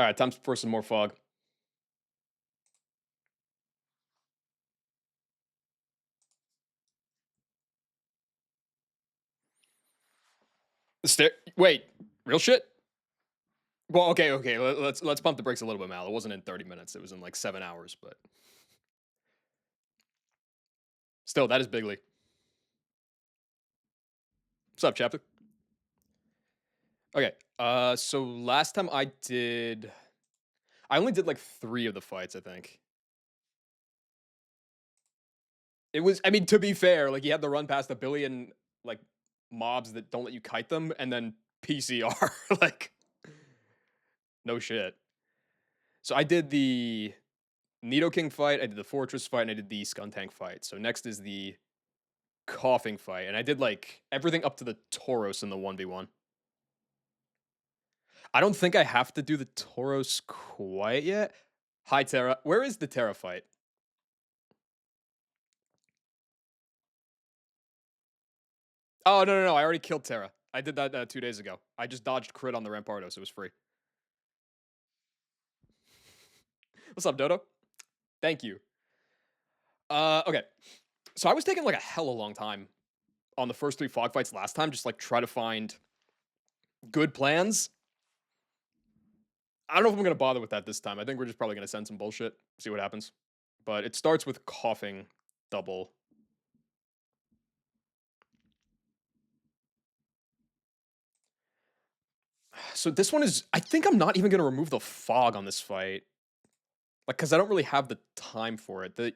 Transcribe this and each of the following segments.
All right, time for some more fog. Wait, real shit? Well, okay. Let's pump the brakes a little bit, Mal. It wasn't in 30 minutes. It was in like 7 hours, but still, that is bigly. What's up, chapter? Okay. So last time I only did like 3 of the fights, I think. It was, I mean, to be fair, like you had to run past a billion like mobs that don't let you kite them, and then PCR. Like, no shit. So I did the Nidoking fight, I did the Fortress fight, and I did the Skuntank fight. So next is the Coughing fight, and I did like everything up to the Tauros in the 1v1. I don't think I have to do the Tauros quite yet. Hi, Terra. Where is the Terra fight? Oh, no. I already killed Terra. I did that 2 days ago. I just dodged crit on the Rampardos. It was free. What's up, Dodo? Thank you. Okay. So I was taking like a hella long time on the first 3 fog fights last time, just like try to find good plans. I don't know if I'm gonna bother with that this time. I think we're just probably gonna send some bullshit, see what happens. But it starts with coughing double. So this one is, I think I'm not even gonna remove the fog on this fight. Like, cause I don't really have the time for it. The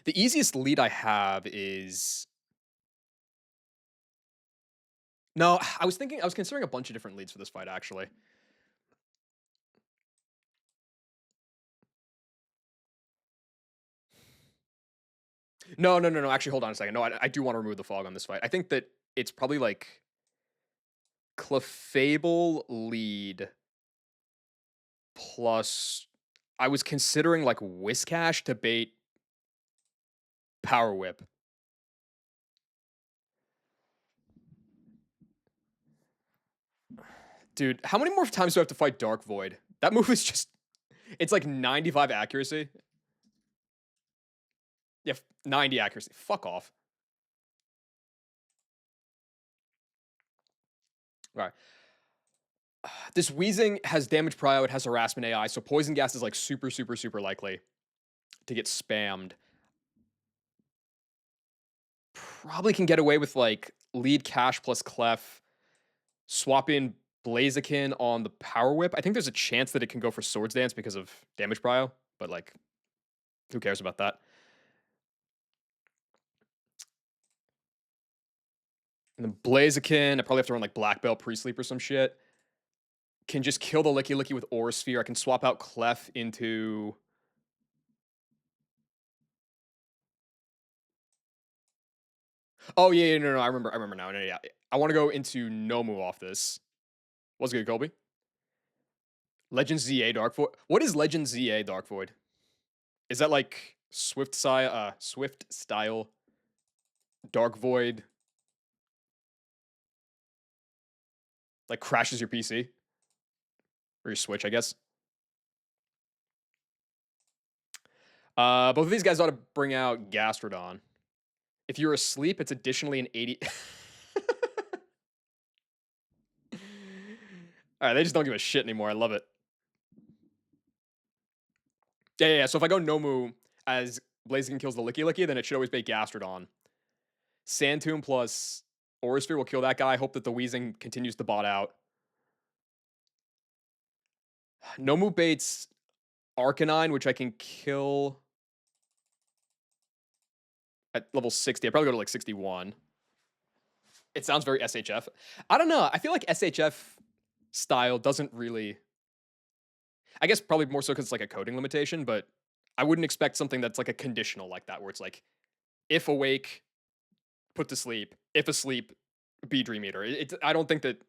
easiest lead I have is, no, I was considering a bunch of different leads for this fight, actually. No. Actually, hold on a second. No, I do want to remove the fog on this fight. I think that it's probably like Clefable lead plus. I was considering like Whiscash to bait Power Whip. Dude, how many more times do I have to fight Dark Void? That move is just. It's like 95 accuracy. Yeah, 90 accuracy. Fuck off. All right. This Wheezing has damage prio, it has harassment AI, so Poison Gas is like super likely to get spammed. Probably can get away with like lead Cash plus Clef, swap in Blaziken on the Power Whip. I think there's a chance that it can go for Swords Dance because of damage prio, but like, who cares about that? And then Blaziken, I probably have to run like Black Belt pre-sleep or some shit. Can just kill the Licky Licky with Aura Sphere. I can swap out Clef into. Oh yeah, no. I remember now. No, yeah. I want to go into Nomu off this. What's good, Colby? Legend ZA Dark Void. What is Legend ZA Dark Void? Is that like Swift style Dark Void? Like crashes your PC or your Switch, I guess. Both of these guys ought to bring out Gastrodon. If you're asleep, it's additionally an 80. All right, they just don't give a shit anymore. I love it. Yeah. So if I go Nomu as Blaziken kills the Licky Licky, then it should always be Gastrodon. Sand Tomb plus Aura Sphere will kill that guy. I hope that the Wheezing continues to bot out. Nomu baits Arcanine, which I can kill at level 60. I probably go to like 61. It sounds very SHF. I don't know. I feel like SHF style doesn't really. I guess probably more so because it's like a coding limitation, but I wouldn't expect something that's like a conditional like that, where it's like, if awake, put to sleep. If asleep, be Dream Eater. I don't think that.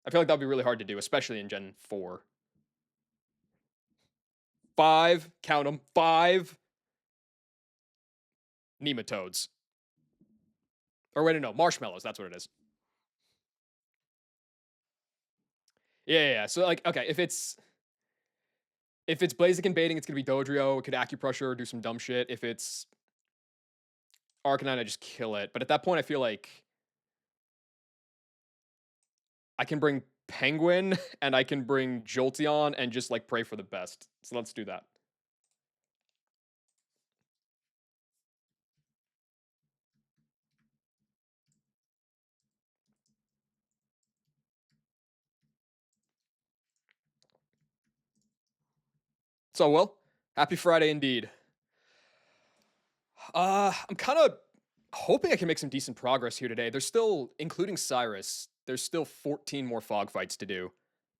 I feel like that'd be really hard to do, especially in Gen 4. 5, count them, 5 nematodes. Or wait, no, marshmallows. That's what it is. Yeah. So like, okay, if it's Blaziken baiting, it's gonna be Dodrio. It could Acupressure or do some dumb shit. If it's Arcanine, I just kill it. But at that point, I feel like I can bring Penguin and I can bring Jolteon and just like pray for the best. So let's do that. So, Will, happy Friday indeed. I'm kind of hoping I can make some decent progress here today. There's still, including Cyrus, there's still 14 more fog fights to do.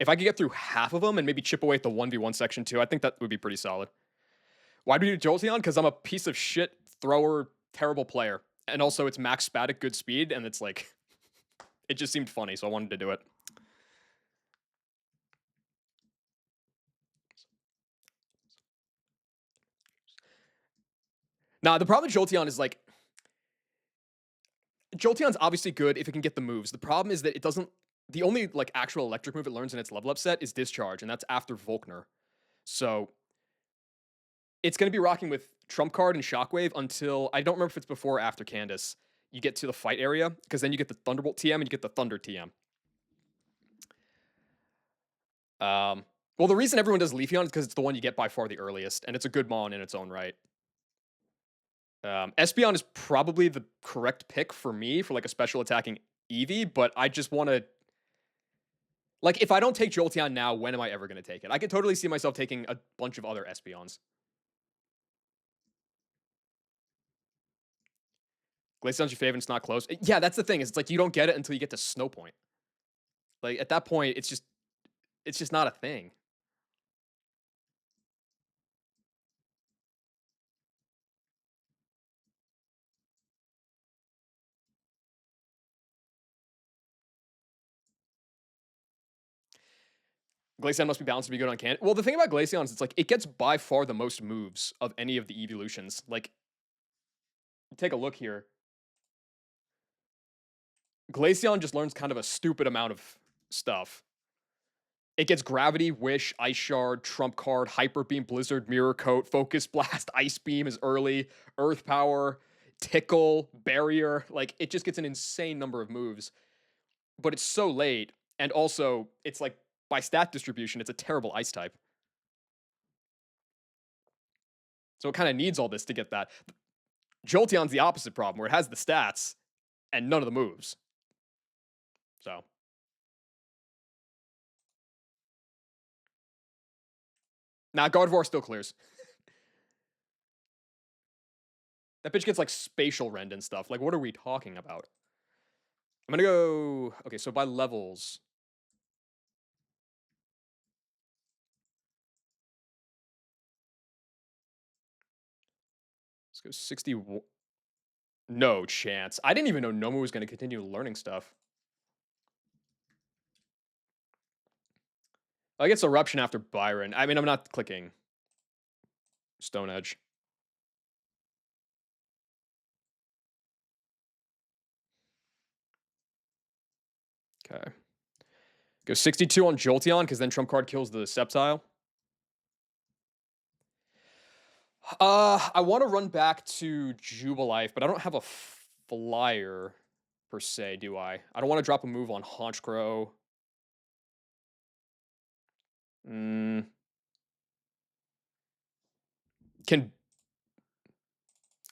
If I could get through half of them and maybe chip away at the 1v1 section too, I think that would be pretty solid. Why do we do Jolteon? Because I'm a piece of shit thrower, terrible player. And also it's max spat at good speed, and it's like, it just seemed funny, so I wanted to do it. Nah, the problem with Jolteon is like, Jolteon's obviously good if it can get the moves. The problem is that it doesn't. The only like actual electric move it learns in its level up set is Discharge, and that's after Volkner. So it's going to be rocking with Trump Card and Shockwave until I don't remember if it's before or after Candace. You get to the fight area because then you get the Thunderbolt TM and you get the Thunder TM. Well, the reason everyone does Leafeon is because it's the one you get by far the earliest, and it's a good Mon in its own right. Espeon is probably the correct pick for me for like a special attacking Eevee, but I just want to like if I don't take Jolteon now, when am I ever going to take it? I could totally see myself taking a bunch of other Espeons. Glaceon's your favorite, it's not close. Yeah, that's the thing. Is it's like you don't get it until you get to Snow Point. Like at that point, it's just not a thing. Glaceon must be balanced to be good on can. Well, the thing about Glaceon is it's like it gets by far the most moves of any of the evolutions. Like, take a look here. Glaceon just learns kind of a stupid amount of stuff. It gets Gravity, Wish, Ice Shard, Trump Card, Hyper Beam, Blizzard, Mirror Coat, Focus Blast, Ice Beam is early, Earth Power, Tickle, Barrier. Like, it just gets an insane number of moves. But it's so late, and also, it's like, by stat distribution, it's a terrible Ice type. So it kind of needs all this to get that. Jolteon's the opposite problem, where it has the stats and none of the moves. So. Now, Gardevoir still clears. That bitch gets like spatial rend and stuff. Like, what are we talking about? I'm gonna go. Okay, so by levels. Let's go 60. No chance. I didn't even know Nomu was gonna continue learning stuff. I guess Eruption after Byron. I mean, I'm not clicking Stone Edge. Okay. Go 62 on Jolteon, because then Trump Card kills the Sceptile. I want to run back to Jubilife, but I don't have a flyer per se, do I? I don't want to drop a move on Honchkrow. Can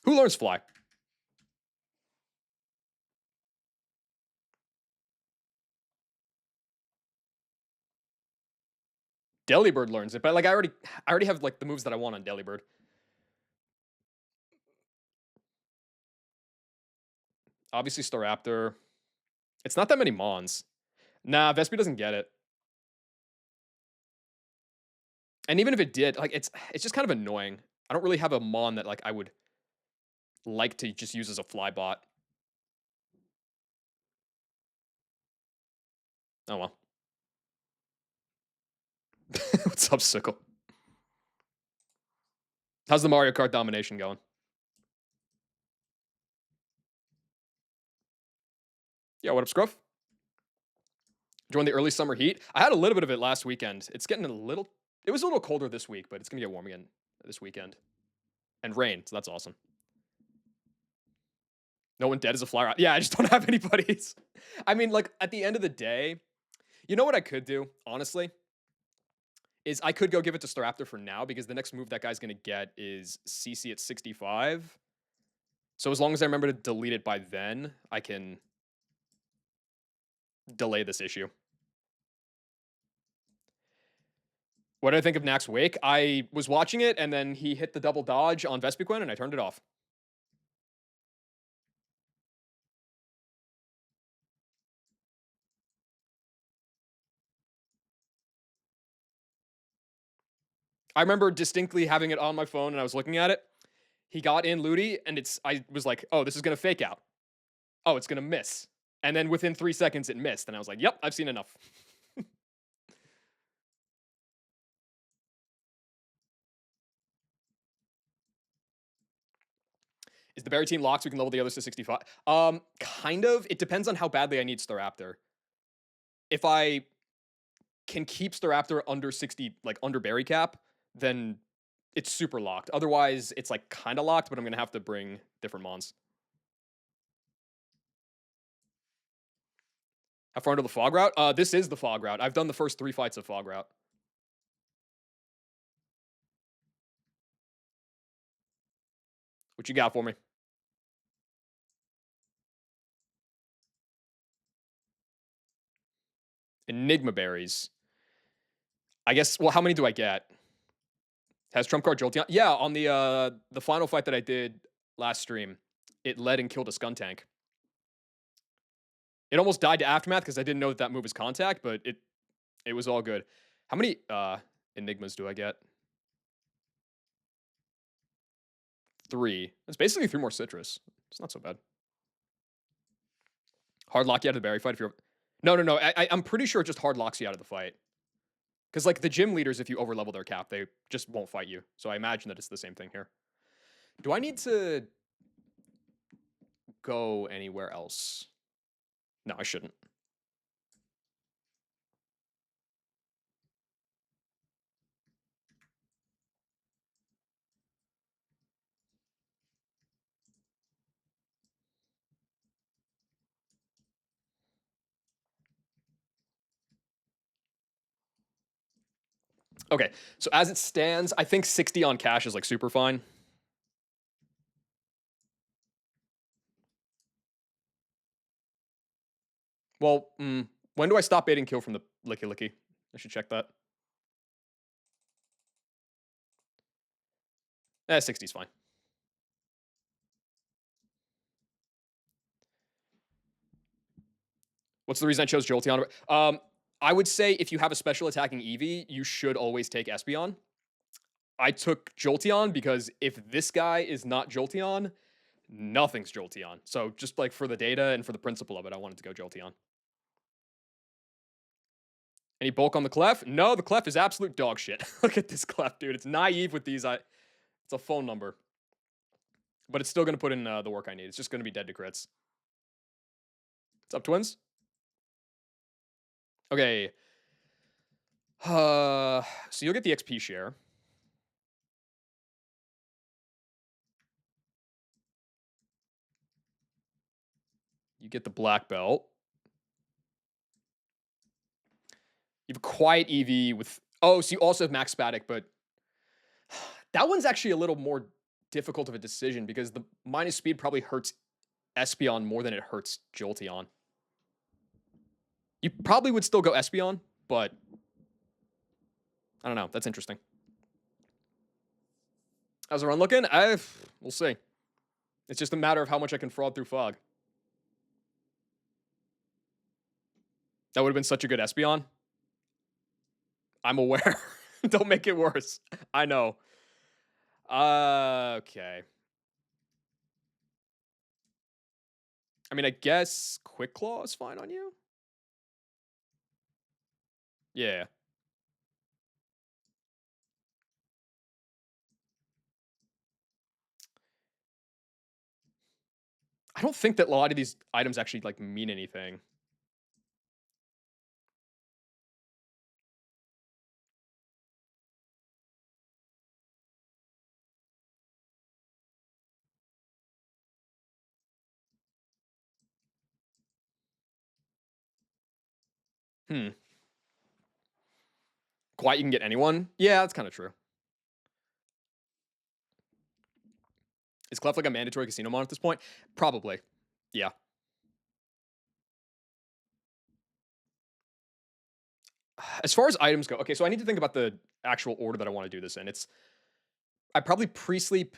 who learns Fly? Delibird learns it, but like I already have like the moves that I want on Delibird. Obviously, Staraptor. It's not that many Mons. Nah, Vespi doesn't get it. And even if it did, like it's just kind of annoying. I don't really have a Mon that like I would like to just use as a fly bot. Oh well. What's up, Sickle? How's the Mario Kart domination going? Yeah, what up, Scruff? Join the early summer heat. I had a little bit of it last weekend. It's getting a little. It was a little colder this week, but it's gonna get warm again this weekend and rain. So that's awesome. No one dead is a flyer. Yeah, I just don't have any buddies. I mean, like at the end of the day, you know what I could do, honestly, is I could go give it to Staraptor for now because the next move that guy's gonna get is CC at 65. So as long as I remember to delete it by then, I can delay this issue. What did I think of Nax Wake? I was watching it and then he hit the double dodge on Vespiquen and I turned it off. I remember distinctly having it on my phone and I was looking at it. He got in Ludi and I was like, oh, this is gonna fake out. Oh, it's gonna miss. And then within 3 seconds it missed. And I was like, yep, I've seen enough. Is the berry team locked so we can level the others to 65? Kind of. It depends on how badly I need Staraptor. If I can keep Staraptor under 60, like under berry cap, then it's super locked. Otherwise, it's like kind of locked, but I'm gonna have to bring different mons. How far into the fog route? This is the fog route. I've done the first 3 fights of fog route. What you got for me? Enigma berries. I guess. Well, how many do I get? Has trump card Jolteon? Yeah, on the final fight that I did last stream, it led and killed a Skuntank. It almost died to Aftermath because I didn't know that that move was contact, but it was all good. How many Enigmas do I get? 3. It's basically 3 more citrus. It's not so bad. Hard lock you out of the berry fight if you're. No. I'm pretty sure it just hard locks you out of the fight. Because like the gym leaders, if you overlevel their cap, they just won't fight you. So I imagine that it's the same thing here. Do I need to go anywhere else? No, I shouldn't. Okay, so as it stands, I think 60 on cash is like super fine. Well, when do I stop baiting kill from the Licky Licky? I should check that. 60 is fine. What's the reason I chose Jolteon? I would say if you have a special attacking Eevee, you should always take Espeon. I took Jolteon because if this guy is not Jolteon, nothing's Jolteon. So just like for the data and for the principle of it, I wanted to go Jolteon. Any bulk on the Clef? No, the Clef is absolute dog shit. Look at this Clef, dude. It's naive with these. It's a phone number. But it's still going to put in the work I need. It's just going to be dead to crits. What's up, twins? Okay. So you'll get the XP share. You get the black belt. You have a quiet EV with. Oh, so you also have max Spatic, but that one's actually a little more difficult of a decision because the minus speed probably hurts Espeon more than it hurts Jolteon. You probably would still go Espeon, but I don't know. That's interesting. How's the run looking? We'll see. It's just a matter of how much I can fraud through fog. That would have been such a good Espeon. I'm aware. Don't make it worse. I know. Okay. I mean, I guess Quick Claw is fine on you. Yeah. I don't think that a lot of these items actually like mean anything. Hmm. Quiet, you can get anyone? Yeah, that's kind of true. Is Clef like a mandatory casino mon at this point? Probably. Yeah. As far as items go, okay, so I need to think about the actual order that I want to do this in. I probably pre-sleep.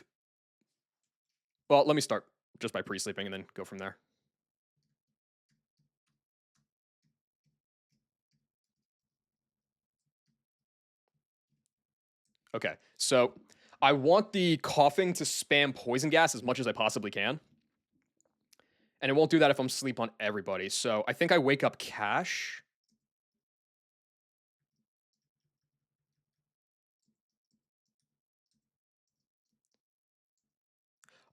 Well, let me start just by pre-sleeping and then go from there. Okay, so I want the coughing to spam poison gas as much as I possibly can. And it won't do that if I'm asleep on everybody. So I think I wake up Cash.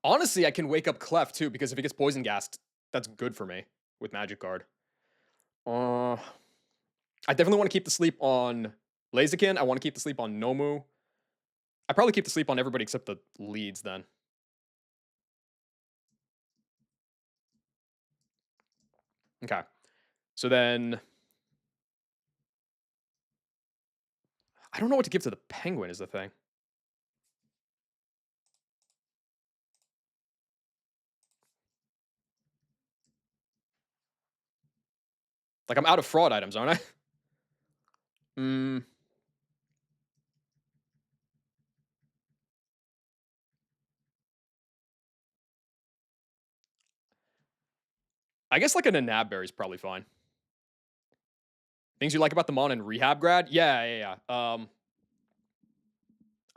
Honestly, I can wake up Clef too, because if he gets poison gassed, that's good for me with Magic Guard. I definitely want to keep the sleep on Blaziken. I want to keep the sleep on Nomu. I probably keep the sleep on everybody except the leads then. Okay. So then I don't know what to give to the Penguin is the thing. Like I'm out of fraud items, aren't I? Hmm. I guess like a Nanabberry is probably fine. Things you like about the Mon and Rehab Grad? Yeah. I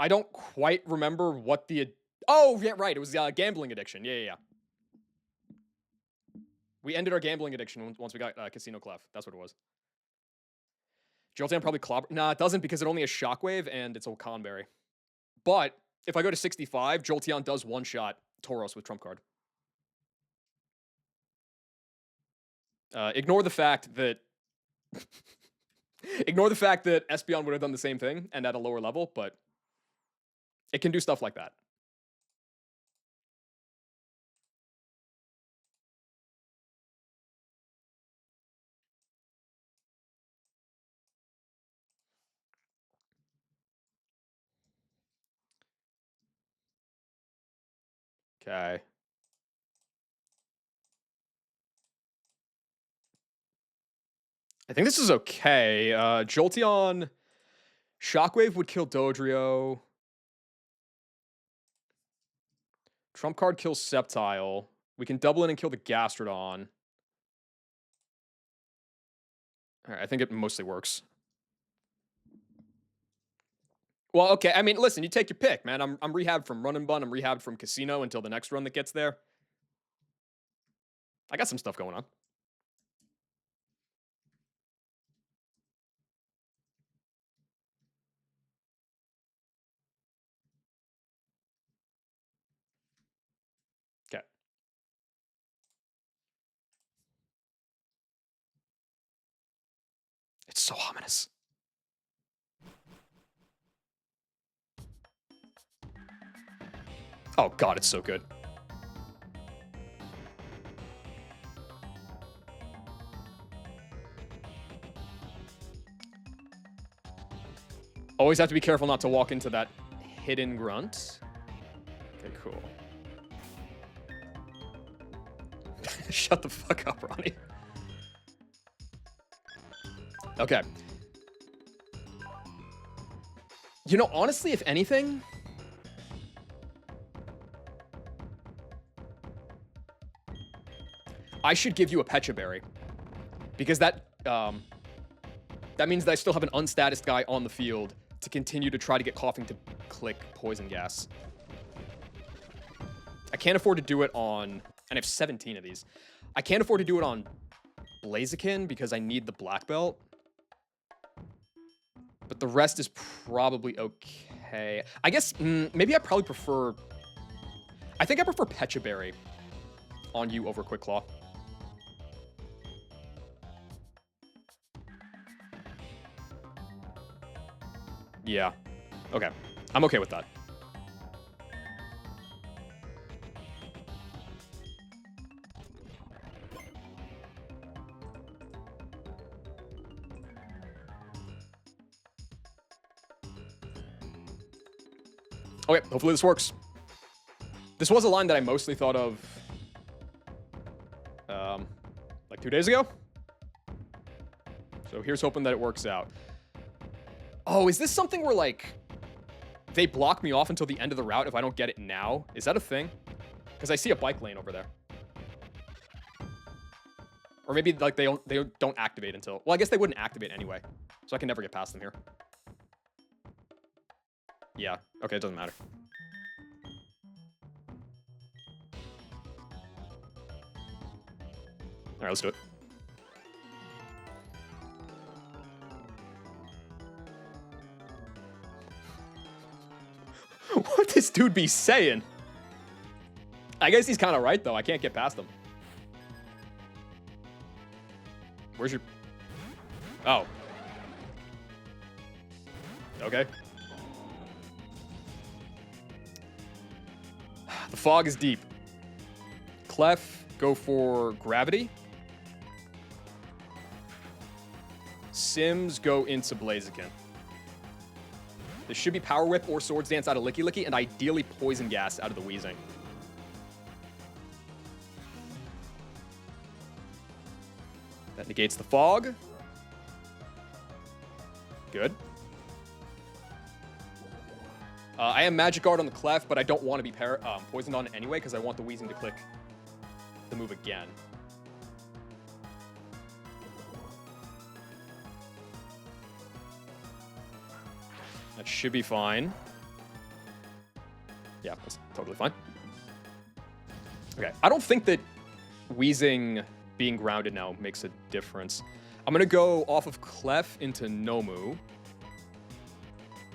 don't quite remember what the. Oh, yeah, right. It was gambling addiction. Yeah. We ended our gambling addiction once we got Casino Clef. That's what it was. Jolteon probably clobber. Nah, it doesn't because it only has Shockwave and it's Okanberry. But if I go to 65, Jolteon does one shot Tauros with Trump card. Ignore the fact that Espeon would have done the same thing and at a lower level, but it can do stuff like that. Okay. I think this is okay. Jolteon, Shockwave would kill Dodrio. Trump card kills Sceptile. We can double in and kill the Gastrodon. All right, I think it mostly works. Well, okay. I mean, listen, you take your pick, man. I'm rehabbed from Run and Bun. I'm rehabbed from Casino until the next run that gets there. I got some stuff going on. Okay. It's so ominous. Oh god, it's so good. Always have to be careful not to walk into that hidden grunt. Okay, cool. Shut the fuck up, Ronnie. Okay. You know, honestly, if anything, I should give you a Pecha Berry. Because that means that I still have an unstatused guy on the field to continue to try to get Coughing to click Poison Gas. I can't afford to do it on, and I have 17 of these. I can't afford to do it on Blaziken because I need the Black Belt. But the rest is probably okay. I guess, maybe I probably prefer... I think I prefer Pecha Berry on you over Quick Claw. Yeah. Okay. I'm okay with that. Okay, hopefully this works. This was a line that I mostly thought of, like 2 days ago. So here's hoping that it works out. Oh, is this something where, like, they block me off until the end of the route if I don't get it now? Is that a thing? Because I see a bike lane over there. Or maybe, like, they don't activate until... Well, I guess they wouldn't activate anyway. So I can never get past them here. Yeah. Okay, it doesn't matter. Alright, let's do it. What this dude be saying? I guess he's kind of right, though. I can't get past him. Where's your... Oh. Okay. The fog is deep. Clef, go for gravity. Sims, go into Blaziken. This should be Power Whip or Swords Dance out of Licky Licky, and ideally Poison Gas out of the Wheezing. That negates the fog. Good. I am Magic Guard on the Clef, but I don't want to be poisoned on it anyway, because I want the Wheezing to click the move again. That should be fine. Yeah, that's totally fine. Okay, I don't think that Wheezing being grounded now makes a difference. I'm going to go off of Clef into Nomu.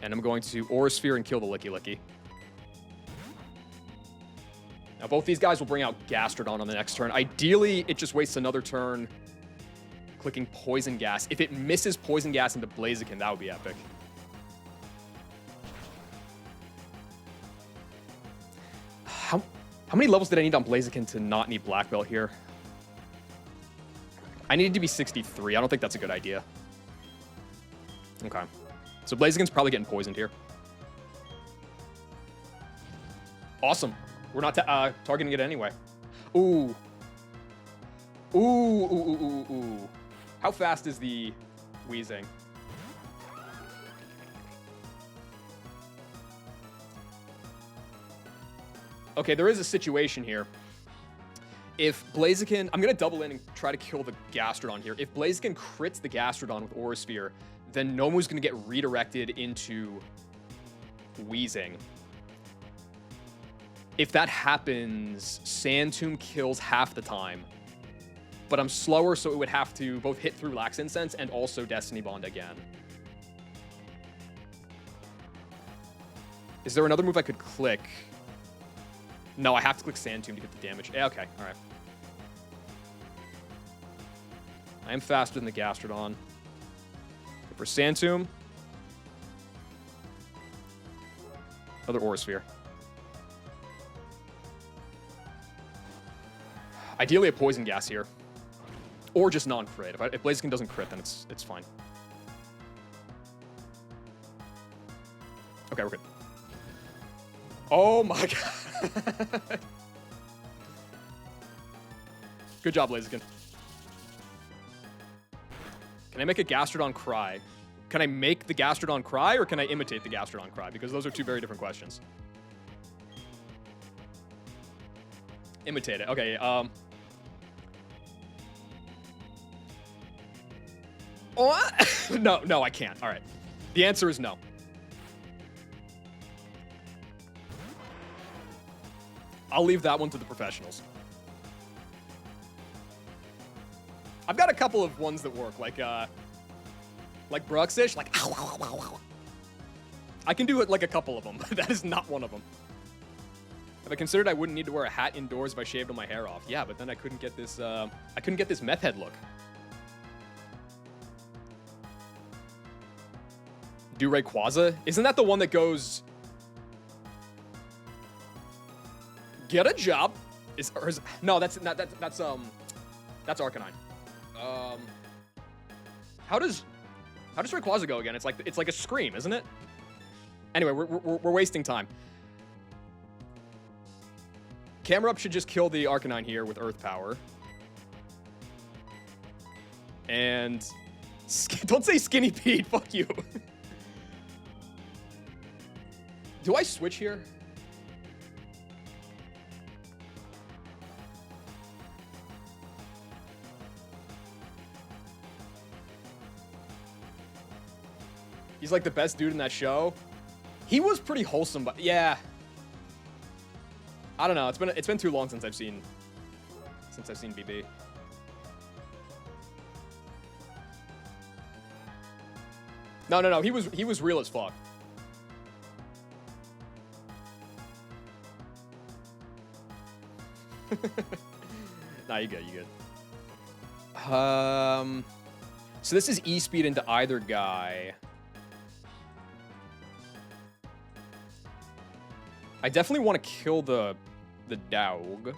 And I'm going to Aura Sphere and kill the Licky Licky. Now, both these guys will bring out Gastrodon on the next turn. Ideally, it just wastes another turn clicking Poison Gas. If it misses Poison Gas into Blaziken, that would be epic. How many levels did I need on Blaziken to not need Black Belt here? I needed to be 63. I don't think that's a good idea. Okay. So Blaziken's probably getting poisoned here. Awesome. We're not targeting it anyway. Ooh. Ooh, ooh, ooh, ooh, ooh. How fast is the Wheezing? Okay, there is a situation here. If Blaziken... I'm going to double in and try to kill the Gastrodon here. If Blaziken crits the Gastrodon with Aura Sphere, then Nomu's going to get redirected into Wheezing. If that happens, Sand Tomb kills half the time. But I'm slower, so it would have to both hit through Lax Incense and also Destiny Bond again. Is there another move I could click? No, I have to click Sand Tomb to get the damage. Yeah, okay, all right. I am faster than the Gastrodon. Go for Sand Tomb. Another Aura Sphere. Ideally a Poison Gas here. Or just non-crit. If Blaziken doesn't crit, then it's fine. Okay, we're good. Oh my god. Good job, Blaziken. Can I make a Gastrodon cry? Can I make the Gastrodon cry, or can I imitate the Gastrodon cry? Because those are two very different questions. Imitate it. Okay, What? No, I can't. All right. The answer is no. I'll leave that one to the professionals. I've got a couple of ones that work, like Bruxish, like, ow, ow, ow, ow. I can do it like a couple of them, but that is not one of them. Have I considered I wouldn't need to wear a hat indoors if I shaved all my hair off? Yeah, but then I couldn't get this, meth head look. Do Rayquaza? Isn't that the one that goes... Get a job? No, that's Arcanine. How does Rayquaza go again? It's like a scream, isn't it? Anyway, we're wasting time. Camera Up should just kill the Arcanine here with Earth Power. And... Don't say Skinny Pete, fuck you. Do I switch here? He's like the best dude in that show. He was pretty wholesome, but yeah. I don't know. It's been too long since I've seen BB. No. He was real as fuck. Nah, you good. So this is E-Speed into either guy. I definitely want to kill the dog.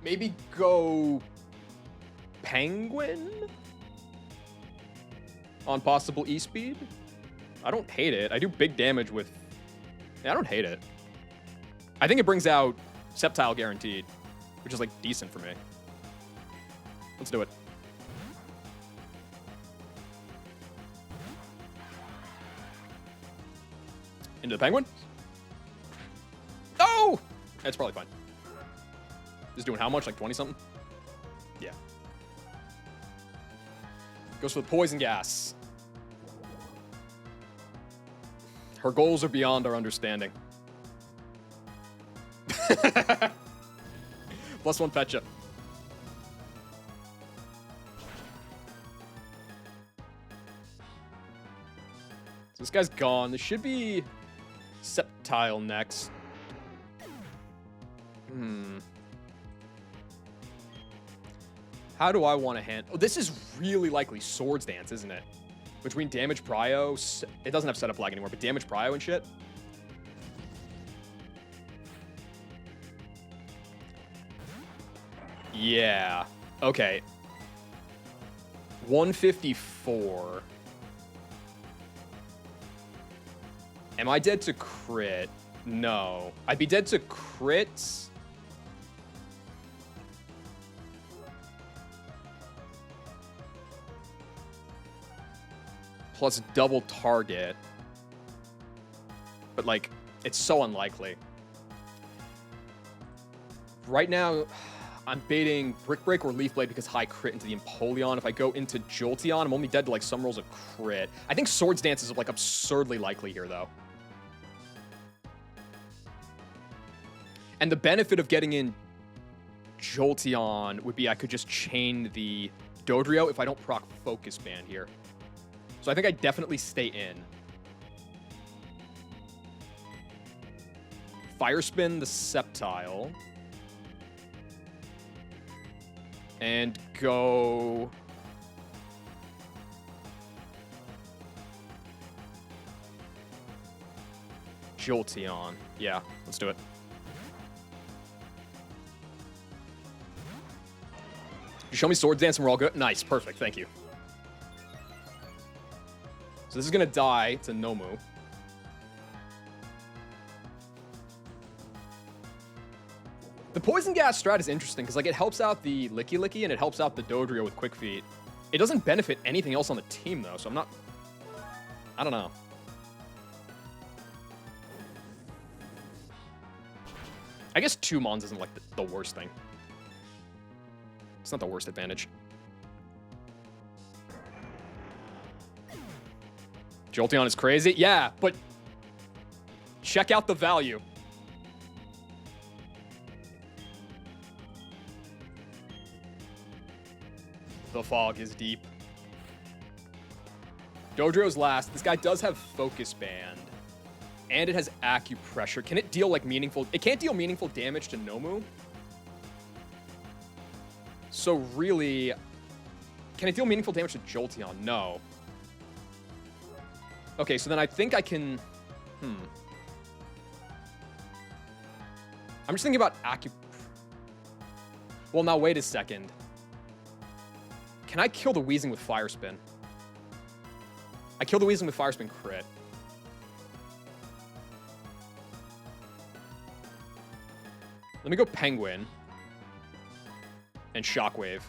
Maybe go Penguin on possible E-Speed. I don't hate it. I do big damage with... Yeah, I don't hate it. I think it brings out Sceptile guaranteed, which is like decent for me. Let's do it. Into the Penguin. Oh! That's probably fine. This doing how much? Like 20 something? Yeah. Goes for the Poison Gas. Her goals are beyond our understanding. +1 Pecha. So this guy's gone. This should be Sceptile next. How do I want to handle... Oh, this is really likely Swords Dance, isn't it? Between Damage Prio... It doesn't have setup lag anymore, but Damage Prio and shit. Yeah. Okay. 154. Am I dead to crit? No. I'd be dead to crits. Plus double target. But, like, it's so unlikely. Right now, I'm baiting Brick Break or Leaf Blade because high crit into the Empoleon. If I go into Jolteon, I'm only dead to, like, some rolls of crit. I think Swords Dance is, like, absurdly likely here, though. And the benefit of getting in Jolteon would be I could just chain the Dodrio if I don't proc Focus Band here. So I think I definitely stay in. Fire Spin the Sceptile. And go... Jolteon. Yeah, let's do it. You show me Swords Dance and we're all good? Nice, perfect, thank you. So this is gonna die to Nomu. The Poison Gas strat is interesting because, like, it helps out the Licky Licky and it helps out the Dodrio with Quick Feet. It doesn't benefit anything else on the team, though, so I'm not... I don't know. I guess 2 Mons isn't, like, the worst thing. It's not the worst advantage. Jolteon is crazy? Yeah, but... check out the value. The fog is deep. Dodrio's last. This guy does have Focus Band. And it has Acupressure. Can it deal, like, meaningful... It can't deal meaningful damage to Nomu. So, really... Can it deal meaningful damage to Jolteon? No. Okay, so then I think I can... I'm just thinking about Well, now, wait a second. Can I kill the Weezing with Fire Spin? I kill the Weezing with Fire Spin crit. Let me go Penguin. And Shockwave.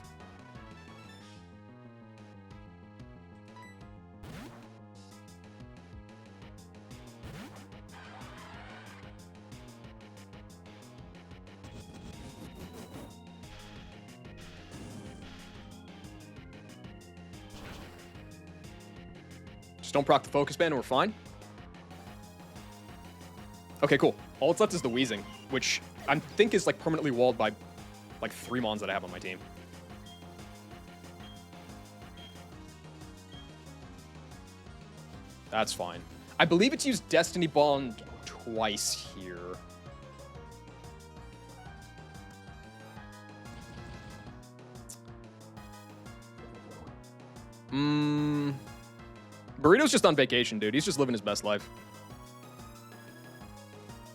Just don't proc the Focus Band and we're fine. Okay, cool. All that's left is the Wheezing, which I think is like permanently walled by like 3 Mons that I have on my team. That's fine. I believe it's used Destiny Bond twice here. Burrito's just on vacation, dude. He's just living his best life.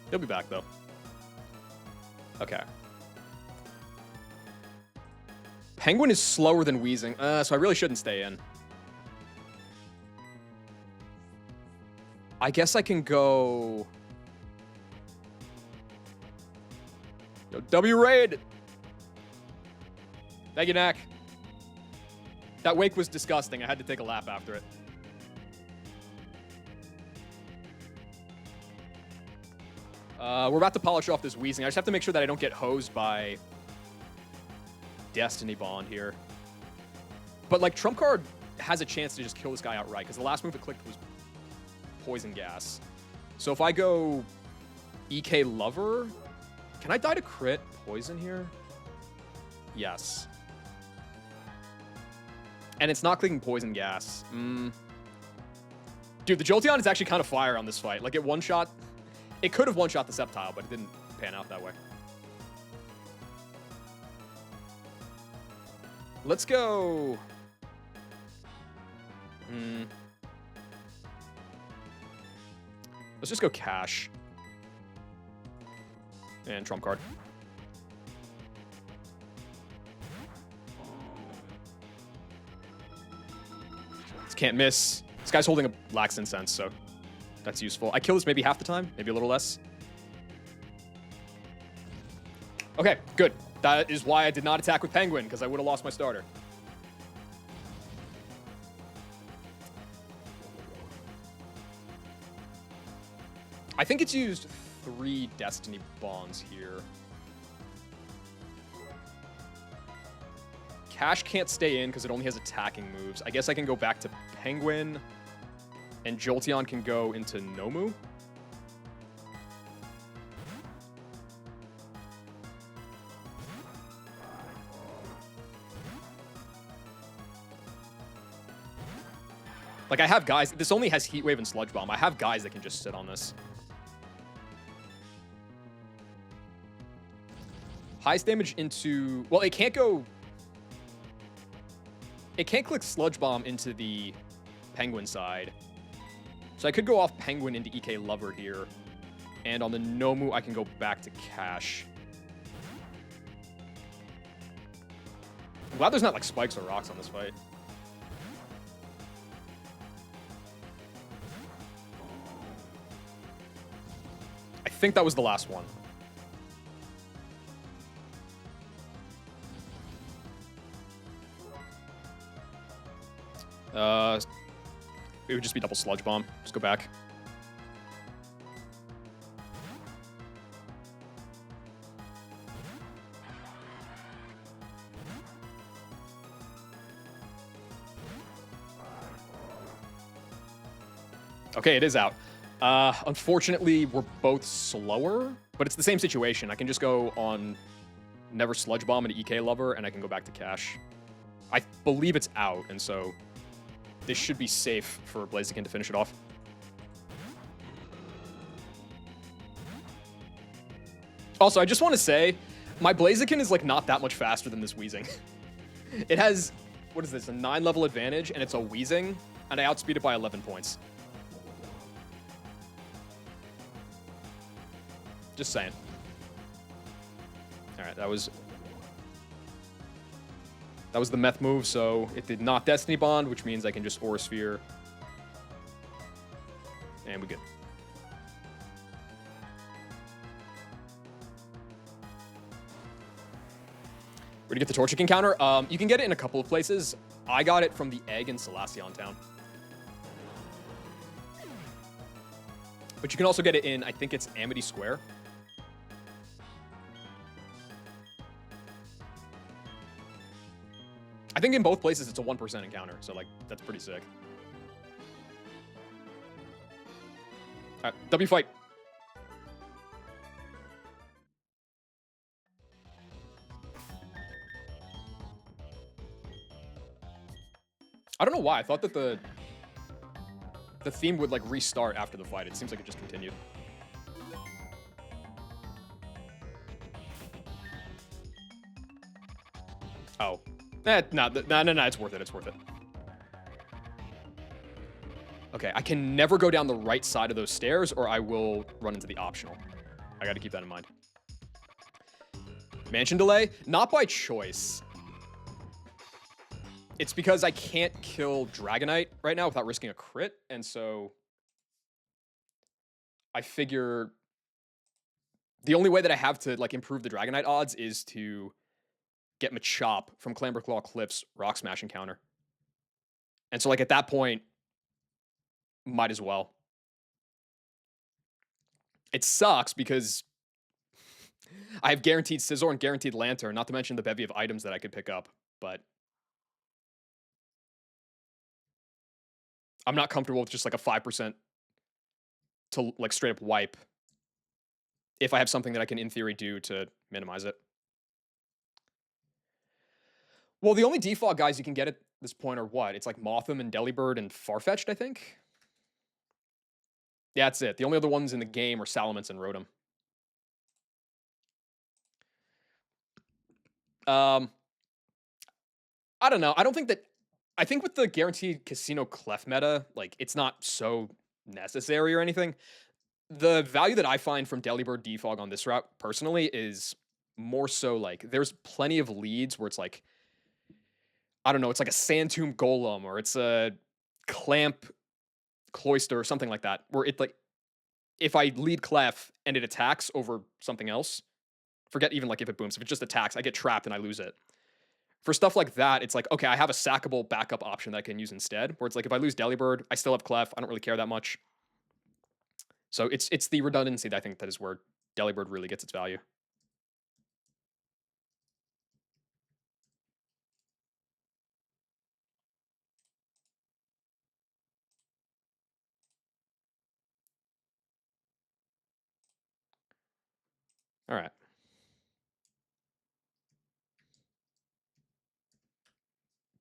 He'll be back, though. Okay. Penguin is slower than Wheezing, so I really shouldn't stay in. I guess I can go... Yo, W-Raid! Thank you, Knack. That wake was disgusting. I had to take a lap after it. We're about to polish off this Wheezing. I just have to make sure that I don't get hosed by Destiny Bond here. But, like, Trump card has a chance to just kill this guy outright, because the last move it clicked was Poison Gas. So if I go EK Lover, can I die to crit Poison here? Yes. And it's not clicking Poison Gas. Dude, the Jolteon is actually kind of fire on this fight. Like, it one-shot... It could have one-shot the Sceptile, but it didn't pan out that way. Let's go... Let's just go Cash. And Trump card. This can't miss. This guy's holding a Lax Incense, so that's useful. I kill this maybe half the time, maybe a little less. Okay, good. That is why I did not attack with Penguin, because I would have lost my starter. I think it's used 3 Destiny Bonds here. Cash can't stay in because it only has attacking moves. I guess I can go back to Penguin, and Jolteon can go into Nomu. Like, I have guys... This only has Heat Wave and Sludge Bomb. I have guys that can just sit on this. Highest damage into... Well, it can't go... It can't click Sludge Bomb into the Penguin side. So I could go off Penguin into EK Lover here. And on the Nomu, I can go back to Cash. I'm glad there's not, like, spikes or rocks on this fight. I think that was the last one. It would just be double Sludge Bomb. Just go back. Okay, it is out. Unfortunately, we're both slower, but it's the same situation. I can just go on Never Sludge Bomb into EK Lover, and I can go back to Cash. I believe it's out, and so this should be safe for Blaziken to finish it off. Also, I just want to say, my Blaziken is, like, not that much faster than this Wheezing. It has, what is this, a 9-level advantage, and it's a Wheezing, and I outspeed it by 11 points. Just saying. All right, that was the Meth move, so it did not Destiny Bond, which means I can just Aura Sphere. And we're good. Where do you get the torture encounter? You can get it in a couple of places. I got it from the egg in Salacion Town. But you can also get it in, I think it's Amity Square. I think in both places it's a 1% encounter, so like that's pretty sick. All right, W fight. I don't know why. I thought that the theme would like restart after the fight. It seems like it just continued. Oh. No, it's worth it. It's worth it. Okay, I can never go down the right side of those stairs or I will run into the optional. I gotta keep that in mind. Mansion delay? Not by choice. It's because I can't kill Dragonite right now without risking a crit, and so I figure the only way that I have to like improve the Dragonite odds is to get Machop from Clamberclaw Cliff's Rock Smash encounter. And so like at that point, might as well. It sucks because I have guaranteed Scizor and guaranteed Lantern, not to mention the bevy of items that I could pick up, but I'm not comfortable with just like a 5% to like straight up wipe if I have something that I can in theory do to minimize it. Well, the only default guys you can get at this point are what? It's like Mothim and Delibird and Farfetch'd, I think? Yeah, that's it. The only other ones in the game are Salamence and Rotom. I don't know. I don't think that... I think with the guaranteed Casino Clef meta, like, it's not so necessary or anything. The value that I find from Delibird Defog on this route, personally, is more so, like, there's plenty of leads where it's like, I don't know, it's like a Sandtomb Golem, or it's a Clamp Cloyster, or something like that, where it, like, if I lead Clef and it attacks over something else, forget even, like, if it booms, if it just attacks, I get trapped and I lose it. For stuff like that, it's like, okay, I have a sackable backup option that I can use instead, where it's like, if I lose Delibird, I still have Clef, I don't really care that much. So it's the redundancy that I think that is where Delibird really gets its value. All right.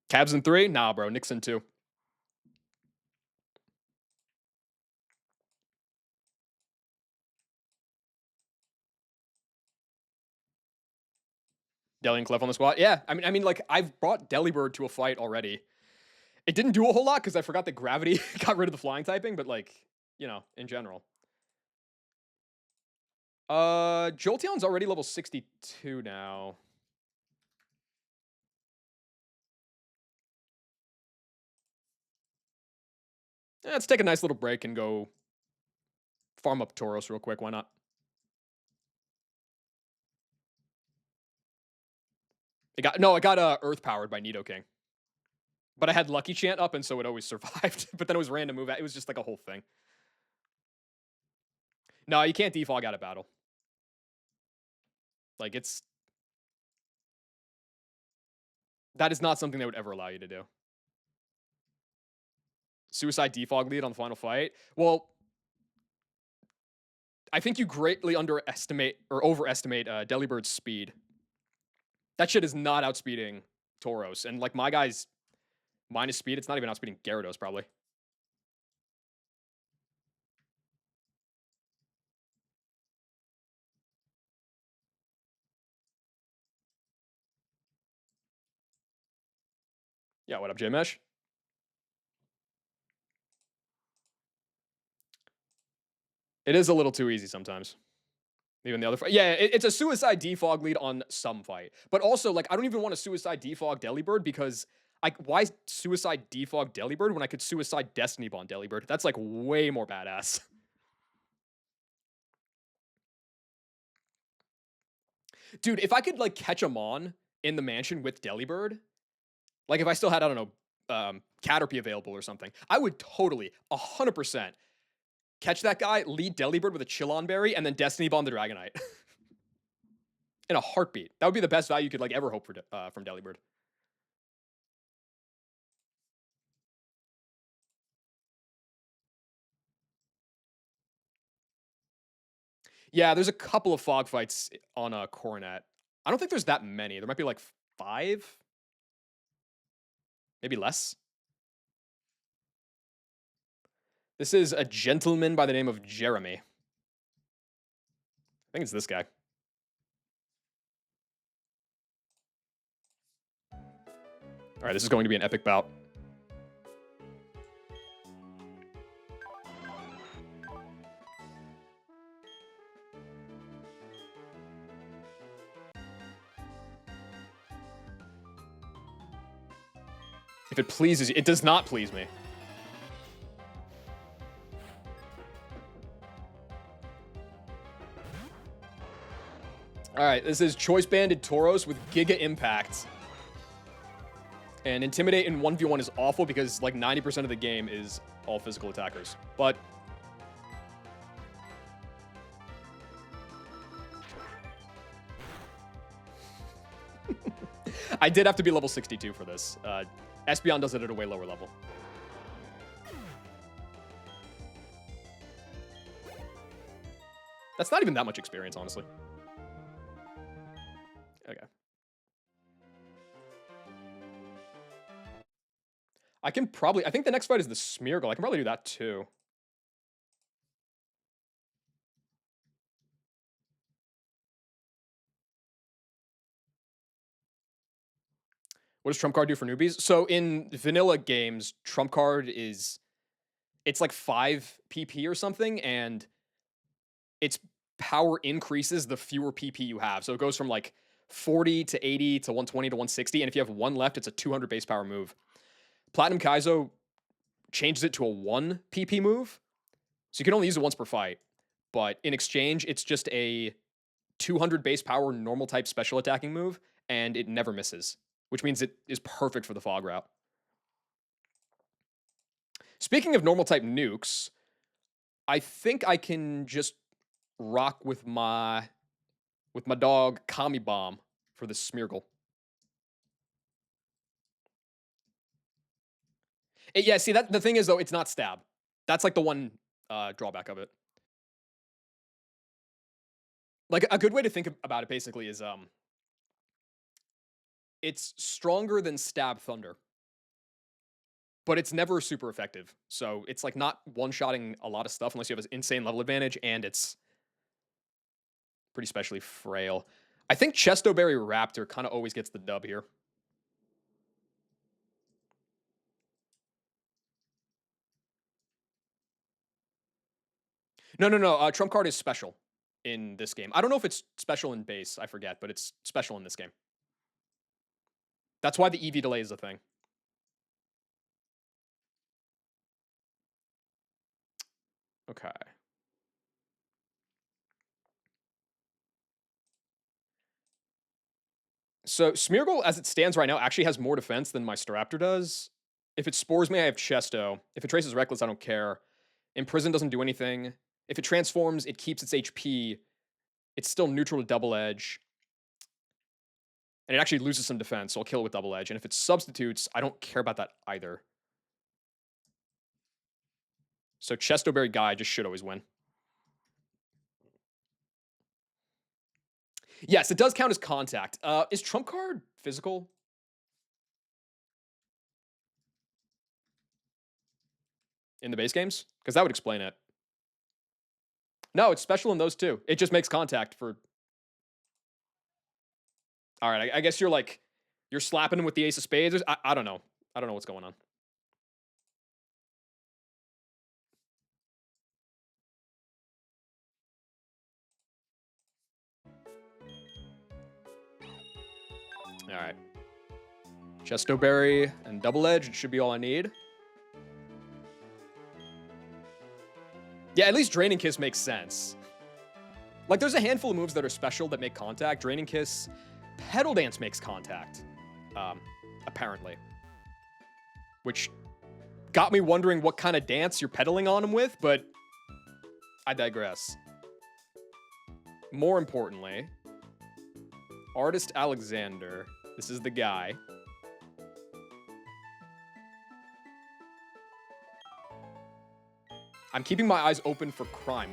Cavs in 3? Nah, bro. Knicks in 2. Deli and Clef on the spot. Yeah, I mean, like I've brought Delibird to a fight already. It didn't do a whole lot because I forgot that Gravity got rid of the flying typing, but like, you know, in general. Jolteon's already level 62 now. Yeah, let's take a nice little break and go farm up Tauros real quick. Why not? It got Earth powered by Nidoking. But I had Lucky Chant up, and so it always survived. But then it was random move. It was just like a whole thing. No, you can't defog out of battle. Like, that is not something they would ever allow you to do. Suicide defog lead on the final fight? Well, I think you greatly underestimate or overestimate Delibird's speed. That shit is not outspeeding Tauros. And like my guy's minus speed, it's not even outspeeding Gyarados probably. Yeah, what up, J-Mesh? It is a little too easy sometimes. Even the other fight. Yeah, it's a suicide defog lead on some fight. But also, like, I don't even want to suicide defog Delibird because why suicide defog Delibird when I could suicide Destiny Bond Delibird? That's like way more badass. Dude, if I could like catch him on in the mansion with Delibird, like if I still had, I don't know, Caterpie available or something, I would totally 100% catch that guy, lead Delibird with a Chillon Berry, and then Destiny Bomb the Dragonite. In a heartbeat. That would be the best value you could like ever hope for from Delibird. Yeah, there's a couple of fog fights on a Coronet. I don't think there's that many. There might be like 5, maybe less. This is a gentleman by the name of Jeremy. I think it's this guy. All right, this is going to be an epic bout. If it pleases you, it does not please me. All right, this is Choice Banded Tauros with Giga Impact. And Intimidate in 1v1 is awful because like 90% of the game is all physical attackers. But I did have to be level 62 for this. Espeon does it at a way lower level. That's not even that much experience, honestly. Okay. I think the next fight is the Smeargle. I can probably do that too. What does Trump Card do for newbies? So in vanilla games, Trump Card it's like 5 PP or something, and its power increases the fewer PP you have. So it goes from like 40 to 80 to 120 to 160, and if you have 1 left, it's a 200 base power move. Platinum Kaizo changes it to a 1 PP move, so you can only use it once per fight. But in exchange, it's just a 200 base power normal type special attacking move, and it never misses, which means it is perfect for the fog route. Speaking of normal type nukes, I think I can just rock with my dog Kami Bomb for this Smeargle. Yeah, see, that the thing is though, it's not stab. That's like the one drawback of it. Like a good way to think about it basically is it's stronger than Stab Thunder, but it's never super effective. So it's like not one-shotting a lot of stuff unless you have an insane level advantage, and it's pretty specially frail. I think Chesto Berry Raptor kind of always gets the dub here. No. Trump Card is special in this game. I don't know if it's special in base. I forget, but it's special in this game. That's why the EV delay is a thing. Okay. So Smeargle, as it stands right now, actually has more defense than my Staraptor does. If it spores me, I have Chesto. If it traces Reckless, I don't care. Imprison doesn't do anything. If it transforms, it keeps its HP. It's still neutral to Double Edge. And it actually loses some defense, so I'll kill it with Double Edge. And if it substitutes, I don't care about that either. So Chesto Berry Guy just should always win. Yes, it does count as contact. Is Trump Card physical? In the base games? Because that would explain it. No, it's special in those too. It just makes contact for... All right, I guess you're slapping him with the Ace of Spades. I don't know. I don't know what's going on. All right. Chesto Berry and Double Edge should be all I need. Yeah, at least Draining Kiss makes sense. Like, there's a handful of moves that are special that make contact. Draining Kiss, Pedal Dance makes contact, apparently. Which got me wondering what kind of dance you're pedaling on him with, but I digress. More importantly, Artist Alexander. This is the guy. I'm keeping my eyes open for crime.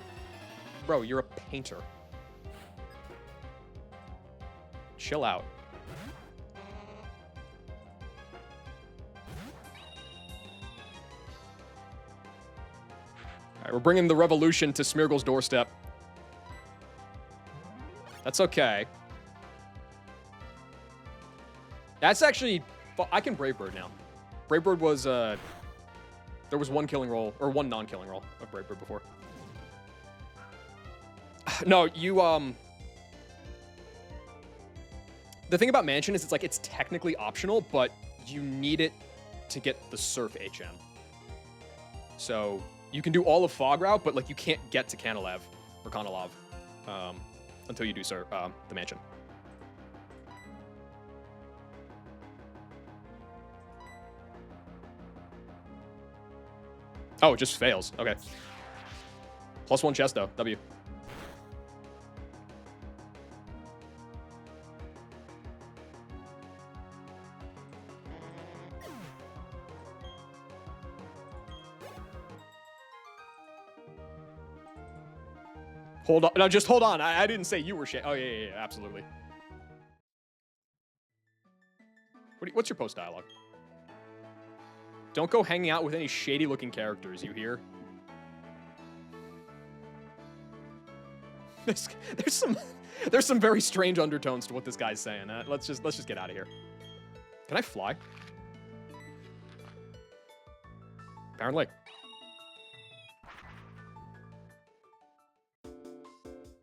Bro, you're a painter. Chill out. All right, we're bringing the revolution to Smeargle's doorstep. That's okay. That's actually... I can Brave Bird now. Brave Bird was... there was one killing roll, or one non-killing roll of Brave Bird before. No, you... The thing about Mansion is it's technically optional, but you need it to get the Surf HM. So you can do all of Fog Route, but you can't get to Kanalev or Kanalav until you do the Mansion. Oh, it just fails. Okay. +1 Chesto. W. Hold on. No, just hold on. I didn't say you were shit. Oh, yeah, absolutely. What's your post dialogue? Don't go hanging out with any shady-looking characters, you hear? There's some very strange undertones to what this guy's saying. Let's just get out of here. Can I fly? Apparently.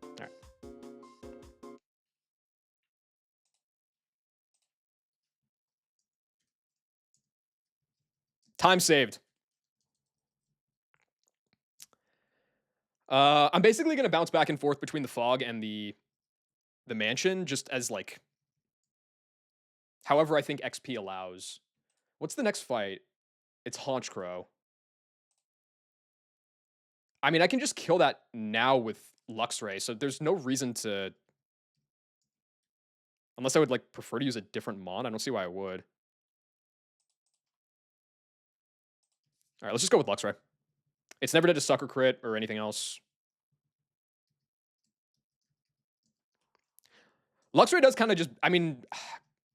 All right. Time saved. I'm basically going to bounce back and forth between the Fog and the Mansion, just as, however I think XP allows. What's the next fight? It's Haunchcrow. I mean, I can just kill that now with Luxray, so there's no reason to... Unless I would, prefer to use a different mon. I don't see why I would. All right, let's just go with Luxray. It's never dead to Sucker Crit or anything else. Luxray does kind of just... I mean,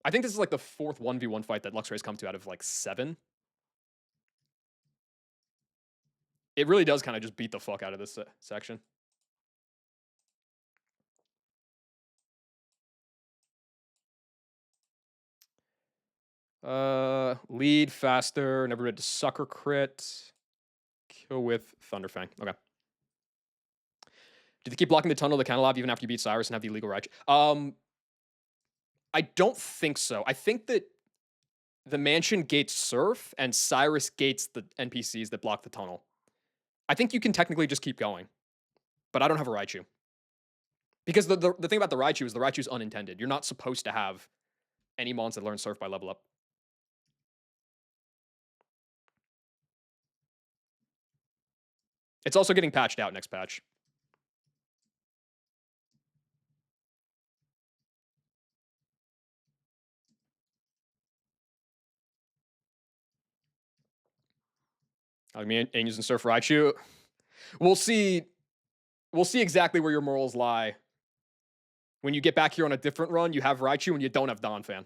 I think this is, the fourth 1v1 fight that Luxray's come to out of, 7. It really does kind of just beat the fuck out of this section. Lead faster, never read to Sucker Crit. Kill with Thunderfang. Okay. Did they keep blocking the tunnel to Kanalav even after you beat Cyrus and have the illegal right? I don't think so. I think that the Mansion gates Surf and Cyrus gates the NPCs that block the tunnel. I think you can technically just keep going. But I don't have a Raichu. Because the thing about the Raichu is the Raichu's unintended. You're not supposed to have any mons that learn Surf by level up. It's also getting patched out next patch. I mean, and using Surf Raichu. We'll see exactly where your morals lie. When you get back here on a different run, you have Raichu and you don't have Donphan.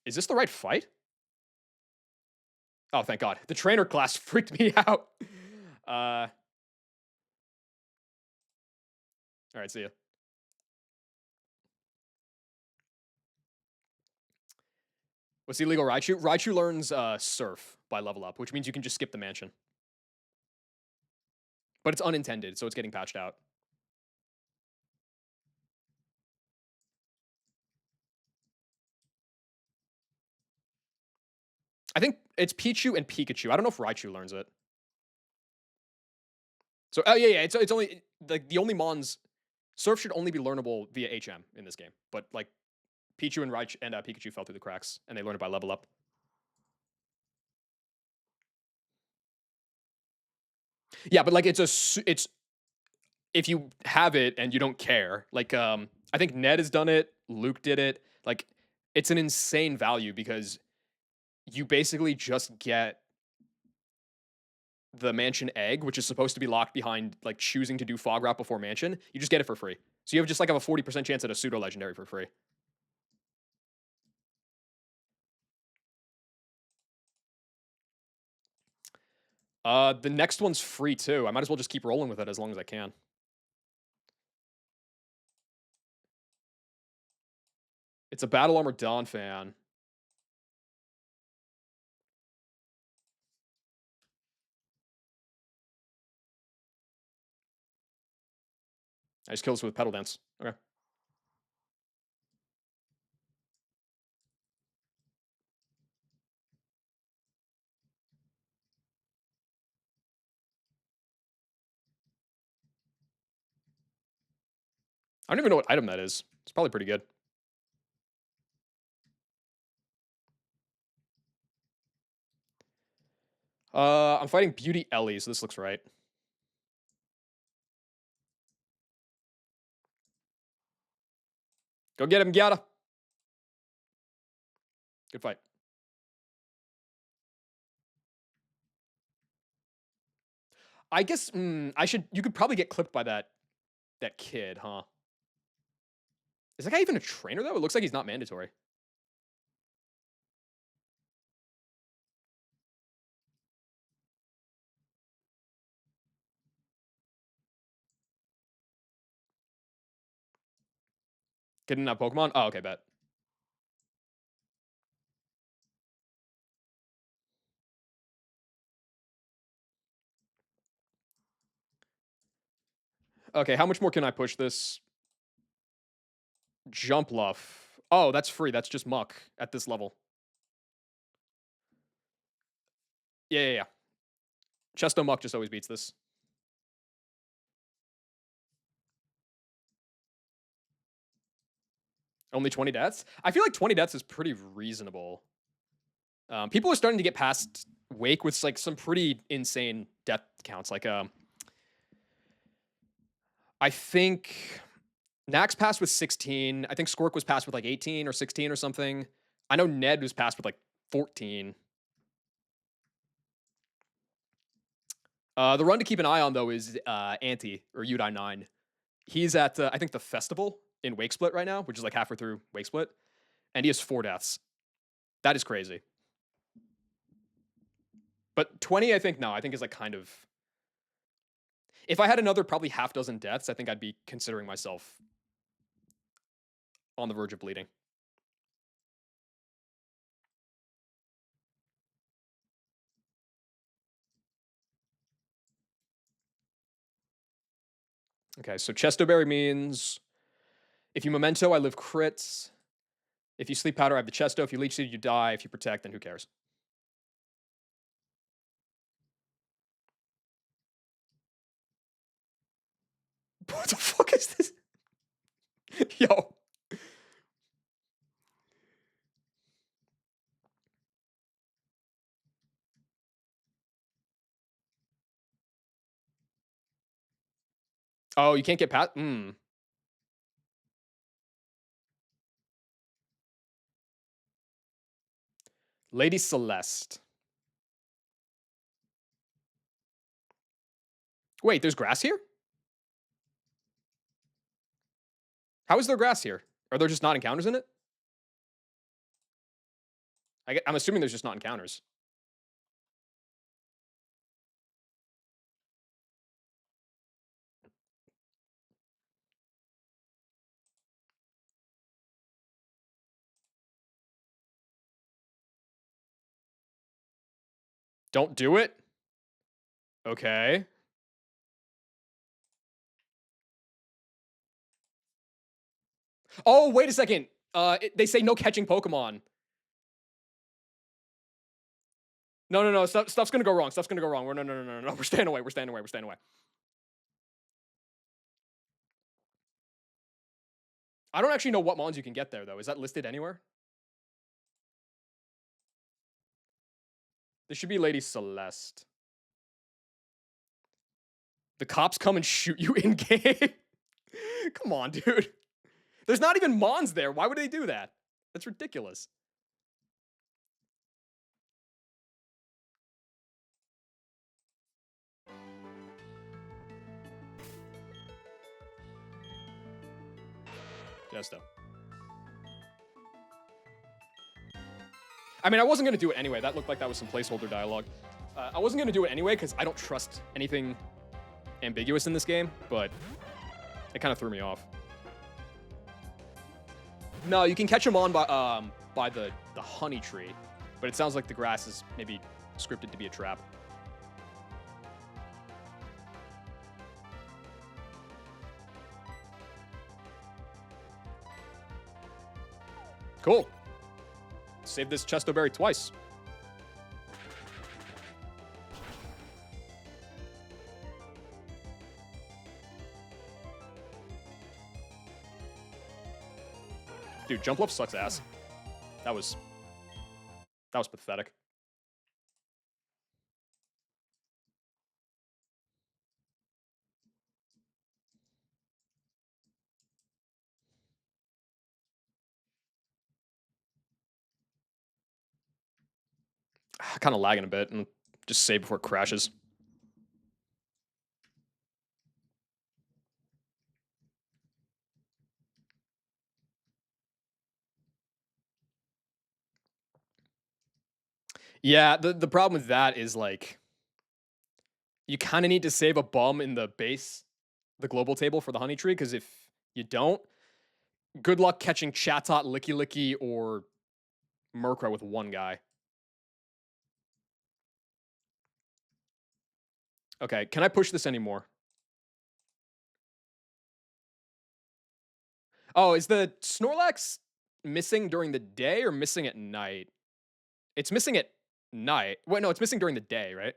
Is this the right fight? Oh, thank God. The trainer class freaked me out. All right, see ya. What's the illegal Raichu? Raichu learns Surf by level up, which means you can just skip the Mansion. But it's unintended, so it's getting patched out. I think It's Pichu and Pikachu. I don't know if Raichu learns it. So, oh yeah, yeah. It's only like the only Mons. Surf should only be learnable via HM in this game, but like Pichu and Raichu and Pikachu fell through the cracks, and they learn it by level up. Yeah, but like it's if you have it and you don't care, like I think Ned has done it, Luke did it. Like it's an insane value because you basically just get the mansion egg, which is supposed to be locked behind like choosing to do fog wrap before mansion. You just get it for free. So you have just like have a 40% chance at a pseudo legendary for free. The next one's free too. I might as well just keep rolling with it as long as I can. It's a Battle Armor Dawn fan. I just kill this with Pedal Dance. Okay. I don't even know what item that is. It's probably pretty good. I'm fighting Beauty Ellie, so this looks right. Go get him, Gyata. Good fight. I guess I should. You could probably get clipped by that kid, huh? Is that guy even a trainer though? It looks like he's not mandatory. Getting that Pokemon? Oh, okay, bet. Okay, how much more can I push this? Jump Luff. Oh, that's free. That's just Muck at this level. Yeah, yeah, yeah. Chesto Muck just always beats this. Only 20 deaths? I feel like 20 deaths is pretty reasonable. People are starting to get past Wake with like some pretty insane death counts. Like, I think Nax passed with 16. I think Squirk was passed with like 18 or 16 or something. I know Ned was passed with like 14. The run to keep an eye on though is Anti or Udai 9. He's at I think the festival in Wake Split right now, which is like halfway through Wake Split, and he has 4 deaths. That is crazy. But 20, I think no, I think is like kind of. If I had another probably half dozen deaths, I think I'd be considering myself on the verge of bleeding. Okay, so Chesto Berry means if you Memento, I live crits. If you Sleep Powder, I have the Chesto. If you Leech Seed, you die. If you Protect, then who cares? What the fuck is this? Yo. Oh, you can't get Pat? Lady Celeste. Wait, there's grass here? How is there grass here? Are there just not encounters in it? I'm assuming there's just not encounters. Don't do it? Okay. Oh, wait a second. They say no catching Pokemon. No, no, no. Stuff's gonna go wrong. Stuff's gonna go wrong. No, no, no, no, no. We're staying away. We're staying away. We're staying away. I don't actually know what mons you can get there, though. Is that listed anywhere? This should be Lady Celeste. The cops come and shoot you in game. Come on, dude. There's not even mons there. Why would they do that? That's ridiculous. Jesto. I mean, I wasn't going to do it anyway. That looked like that was some placeholder dialogue. I wasn't going to do it anyway because I don't trust anything ambiguous in this game, but it kind of threw me off. No, you can catch them on by the honey tree, but it sounds like the grass is maybe scripted to be a trap. Cool. Save this Chesto Berry twice. Dude, jump left sucks ass. That was pathetic. Kind of lagging a bit, and just save before it crashes. Yeah, the problem with that is like you kind of need to save a bum in the base, the global table for the honey tree, because if you don't, good luck catching Chatot, Licky Licky, or Murkrow with one guy. Okay, can I push this anymore? Oh, is the Snorlax missing during the day or missing at night? It's missing at night. Wait, no, it's missing during the day, right?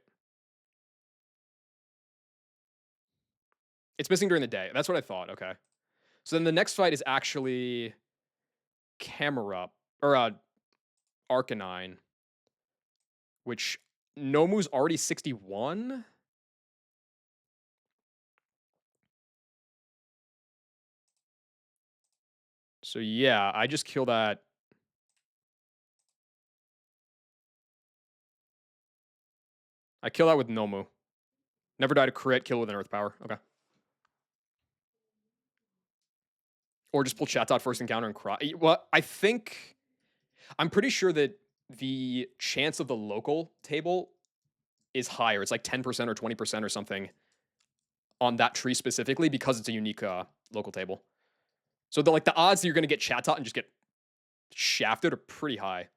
It's missing during the day. That's what I thought. Okay. So then the next fight is actually Camerupt, or Arcanine, which Nomu's already 61. So yeah, I just kill that. I kill that with Nomu. Never died a crit, kill with an Earth Power. Okay. Or just pull Chatot first encounter and cry. Well, I'm pretty sure that the chance of the local table is higher. It's like 10% or 20% or something on that tree specifically because it's a unique local table. So the odds that you're going to get Chatot and just get shafted are pretty high.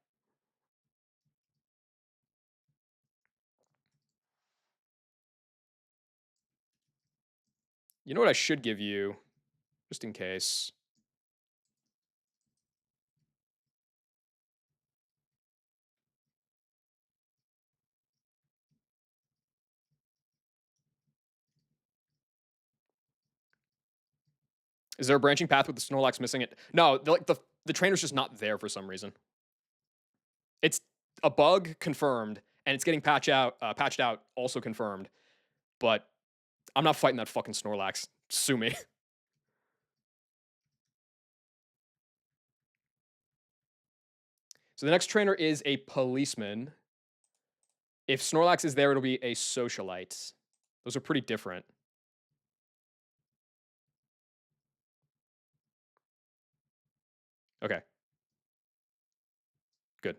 You know what I should give you, just in case? Is there a branching path with the Snorlax missing it? No, the trainer's just not there for some reason. It's a bug confirmed, and it's getting patched out also confirmed. But I'm not fighting that fucking Snorlax. Sue me. So the next trainer is a policeman. If Snorlax is there, it'll be a socialite. Those are pretty different. Okay. Good.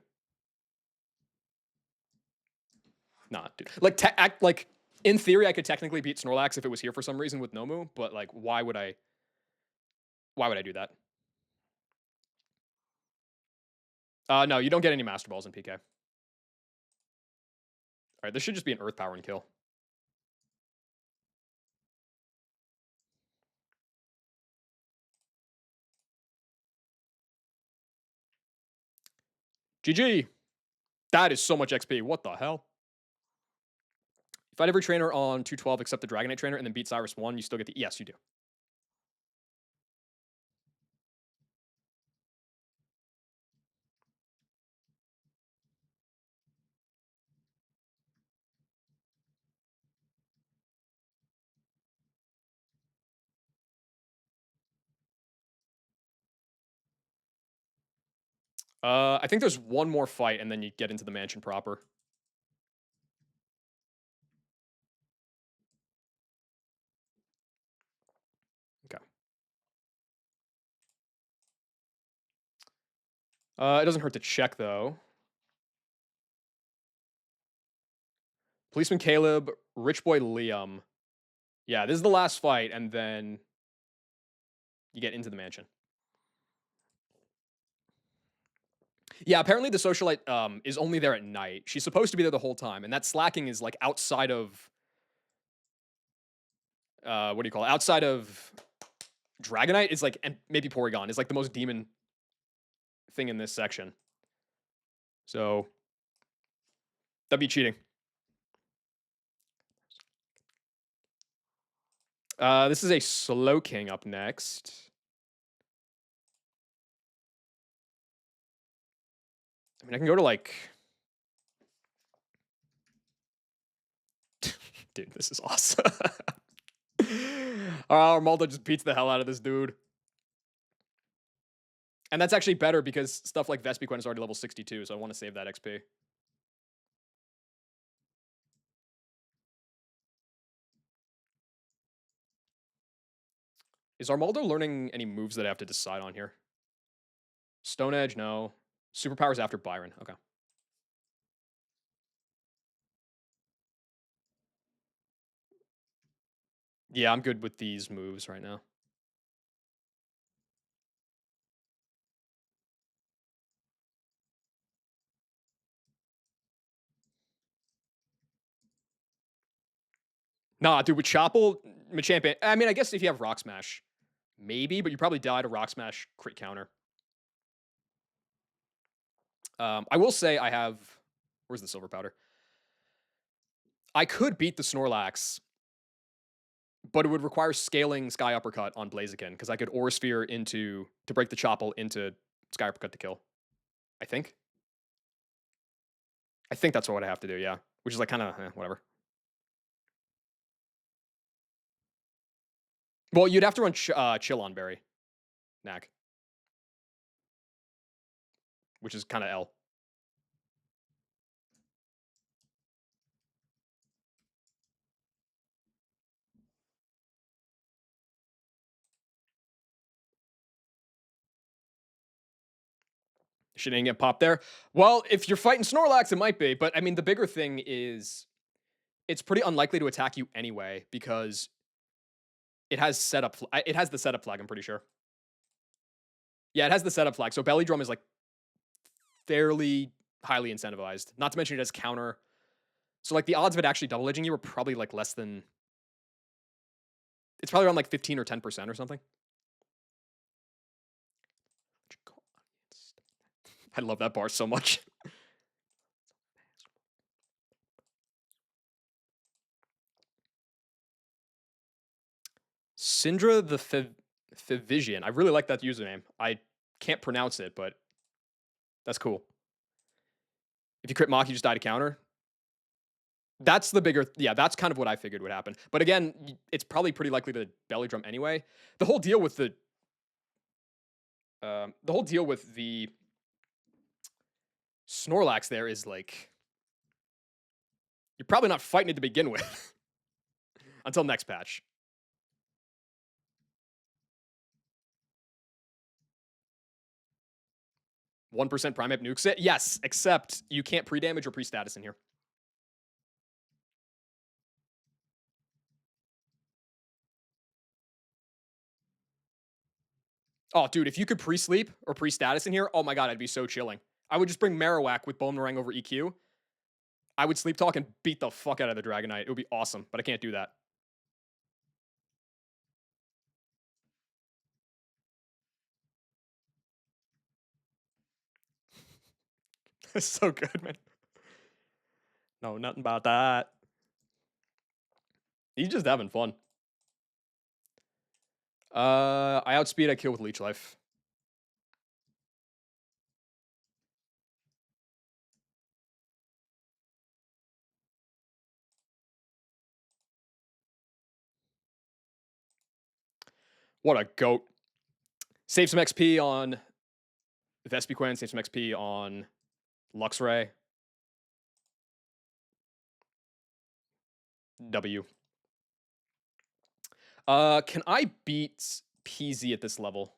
Nah, dude. Like in theory, I could technically beat Snorlax if it was here for some reason with Nomu, but like, why would I do that? No, you don't get any Master Balls in PK. All right, this should just be an Earth Power and kill. GG. That is so much XP. What the hell? Fight every trainer on 212 except the Dragonite trainer and then beat Cyrus 1, you still get the... Yes, you do. I think there's one more fight and then you get into the mansion proper. Okay. It doesn't hurt to check though. Policeman Caleb, Rich Boy Liam. Yeah, this is the last fight, and then you get into the mansion. Yeah, apparently the socialite is only there at night. She's supposed to be there the whole time, and that slacking is like outside of what do you call it? Outside of Dragonite is like, and maybe Porygon is like the most demon thing in this section. So that'd be cheating. This is a Slowking up next. I mean, I can go to like... Dude, this is awesome. Armaldo just beats the hell out of this dude. And that's actually better because stuff like Vespiquen is already level 62, so I want to save that XP. Is Armaldo learning any moves that I have to decide on here? Stone Edge, no. Superpowers after Byron, okay. Yeah, I'm good with these moves right now. Nah, dude, with Chople, Machamp, I mean, I guess if you have Rock Smash, maybe, but you probably die to Rock Smash crit counter. I will say I have... Where's the Silver Powder? I could beat the Snorlax, but it would require scaling Sky Uppercut on Blaziken, because I could Aura Sphere into... to break the Chople into Sky Uppercut to kill. I think. I think that's what I have to do, yeah. Which is like kind of, whatever. Well, you'd have to run Chill on Berry. Knack. Which is kind of L. Shit ain't get popped there. Well, if you're fighting Snorlax, it might be. But, I mean, the bigger thing is... it's pretty unlikely to attack you anyway, because... it has setup... it has the setup flag, I'm pretty sure. Yeah, it has the setup flag. So Belly Drum is, like, fairly highly incentivized. Not to mention it has counter. So, like, the odds of it actually double-edging you are probably, like, less than... it's probably around, like, 15 or 10% or something. I love that bar so much. Syndra the Fivisian. I really like that username. I can't pronounce it, but that's cool. If you crit Mach, you just die to counter. That's the bigger... yeah, that's kind of what I figured would happen. But again, it's probably pretty likely to Belly Drum anyway. The whole deal with the... Snorlax there is like... you're probably not fighting it to begin with. Until next patch. One percent Primate nukes it? Yes, except you can't pre-damage or pre-status in here. Oh, dude, if you could pre-sleep or pre-status in here, oh my god, I'd be so chilling. I would just bring Marowak with Boomerang over EQ. I would sleep talk and beat the fuck out of the Dragonite. It would be awesome, but I can't do that. It's so good, man. No, nothing about that. He's just having fun. I outspeed, I kill with Leech Life. What a goat. Save some XP on Vespiquen, save some XP on Luxray. W. Can I beat PZ at this level?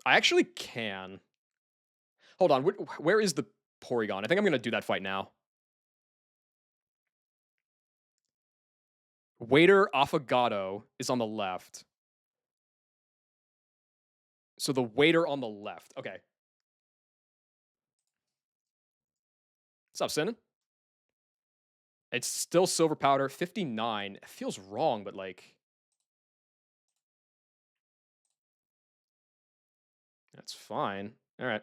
I actually can. Hold on, where is the Porygon? I think I'm gonna do that fight now. Waiter Affogato is on the left. So the waiter on the left. Okay. What's up, Sinan? It's still Silver Powder, 59. It feels wrong, but like... That's fine. All right.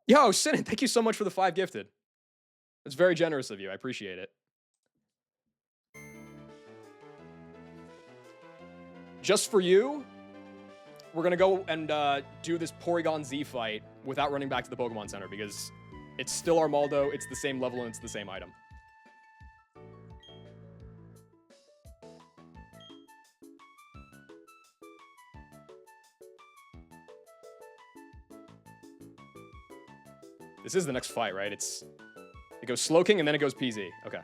Yo, Sinan, thank you so much for the 5 gifted. That's very generous of you. I appreciate it. Just for you, we're going to go and do this Porygon Z fight without running back to the Pokemon Center because it's still Armaldo, it's the same level, and it's the same item. This is the next fight, right? It goes Slowking and then it goes PZ. Okay.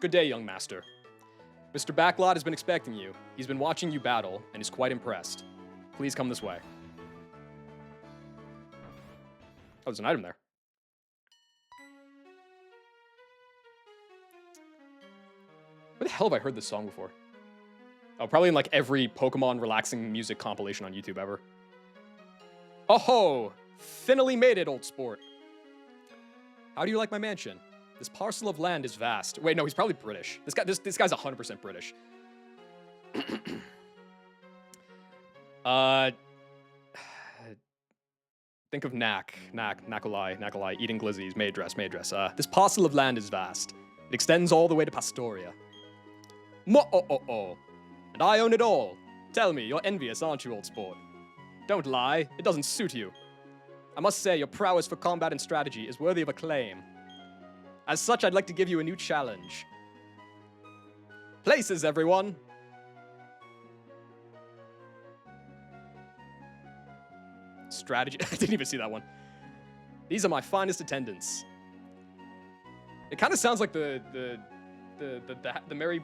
Good day, young master. Mr. Backlot has been expecting you. He's been watching you battle and is quite impressed. Please come this way. Oh, there's an item there. Where the hell have I heard this song before? Oh, probably in like every Pokemon relaxing music compilation on YouTube ever. Oh ho! Finally made it, old sport. How do you like my mansion? This parcel of land is vast. Wait, no, he's probably British. This guy's 100% British. Think of Nakalai, eating glizzies, maid dress. This parcel of land is vast. It extends all the way to Pastoria. Mo-oh-oh-oh. And I own it all. Tell me, you're envious, aren't you, old sport? Don't lie, it doesn't suit you. I must say, your prowess for combat and strategy is worthy of acclaim. As such, I'd like to give you a new challenge. Places, everyone! Strategy. I didn't even see that one. These are my finest attendants. It kind of sounds like the Merry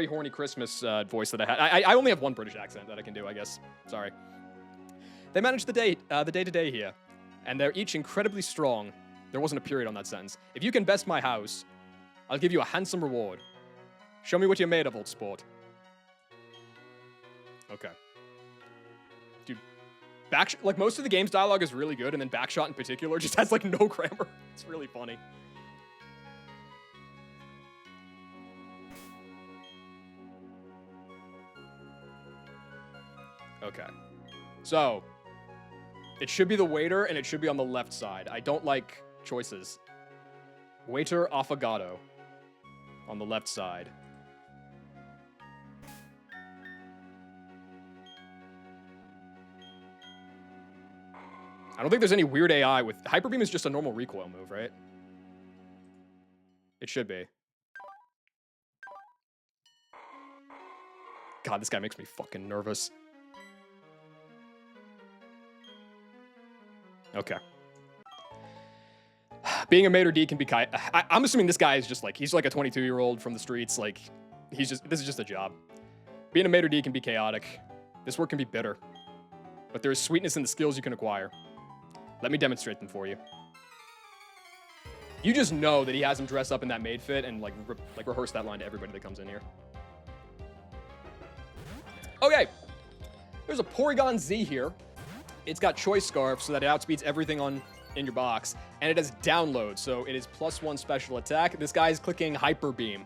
Horny Christmas voice that I had. I only have one British accent that I can do, I guess. Sorry. They manage the day-to-day here, and they're each incredibly strong. There wasn't a period on that sentence. If you can best my house, I'll give you a handsome reward. Show me what you're made of, old sport. Okay. Dude, like most of the game's dialogue is really good, and then Backshot in particular just has like no grammar. It's really funny. Okay. So, it should be the waiter, and it should be on the left side. I don't like choices. Waiter Affogato on the left side. I don't think there's any weird AI with... Hyper Beam is just a normal recoil move, right? It should be. God, this guy makes me fucking nervous. Okay. Being a maitre d' can be I'm assuming this guy is just like, he's like a 22-year-old from the streets. Like, this is just a job. Being a maitre d' can be chaotic. This work can be bitter. But there is sweetness in the skills you can acquire. Let me demonstrate them for you. You just know that he has him dress up in that maid fit and like rehearse that line to everybody that comes in here. Okay. There's a Porygon Z here. It's got Choice Scarf so that it outspeeds everything in your box. And it has Download, so it is +1 special attack. This guy is clicking Hyper Beam.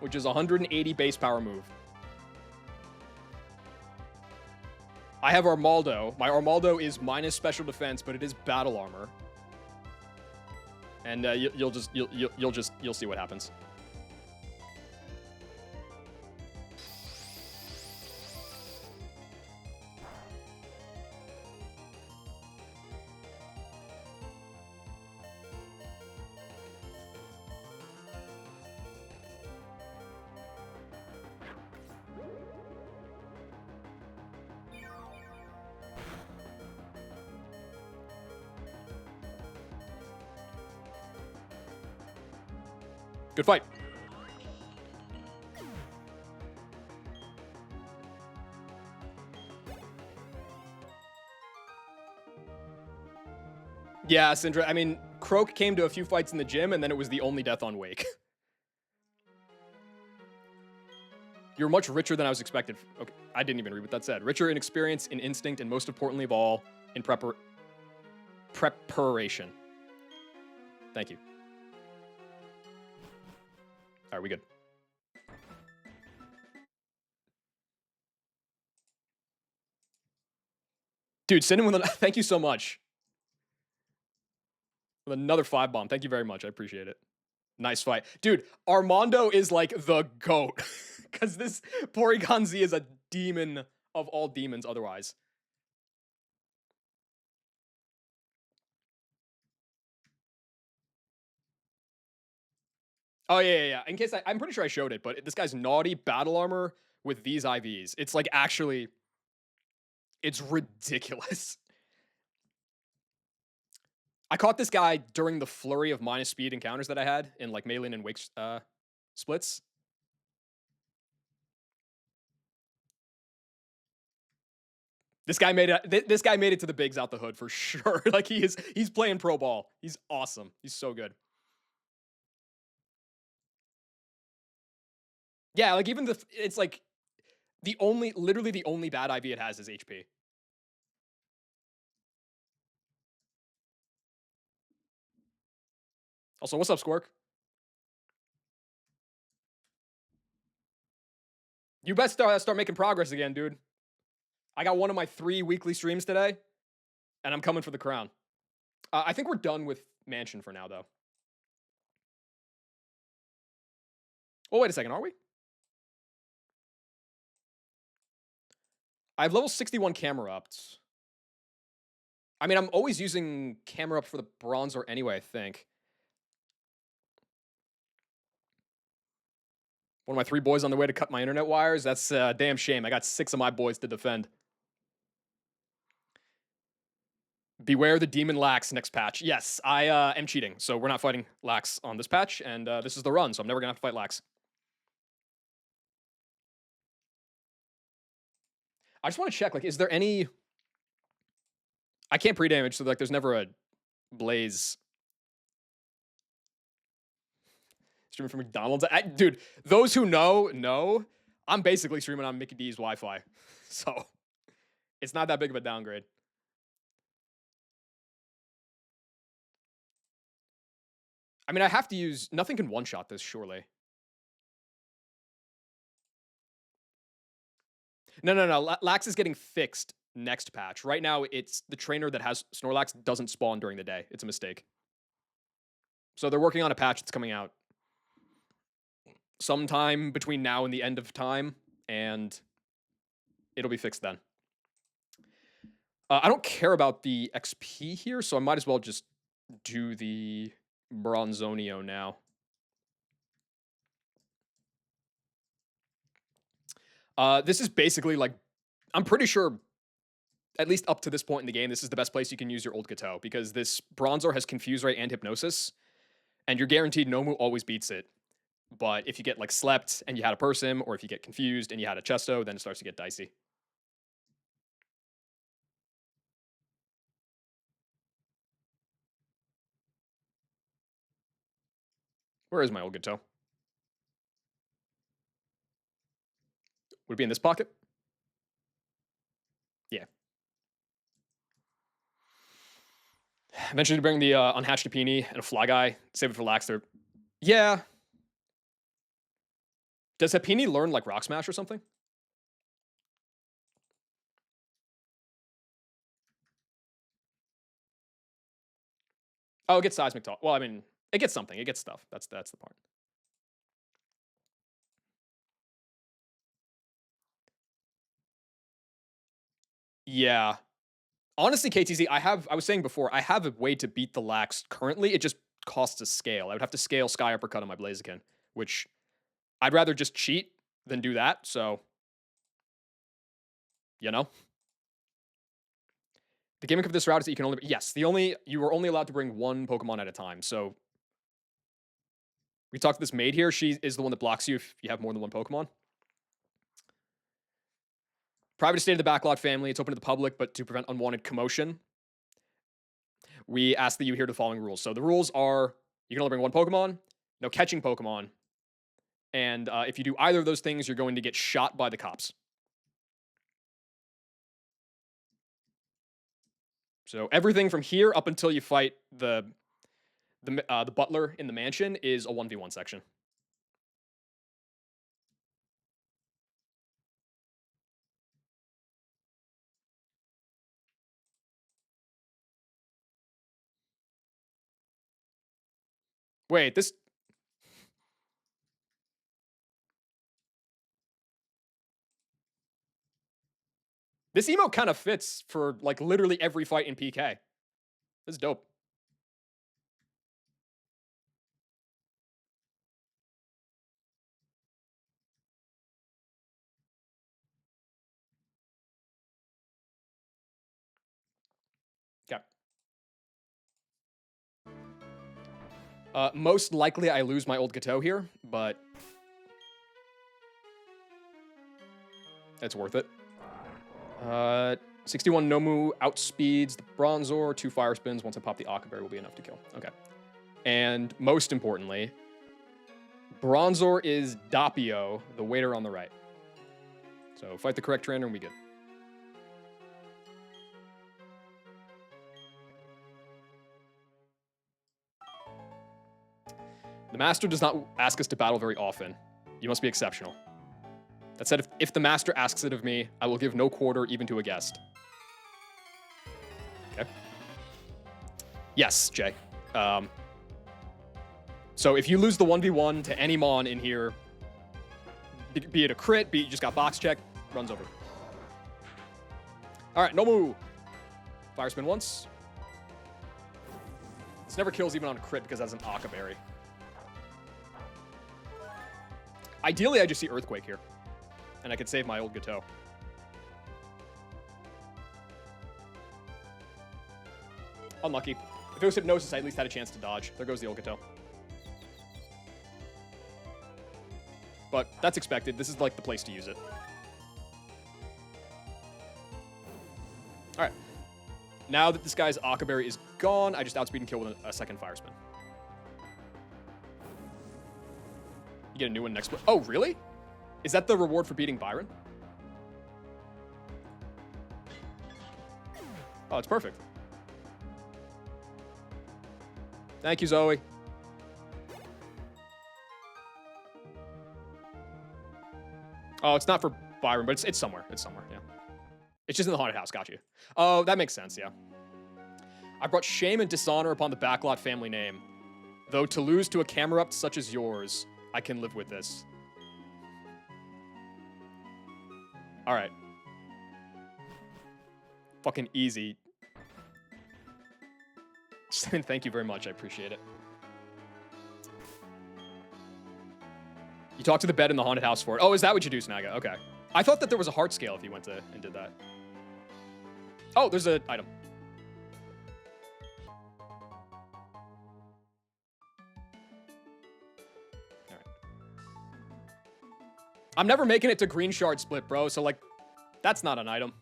which is 180 base power move. I have Armaldo. My Armaldo is minus special defense, but it is battle armor. And you'll see what happens. Good fight. Yeah, Syndra. I mean, Croak came to a few fights in the gym, and then it was the only death on Wake. You're much richer than I was expected. Okay, I didn't even read what that said. Richer in experience, in instinct, and most importantly of all, in preparation. Thank you. All right, we good. Dude, send him with thank you so much. With another 5-bomb. Thank you very much. I appreciate it. Nice fight. Dude, Armando is like the GOAT. Because this Porygon Z is a demon of all demons otherwise. Oh, yeah. In case I'm pretty sure I showed it, but this guy's naughty battle armor with these IVs. It's like actually, it's ridiculous. I caught this guy during the flurry of minus speed encounters that I had in like Maylin and Wake splits. This guy made it to the bigs out the hood for sure. Like he's playing pro ball. He's awesome. He's so good. Yeah, like even it's like literally the only bad IV it has is HP. Also, what's up, Squirk? You best start making progress again, dude. I got one of my 3 weekly streams today, and I'm coming for the crown. I think we're done with Mansion for now, though. Oh, wait a second, are we? I have level 61 camera ups. I mean, I'm always using camera up for the Bronzor anyway, I think. One of my 3 boys on the way to cut my internet wires. That's a damn shame. I got 6 of my boys to defend. Beware the Demon Lax next patch. Yes, I am cheating, so we're not fighting Lax on this patch, and this is the run, so I'm never going to have to fight Lax. I just want to check, like, is there any... I can't pre-damage, so, like, there's never a Blaze... Streaming from McDonald's? Dude, those who know, I'm basically streaming on Mickey D's Wi-Fi, so it's not that big of a downgrade. I mean, I have to use... Nothing can one-shot this, surely. No. Lax is getting fixed next patch. Right now, it's the trainer that has Snorlax doesn't spawn during the day. It's a mistake. So they're working on a patch that's coming out sometime between now and the end of time, and it'll be fixed then. I don't care about the XP here, so I might as well just do the Bronzonio now. This is basically like, I'm pretty sure, at least up to this point in the game, this is the best place you can use your old Gateau, because this Bronzor has Confuse Ray and Hypnosis, and you're guaranteed Nomu always beats it. But if you get like slept and you had a Persim, or if you get confused and you had a Chesto, then it starts to get dicey. Where is my old Gateau? Would it be in this pocket? Yeah. Eventually to bring the Unhatched Apini and a Fly Guy. Save it for Laxter. Yeah. Does Happiny learn, like, Rock Smash or something? Oh, it gets Seismic Toss. Well, I mean, it gets something. It gets stuff. That's the part. Yeah. Honestly, KTZ, I was saying before, I have a way to beat the Lax currently. It just costs a scale. I would have to scale Sky Uppercut on my Blaziken, which I'd rather just cheat than do that. So, you know. The gimmick of this route is that you can only you are only allowed to bring one Pokemon at a time. So we talked to this maid here. She is the one that blocks you if you have more than one Pokemon. Private estate of the Backlot family. It's open to the public, but to prevent unwanted commotion, we ask that you adhere to the following rules. So the rules are you can only bring one Pokemon, no catching Pokemon, and if you do either of those things, you're going to get shot by the cops. So everything from here up until you fight the butler in the mansion is a 1v1 section. Wait, this emote kind of fits for like literally every fight in PK. This is dope. Okay. Most likely I lose my old Gateau here, but it's worth it. 61 Nomu outspeeds the Bronzor, 2 Fire Spins. Once I pop the Akaberry will be enough to kill. Okay. And most importantly, Bronzor is Doppio, the waiter on the right. So fight the correct trainer and we good. The master does not ask us to battle very often. You must be exceptional. That said, if the master asks it of me, I will give no quarter even to a guest. Okay. Yes, Jay. So if you lose the 1v1 to any Mon in here, be it a crit, be it you just got box check, runs over. All right, Nomu. Fire spin once. This never kills even on a crit because that's an Akaberry. Ideally, I just see Earthquake here. And I could save my old Gateau. Unlucky. If it was Hypnosis, I at least had a chance to dodge. There goes the old Gateau. But that's expected. This is like the place to use it. Alright. Now that this guy's Akaberry is gone, I just outspeed and kill with a second Fire Spin. You get a new one next. Oh, really? Is that the reward for beating Byron? Oh, it's perfect. Thank you, Zoe. Oh, it's not for Byron, but it's somewhere. It's somewhere, yeah. It's just in the haunted house, got you. Oh, that makes sense, yeah. I brought shame and dishonor upon the Backlot family name. Though to lose to a Camerupt such as yours, I can live with this. All right. Fucking easy. Thank you very much. I appreciate it. You talked to the bed in the haunted house for it. Oh, is that what you do, Snaga? Okay. I thought that there was a heart scale if you went to and did that. Oh, there's an item. All right. I'm never making it to green shard split, bro. So, like, that's not an item.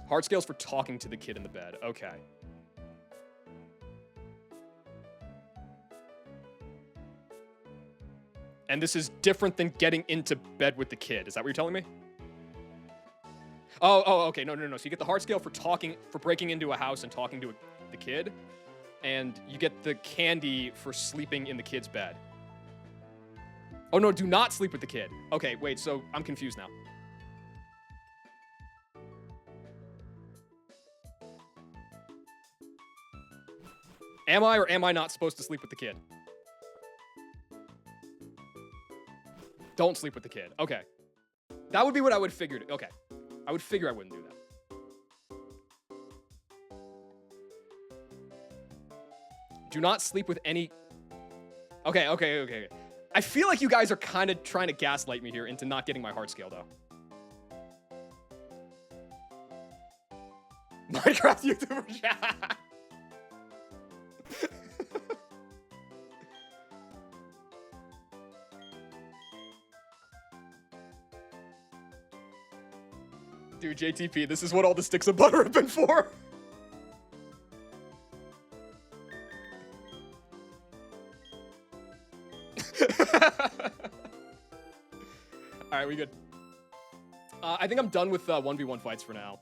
Heart scales for talking to the kid in the bed. Okay. And this is different than getting into bed with the kid. Is that what you're telling me? Oh, okay. No. So you get the heart scale for breaking into a house and talking to the kid. And you get the candy for sleeping in the kid's bed. Oh no, do not sleep with the kid. Okay, wait, so I'm confused now. Am I or am I not supposed to sleep with the kid? Don't sleep with the kid. Okay. That would be what I would figure. Okay. I would figure I wouldn't do that. Do not sleep with any... Okay. I feel like you guys are kind of trying to gaslight me here into not getting my heart scale, though. Minecraft YouTuber chat. Dude, JTP, this is what all the sticks of butter have been for. All right, we good. I think I'm done with 1v1 fights for now.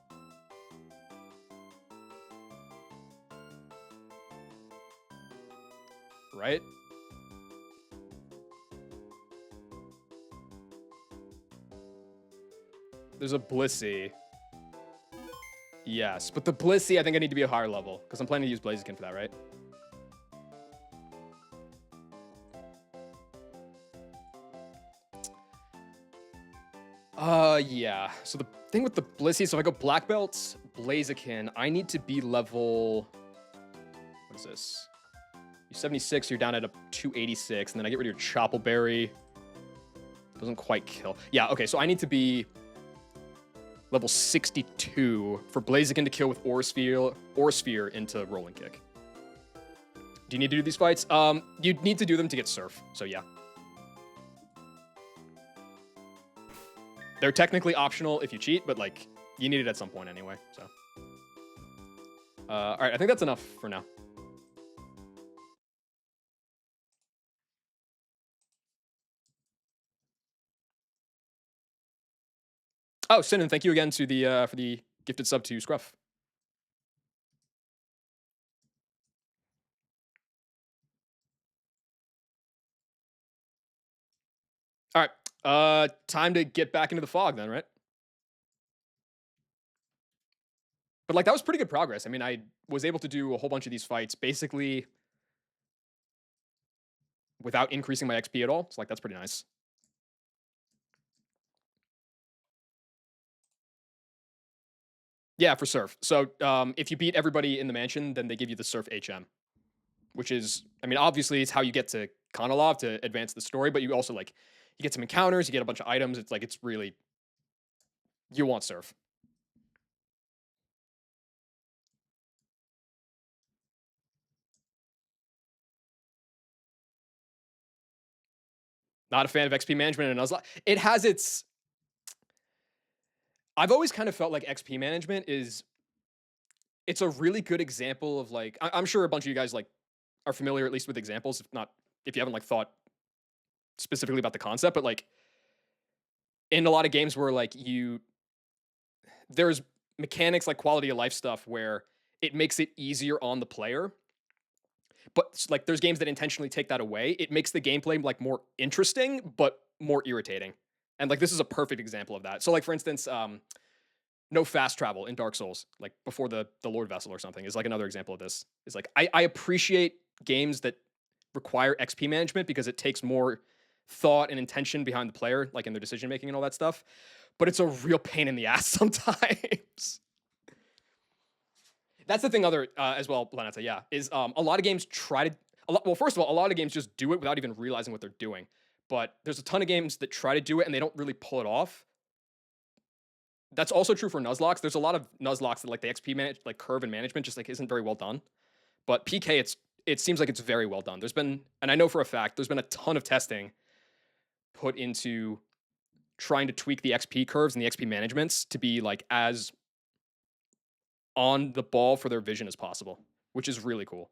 Right? There's a Blissey. Yes, but the Blissey, I think I need to be a higher level, because I'm planning to use Blaziken for that, right? Yeah. So the thing with the Blissey, so if I go Black Belt, Blaziken, I need to be level... What is this? You're 76, you're down at a 286, and then I get rid of your Choppleberry. Doesn't quite kill. Yeah, okay, so I need to be level 62 for Blaziken to kill with Aura Sphere into Rolling Kick. Do you need to do these fights? You need to do them to get Surf, so yeah. They're technically optional if you cheat, but, like, you need it at some point anyway, so. All right, I think that's enough for now. Oh, Sinan, thank you again to the for the gifted sub to Scruff. All right, time to get back into the fog then, right? But, like, that was pretty good progress. I mean, I was able to do a whole bunch of these fights basically without increasing my XP at all. So, like, that's pretty nice. Yeah, for Surf. So, if you beat everybody in the mansion, then they give you the Surf HM, which is, I mean, obviously it's how you get to Konalov to advance the story, but you also, like, you get some encounters, you get a bunch of items. It's like, it's really, you want Surf. Not a fan of XP management in Nuzlocke. It has its... I've always kind of felt like XP management is... It's a really good example of, like... I'm sure a bunch of you guys, like, are familiar at least with examples, if you haven't, like, thought specifically about the concept, but, like, in a lot of games where, like, there's mechanics like quality of life stuff where it makes it easier on the player, but, like, there's games that intentionally take that away. It makes the gameplay, like, more interesting but more irritating, and, like, this is a perfect example of that. So, like, for instance, no fast travel in Dark Souls, like, before the Lord Vessel or something, is, like, another example of this. Is, like, I appreciate games that require XP management because it takes more thought and intention behind the player, like, in their decision making and all that stuff, but it's a real pain in the ass sometimes. That's the thing as well, Planeta, yeah, is a lot of games try to... Well, first of all, a lot of games just do it without even realizing what they're doing, but there's a ton of games that try to do it and they don't really pull it off. That's also true for Nuzlocks. There's a lot of Nuzlocks that, like, the XP curve and management just, like, isn't very well done. But PK, it seems like it's very well done. There's been, and I know for a fact, there's been a ton of testing put into trying to tweak the XP curves and the XP managements to be, like, as on the ball for their vision as possible, which is really cool.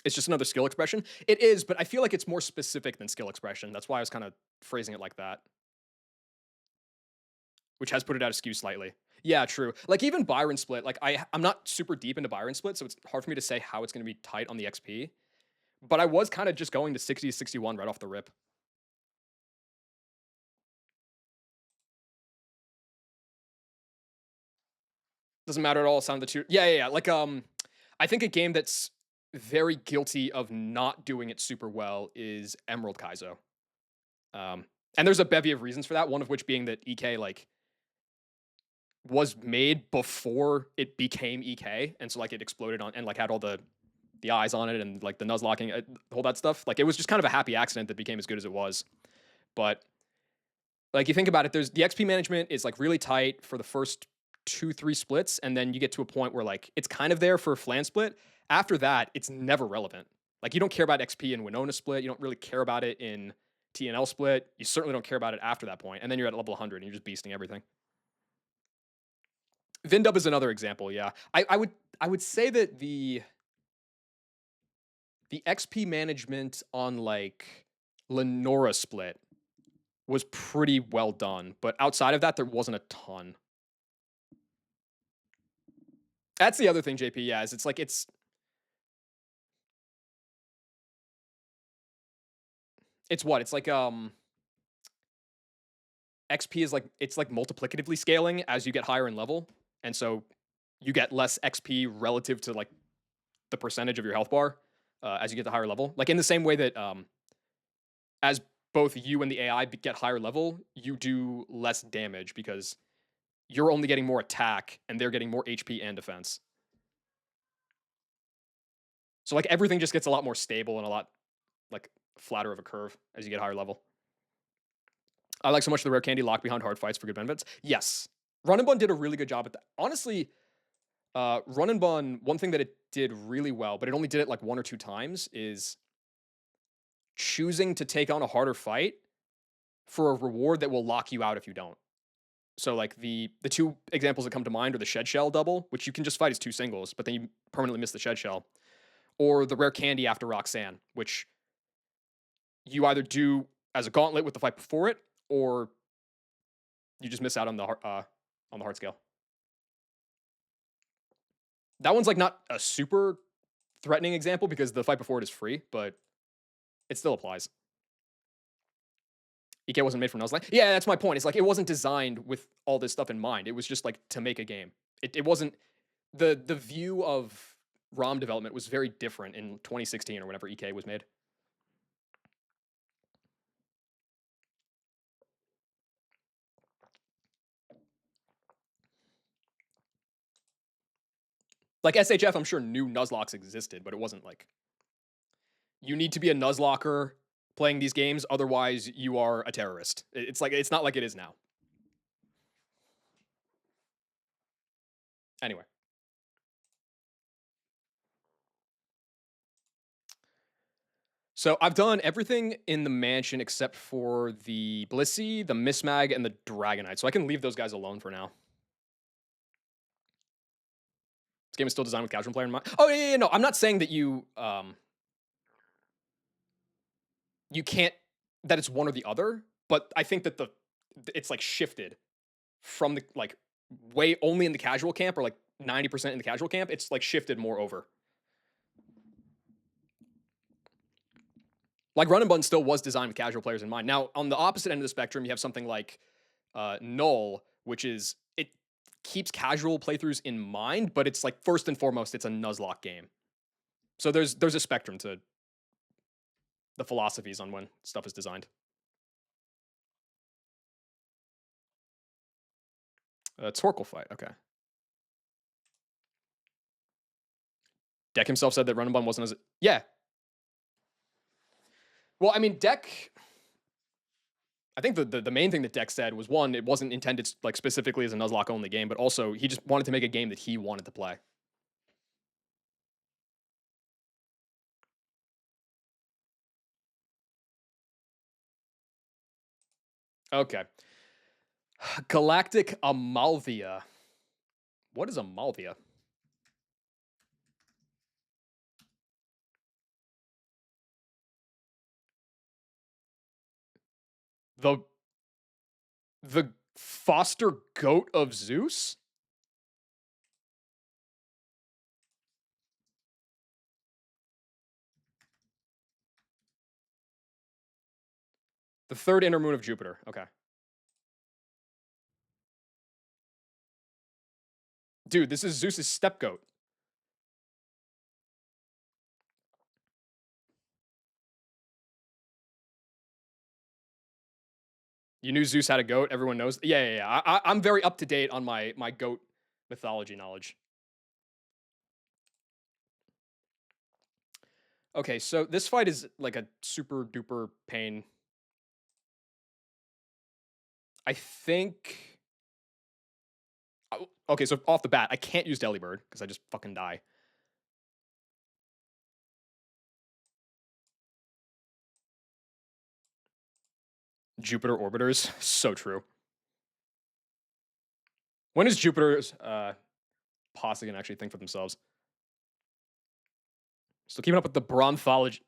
It's just another skill expression. It is, but I feel like it's more specific than skill expression. That's why I was kind of phrasing it like that, which has put it out of skew slightly. Yeah, true. Like, even Byron Split, like, I'm not super deep into Byron Split, so it's hard for me to say how it's going to be tight on the XP. But I was kind of just going to 60 to 61 right off the rip. Doesn't matter at all. Sound the two. Yeah, yeah, yeah. Like I think a game that's very guilty of not doing it super well is Emerald Kaizo. Um, and there's a bevy of reasons for that. One of which being that EK like was made before it became EK, and so like it exploded on and like had all the eyes on it and like the nuzlocking, all that stuff. Like it was just kind of a happy accident that became as good as it was. But like you think about it, there's the XP management is like really tight for the first 2-3 splits, and then you get to a point where like it's kind of there for Flan split. After that, it's never relevant. Like you don't care about XP in Winona split. You don't really care about it in TNL split. You certainly don't care about it after that point. And then you're at level 100 and you're just beasting everything. Vindub is another example. Yeah, I would say that the XP management on like Lenora split was pretty well done, but outside of that, there wasn't a ton. That's the other thing, JP. Yeah, is it's like it's what it's like. XP is like it's like multiplicatively scaling as you get higher in level, and so you get less XP relative to like the percentage of your health bar as you get the higher level. Like in the same way that as both you and the AI get higher level, you do less damage because you're only getting more attack and they're getting more HP and defense. So like everything just gets a lot more stable and a lot like flatter of a curve as you get higher level. I like so much the rare candy lock behind hard fights for good benefits. Yes. Run and Bun did a really good job at that. Honestly, Run and Bun, one thing that it did really well, but it only did it like 1 or 2 times, is choosing to take on a harder fight for a reward that will lock you out if you don't. So like the two examples that come to mind are the shed shell double, which you can just fight as 2 singles, but then you permanently miss the shed shell, or the rare candy after Roxanne, which you either do as a gauntlet with the fight before it, or you just miss out on the hard scale. That one's like not a super threatening example because the fight before it is free, but it still applies. EK wasn't made for Nuzlocke. Yeah, that's my point. It's like it wasn't designed with all this stuff in mind. It was just like to make a game. It wasn't the view of ROM development was very different in 2016 or whenever EK was made. Like SHF, I'm sure knew Nuzlocks existed, but it wasn't like you need to be a Nuzlocker playing these games, otherwise you are a terrorist. It's like it's not like it is now. Anyway. So I've done everything in the mansion except for the Blissey, the Mismag, and the Dragonite. So I can leave those guys alone for now. This game is still designed with casual player in mind. Oh yeah, no, I'm not saying that you you can't that it's one or the other, but I think that it's like shifted from the like way only in the casual camp or like 90% in the casual camp. It's like shifted more over. Like Run and Bun still was designed with casual players in mind. Now, on the opposite end of the spectrum, you have something like Null, which is it keeps casual playthroughs in mind, but it's like first and foremost, it's a Nuzlocke game. So there's a spectrum to the philosophies on when stuff is designed. Torkoal fight, okay. Deck himself said that Run and Bun wasn't as yeah. Well, I mean, Deck. I think the main thing that Deck said was one, it wasn't intended like specifically as a Nuzlocke only game, but also he just wanted to make a game that he wanted to play. Okay. Galactic Amalvia. What is Amalvia? The the foster goat of Zeus? The third inner moon of Jupiter. Okay. Dude, this is Zeus's step goat. You knew Zeus had a goat. Everyone knows. Yeah, yeah, yeah. I'm very up to date on my goat mythology knowledge. Okay, so this fight is like a super duper pain. I think. Okay, so off the bat, I can't use Delibird because I just fucking die. Jupiter orbiters, so true. When is Jupiter's posse gonna actually think for themselves? Still keeping up with the bronthology.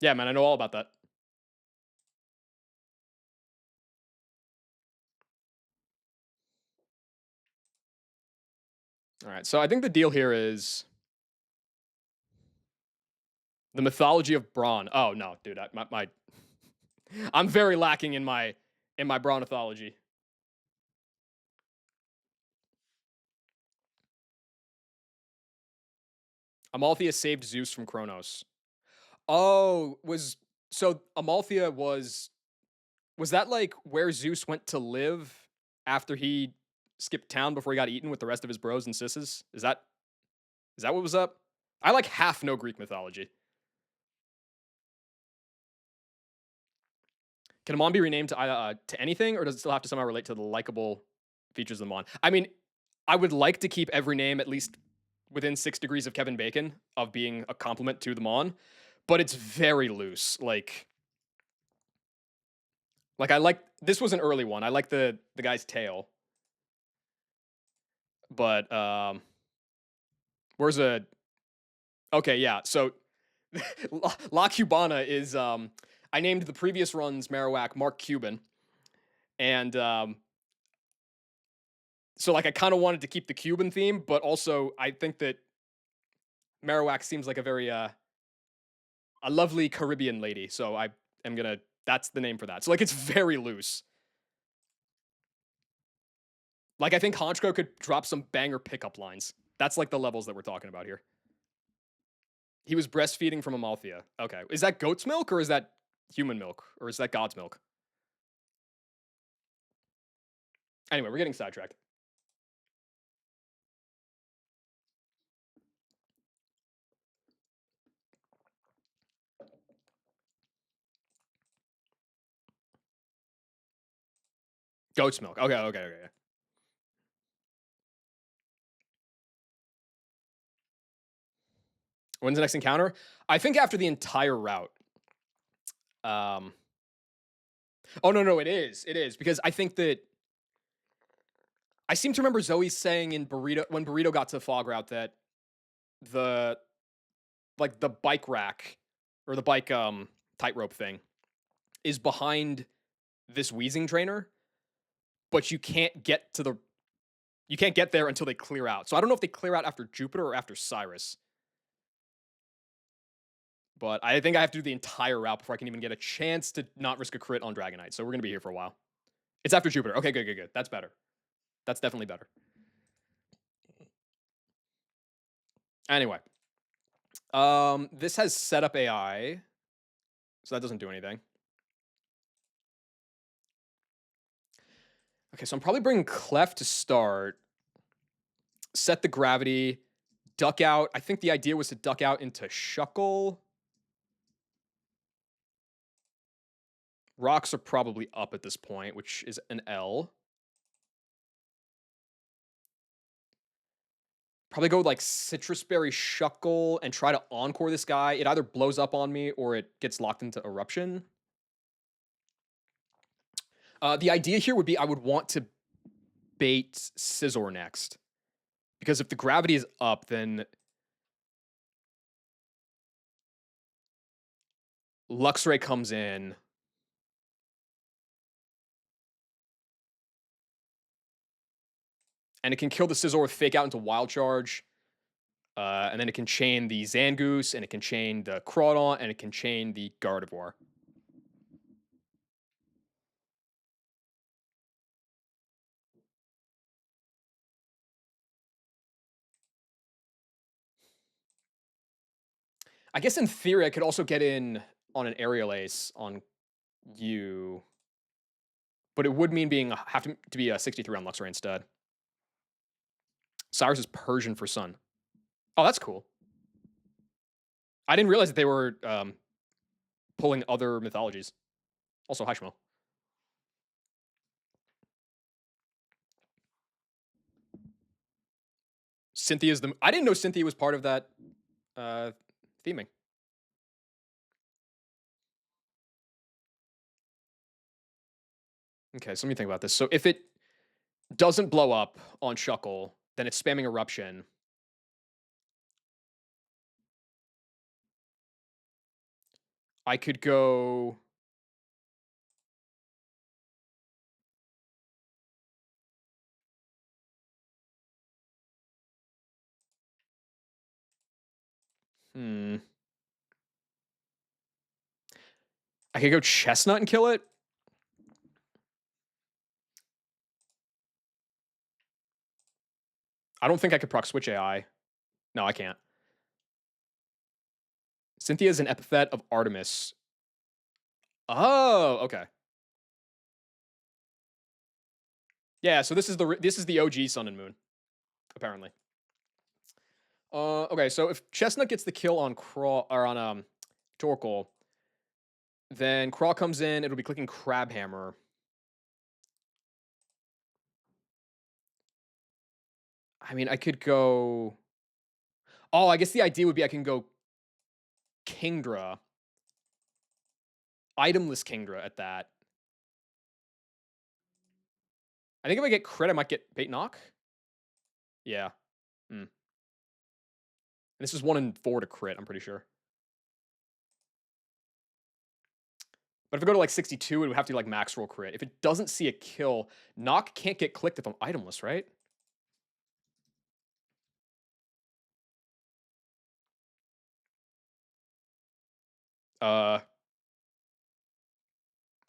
Yeah, man, I know all about that. All right, so I think the deal here is the mythology of Braun. Oh no, dude, I'm very lacking in my Braun mythology. Amalthea saved Zeus from Kronos. Oh, so Amalthea was that like where Zeus went to live after he skipped town before he got eaten with the rest of his bros and sisses? Is that what was up? I like half know Greek mythology. Can a mon be renamed to anything, or does it still have to somehow relate to the likable features of the mon? I mean, I would like to keep every name at least within 6 degrees of Kevin Bacon of being a compliment to the mon, but it's very loose. Like I like this was an early one. I like the guy's tail, but where's a okay? Yeah, so La Cubana is I named the previous run's Marowak Mark Cuban, and so like I kind of wanted to keep the Cuban theme, but also I think that Marowak seems like a very a lovely Caribbean lady, so I am gonna that's the name for that. So like it's very loose. Like I think Honchko could drop some banger pickup lines. That's like the levels that we're talking about here. He was breastfeeding from Amalthea. Okay, is that goat's milk or is that human milk or is that God's milk? Anyway, we're getting sidetracked. Goat's milk. Okay, okay, okay. When's the next encounter? I think after the entire route. Um. Oh no, no, it is. It is because I think that I seem to remember Zoe saying in Burrito when Burrito got to Fog Route that the like the bike rack or the bike tightrope thing is behind this wheezing trainer, but you can't get there until they clear out. So I don't know if they clear out after Jupiter or after Cyrus. But I think I have to do the entire route before I can even get a chance to not risk a crit on Dragonite. So we're gonna be here for a while. It's after Jupiter. Okay, good, good, good. That's better. That's definitely better. Anyway, this has setup AI, so that doesn't do anything. Okay, so I'm probably bringing Clef to start. Set the gravity, duck out. I think the idea was to duck out into Shuckle. Rocks are probably up at this point, which is an L. Probably go with like Citrus Berry Shuckle and try to Encore this guy. It either blows up on me or it gets locked into Eruption. The idea here would be I would want to bait Scizor next. Because if the gravity is up, then Luxray comes in. And it can kill the Scizor with Fake Out into Wild Charge. And then it can chain the Zangoose, and it can chain the Crawdon, and it can chain the Gardevoir. I guess in theory, I could also get in on an Aerial Ace on you, but it would mean have to be a 63 on Luxray instead. Cyrus is Persian for Sun. Oh, that's cool. I didn't realize that they were pulling other mythologies. Also, hi Shmo. Cynthia's the. I didn't know Cynthia was part of that theming. Okay, so let me think about this. So if it doesn't blow up on Shuckle, then it's spamming Eruption. I could go. I could go Chestnut and kill it. I don't think I could proc switch AI. No, I can't. Cynthia is an epithet of Artemis. Oh, okay. Yeah, so this is the OG Sun and Moon, apparently. Okay, so if Chestnut gets the kill on Torkoal, then Craw comes in, it'll be clicking Crabhammer. I mean, I could go. Oh, I guess the idea would be I can go Kingdra. Itemless Kingdra at that. I think if I get crit, I might get Bait Knock. Yeah. And this is 1 in 4 to crit, I'm pretty sure. But if I go to like 62, it would have to be like max roll crit. If it doesn't see a kill, Knock can't get clicked if I'm itemless, right? Well,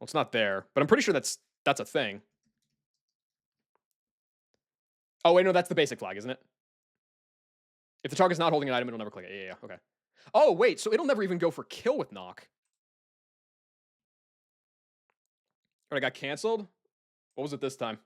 it's not there, but I'm pretty sure that's a thing. Oh wait, no, that's the basic flag, isn't it? If the target's not holding an item, it'll never click it. Yeah, okay. Oh wait, so it'll never even go for kill with Knock. But I got canceled. What was it this time?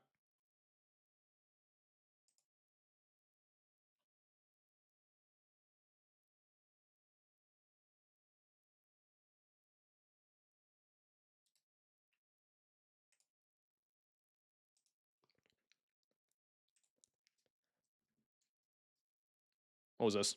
What was this?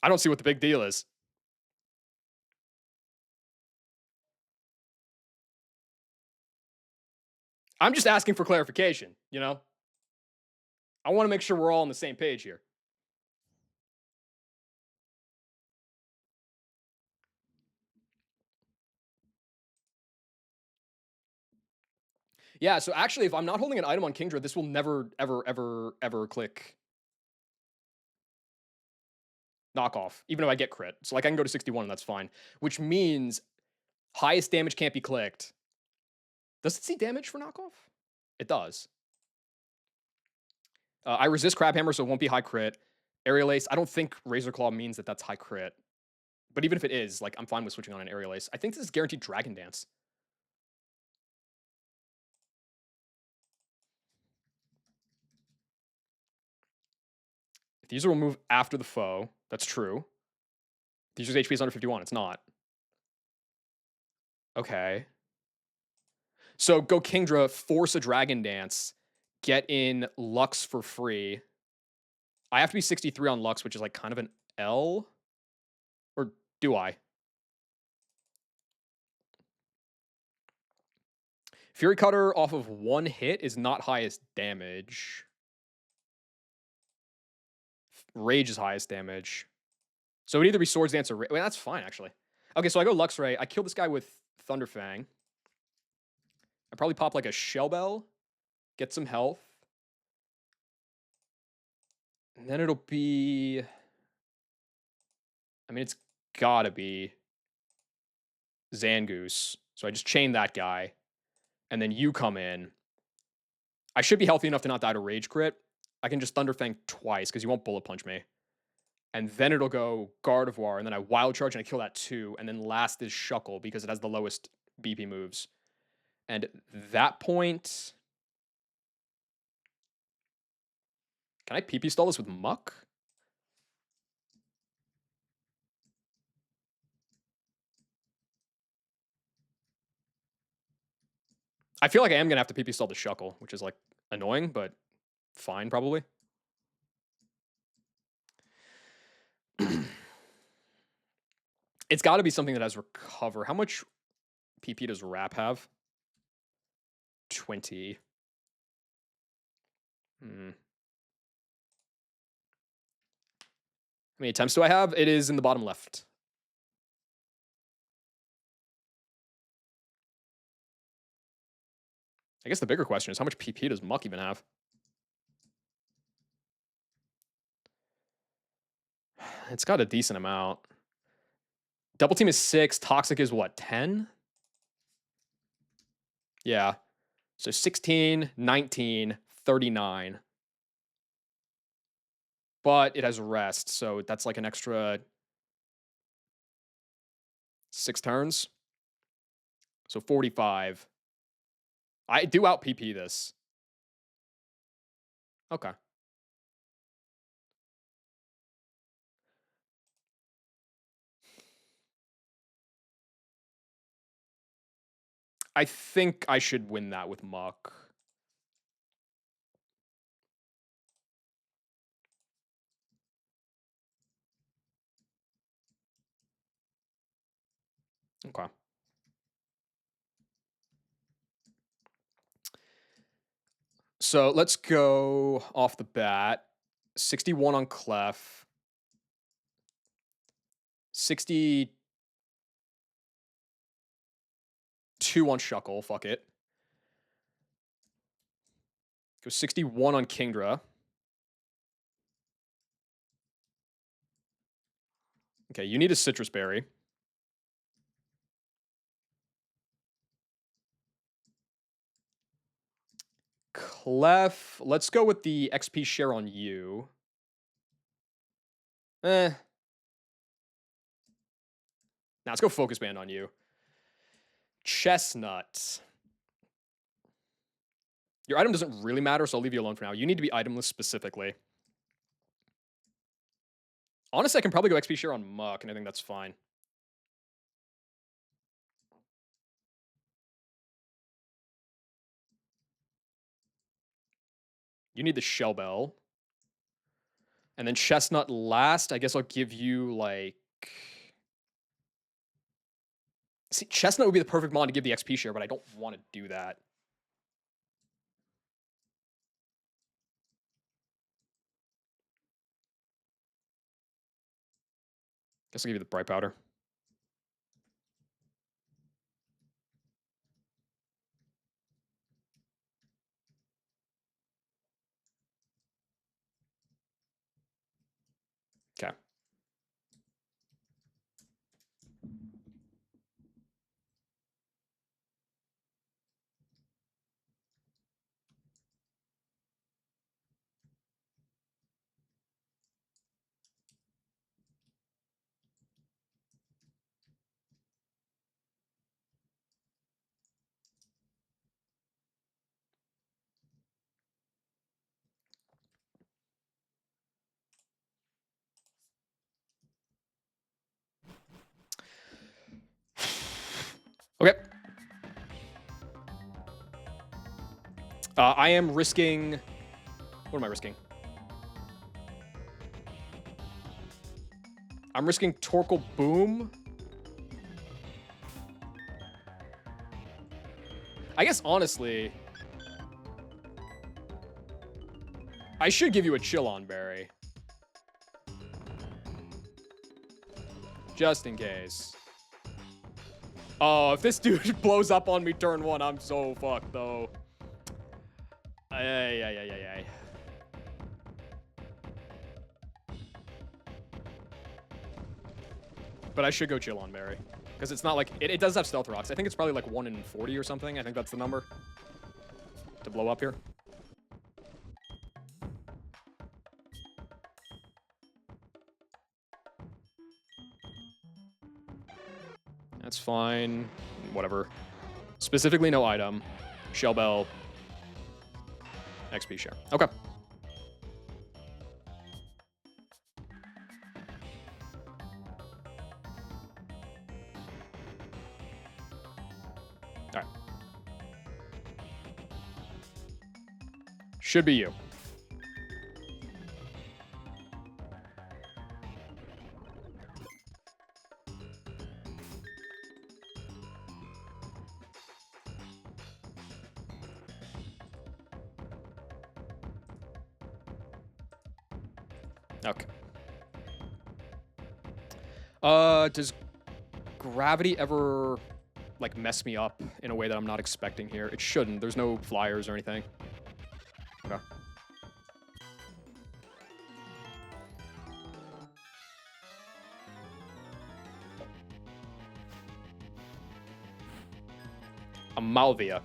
I don't see what the big deal is. I'm just asking for clarification, you know? I want to make sure we're all on the same page here. Yeah, so actually, if I'm not holding an item on Kingdra, this will never, ever, ever, ever click knockoff, even if I get crit. So like I can go to 61 and that's fine. Which means highest damage can't be clicked. Does it see damage for knockoff? It does. I resist Crabhammer, so it won't be high crit. Aerial Ace, I don't think Razor Claw means that that's high crit. But even if it is, like, I'm fine with switching on an Aerial Ace. I think this is guaranteed Dragon Dance. If the user will move after the foe, that's true. The user's HP is under 51, it's not. Okay. So go Kingdra, force a Dragon Dance, get in Lux for free. I have to be 63 on Lux, which is like kind of an L. Or do I? Fury Cutter off of 1 hit is not highest damage. Rage is highest damage. So it'd either be Swords Dance or Wait, that's fine, actually. Okay, so I go Luxray. I kill this guy with Thunderfang. I probably pop like a Shell Bell. Get some health. And then it'll be... I mean, it's gotta be Zangoose. So I just chain that guy. And then you come in. I should be healthy enough to not die to Rage Crit. I can just Thunderfang twice because you won't Bullet Punch me. And then it'll go Gardevoir, and then I Wild Charge and I kill that too. And then last is Shuckle because it has the lowest BP moves. And at that point... Can I PP stall this with Muck? I feel like I am going to have to PP stall the Shuckle, which is like annoying, but fine probably. It's got to be something that has Recover. How much PP does Wrap have? 20. How many attempts do I have? It is in the bottom left. I guess the bigger question is how much PP does Muck even have? It's got a decent amount. Double Team is 6. Toxic is what, 10? Yeah. So 16, 19, 39. But it has Rest, so that's like an extra 6 turns. So 45. I do out PP this. Okay. I think I should win that with Muck. Okay. So let's go off the bat. 61 on Clef. 62 on Shuckle. Fuck it. Go 61 on Kingdra. Okay, you need a Citrus Berry. Clef, let's go with the XP share on you. Now let's go Focus Band on you. Chestnut. Your item doesn't really matter, so I'll leave you alone for now. You need to be itemless specifically. Honestly, I can probably go XP share on Muck, and I think that's fine. You need the Shell Bell. And then Chestnut last, I guess I'll give you, like... See, Chestnut would be the perfect mod to give the XP share, but I don't want to do that. Guess I'll give you the Bright Powder. Okay. Okay. I am risking... What am I risking? I'm risking Torkoal Boom. I guess, honestly, I should give you a chill on berry. Just in case. Oh, if this dude blows up on me turn 1, I'm so fucked, though. Ay. But I should go chill on berry. Because it's not like... It does have stealth rocks. I think it's probably like 1 in 40 or something. I think that's the number. To blow up here. That's fine. Whatever. Specifically no item. Shell bell. XP share. Okay. Alright. Should be you. Okay. Does gravity ever, like, mess me up in a way that I'm not expecting here? It shouldn't. There's no flyers or anything. Okay. A Malvia.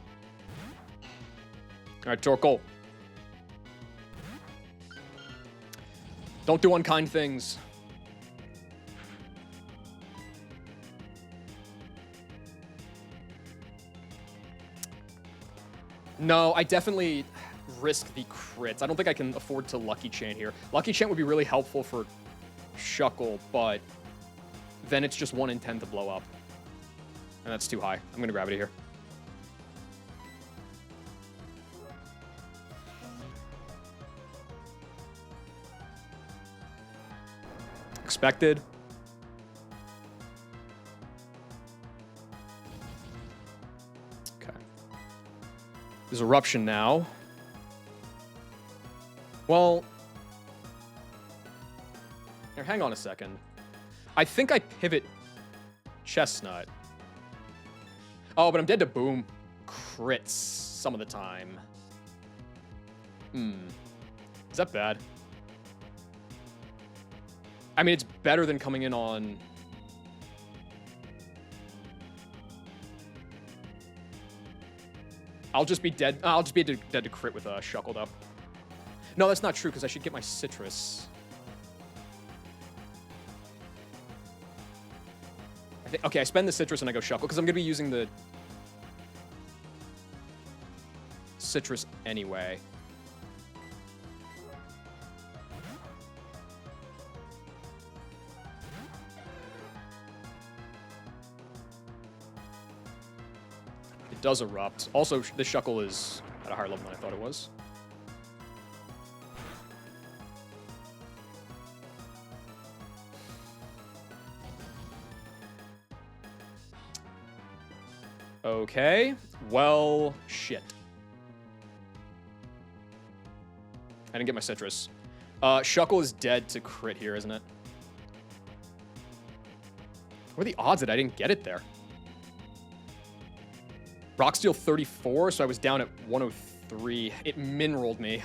Alright, Torkoal. Don't do unkind things. No, I definitely risk the crits. I don't think I can afford to Lucky Chain here. Lucky Chain would be really helpful for Shuckle, but then it's just 1 in 10 to blow up. And that's too high. I'm going to Gravity here. Expected. Okay. There's Eruption now. Well, here, hang on a second. I think I pivot Chestnut. Oh, but I'm dead to Boom crits some of the time. Is that bad? I mean, it's better than coming in on... I'll just be dead. I'll just be dead to crit with a Shuckle, though. No, that's not true, because I should get my Citrus. Okay, I spend the Citrus and I go Shuckle, because I'm going to be using the Citrus anyway. It does Erupt. Also, the Shuckle is at a higher level than I thought it was. Okay. Well, shit. I didn't get my Citrus. Shuckle is dead to crit here, isn't it? What are the odds that I didn't get it there? Rock Steel 34, so I was down at 103. It min-rolled me.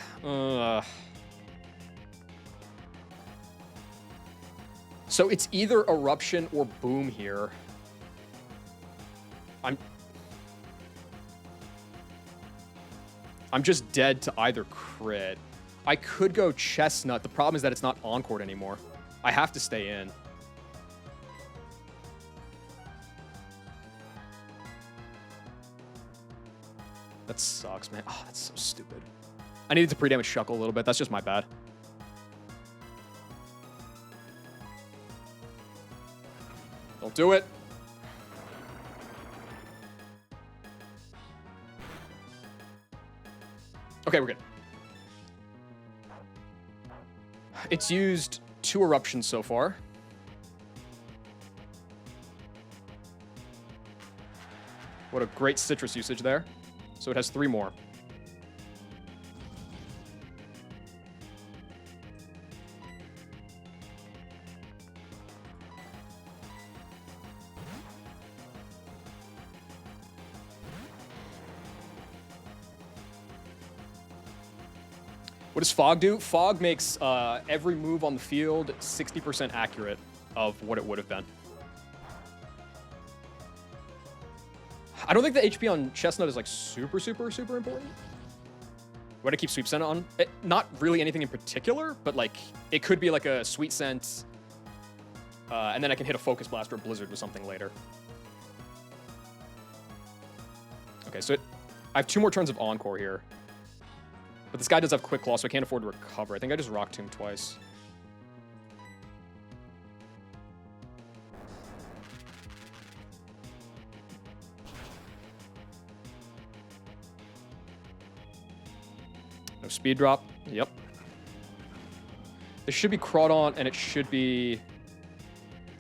So it's either Eruption or Boom here. I'm just dead to either crit. I could go Chestnut. The problem is that it's not Encored anymore. I have to stay in. That sucks, man. Oh, that's so stupid. I needed to pre-damage Shuckle a little bit. That's just my bad. Don't do it. Okay, we're good. It's used 2 Eruptions so far. What a great Citrus usage there. So it has 3 more. What does Fog do? Fog makes every move on the field 60% accurate of what it would have been. I don't think the HP on Chestnut is like super important. What to keep Sweep Scent on? Not really anything in particular, but like it could be like a Sweet Scent, and then I can hit a Focus Blast or a Blizzard with something later. Okay, so I have 2 more turns of Encore here. But this guy does have Quick Claw, so I can't afford to recover. I think I just Rock Tomb twice. No speed drop. Yep. This should be Crawdaunt, and it should be...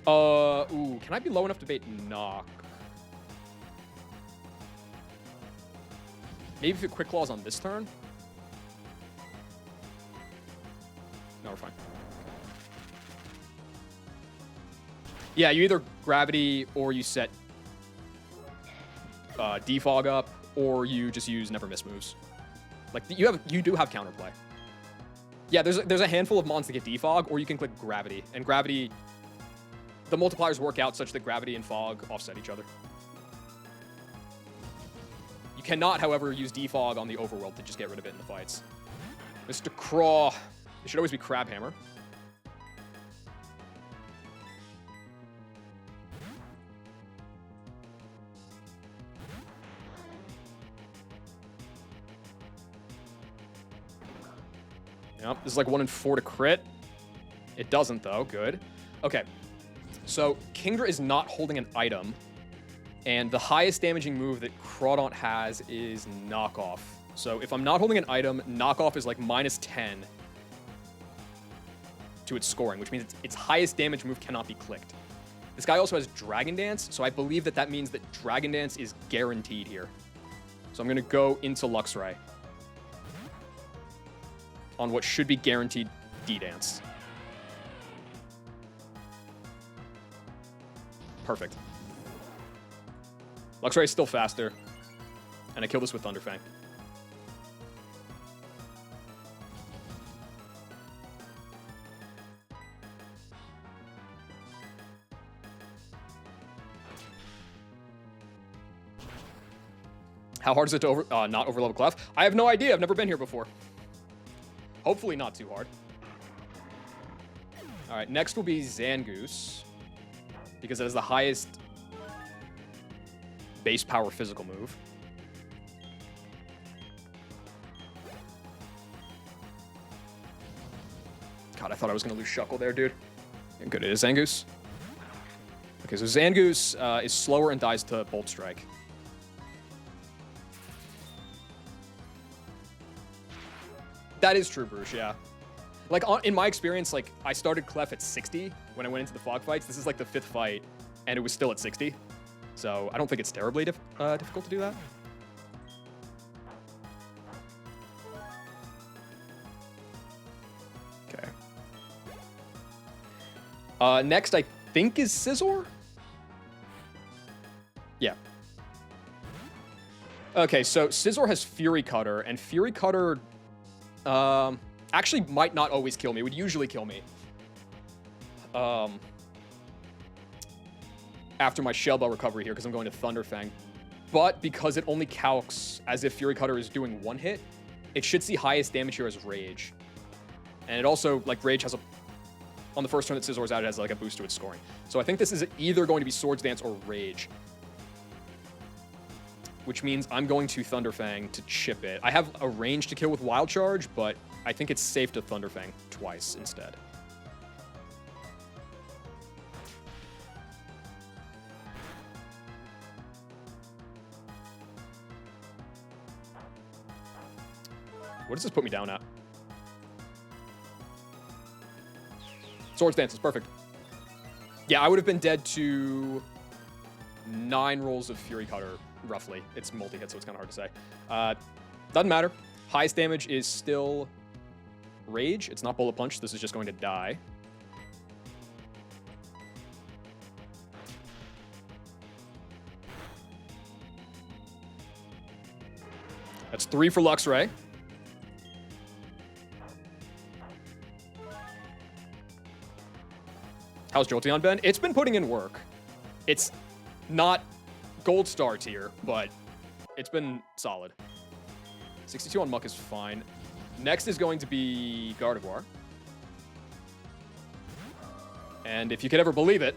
Ooh, can I be low enough to bait Knock? Maybe if it Quick Claws on this turn? No, we're fine. Yeah, you either Gravity or you set Defog up, or you just use Never Miss moves. Like you do have counterplay. Yeah, there's a handful of mons that get Defog, or you can click Gravity, and Gravity, the multipliers work out such that Gravity and Fog offset each other. You cannot, however, use Defog on the Overworld to just get rid of it in the fights. Mr. Craw. It should always be Crab Hammer. Yep, this is like 1 in 4 to crit. It doesn't, though. Good. Okay. So, Kingdra is not holding an item, and the highest damaging move that Crawdaunt has is Knockoff. So, if I'm not holding an item, Knockoff is like -10 to its scoring, which means its highest damage move cannot be clicked. This guy also has Dragon Dance, so I believe that means that Dragon Dance is guaranteed here. So I'm going to go into Luxray on what should be guaranteed D-Dance. Perfect. Luxray is still faster, and I kill this with Thunderfang. How hard is it to not overlevel Clef? I have no idea. I've never been here before. Hopefully not too hard. All right, next will be Zangoose, because it has the highest base power physical move. God, I thought I was going to lose Shuckle there, dude. And good, it is Zangoose. Okay, so Zangoose is slower and dies to Bolt Strike. That is true, Bruce, yeah. Like, in my experience, like, I started Clef at 60 when I went into the fog fights. This is like the 5th fight, and it was still at 60. So I don't think it's terribly difficult to do that. Okay. Next, I think, is Scizor? Yeah. Okay, so Scizor has Fury Cutter, and Fury Cutter... actually might not always kill me. It would usually kill me. After my Shell Bell recovery here, because I'm going to Thunderfang. But because it only calcs as if Fury Cutter is doing 1 hit, it should see highest damage here as Rage. And it also, like, Rage has a... On the first turn that Scizor's out, it has, like, a boost to its scoring. So I think this is either going to be Swords Dance or Rage. Which means I'm going to Thunderfang to chip it. I have a range to kill with Wild Charge, but I think it's safe to Thunderfang twice instead. What does this put me down at? Swords Dance is perfect. Yeah, I would have been dead to 9 rolls of Fury Cutter roughly. It's multi-hit, so it's kind of hard to say. Doesn't matter. Highest damage is still Rage. It's not Bullet Punch. This is just going to die. That's 3 for Luxray. How's Jolteon been? It's been putting in work. It's not gold star tier, but it's been solid. 62 on Muck is fine. Next is going to be Gardevoir. And if you could ever believe it,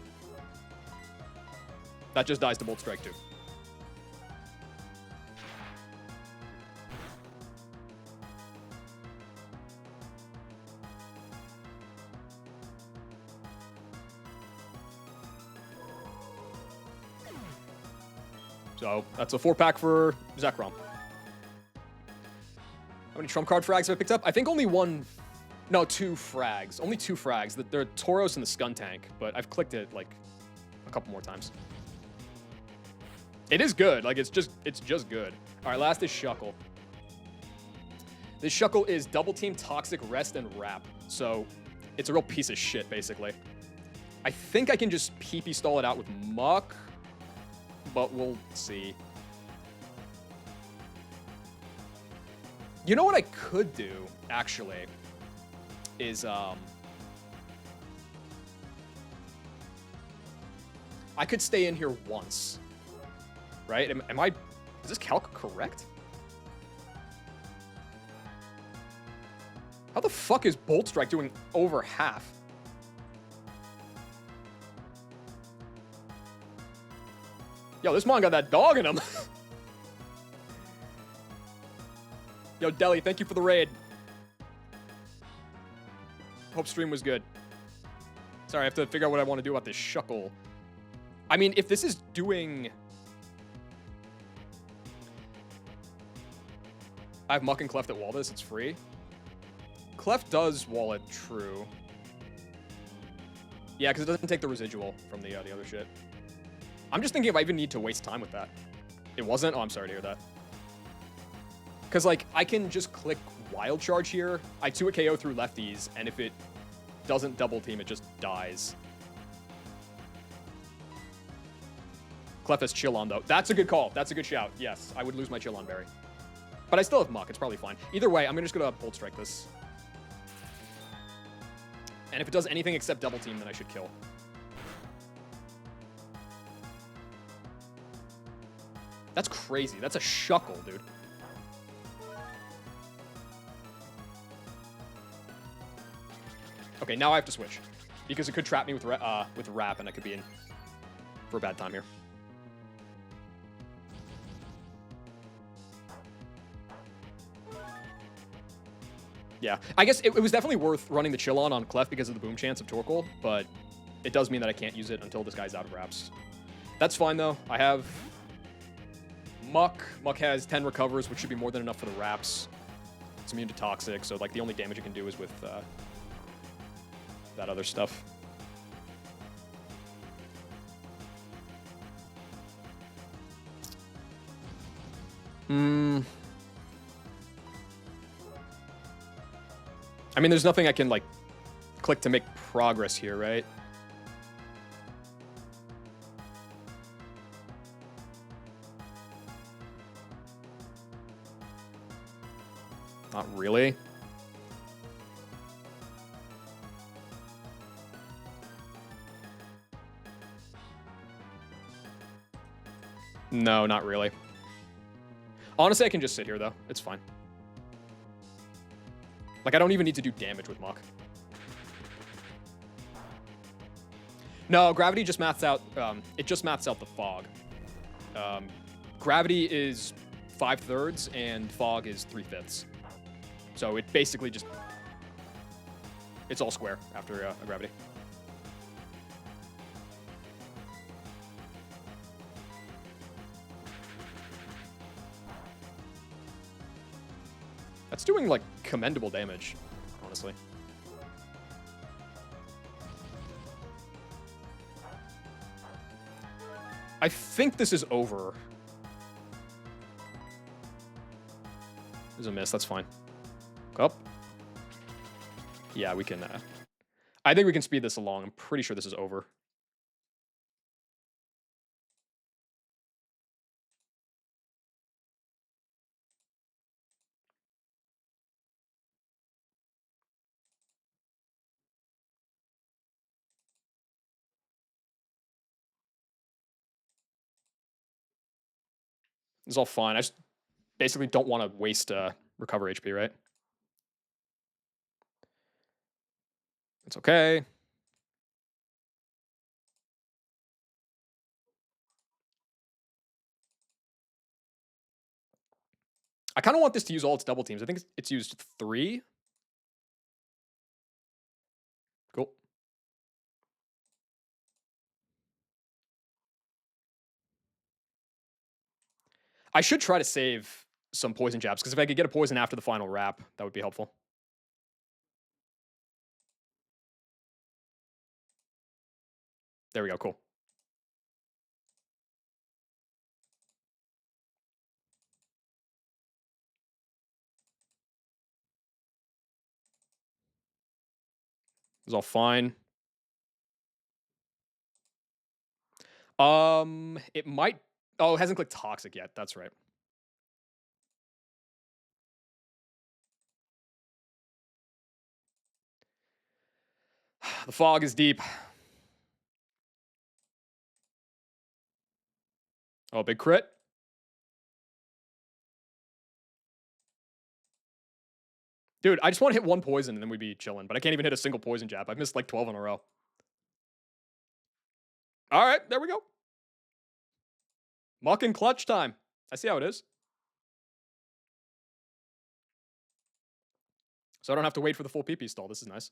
that just dies to Bolt Strike too. So that's a 4-pack for Zekrom. How many Trump card frags have I picked up? I think only one, no, 2 frags. Only 2 frags. They're Tauros and the Skuntank, but I've clicked it like a couple more times. It is good. Like it's just good. All right, last is Shuckle. This Shuckle is Double Team, Toxic, Rest, and Wrap. So it's a real piece of shit, basically. I think I can just PP stall it out with Muck, but we'll see. You know what I could do, actually, is, I could stay in here once, right? Is this calc correct? How the fuck is Bolt Strike doing over half? Yo, this mon got that dog in him. Yo, Deli, thank you for the raid. Hope stream was good. Sorry, I have to figure out what I want to do about this Shuckle. I mean, if this is doing... I have Muck and Cleft at wall this, it's free. Cleft does wall it, true. Yeah, because it doesn't take the residual from the other shit. I'm just thinking if I even need to waste time with that. It wasn't? Oh, I'm sorry to hear that. Because, like, I can just click Wild Charge here. I 2-hit KO through lefties, and if it doesn't double team, it just dies. Clef has Chill on, though. That's a good call. That's a good shout. Yes, I would lose my Chill on Berry. But I still have Muck. It's probably fine. Either way, I'm just going to Bolt Strike this. And if it does anything except double team, then I should kill. That's crazy. That's a Shuckle, dude. Okay, now I have to switch. Because it could trap me with Wrap, and I could be in for a bad time here. Yeah, I guess it was definitely worth running the Chill on Clef because of the boom chance of Torkoal, but it does mean that I can't use it until this guy's out of Wraps. That's fine, though. I have Muck. Muck has 10 recovers, which should be more than enough for the Wraps. It's immune to Toxic, so like the only damage it can do is with that other stuff. I mean, there's nothing I can, like, click to make progress here, right? Not really. No, not really. Honestly, I can just sit here, though. It's fine. Like, I don't even need to do damage with Muck. No, Gravity just maths out... it just maths out the Fog. Gravity is 5/3, and Fog is 3/5. So it basically just... It's all square after a Gravity. That's doing, like, commendable damage, honestly. I think this is over. There's a miss. That's fine. Go up. Yeah, we can. I think we can speed this along. I'm pretty sure this is over. It's all fine. I just basically don't want to waste recover HP, right? It's okay. I kind of want this to use all its double teams. I think it's used 3. Cool. I should try to save some poison jabs because if I could get a poison after the final wrap, that would be helpful. There we go. Cool. It's all fine. It might. Oh, it hasn't clicked toxic yet. That's right. The fog is deep. Oh, big crit. Dude, I just want to hit one poison and then we'd be chilling, but I can't even hit a single poison jab. I've missed like 12 in a row. All right, there we go. Muck and clutch time. I see how it is. So I don't have to wait for the full PP stall. This is nice.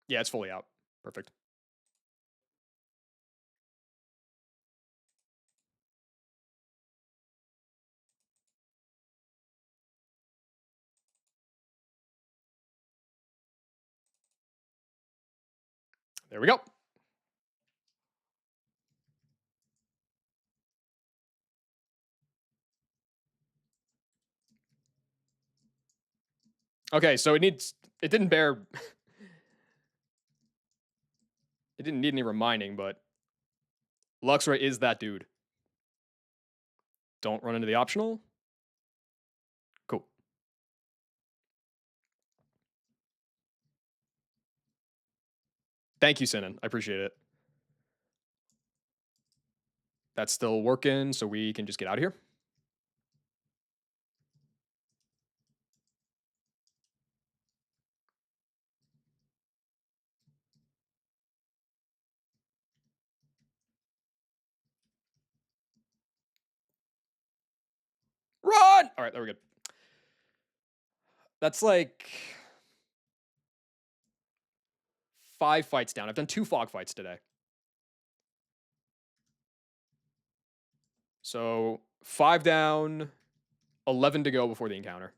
Yeah, it's fully out. Perfect. There we go. Okay, so it didn't bear, it didn't need any reminding, but Luxray is that dude. Don't run into the optional. Cool. Thank you, Sinan. I appreciate it. That's still working, so we can just get out of here. Run! All right, there we go. That's like 5 fights down. I've done 2 fog fights today. So 5 down, 11 to go before the encounter.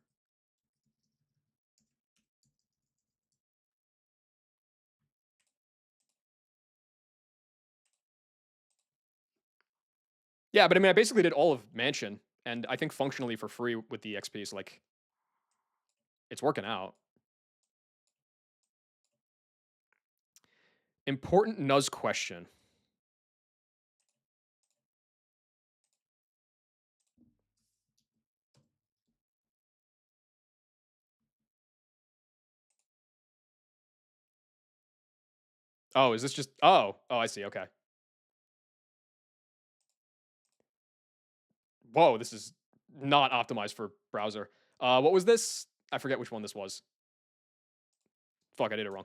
Yeah, but I mean, I basically did all of Mansion, and I think functionally for free with the XP. So like, it's working out. Important Nuz question. Oh, is this just? Oh, I see. Okay. Whoa, this is not optimized for browser. What was this? I forget which one this was. Fuck, I did it wrong.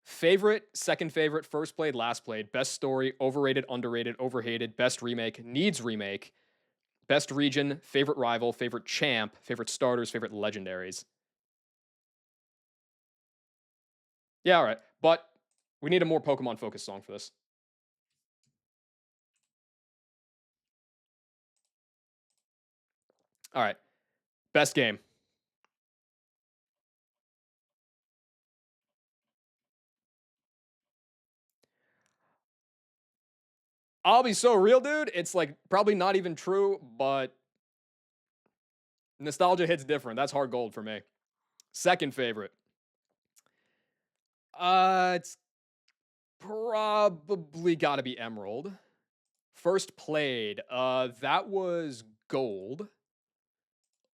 Favorite, second favorite, first played, last played, best story, overrated, underrated, overhated, best remake, needs remake, best region, favorite rival, favorite champ, favorite starters, favorite legendaries. Yeah, all right. But we need a more Pokemon focused song for this. All right. Best game. I'll be so real, dude. It's like probably not even true, but nostalgia hits different. That's hard gold for me. Second favorite. It's probably got to be Emerald. First played, that was gold.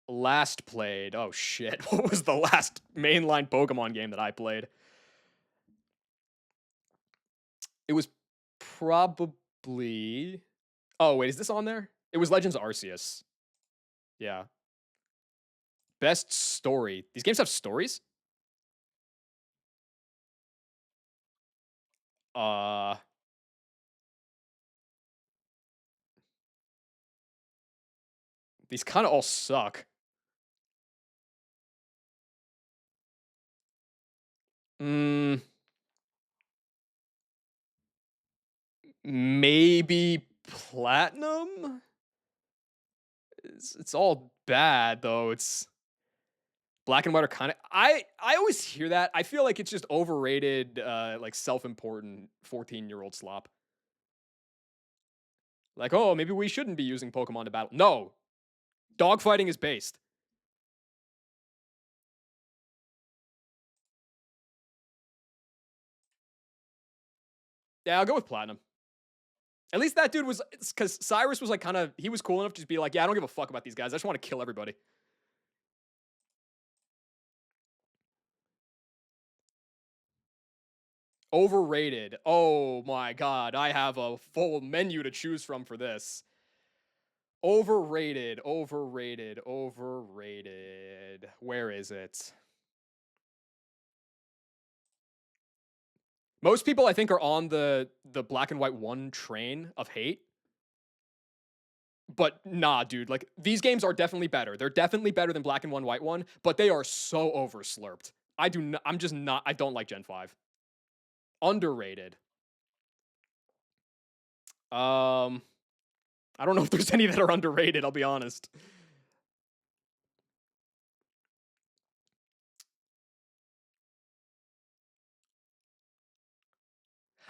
Last played, oh shit. What was the last mainline Pokemon game that I played? It was probably. Oh wait, is this on there? It was Legends Arceus. Yeah. Best story. These games have stories? Uh these kind of all suck. Mm, maybe Platinum? It's all bad though. It's Black and White are kind of I always hear that. I feel like it's just overrated like self-important 14-year-old slop. Like, "Oh, maybe we shouldn't be using Pokemon to battle." No. Dogfighting is based. Yeah, I'll go with Platinum. At least that dude was cuz Cyrus was like kind of he was cool enough to just be like, "Yeah, I don't give a fuck about these guys. I just want to kill everybody." Overrated. Oh my god, I have a full menu to choose from for this. Overrated, overrated, overrated. Where is it? Most people I think are on the Black and White 1 train of hate. But nah, dude, like these games are definitely better. They're definitely better than Black and White 1, but they are so overslurped. I do not I'm just not I don't like Gen 5. Underrated. Um I don't know if there's any that are underrated, I'll be honest.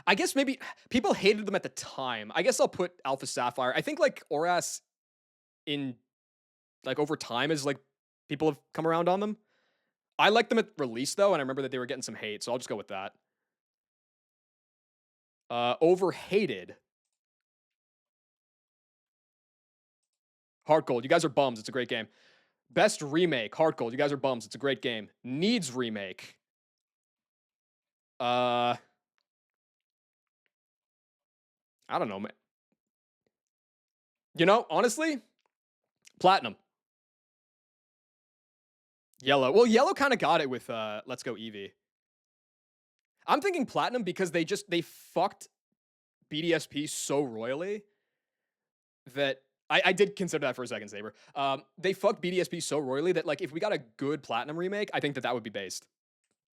I guess maybe people hated them at the time. I guess I'll put Alpha Sapphire. I think like Oras in like over time is like people have come around on them. I liked them at release though, and I remember that they were getting some hate, so I'll just go with that. Overhated. Heart Gold. You guys are bums. It's a great game. Best remake. Heart Gold. You guys are bums. It's a great game. Needs remake. Uh, I don't know, man. You know, honestly, Platinum. Yellow. Well, Yellow kind of got it with Let's Go Eevee. I'm thinking Platinum because they fucked BDSP so royally that I did consider that for a second, Saber. They fucked BDSP so royally that like if we got a good Platinum remake, I think that that would be based.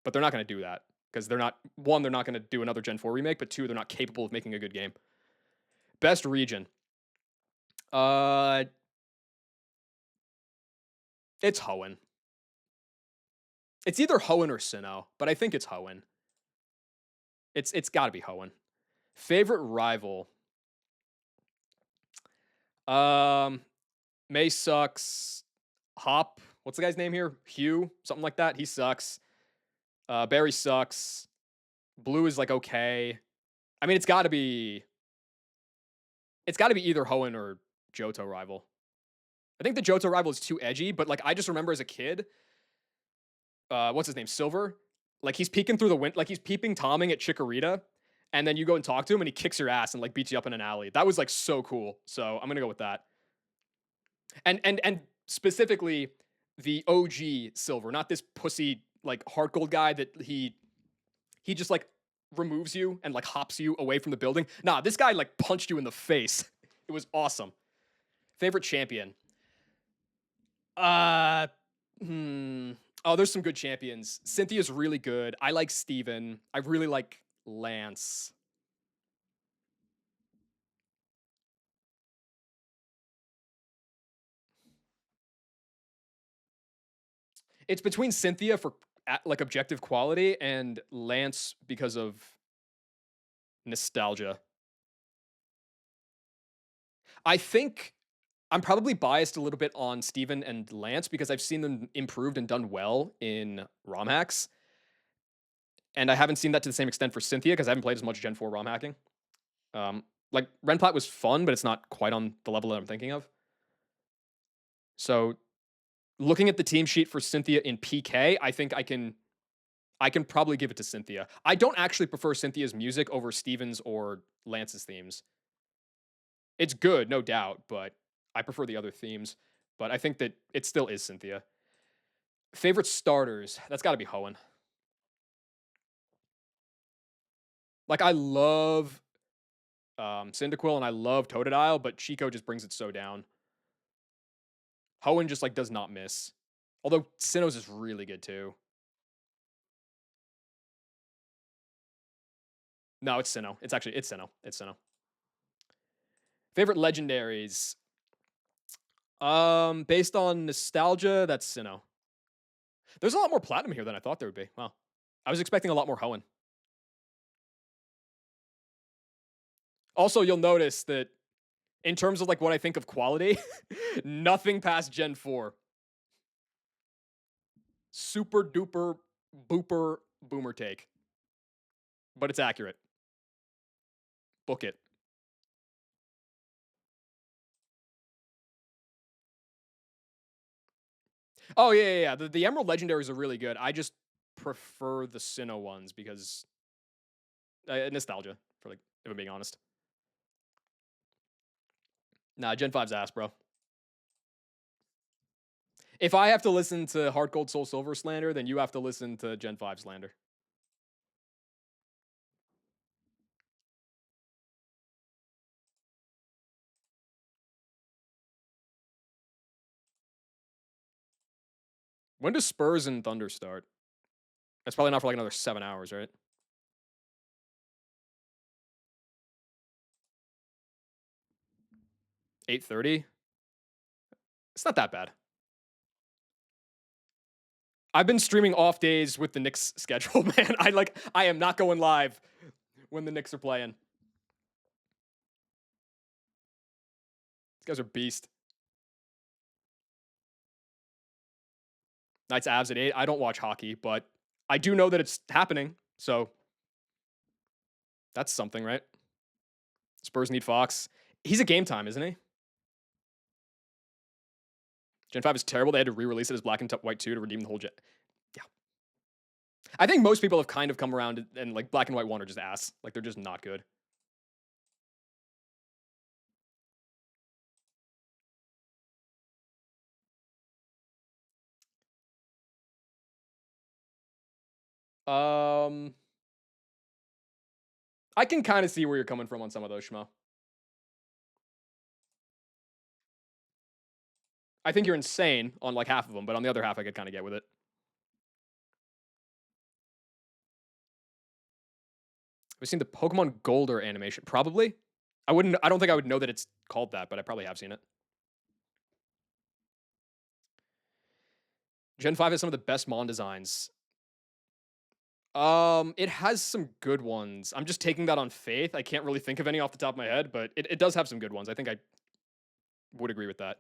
But they're not going to do that because they're not one, they're not going to do another Gen 4 remake, but two, they're not capable of making a good game. Best region. Uh, it's Hoenn. It's either Hoenn or Sinnoh, but I think it's Hoenn. It's got to be Hoenn. Favorite rival. Um, May sucks. Hop. What's the guy's name here? Hugh, something like that. He sucks. Barry sucks. Blue is like okay. I mean, it's got to be either Hoenn or Johto rival. I think the Johto rival is too edgy, but like I just remember as a kid, what's his name, Silver, like he's peeking through the wind, like he's peeping Tomming at Chikorita, and then you go and talk to him, and he kicks your ass and like beats you up in an alley. That was like so cool. So I'm gonna go with that. And specifically the OG Silver, not this pussy like Heart Gold guy that he just like removes you and like hops you away from the building. Nah, this guy like punched you in the face. It was awesome. Favorite champion. Uh, hmm. Oh, there's some good champions. Cynthia's really good. I like Steven. I really like Lance. It's between Cynthia for like objective quality and Lance because of nostalgia. I think I'm probably biased a little bit on Steven and Lance because I've seen them improved and done well in ROM hacks. And I haven't seen that to the same extent for Cynthia because I haven't played as much Gen 4 ROM hacking. Like Renplat was fun, but it's not quite on the level that I'm thinking of. So looking at the team sheet for Cynthia in PK, I think I can probably give it to Cynthia. I don't actually prefer Cynthia's music over Steven's or Lance's themes. It's good, no doubt, but I prefer the other themes. But I think that it still is Cynthia. Favorite starters? That's got to be Hoenn. Like I love Cyndaquil and I love Totodile, but Chico just brings it so down. Hoenn just like does not miss. Although Sinnoh's is really good too. No, it's Sinnoh. It's Sinnoh. It's Sinnoh. Favorite legendaries? Based on nostalgia, that's Sinnoh. There's a lot more platinum here than I thought there would be. Wow. I was expecting a lot more Hoenn. Also, you'll notice that in terms of like what I think of quality, nothing past Gen 4. Super duper booper boomer take. But it's accurate. Book it. Oh yeah. The Emerald Legendaries are really good. I just prefer the Sinnoh ones because nostalgia. For like, if I'm being honest. Nah, Gen 5's ass, bro. If I have to listen to Heart Gold Soul Silver slander, then you have to listen to Gen 5 slander. When does Spurs and Thunder start? That's probably not for like another 7 hours, right? 8:30. It's not that bad. I've been streaming off days with the Knicks schedule, man. I am not going live when the Knicks are playing. These guys are beast. Knights Avs at 8. I don't watch hockey, but I do know that it's happening. So that's something, right? Spurs need Fox. He's a game time, isn't he? Gen 5 is terrible. They had to re-release it as Black and White 2 to redeem the whole Gen. Yeah. I think most people have kind of come around and like Black and White 1 are just ass. Like they're just not good. Um I can kind of see where you're coming from on some of those, Schmo. I think you're insane on like half of them, but on the other half, I could kind of get with it. Have you seen the Pokemon Golder animation? Probably. I wouldn't. I don't think I would know that it's called that, but I probably have seen it. Gen 5 has some of the best Mon designs. It has some good ones. I'm just taking that on faith. I can't really think of any off the top of my head, but it does have some good ones. I think I would agree with that.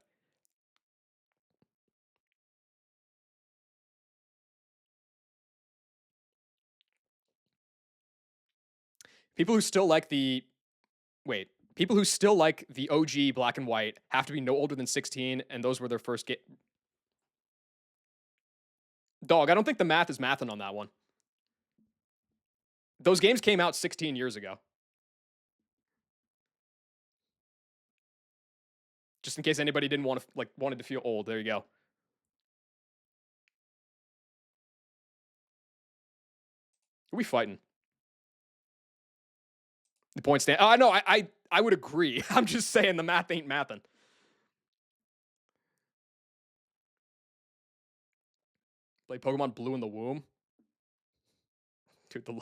People who still like the people who still like the OG Black and White have to be no older than 16, and those were their first game. Dog, I don't think the math is mathing on that one. Those games came out 16 years ago. Just in case anybody didn't want to wanted to feel old. There you go. Who are we fighting? The point stand. Oh, no, I would agree. I'm just saying the math ain't mathing. Play Pokemon Blue in the womb. Dude, the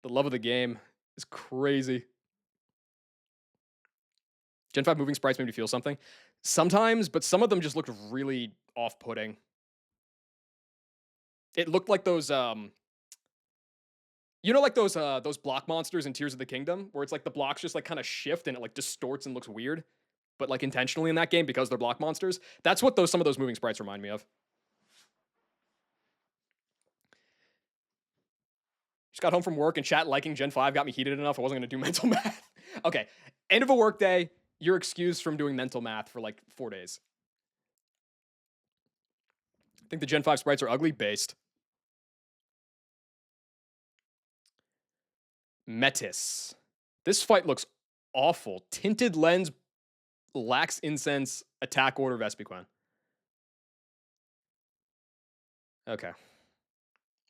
love of the game is crazy. Gen 5 moving sprites made me feel something. Sometimes, but some of them just looked really off-putting. It looked like those, like those block monsters in Tears of the Kingdom, where it's like the blocks just like kind of shift and it like distorts and looks weird, but like intentionally in that game because they're block monsters. That's what some of those moving sprites remind me of. Just got home from work and chat liking Gen 5 got me heated enough. I wasn't going to do mental math. Okay. End of a work day. You're excused from doing mental math for like 4 days. I think the Gen 5 sprites are ugly based. Metis. This fight looks awful. Tinted lens, lacks incense, attack order Vespiquen. Okay.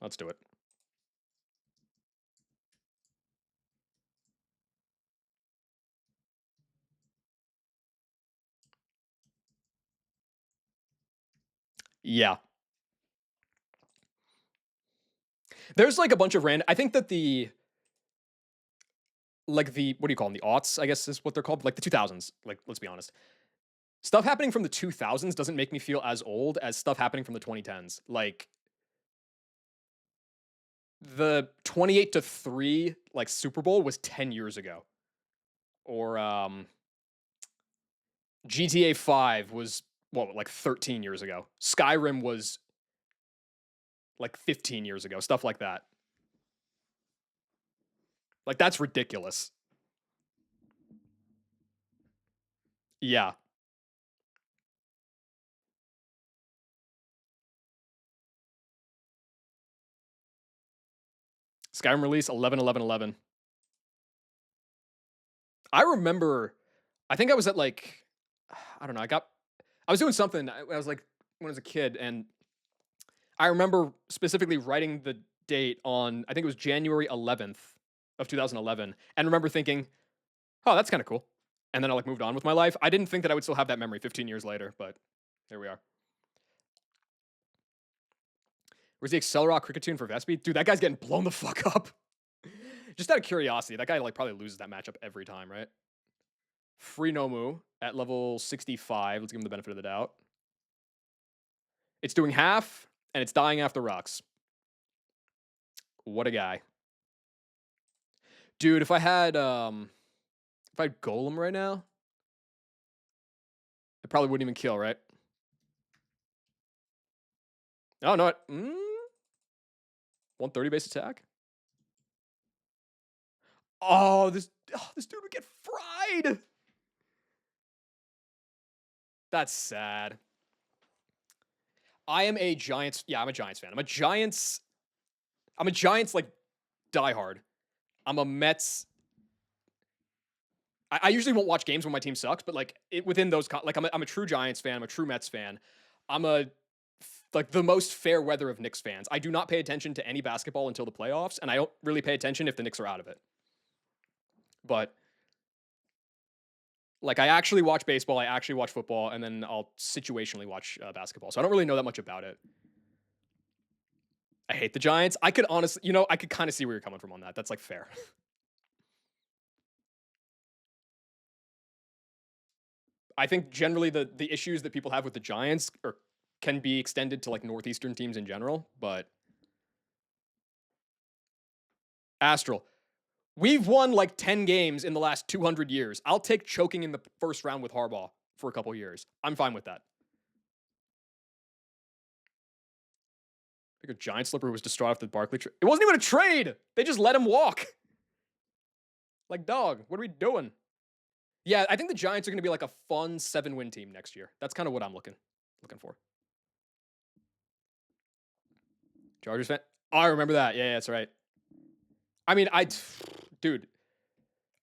Let's do it. Yeah. There's like a bunch of random. I think that what do you call them? The aughts, I guess is what they're called. Like the 2000s. Like, let's be honest. Stuff happening from the 2000s doesn't make me feel as old as stuff happening from the 2010s. Like the 28-3 like Super Bowl was 10 years ago. Or GTA 5 was what, like 13 years ago. Skyrim was like 15 years ago. Stuff like that. Like that's ridiculous. Yeah. Skyrim release 11/11/11. I remember I think I was at like I don't know, I was doing something. I was like when I was a kid and I remember specifically writing the date on I think it was January 11th of 2011 and remember thinking, "Oh, that's kind of cool." And then I like moved on with my life. I didn't think that I would still have that memory 15 years later, but here we are. Where's the Accelerock cricket tune for Vespi? Dude, that guy's getting blown the fuck up. Just out of curiosity, that guy like probably loses that matchup every time, right? Free Nomu at level 65. Let's give him the benefit of the doubt. It's doing half, and it's dying after rocks. What a guy. Dude, if I had Golem right now, it probably wouldn't even kill, right? Oh no, 130 base attack. This dude would get fried. That's sad. I am a Giants. Yeah, I'm a Giants fan. I'm a Giants like diehard. I'm a Mets. I usually won't watch games when my team sucks, but like within those, like I'm a true Giants fan. I'm a true Mets fan. I'm like the most fair weather of Knicks fans. I do not pay attention to any basketball until the playoffs, and I don't really pay attention if the Knicks are out of it. But like I actually watch baseball, I actually watch football, and then I'll situationally watch basketball. So I don't really know that much about it. I hate the Giants. I could honestly, I could kind of see where you're coming from on that. That's like fair. I think generally the issues that people have with the Giants can be extended to like northeastern teams in general, but Astral, we've won like 10 games in the last 200 years. I'll take choking in the first round with Harbaugh for a couple years. I'm fine with that. I think a Giant slipper was distraught after the Barkley trade. It wasn't even a trade. They just let him walk. Like, dog, what are we doing? Yeah, I think the Giants are going to be like a fun 7-win team next year. That's kind of what I'm looking for. Chargers fan? Oh, I remember that. Yeah, that's right. I mean, dude,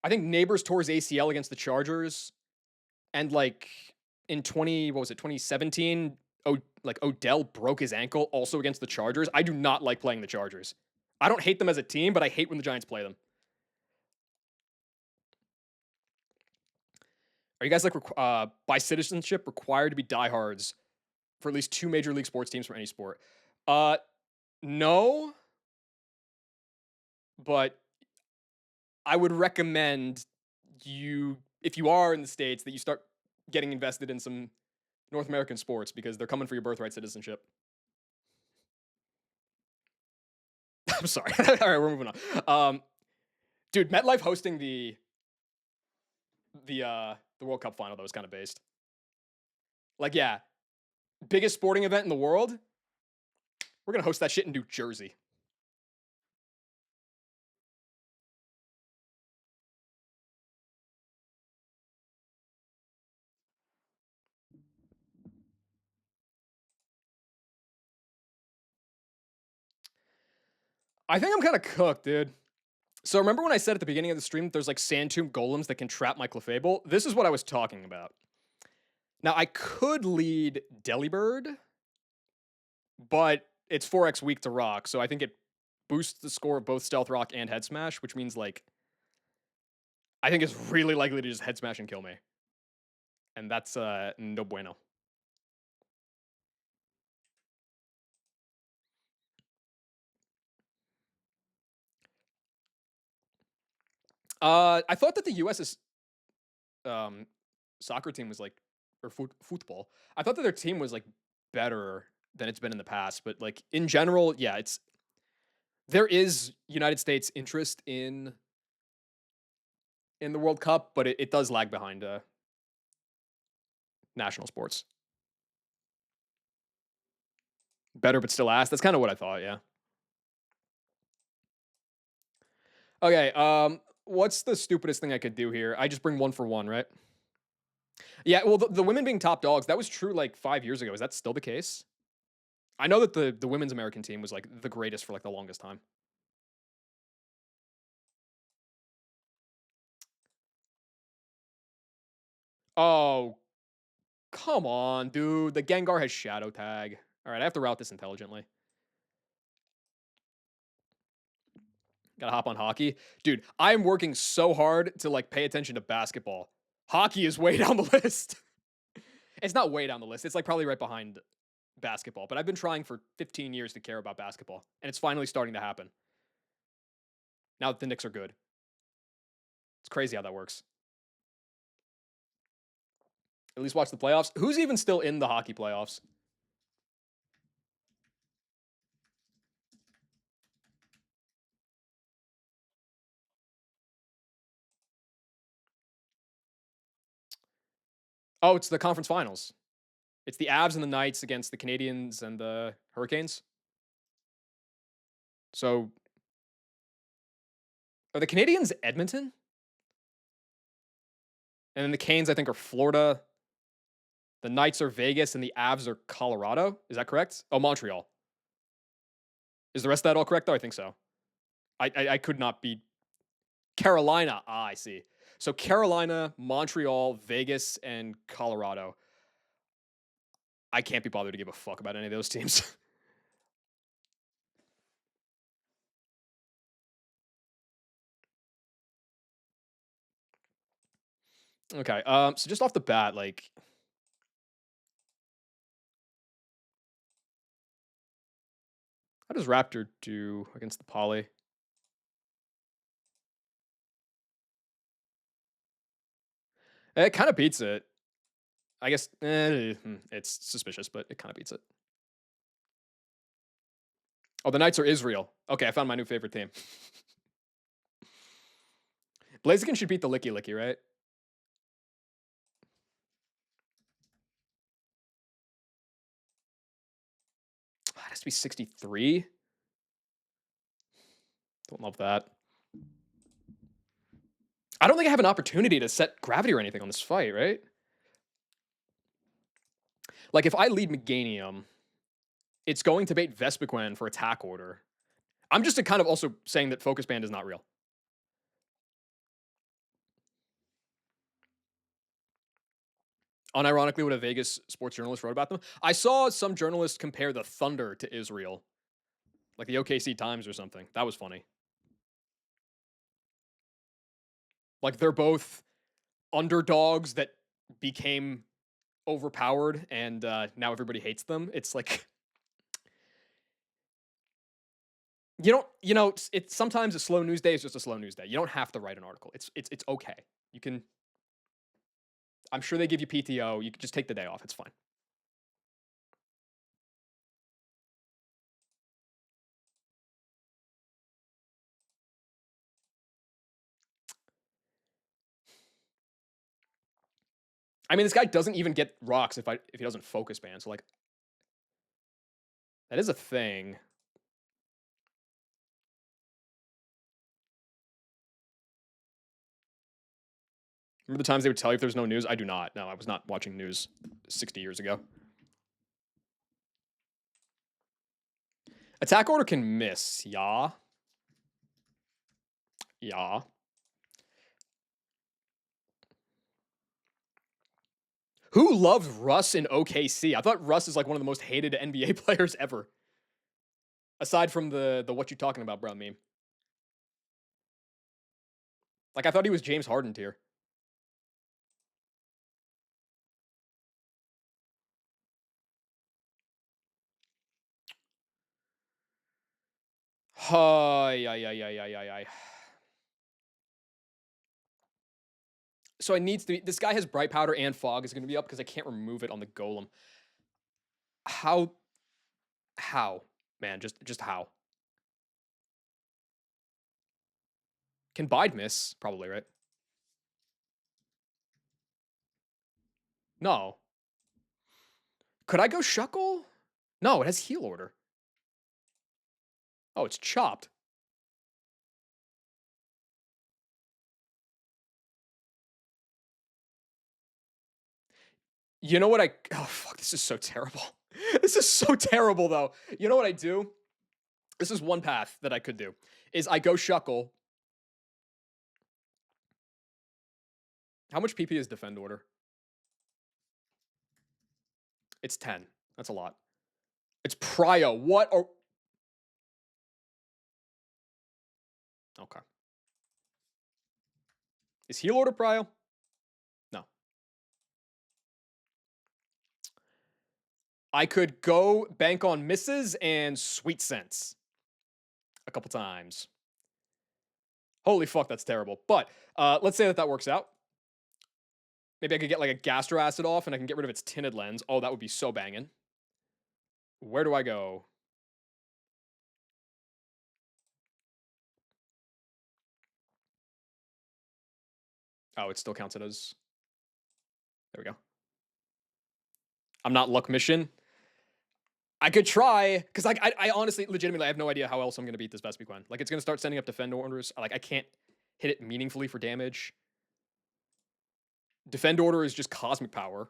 I think Neighbors tore his ACL against the Chargers, and like in 2017, like Odell broke his ankle also against the Chargers. I do not like playing the Chargers. I don't hate them as a team, but I hate when the Giants play them. Are you guys like by citizenship required to be diehards for at least 2 major league sports teams from any sport? No, but I would recommend if you are in the States, that you start getting invested in some North American sports because they're coming for your birthright citizenship. I'm sorry. All right, we're moving on. Dude, MetLife hosting the World Cup final, that was kind of based. Like, yeah, biggest sporting event in the world. We're gonna host that shit in New Jersey. I think I'm kind of cooked, dude. So remember when I said at the beginning of the stream that there's like sand tomb golems that can trap my Clefable? This is what I was talking about. Now I could lead Delibird, but it's 4x weak to rock, so I think it boosts the score of both Stealth Rock and Head Smash, which means like I think it's really likely to just Head Smash and kill me. And that's no bueno. I thought that the US's soccer team was like, or football. I thought that their team was like better than it's been in the past, but like in general, yeah, there is United States interest in the World Cup, but it does lag behind national sports. Better, but still ass. That's kind of what I thought. Yeah. Okay. What's the stupidest thing I could do here? I just bring one for one, right? Yeah. Well, the women being top dogs, that was true like 5 years ago. Is that still the case? I know that the women's American team was like the greatest for like the longest time. Oh, come on, dude. The Gengar has Shadow Tag. All right, I have to route this intelligently. Gotta hop on hockey. Dude, I'm working so hard to like pay attention to basketball. Hockey is way down the list. It's not way down the list. It's like probably right behind basketball, but I've been trying for 15 years to care about basketball, and it's finally starting to happen. Now that the Knicks are good. It's crazy how that works. At least watch the playoffs. Who's even still in the hockey playoffs? Oh, it's the conference finals. It's the Avs and the Knights against the Canadians and the Hurricanes. So, are the Canadians Edmonton? And then the Canes, I think, are Florida. The Knights are Vegas, and the Avs are Colorado. Is that correct? Oh, Montreal. Is the rest of that all correct, though? I think so. I could not be. Carolina. Ah, I see. So Carolina, Montreal, Vegas, and Colorado. I can't be bothered to give a fuck about any of those teams. Okay. So just off the bat, like, how does Raptor do against the Poly? It kind of beats it. I guess it's suspicious, but it kind of beats it. Oh, the Knights are Israel. Okay, I found my new favorite team. Blaziken should beat the Licky Licky, right? It has to be 63. Don't love that. I don't think I have an opportunity to set gravity or anything on this fight, right? Like, if I lead Meganium, it's going to bait Vespiquen for attack order. I'm just kind of also saying that Focus Band is not real. Unironically, what a Vegas sports journalist wrote about them. I saw some journalists compare the Thunder to Israel, like the OKC Times or something. That was funny. Like, they're both underdogs that became overpowered, and now everybody hates them. It's like, it's sometimes a slow news day is just a slow news day. You don't have to write an article. It's okay. You can. I'm sure they give you PTO. You can just take the day off. It's fine. I mean, this guy doesn't even get rocks if he doesn't focus ban. So like, that is a thing. Remember the times they would tell you if there's no news? I do not. No, I was not watching news 60 years ago. Attack order can miss. Yeah. Yeah. Who loves Russ in OKC? I thought Russ is like one of the most hated NBA players ever. Aside from the what you talking about, bro meme. Like I thought he was James Harden tier. Hi, ay. So I needs to be, this guy has bright powder and fog is going to be up because I can't remove it on the golem. How? How? Man, just how? Can Bide miss? Probably, right? No. Could I go Shuckle? No, it has heal order. Oh, it's chopped. You know what I... Oh, fuck, this is so terrible. This is so terrible, though. You know what I do? This is one path that I could do. Is I go Shuckle. How much PP is defend order? It's 10. That's a lot. It's Prio. What? Or... Okay. Is heal order Prio? No. I could go bank on misses and sweet sense a couple times. Holy fuck, that's terrible. But let's say that works out. Maybe I could get like a gastro acid off and I can get rid of its tinted lens. Oh, that would be so banging. Where do I go? Oh, it still counts it as... There we go. I'm not luck mission. I could try, because like I honestly, legitimately, I have no idea how else I'm going to beat this Vespiquen. Like, it's going to start sending up defend orders. Like, I can't hit it meaningfully for damage. Defend order is just cosmic power.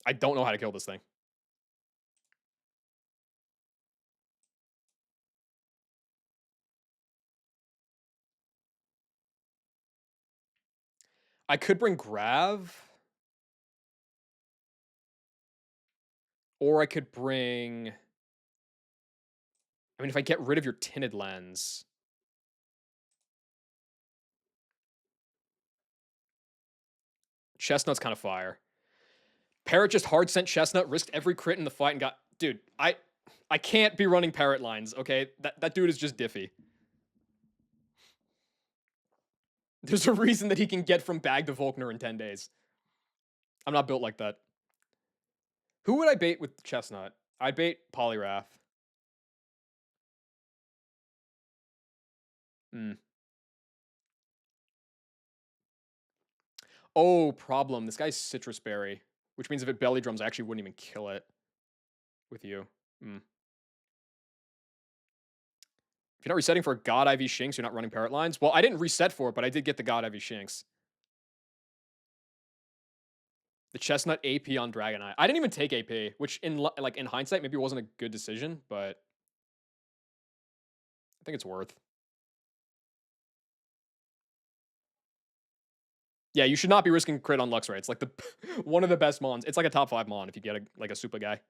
I don't know how to kill this thing. I could bring Grav. Or I could bring... I mean, if I get rid of your tinted lens... Chestnut's kind of fire. Parrot just hard sent Chestnut, risked every crit in the fight and got... Dude, I can't be running Parrot lines, okay? That dude is just diffy. There's a reason that he can get from Bag to Volkner in 10 days. I'm not built like that. Who would I bait with Chestnut? I'd bait Polyrath. Hmm. Oh, problem. This guy's Citrus Berry, which means if it belly drums, I actually wouldn't even kill it with you. Hmm. If you're not resetting for a God IV Shinx, you're not running Parrot lines. Well, I didn't reset for it, but I did get the God IV Shinx. The Chestnut AP on Dragonite. I didn't even take AP, which in hindsight maybe wasn't a good decision, but I think it's worth. Yeah, you should not be risking crit on Luxray. It's like the one of the best mons. It's like a top 5 mon if you get a super guy.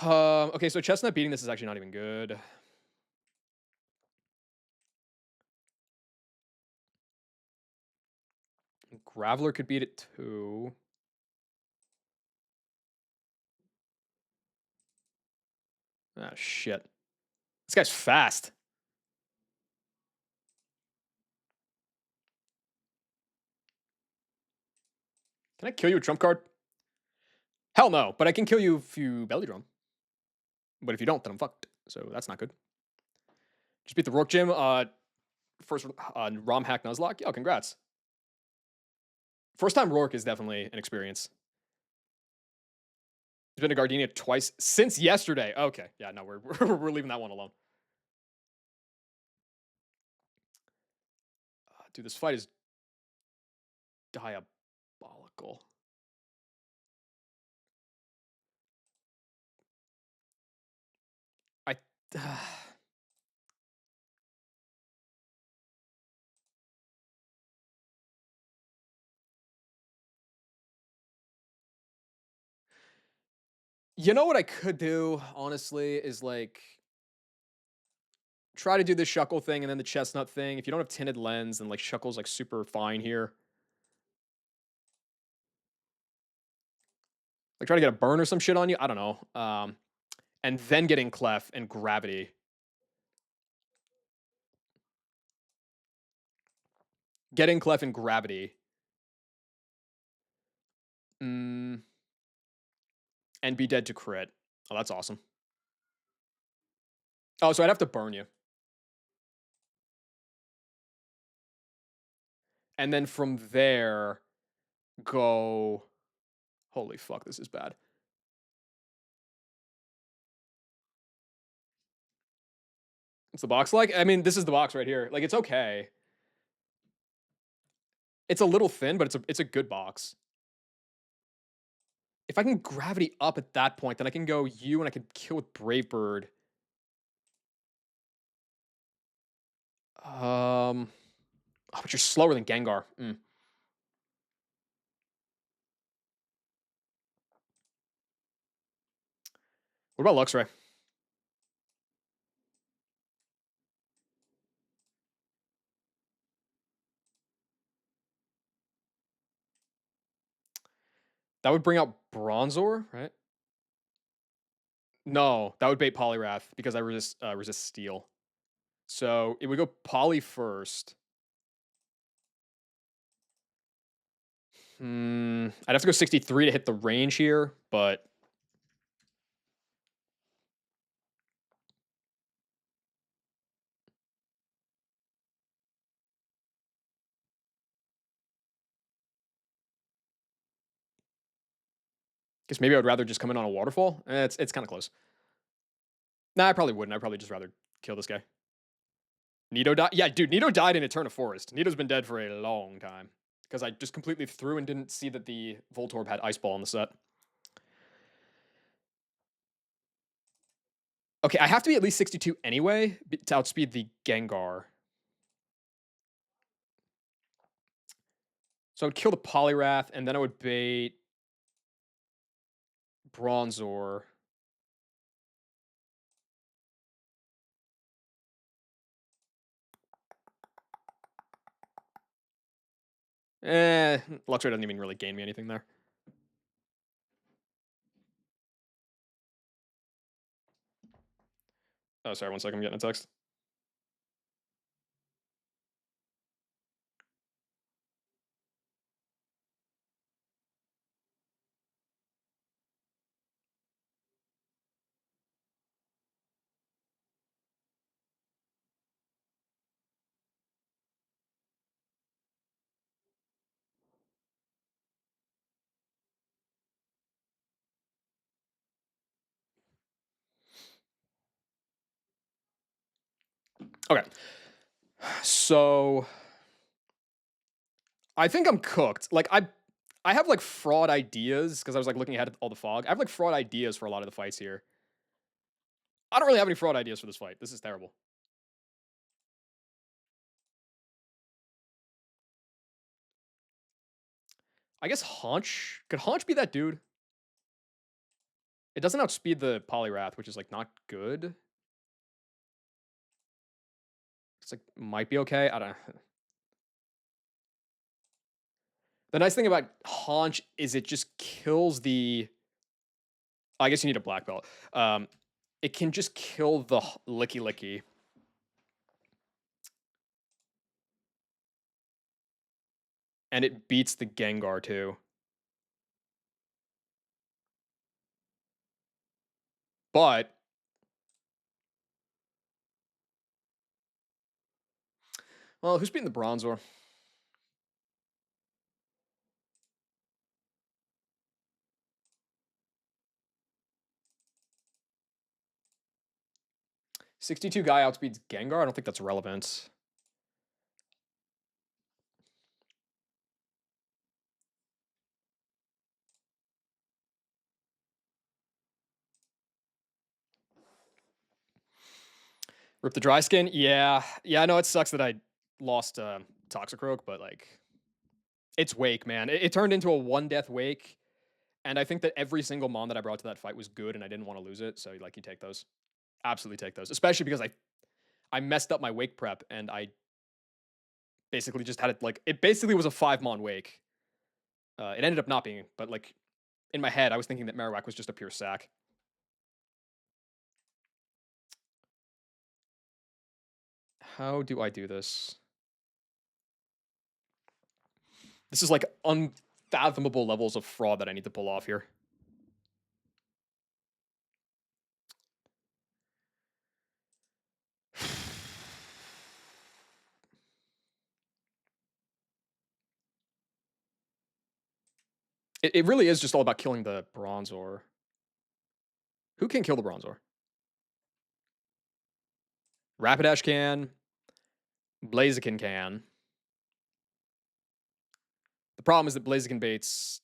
Okay, so Chestnut beating this is actually not even good. Graveler could beat it too. Ah, shit. This guy's fast. Can I kill you with trump card? Hell no, but I can kill you if you belly drum. But if you don't, then I'm fucked. So that's not good. Just beat the Rourke Gym. First ROM hack Nuzlocke. Yo, congrats. First time Rourke is definitely an experience. He's been to Gardenia twice since yesterday. Okay, yeah, no, we're leaving that one alone. Dude, this fight is diabolical. I. You know what I could do, honestly, is like try to do the Shuckle thing and then the Chestnut thing. If you don't have tinted lens, then like Shuckle's like super fine here. Like try to get a burn or some shit on you. I don't know. And then getting Clef and Gravity. Getting Clef and Gravity. And be dead to crit. Oh, that's awesome. Oh, so I'd have to burn you. And then from there, go. Holy fuck, this is bad. What's the box like? I mean, this is the box right here. Like, it's okay. It's a little thin, but it's a good box. If I can gravity up at that point, then I can go you and I can kill with Brave Bird. Oh, but you're slower than Gengar. What about Luxray? That would bring out Bronzor, right? No, that would bait Poliwrath because I resist Steel. So it would go Poly first. I'd have to go 63 to hit the range here, but guess maybe I would rather just come in on a waterfall. It's kind of close. Nah, I probably wouldn't. I'd probably just rather kill this guy. Nido died. Yeah, dude, Nido died in Eterna Forest. Nido's been dead for a long time because I just completely threw and didn't see that the Voltorb had Ice Ball on the set. Okay, I have to be at least 62 anyway to outspeed the Gengar. So I would kill the Poliwrath, and then I would bait Bronzor. Luxray doesn't even really gain me anything there. Oh, sorry, 1 second, I'm getting a text. Okay. So I think I'm cooked. Like I have like fraud ideas because I was like looking ahead at all the fog. I have like fraud ideas for a lot of the fights here. I don't really have any fraud ideas for this fight. This is terrible. I guess Haunch. Could Haunch be that dude? It doesn't outspeed the Poliwrath, which is like not good. It's like might be okay. I don't know. The nice thing about Haunch is it just kills the. I guess you need a black belt. It can just kill the Licky Licky. And it beats the Gengar too. But well, who's beating the Bronzor? $62 guy outspeeds Gengar? I don't think that's relevant. Rip the dry skin? Yeah. Yeah, I know it sucks that I lost Toxicroak, but like it's Wake, man. It turned into a one death Wake. And I think that every single Mon that I brought to that fight was good and I didn't want to lose it. So like you take those. Absolutely take those. Especially because I messed up my Wake prep and I basically just had it like it basically was a 5 Mon Wake. It ended up not being, but like in my head, I was thinking that Marowak was just a pure sack. How do I do this? This is like unfathomable levels of fraud that I need to pull off here. It really is just all about killing the Bronzor. Who can kill the Bronzor? Rapidash can. Blaziken can. The problem is that Blaziken baits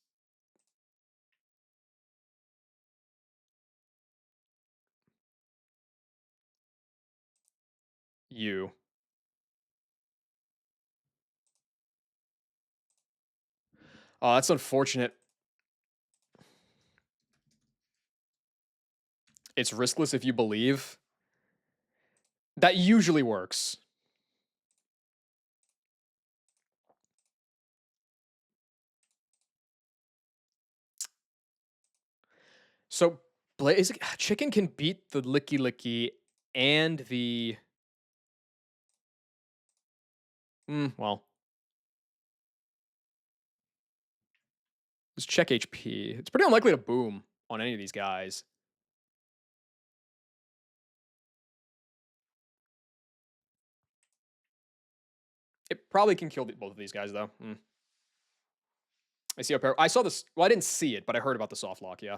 you. Oh, that's unfortunate. It's riskless if you believe. That usually works. So Chicken can beat the Licky Licky and the well. Let's check HP. It's pretty unlikely to boom on any of these guys. It probably can kill both of these guys though. I see a pair. I saw this. Well, I didn't see it, but I heard about the soft lock. Yeah.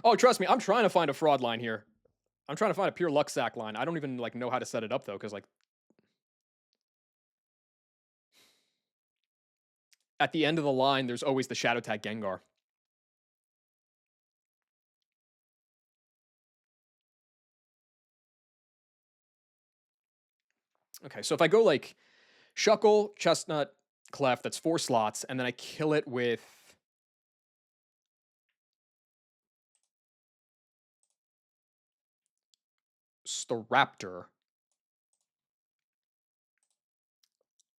Oh, trust me, I'm trying to find a fraud line here. I'm trying to find a pure luck sack line. I don't even like know how to set it up though, because like at the end of the line, there's always the Shadow Tag Gengar. Okay, so if I go like Shuckle, Chestnut, Clef, that's 4 slots, and then I kill it with Staraptor.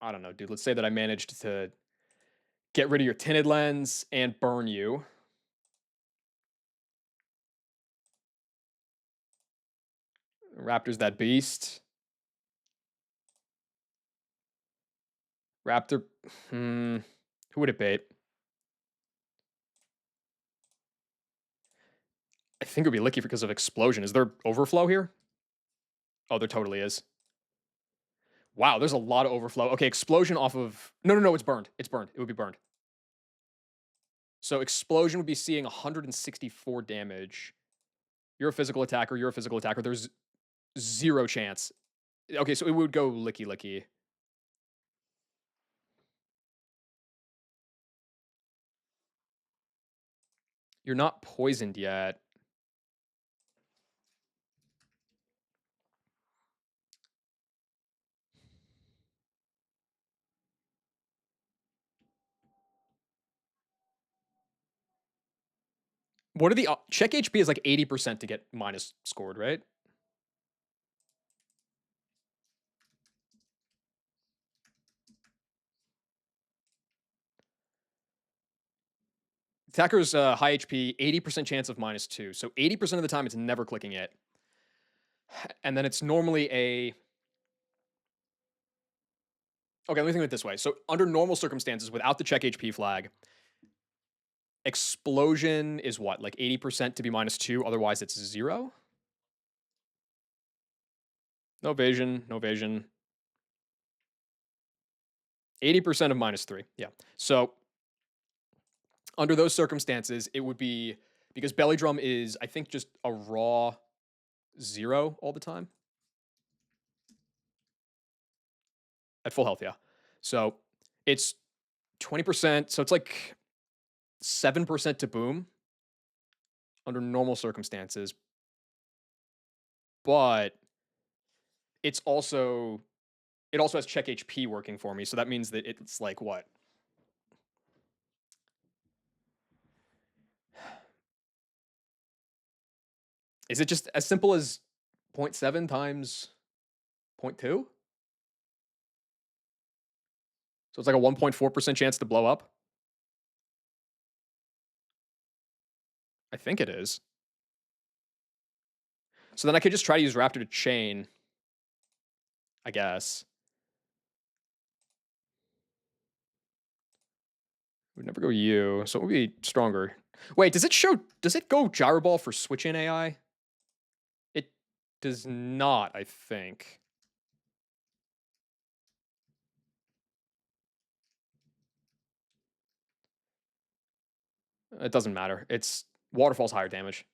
I don't know, dude. Let's say that I managed to get rid of your tinted lens and burn you. Raptor's that beast. Raptor. Who would it bait? I think it would be Licky because of Explosion. Is there overflow here? Oh, there totally is. Wow, there's a lot of overflow. Okay, Explosion off of... No, it's burned. It's burned. It would be burned. So Explosion would be seeing 164 damage. You're a physical attacker. You're a physical attacker. There's 0 chance. Okay, so it would go Licky Licky. You're not poisoned yet. What are the... check HP is like 80% to get minus scored, right? Attacker's high HP, 80% chance of -2. So 80% of the time, it's never clicking it. And then it's normally a. Okay, let me think of it this way. So under normal circumstances, without the check HP flag, explosion is what? Like 80% to be -2. Otherwise, it's 0. No evasion. No evasion. 80% of -3. Yeah. So under those circumstances, it would be because belly drum is, I think, just a raw 0 all the time at full health. Yeah. So it's 20%. So it's like 7% to boom under normal circumstances. But it's also, it also has check HP working for me. So that means that it's like what? Is it just as simple as 0.7 times 0.2? So it's like a 1.4% chance to blow up. I think it is. So then I could just try to use Raptor to chain, I guess. Would never go U, so it would be stronger. Wait, does it go gyro ball for switch in AI? It does not, I think. It doesn't matter. It's waterfall's higher damage.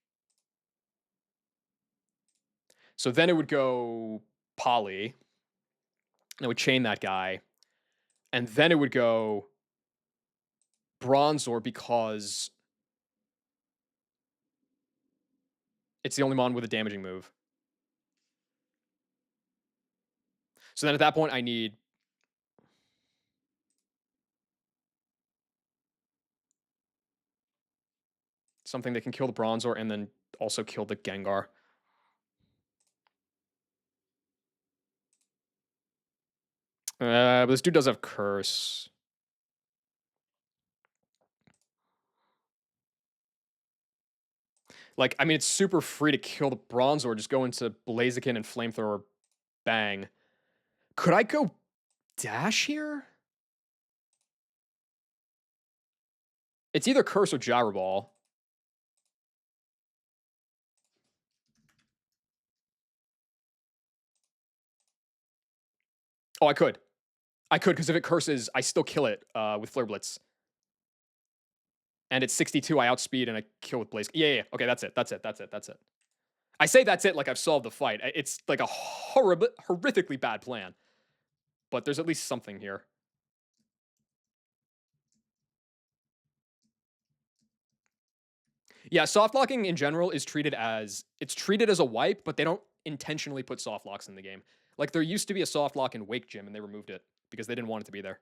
So then it would go poly, and it would chain that guy. And then it would go Bronzor because it's the only mon with a damaging move. So then at that point, I need something that can kill the Bronzor and then also kill the Gengar. But this dude does have Curse. Like, I mean, it's super free to kill the Bronzor. Just go into Blaziken and Flamethrower, bang. Could I go Dash here? It's either Curse or Gyro Ball. Oh, I could. I could, because if it curses, I still kill it with Flare Blitz. And it's 62, I outspeed and I kill with Blaze. Yeah. Okay, that's it. I say that's it like I've solved the fight. It's like a horrifically bad plan. But there's at least something here. Yeah, soft locking in general is treated as a wipe, but they don't intentionally put soft locks in the game. Like there used to be a soft lock in Wake Gym and they removed it because they didn't want it to be there.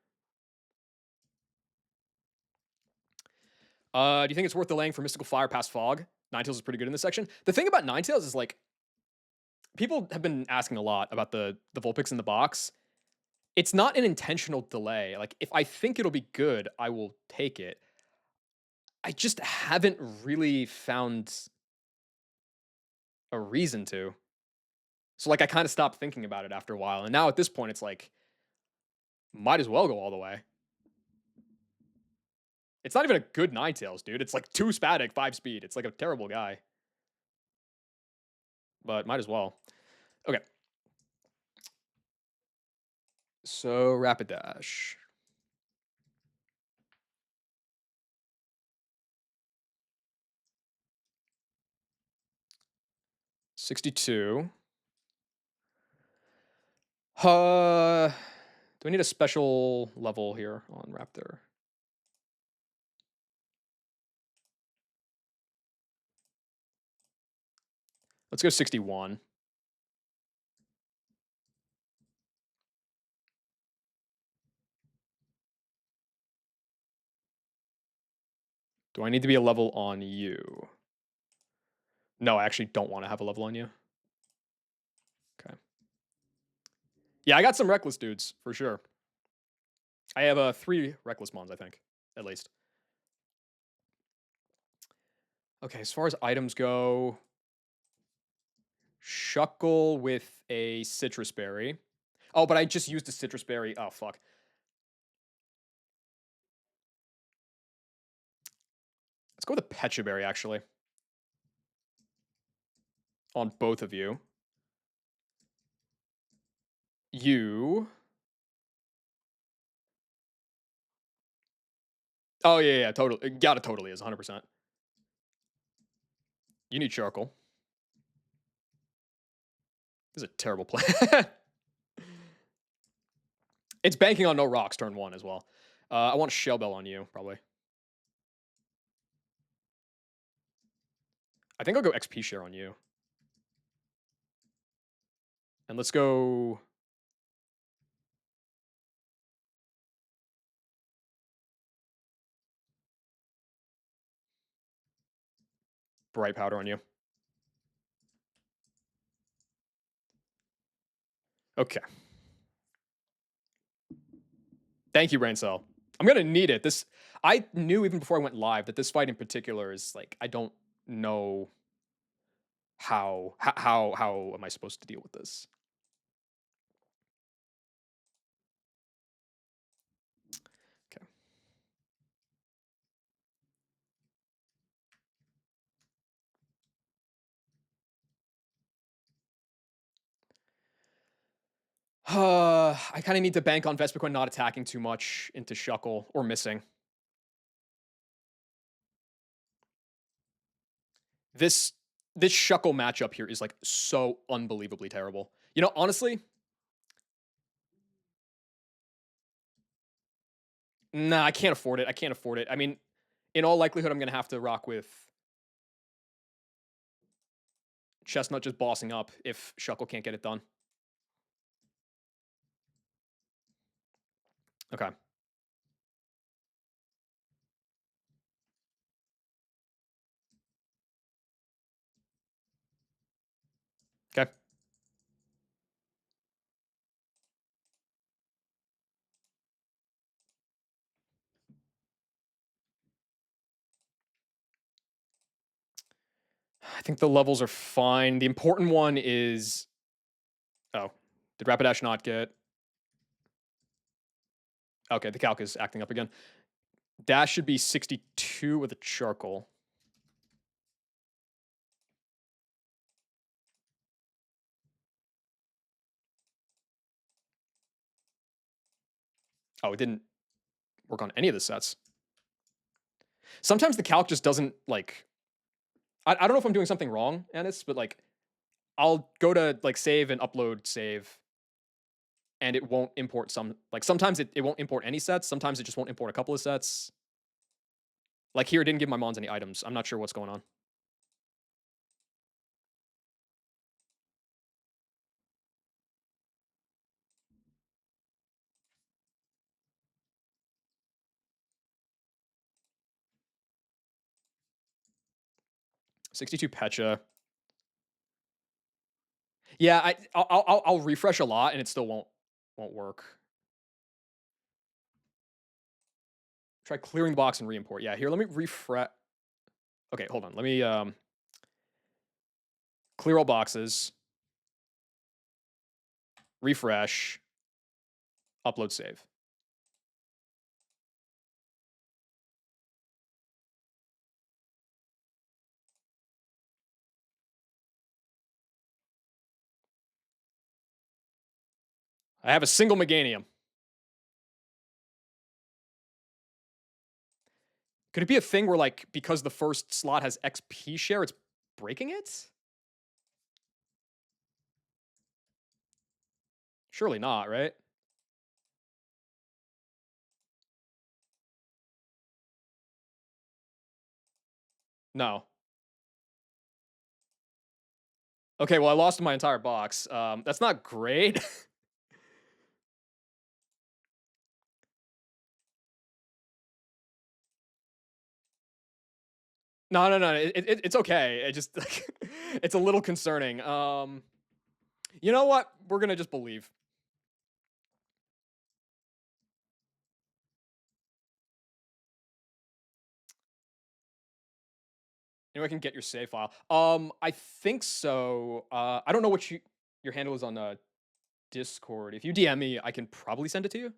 Do you think it's worth delaying for Mystical Fire past Fog? Ninetales is pretty good in this section. The thing about Ninetales is like people have been asking a lot about the Vulpix in the box. It's not an intentional delay. Like if I think it'll be good, I will take it. I just haven't really found a reason to. So like I kind of stopped thinking about it after a while. And now at this point it's like might as well go all the way. It's not even a good Ninetales, dude. It's like 2 Spatic, 5 speed. It's like a terrible guy. But might as well. Okay. So Rapid Dash. $62. Do I need a special level here on Raptor? Let's go 61. Do I need to be a level on you? No, I actually don't want to have a level on you. Okay. Yeah, I got some reckless dudes for sure. I have 3 reckless mons, I think, at least. Okay, as far as items go, Shuckle with a citrus berry. Oh, but I just used a citrus berry. Oh, fuck. Let's go with a Pecha berry, actually, on both of you. You. Oh, yeah, yeah, totally. Gotta totally is 100%. You need charcoal. This is a terrible plan. It's banking on no rocks turn one as well. I want a Shell Bell on you, probably. I think I'll go XP share on you. And let's go. Bright Powder on you. Okay. Thank you, Brain Cell. I'm gonna need it. This I knew even before I went live that this fight in particular is like I don't know how am I supposed to deal with this? Okay. I kind of need to bank on Vespiquen not attacking too much into Shuckle or missing. This this Shuckle matchup here is like so unbelievably terrible. You know, honestly, nah, I can't afford it. I can't afford it. I mean, in all likelihood, I'm gonna have to rock with Chestnut just bossing up if Shuckle can't get it done. Okay. Okay. I think the levels are fine. The important one is. Oh, did Rapidash not get? Okay, the calc is acting up again. Dash should be 62 with a charcoal. Oh, it didn't work on any of the sets. Sometimes the calc just doesn't like. I don't know if I'm doing something wrong, Anis, but like I'll go to like save and upload save, and it won't import some. Like sometimes it won't import any sets. Sometimes it just won't import a couple of sets. Like here, it didn't give my mons any items. I'm not sure what's going on. 62 Pecha. Yeah, I'll refresh a lot and it still won't work. Try clearing the box and re-import. Yeah, here, let me refresh. Okay, hold on. Let me clear all boxes, refresh, upload save. I have a single Meganium. Could it be a thing where, like, because the first slot has XP share, it's breaking it? Surely not, right? No. Okay, well, I lost my entire box. That's not great. No, no, no. It's okay. It just like it's a little concerning. You know what? We're gonna just believe. Anyway, I can get your save file. I think so. I don't know what your handle is on Discord. If you DM me, I can probably send it to you.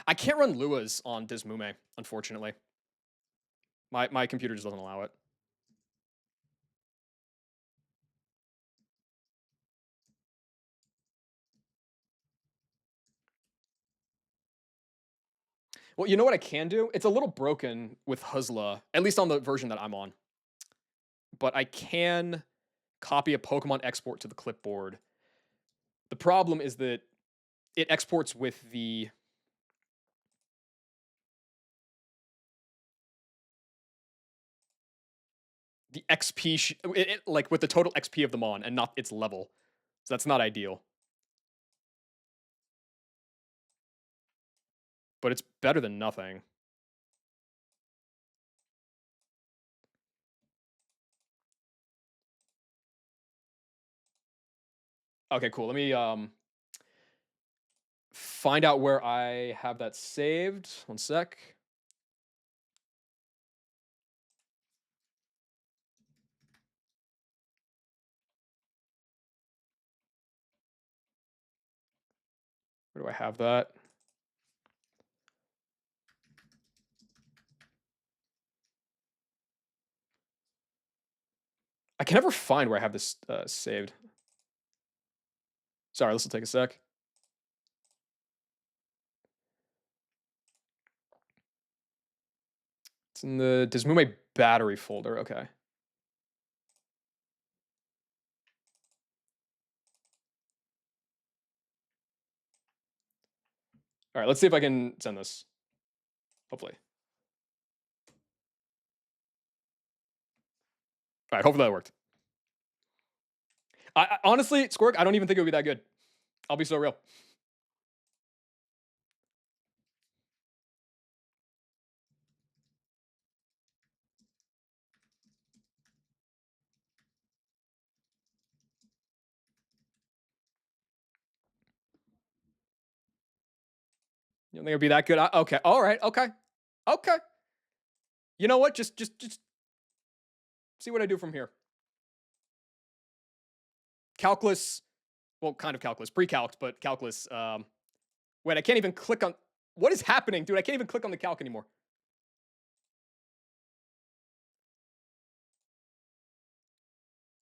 I can't run Lua's on Dismume, unfortunately. My computer just doesn't allow it. Well, you know what I can do? It's a little broken with Huzla, at least on the version that I'm on. But I can copy a Pokemon export to the clipboard. The problem is that it exports with the XP, like with the total XP of the Mon and not its level. So that's not ideal. But it's better than nothing. Okay, cool. Let me find out where I have that saved. One sec. Where do I have that? I can never find where I have this saved. Sorry, this will take a sec. It's in the Dismume battery folder. Okay. All right, let's see if I can send this. Hopefully. All right, hopefully that worked. I honestly, Squirk, I don't even think it would be that good. I'll be so real. You don't think it'd be that good? Okay. All right. Okay. Okay. You know what? Just see what I do from here. Calculus, well, kind of calculus, pre-calc, but calculus. Wait, I can't even click on. What is happening, dude? I can't even click on the calc anymore.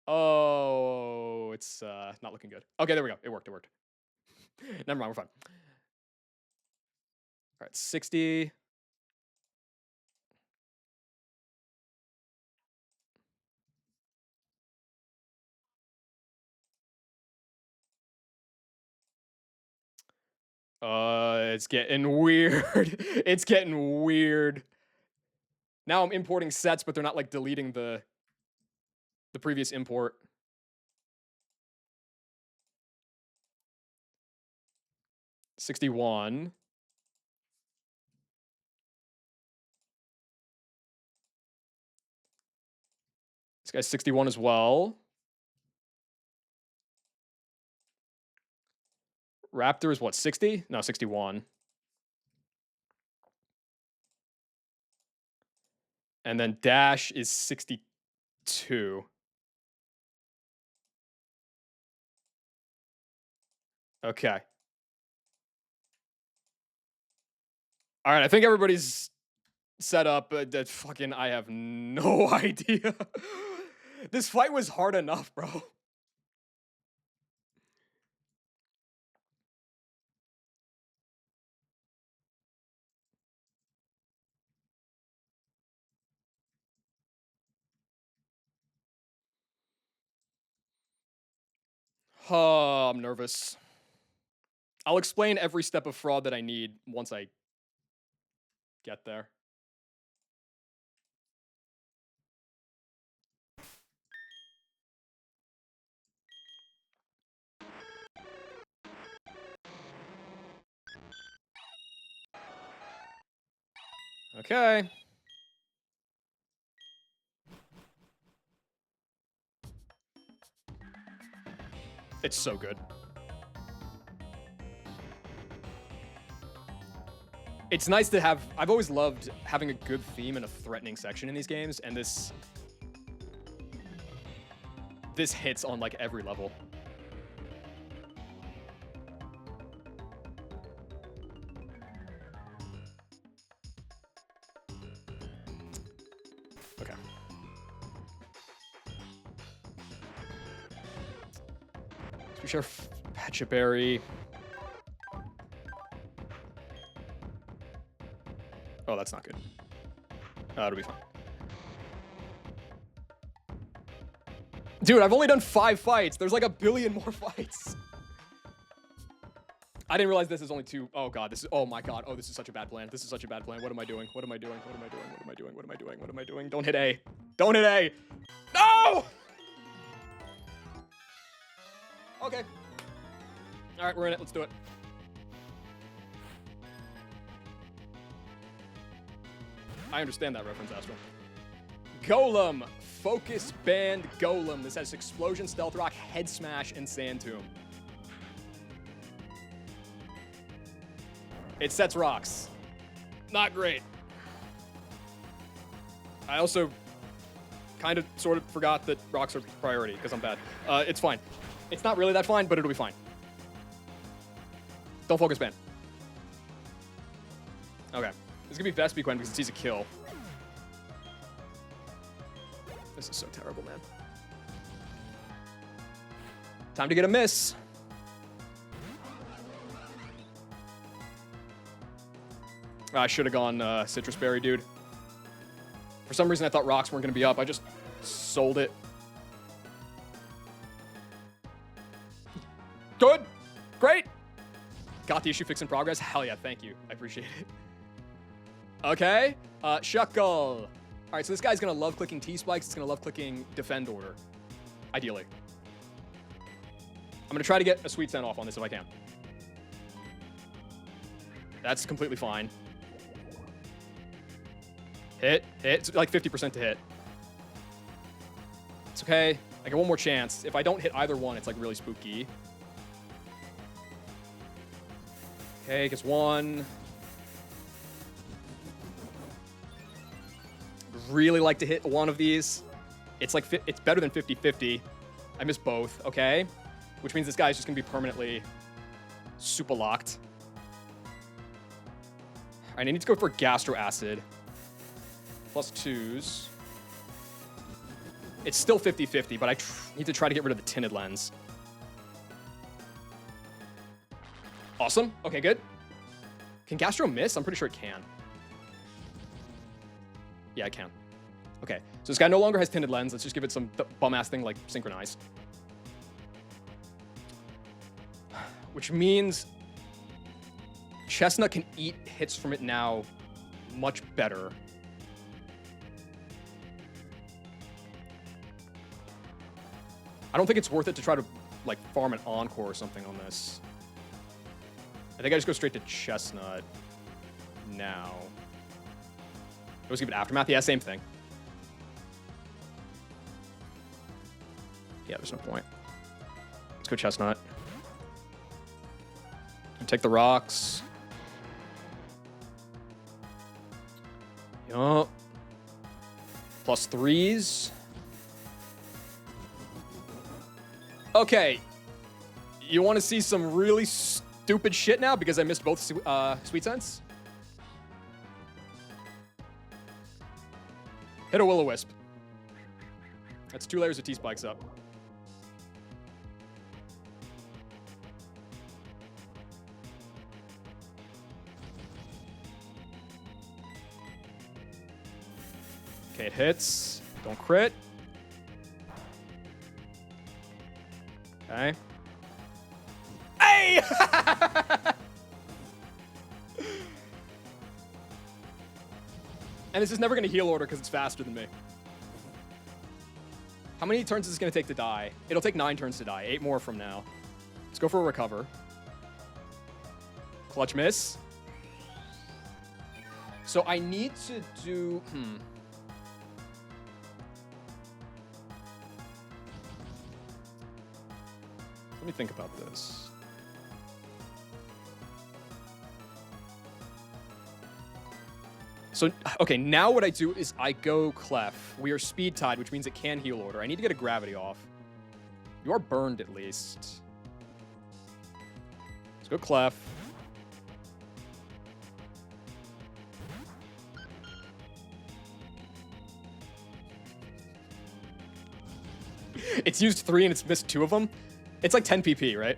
Oh, it's not looking good. Okay, there we go. It worked. It worked. Never mind. We're fine. All right, 60. It's getting weird. It's getting weird. Now I'm importing sets, but they're not like deleting the previous import. $61. This guy's 61 as well. Raptor is what, 60? No, 61. And then Dash is 62. Okay. All right, I think everybody's set up. That fucking, I have no idea. This fight was hard enough, bro. Oh, I'm nervous. I'll explain every step of fraud that I need once I get there. Okay. It's so good. It's nice to have... I've always loved having a good theme and a threatening section in these games, and this hits on, like, every level. Okay. We share Patchaberry. Oh, that's not good. It'll be fine. Dude, I've only done 5 fights. There's like a billion more fights. I didn't realize this is only 2. Oh god, this is... Oh my god. Oh, this is such a bad plan. This is such a bad plan. What am I doing? What am I doing? What am I doing? What am I doing? What am I doing? What am I doing? Don't hit A. Don't hit A. No! Okay. All right, we're in it. Let's do it. I understand that reference, Astro. Golem. Focus Band Golem. This has Explosion, Stealth Rock, Head Smash, and Sand Tomb. It sets rocks. Not great. I also kind of sort of forgot that rocks are priority because I'm bad. It's fine. It's not really that fine, but it'll be fine. Don't focus ban. Okay. This is gonna be Vespiquen because it sees a kill. This is so terrible, man. Time to get a miss. I should have gone Citrus Berry, dude. For some reason, I thought rocks weren't going to be up. I just sold it. Good. Great. Got the issue fixed in progress. Hell yeah, thank you. I appreciate it. Okay. Shuckle. All right, so this guy's going to love clicking T-Spikes. It's going to love clicking Defend Order. Ideally. I'm going to try to get a Sweet Scent off on this if I can. That's completely fine. Hit. It's like 50% to hit. It's okay. I get one more chance. If I don't hit either one, it's like really spooky. Okay, gets one. Really like to hit one of these. It's like it's better than 50-50. I missed both. Okay, which means this guy's just gonna be permanently super locked. All right, I need to go for Gastro Acid. +2s. It's still 50-50, but I need to try to get rid of the tinted lens. Awesome. Okay, good. Can Gastro miss? I'm pretty sure it can. Yeah, I can. Okay, so this guy no longer has tinted lens. Let's just give it some bum-ass thing like Synchronize. Which means Chestnut can eat hits from it now much better. I don't think it's worth it to try to like farm an Encore or something on this. I think I just go straight to Chestnut now. Let's give it Aftermath. Yeah, same thing. Yeah, there's no point. Let's go Chestnut. Take the rocks. Yup. +3s. Okay. You want to see some really stupid shit now because I missed both Sweet Scents? Hit a Will-O-Wisp. That's 2 layers of T-Spikes up. Okay, it hits. Don't crit. Okay. Hey! And this is never going to heal order because it's faster than me. How many turns is this going to take to die? It'll take 9 turns to die. 8 more from now. Let's go for a recover. Clutch miss. So I need to do... Let me think about this. So, okay, now what I do is I go Clef. We are speed tied, which means it can heal order. I need to get a gravity off. You are burned at least. Let's go Clef. It's used 3 and it's missed 2 of them. It's like 10 PP, right?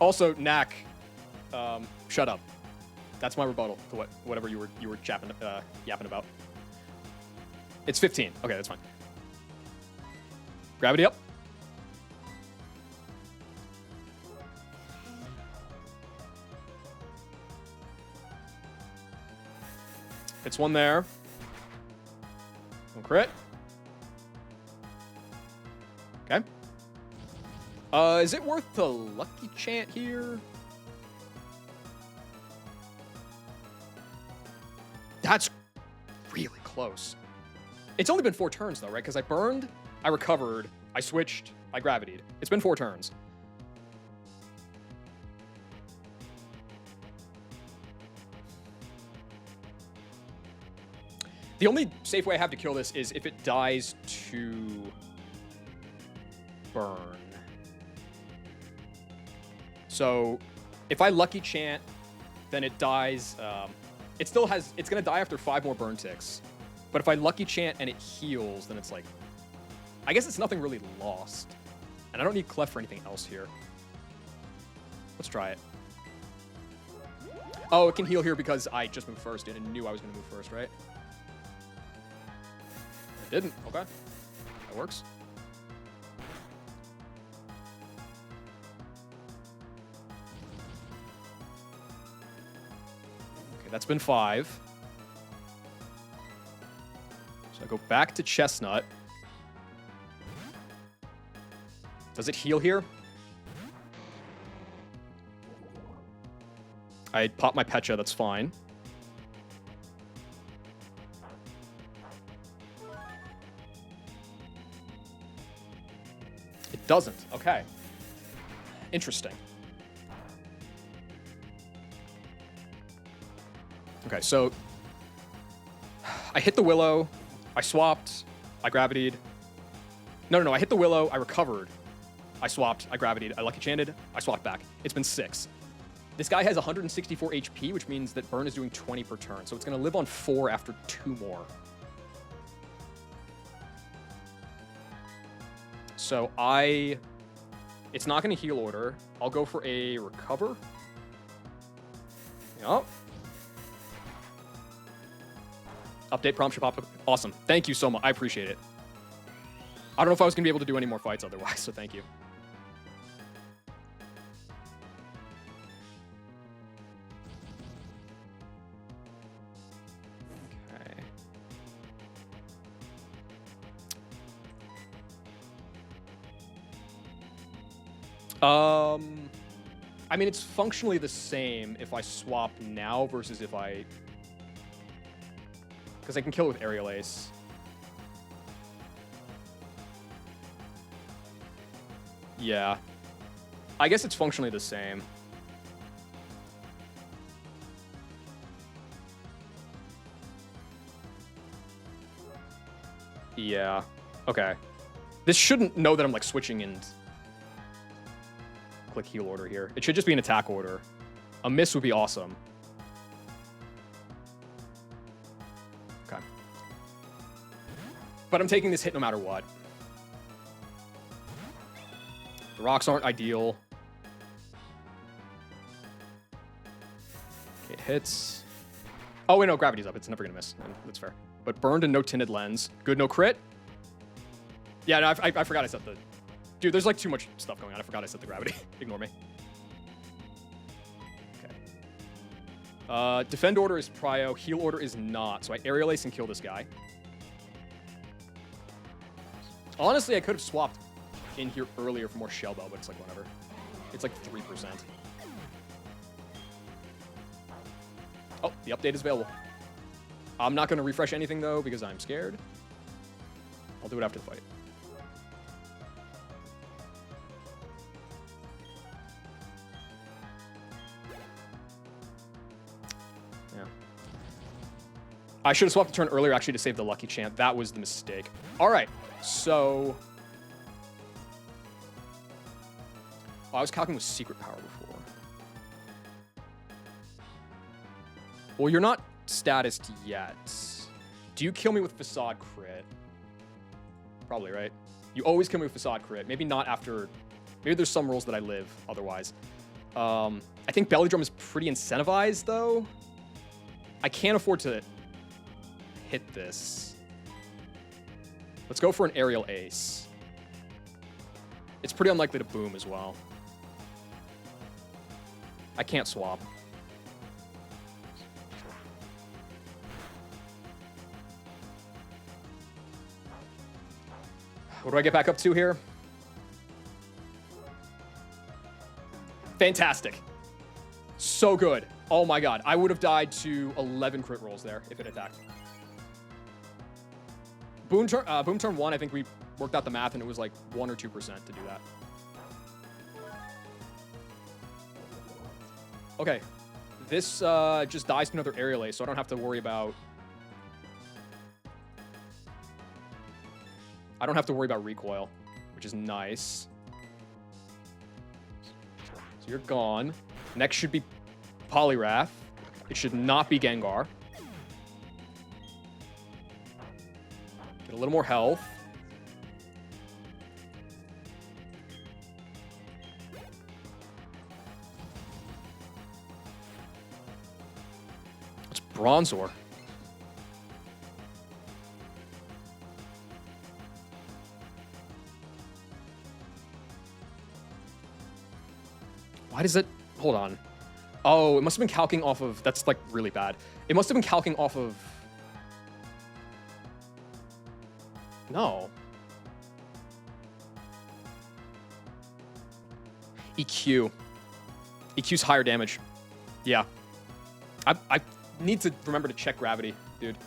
Also, Knack, shut up. That's my rebuttal to whatever you were yapping about. It's 15. Okay, that's fine. Gravity up. Hits one there. One crit. Okay. Is it worth the lucky chant here? That's really close. It's only been 4 turns, though, right? Because I burned, I recovered, I switched, I gravitied. It's been 4 turns. The only safe way I have to kill this is if it dies to burn. So if I lucky chant, then it dies. It's going to die after 5 more burn ticks. But if I lucky chant and it heals, then it's like, I guess it's nothing really lost. And I don't need Clef for anything else here. Let's try it. Oh, it can heal here because I just moved first and it knew I was going to move first, right? It didn't. Okay. That works. Okay, that's been 5. So I go back to Chestnut. Does it heal here? I pop my Pecha, that's fine. It doesn't. Okay. Interesting. Okay, so I hit the Willow, I swapped, I gravitied. No, I hit the Willow, I recovered, I swapped, I gravitied, I lucky chanted, I swapped back. It's been 6. This guy has 164 HP, which means that burn is doing 20 per turn, so it's going to live on 4 after 2 more. So it's not going to heal order. I'll go for a recover. Yup. Update prompt should pop up. Awesome. Thank you so much. I appreciate it. I don't know if I was going to be able to do any more fights otherwise, so thank you. I mean, it's functionally the same if I swap now versus if I... Because I can kill it with Aerial Ace. Yeah. I guess it's functionally the same. Yeah. Okay. This shouldn't know that I'm, like, switching and... click heal order here. It should just be an attack order. A miss would be awesome. Okay. But I'm taking this hit no matter what. The rocks aren't ideal. Okay, it hits. Oh, wait, no, gravity's up. It's never gonna miss. That's fair. But burned and no tinted lens. Good, no crit. Yeah, no, I forgot I set the... Dude, there's like too much stuff going on. I forgot I set the gravity. Ignore me. Okay. Defend order is prio. Heal order is not. So I aerial ace and kill this guy. Honestly, I could have swapped in here earlier for more shell bell, but it's like whatever. It's like 3%. Oh, the update is available. I'm not going to refresh anything though because I'm scared. I'll do it after the fight. I should have swapped the turn earlier, actually, to save the lucky chant. That was the mistake. All right, so... Oh, I was calculating with secret power before. Well, you're not statused yet. Do you kill me with Facade crit? Probably, right? You always kill me with Facade crit. Maybe not after... Maybe there's some rules that I live otherwise. I think Belly Drum is pretty incentivized, though. I can't afford to hit this. Let's go for an Aerial Ace. It's pretty unlikely to boom as well. I can't swap. What do I get back up to here? Fantastic. So good. Oh my god. I would have died to 11 crit rolls there if it attacked. Boom turn 1, I think we worked out the math and it was like 1 or 2% to do that. Okay. This just dies to another Aerial Ace, so I don't have to worry about... I don't have to worry about recoil, which is nice. So you're gone. Next should be Poliwrath. It should not be Gengar. Get a little more health. It's Bronzor. Why does it... Hold on. Oh, it must have been calcing off of... That's, like, really bad. It must have been calcing off of... No. EQ. EQ's higher damage. Yeah. I need to remember to check gravity, dude.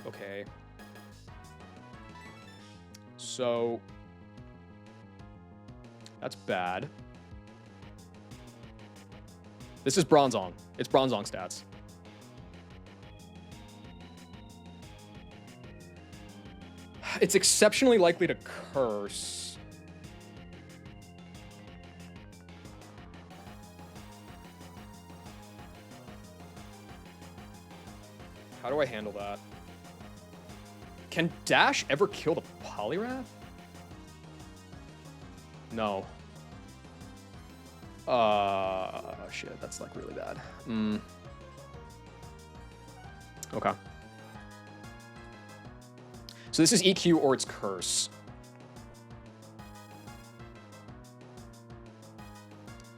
Okay. So... That's bad. This is Bronzong. It's Bronzong stats. It's exceptionally likely to curse. How do I handle that? Can Dash ever kill the Poliwrath? No. Shit, that's like really bad. Okay. So this is EQ or it's Curse.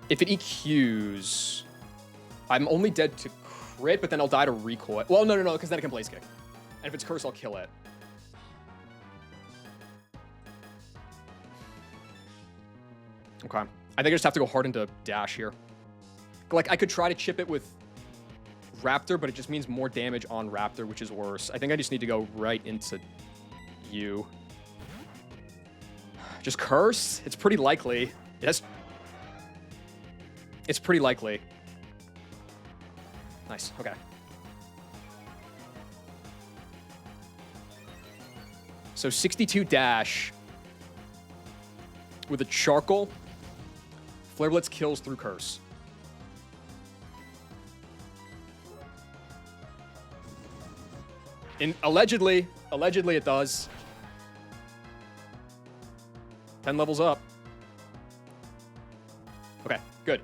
If it EQs, I'm only dead to crit, but then I'll die to recoil. Well, no, because then it can Blaze Kick. And if it's Curse, I'll kill it. Okay. I think I just have to go hard into Dash here. Like, I could try to chip it with Raptor, but it just means more damage on Raptor, which is worse. I think I just need to go right into you. Just Curse? It's pretty likely. Yes. It's pretty likely. Nice. Okay. So 62 Dash with a Charcoal. Flare Blitz kills through Curse. Allegedly it does. 10 levels up. Okay, good.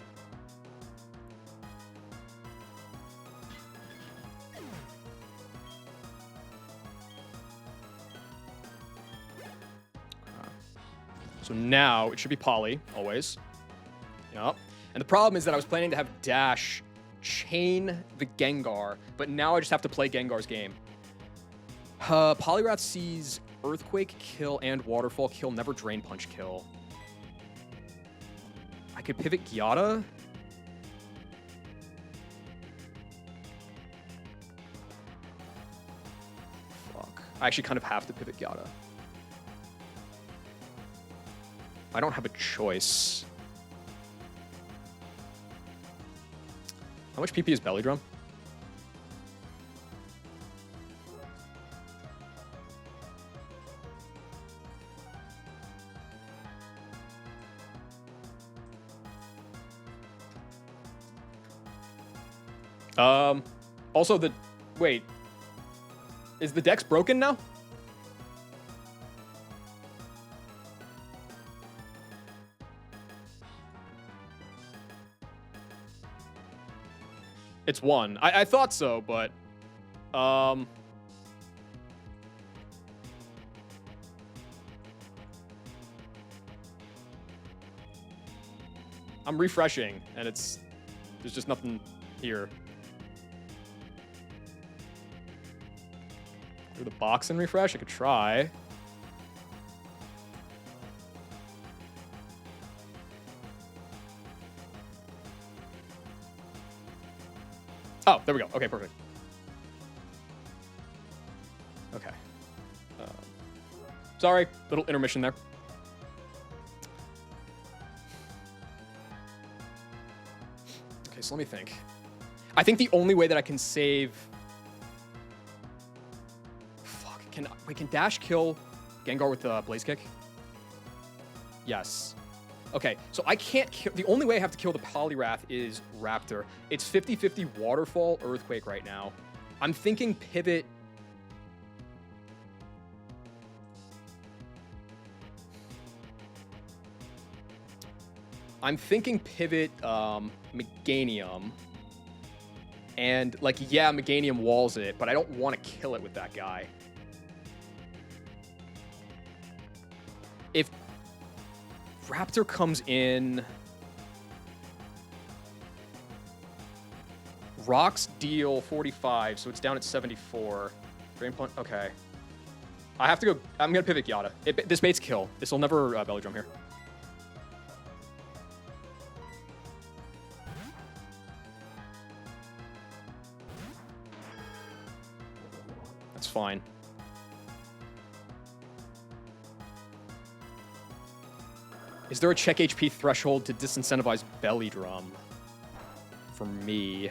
So now it should be Poly, always. Yep. And the problem is that I was planning to have Dash chain the Gengar, but now I just have to play Gengar's game. Poliwrath sees Earthquake kill and Waterfall kill, never Drain Punch kill. I could pivot Gyata. Fuck. I actually kind of have to pivot Gyata. I don't have a choice. How much PP is Belly Drum? Also wait, is the dex broken now? It's 1. I thought so, but I'm refreshing, and there's just nothing here. Do the box and refresh? I could try. Oh, there we go. Okay, perfect. Okay. Sorry, little intermission there. Okay, so let me think. I think the only way that I can save... Fuck, can Dash kill Gengar with the Blaze Kick? Yes. Okay, so I can't kill... The only way I have to kill the Poliwrath is Raptor. It's 50-50 Waterfall, Earthquake right now. I'm thinking Pivot... Meganium. And, like, yeah, Meganium walls it, but I don't want to kill it with that guy. If Raptor comes in... Rocks deal 45, so it's down at 74. Drain Punch, okay. I have to go... I'm going to pivot Yata. This bait's kill. This will never belly drum here. That's fine. Is there a check HP threshold to disincentivize belly drum? For me.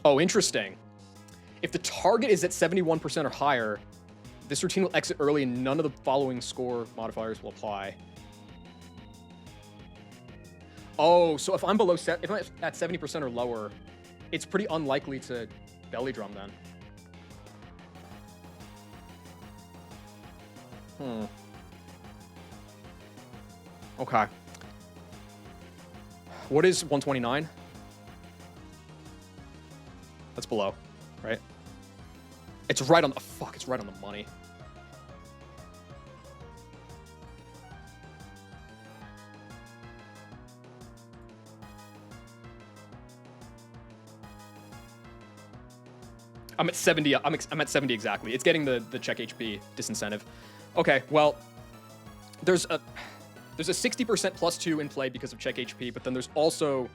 Oh, interesting. If the target is at 71% or higher, this routine will exit early and none of the following score modifiers will apply. Oh, so if I'm if I'm at 70% or lower, it's pretty unlikely to belly drum then. Okay. What is 129? That's below, right? It's right on the... Fuck, it's right on the money. I'm at 70. I'm at 70 exactly. It's getting the check HP disincentive. Okay, well, there's a 60% +2 in play because of check HP, but then there's also...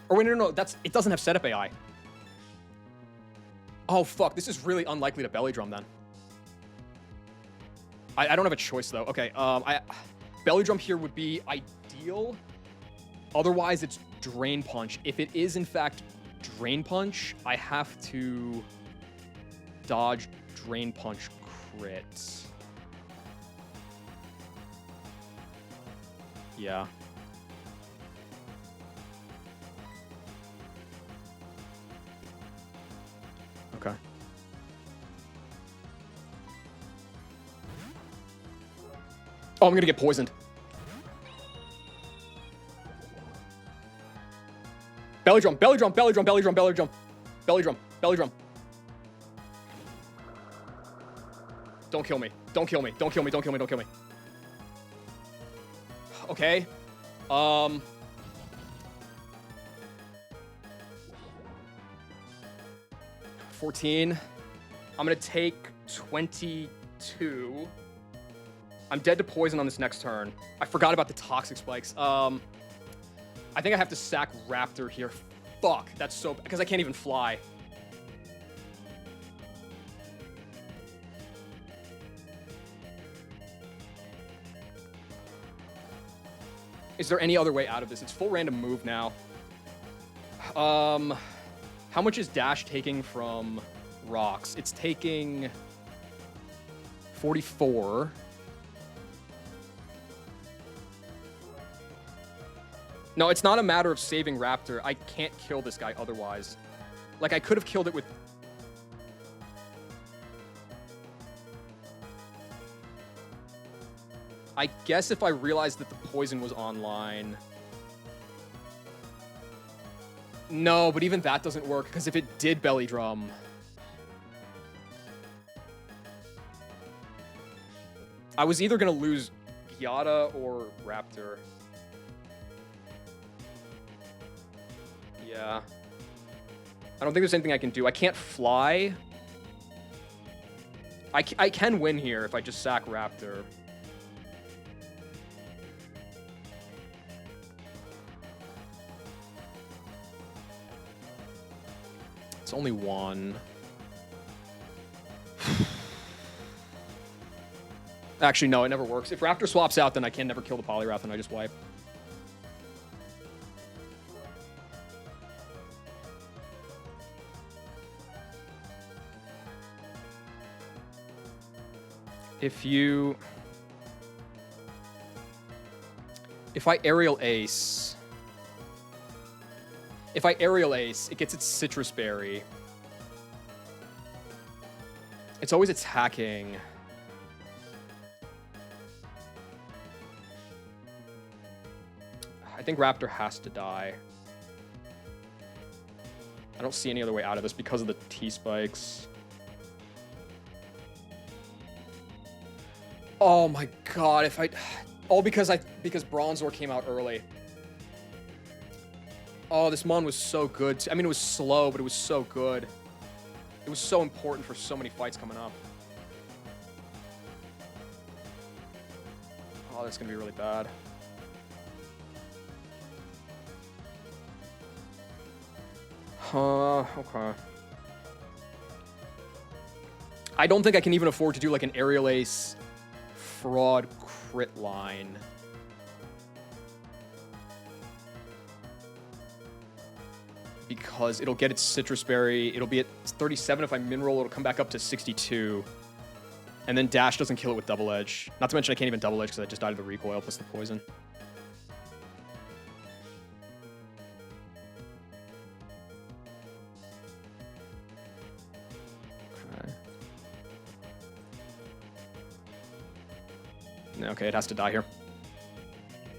Or wait, no, it doesn't have setup AI. Oh, fuck. This is really unlikely to belly drum, then. I don't have a choice, though. Okay, belly drum here would be ideal. Otherwise, it's Drain Punch. If it is, in fact, Drain Punch, I have to dodge Drain Punch crit. Yeah. Okay. Oh, I'm gonna get poisoned. Belly drum, belly drum, belly drum, belly drum, belly drum, belly drum, belly drum. Don't kill me. Don't kill me. Don't kill me. Don't kill me. Don't kill me. Okay. 14. I'm gonna take 22. I'm dead to poison on this next turn. I forgot about the toxic spikes. I think I have to sack Raptor here. Fuck, that's so... Because I can't even fly. Is there any other way out of this? It's full random move now. How much is Dash taking from Rocks? It's taking 44. No, it's not a matter of saving Raptor. I can't kill this guy otherwise. Like, I could have killed it with... I guess if I realized that the poison was online... No, but even that doesn't work, because if it did belly drum... I was either going to lose Gyata or Raptor. Yeah. I don't think there's anything I can do. I can't fly. I can win here if I just sack Raptor. It's only one. Actually, no, it never works. If Raptor swaps out, then I can never kill the Poliwrath and I just wipe. If I aerial ace, it gets its Citrus Berry. It's always attacking. I think Raptor has to die. I don't see any other way out of this because of the T-spikes. Oh my god, if I... All because Bronzor came out early. Oh, this Mon was so good. I mean, it was slow, but it was so good. It was so important for so many fights coming up. Oh, that's gonna be really bad. Okay. I don't think I can even afford to do like an aerial ace fraud crit line. Because it'll get its Citrus Berry. It'll be at 37 if I Mineral. It'll come back up to 62. And then Dash doesn't kill it with Double Edge. Not to mention I can't even Double Edge because I just died of the recoil plus the poison. Okay, it has to die here.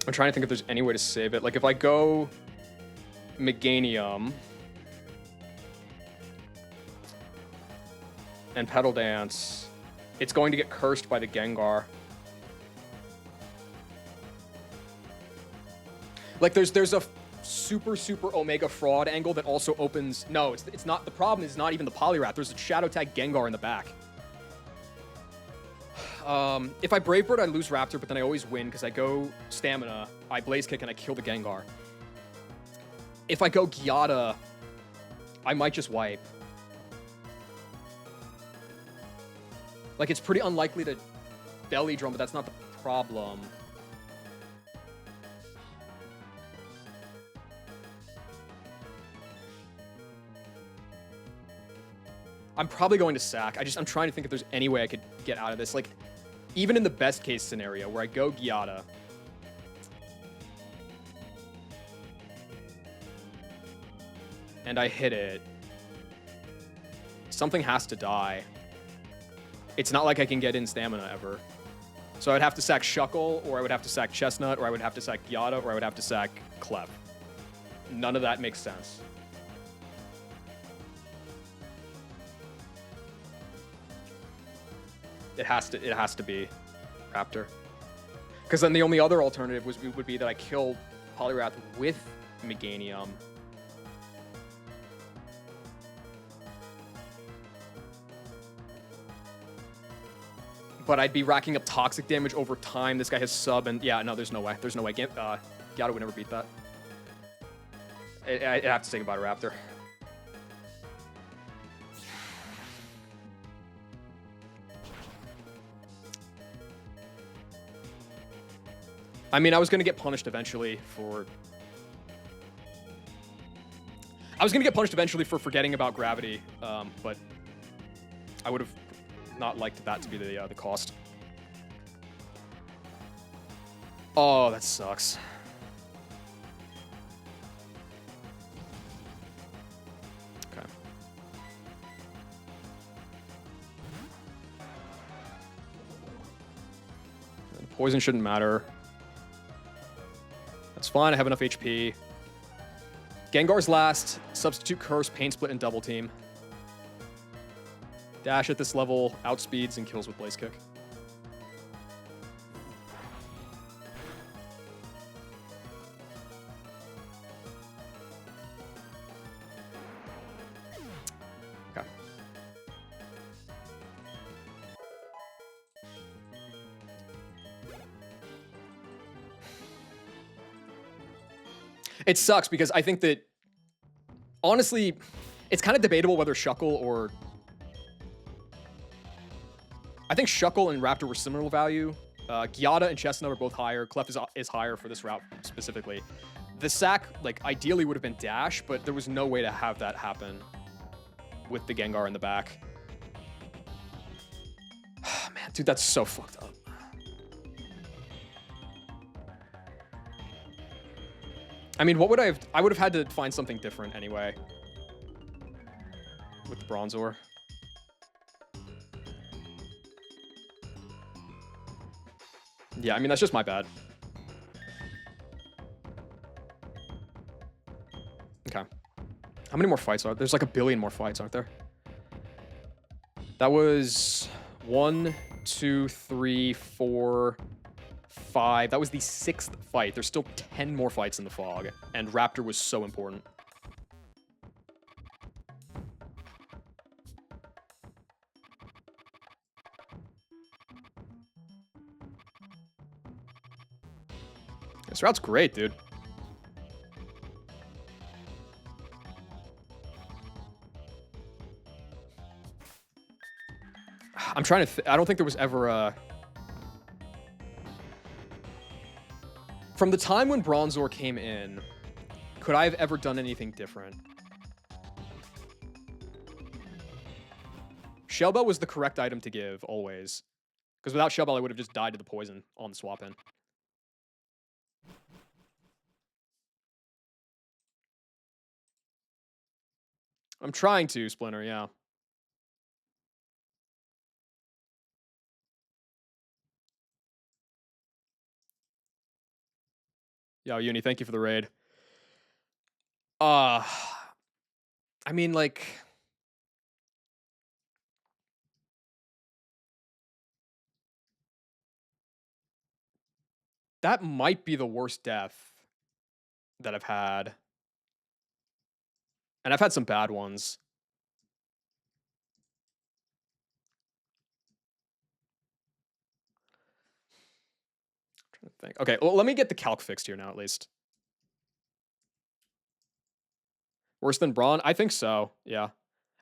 I'm trying to think if there's any way to save it. Like, if I go Meganium and Petal Dance, it's going to get cursed by the Gengar. Like, there's a super Omega Fraud angle that also opens... No, it's not... The problem is not even the Poliwrath. There's a Shadow Tag Gengar in the back. If I Brave Bird, I lose Raptor, but then I always win because I go Stamina, I Blaze Kick, and I kill the Gengar. If I go Gyata, I might just wipe. Like, it's pretty unlikely to Belly Drum, but that's not the problem. I'm probably going to sack. I'm trying to think if there's any way I could get out of this. Like, even in the best case scenario where I go Gyata, and I hit it, something has to die. It's not like I can get in Stamina ever. So I'd have to sack Shuckle, or I would have to sack Chestnut, or I would have to sack Gyata, or I would have to sack Clef. None of that makes sense. It has to be Raptor. Because then the only other alternative would be that I kill Poliwrath with Meganium. But I'd be racking up toxic damage over time. This guy has sub, and yeah, no, there's no way. There's no way. Gyata would never beat that. I'd have to say goodbye to Raptor. I mean, I was going to get punished eventually for... forgetting about gravity, but I would have not liked that to be the cost. Oh, that sucks. Poison shouldn't matter. That's fine. I have enough HP. Gengar's last. Substitute Curse, Pain Split, and Double Team. Dash at this level, outspeeds, and kills with Blaze Kick. Okay. It sucks because I think that, honestly, it's kind of debatable whether Shuckle or... I think Shuckle and Raptor were similar value. Gyata and Chestnut are both higher. Clef is higher for this route specifically. The sack, like, ideally would have been Dash, but there was no way to have that happen with the Gengar in the back. Man, dude, that's so fucked up. I mean, what would I have... I would have had to find something different anyway. With the Bronzor. Yeah, I mean, that's just my bad. Okay. How many more fights are there? There's like a billion more fights, aren't there? That was 1, 2, 3, 4, 5. That was the 6th fight. There's still 10 more fights in the fog, and Raptor was so important. This route's great, dude. I'm trying to... I don't think there was ever a... From the time when Bronzor came in, could I have ever done anything different? Shell Bell was the correct item to give, always. Because without Shell Bell, I would have just died to the poison on the swap-in. I'm trying to, Splinter, yeah. Yo, Uni, thank you for the raid. I mean, like... That might be the worst death that I've had. And I've had some bad ones. I'm trying to think. Okay, well, let me get the calc fixed here now, at least. Worse than Brawn? I think so, yeah.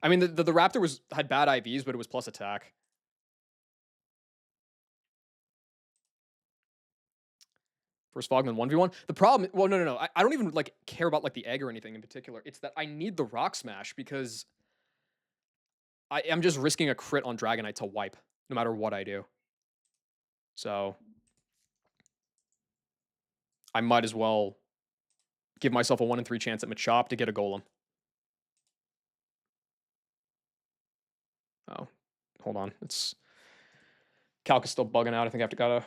I mean, the Raptor had bad IVs, but it was plus attack. First Fogman 1v1. The problem... Well, no. I don't even, like, care about, like, the egg or anything in particular. It's that I need the Rock Smash because... I am just risking a crit on Dragonite to wipe, no matter what I do. So... I might as well give myself a 1 in 3 chance at Machop to get a Golem. Oh, hold on. It's... Calc is still bugging out. I think I gotta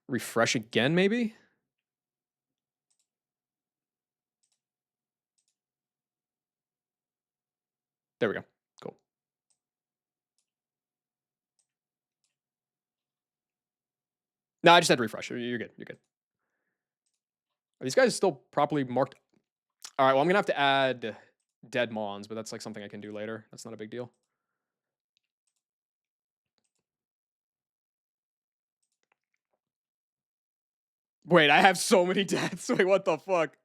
refresh again, maybe? There we go. Cool. No, I just had to refresh. You're good. You're good. Are these guys still properly marked? All right, well, I'm going to have to add dead Mons, but that's like something I can do later. That's not a big deal. Wait, I have so many deaths. Wait, what the fuck?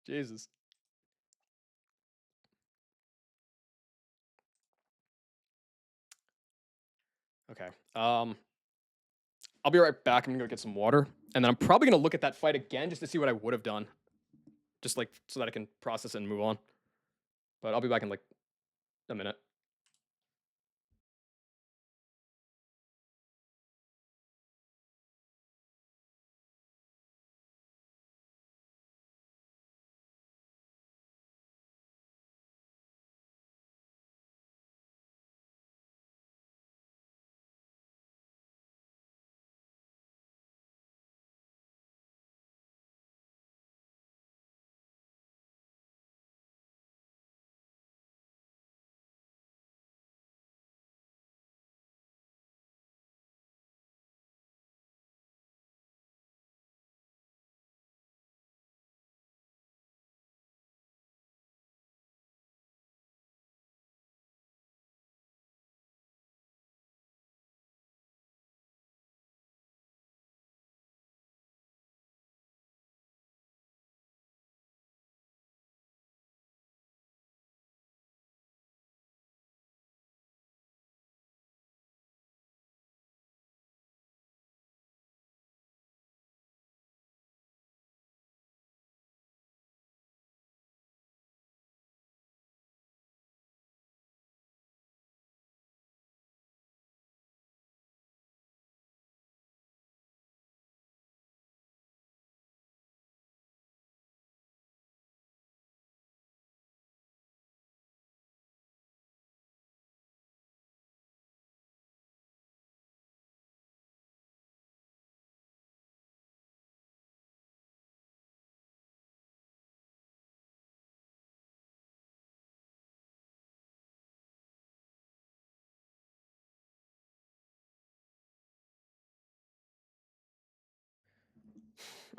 Jesus. Okay. I'll be right back. I'm going to go get some water. And then I'm probably going to look at that fight again just to see what I would have done. Just like so that I can process it and move on. But I'll be back in like a minute.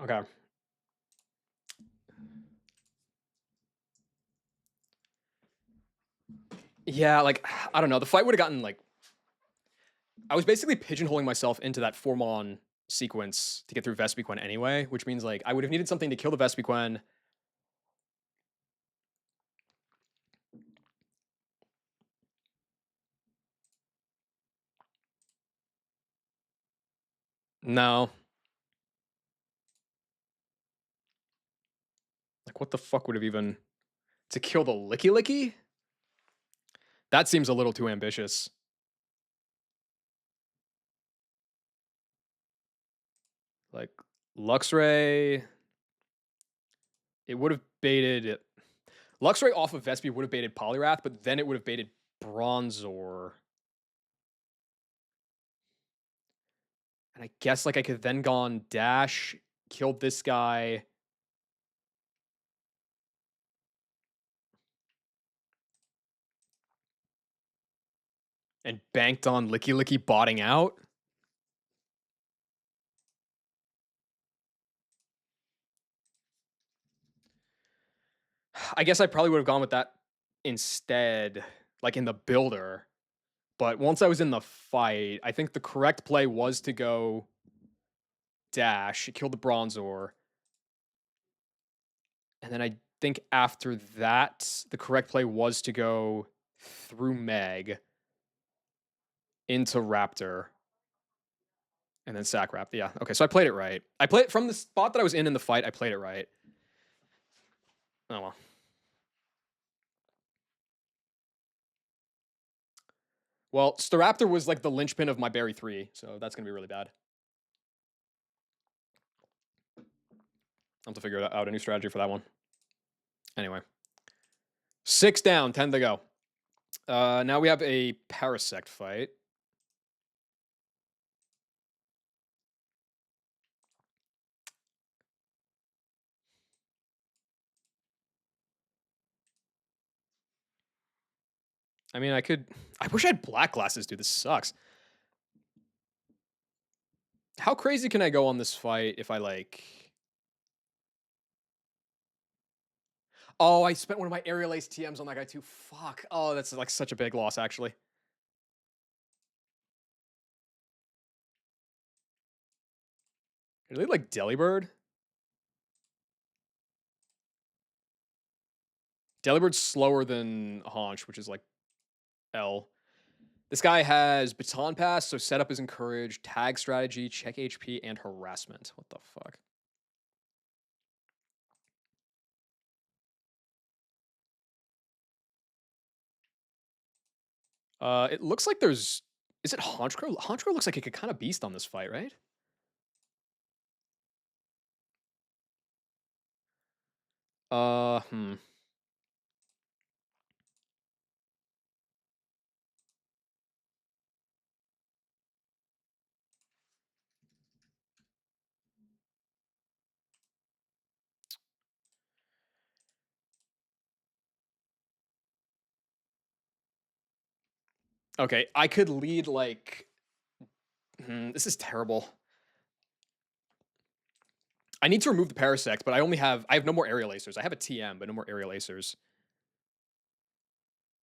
Okay. Yeah, like I don't know. The fight would have gotten like I was basically pigeonholing myself into that Formon sequence to get through Vespiquen anyway, which means like I would have needed something to kill the Vespiquen. No. Like what the fuck would have even to kill the Licky Licky? That seems a little too ambitious. Like Luxray, it would have baited Luxray off of Vespi would have baited Poliwrath, but then it would have baited Bronzor. And I guess like I could then gone dash, killed this guy. And banked on Licky Licky botting out. I guess I probably would have gone with that instead, like in the builder. But once I was in the fight, I think the correct play was to go dash, kill the Bronzor. And then I think after that, the correct play was to go through Meg into Raptor and then sack Raptor. Yeah. Okay. So I played it right. I played it from the spot that I was in the fight. I played it right. Oh well. Well, Staraptor was like the linchpin of my Berry 3, so that's going to be really bad. I'll have to figure out a new strategy for that one. Anyway. 6 down, 10 to go. Now we have a Parasect fight. I mean, I wish I had black glasses, dude. This sucks. How crazy can I go on this fight if I like... Oh, I spent one of my Aerial Ace TMs on that guy too. Fuck. Oh, that's like such a big loss, actually. Really like Delibird? Delibird's slower than Haunch, which is like L. This guy has Baton Pass, so setup is encouraged, tag strategy, check HP, and harassment. What the fuck? It looks like there's... Is it Honchkrow? Honchkrow looks like it could kind of beast on this fight, right? Hmm. Okay, I could lead like... this is terrible. I need to remove the Parasect, but I have no more Aerial Acers. I have a TM, but no more Aerial Acers.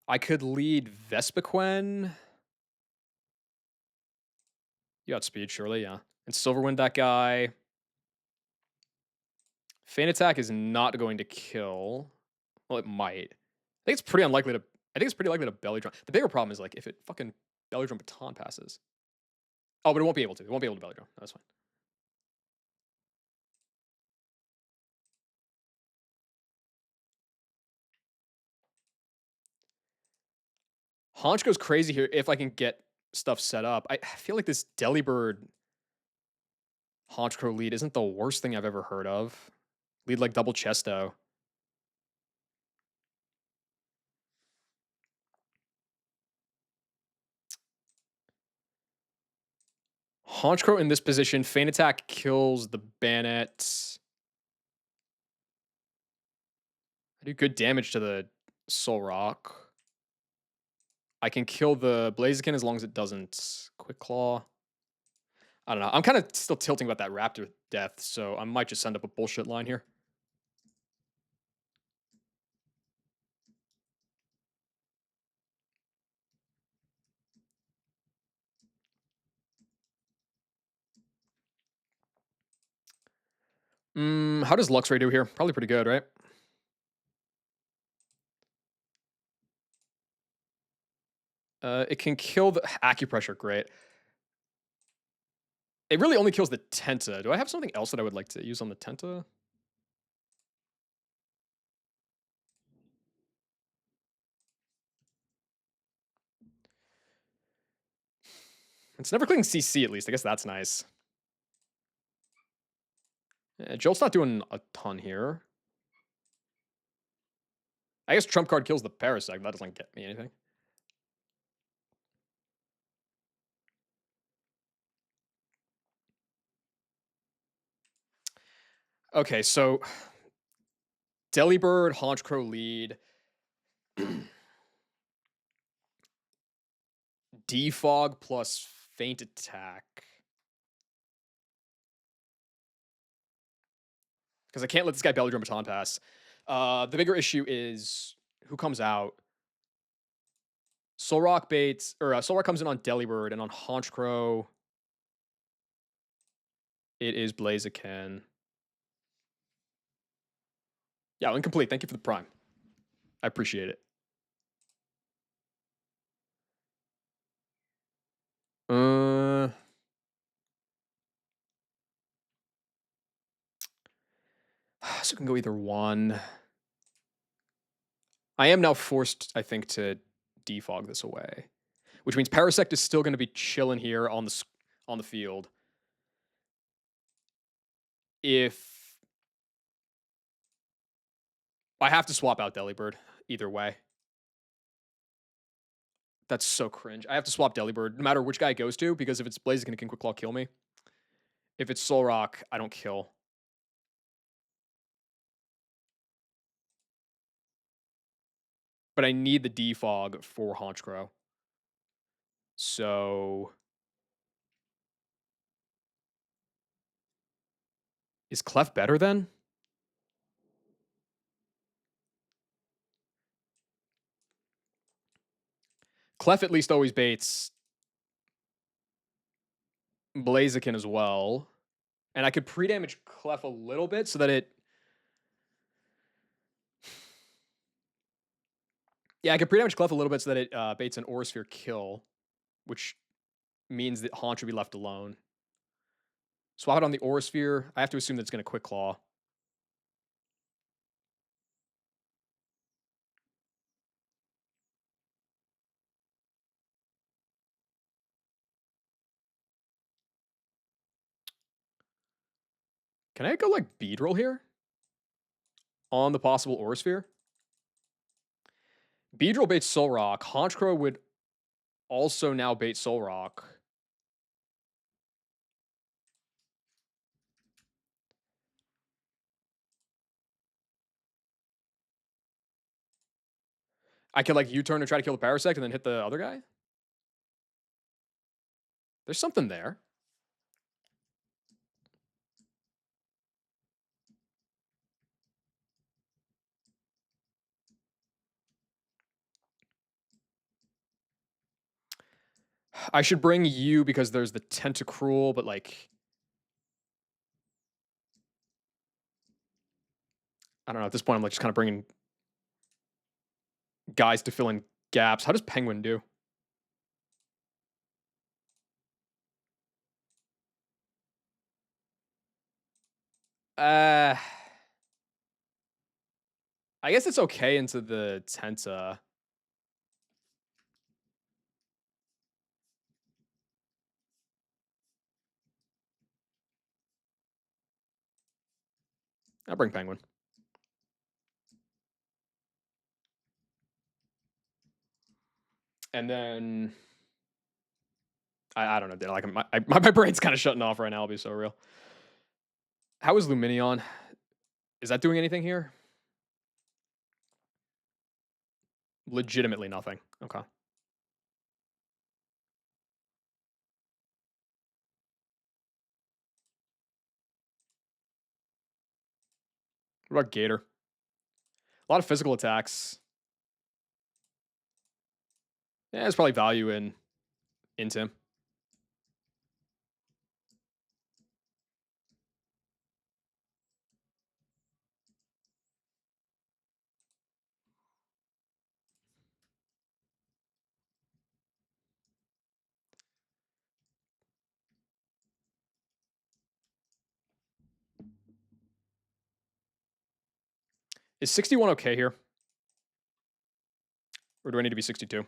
I could lead Vespiquen. You outspeed, surely, yeah. And Silverwind that guy. Feint Attack is not going to kill. Well, it might. I think it's pretty unlikely to... I think it's pretty likely to Belly Drum. The bigger problem is like if it fucking Belly Drum Baton passes. Oh, but it won't be able to. It won't be able to Belly Drum. That's fine. Haunch goes crazy here if I can get stuff set up. I feel like this Delibird Haunchkrow lead isn't the worst thing I've ever heard of. Lead like double Chesto. Haunchkrow in this position, Feint Attack kills the Bannet. I do good damage to the Soul Rock. I can kill the Blaziken as long as it doesn't Quick Claw. I don't know. I'm kind of still tilting about that Raptor death, so I might just send up a bullshit line here. How does Luxray do here? Probably pretty good, right? It can kill the acupressure. Great. It really only kills the Tenta. Do I have something else that I would like to use on the Tenta? It's never clicking CC at least. I guess that's nice. Jolt's not doing a ton here. I guess Trump card kills the Parasect. That doesn't get me anything. Okay, so Delibird, Haunchcrow lead. Defog plus Feint Attack. Because I can't let this guy Belly Drum Baton pass. The bigger issue is who comes out. Solrock baits, or Solrock comes in on Delibird, and on Haunchcrow, it is Blaziken. Yeah, incomplete. Thank you for the prime. I appreciate it. So it can go either one. I am now forced, I think, to defog this away, which means Parasect is still going to be chilling here on the field. If I have to swap out Delibird either way. That's so cringe. I have to swap Delibird no matter which guy it goes to, because if it's Blaziken, it can Quick Claw kill me. If it's Solrock, I don't kill. But I need the defog for Haunchcrow. So is Clef better then? Clef at least always baits Blaziken as well. And I could pre-damage Clef a little bit so that it... Yeah, I could pre-damage Clef a little bit so that it baits an Aura Sphere kill, which means that Haunch would be left alone. Swap it on the Aura Sphere. I have to assume that it's going to Quick Claw. Can I go like Beedrill here? On the possible Aura Sphere? Beedrill baits Solrock. Haunchcrow would also now bait Solrock. I could like U-turn and try to kill the Parasect and then hit the other guy? There's something there. I should bring you because there's the Tentacruel, but like... I don't know, at this point I'm like just kind of bringing guys to fill in gaps. How does Penguin do? I guess it's okay into the Tenta. I'll bring Penguin. And then... I don't know, dude. Like, my brain's kind of shutting off right now, I'll be so real. How is Luminion? Is that doing anything here? Legitimately nothing. Okay. What about Gator? A lot of physical attacks. Yeah, there's probably value in Tim. Is 61 okay here? Or do I need to be 62?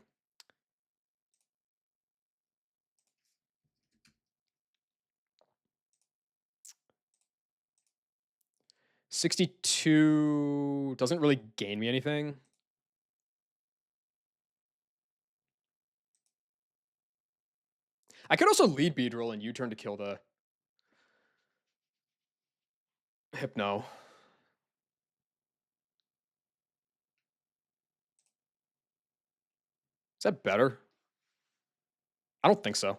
62 doesn't really gain me anything. I could also lead Beedrill and U-turn to kill the Hypno. Is that better? I don't think so.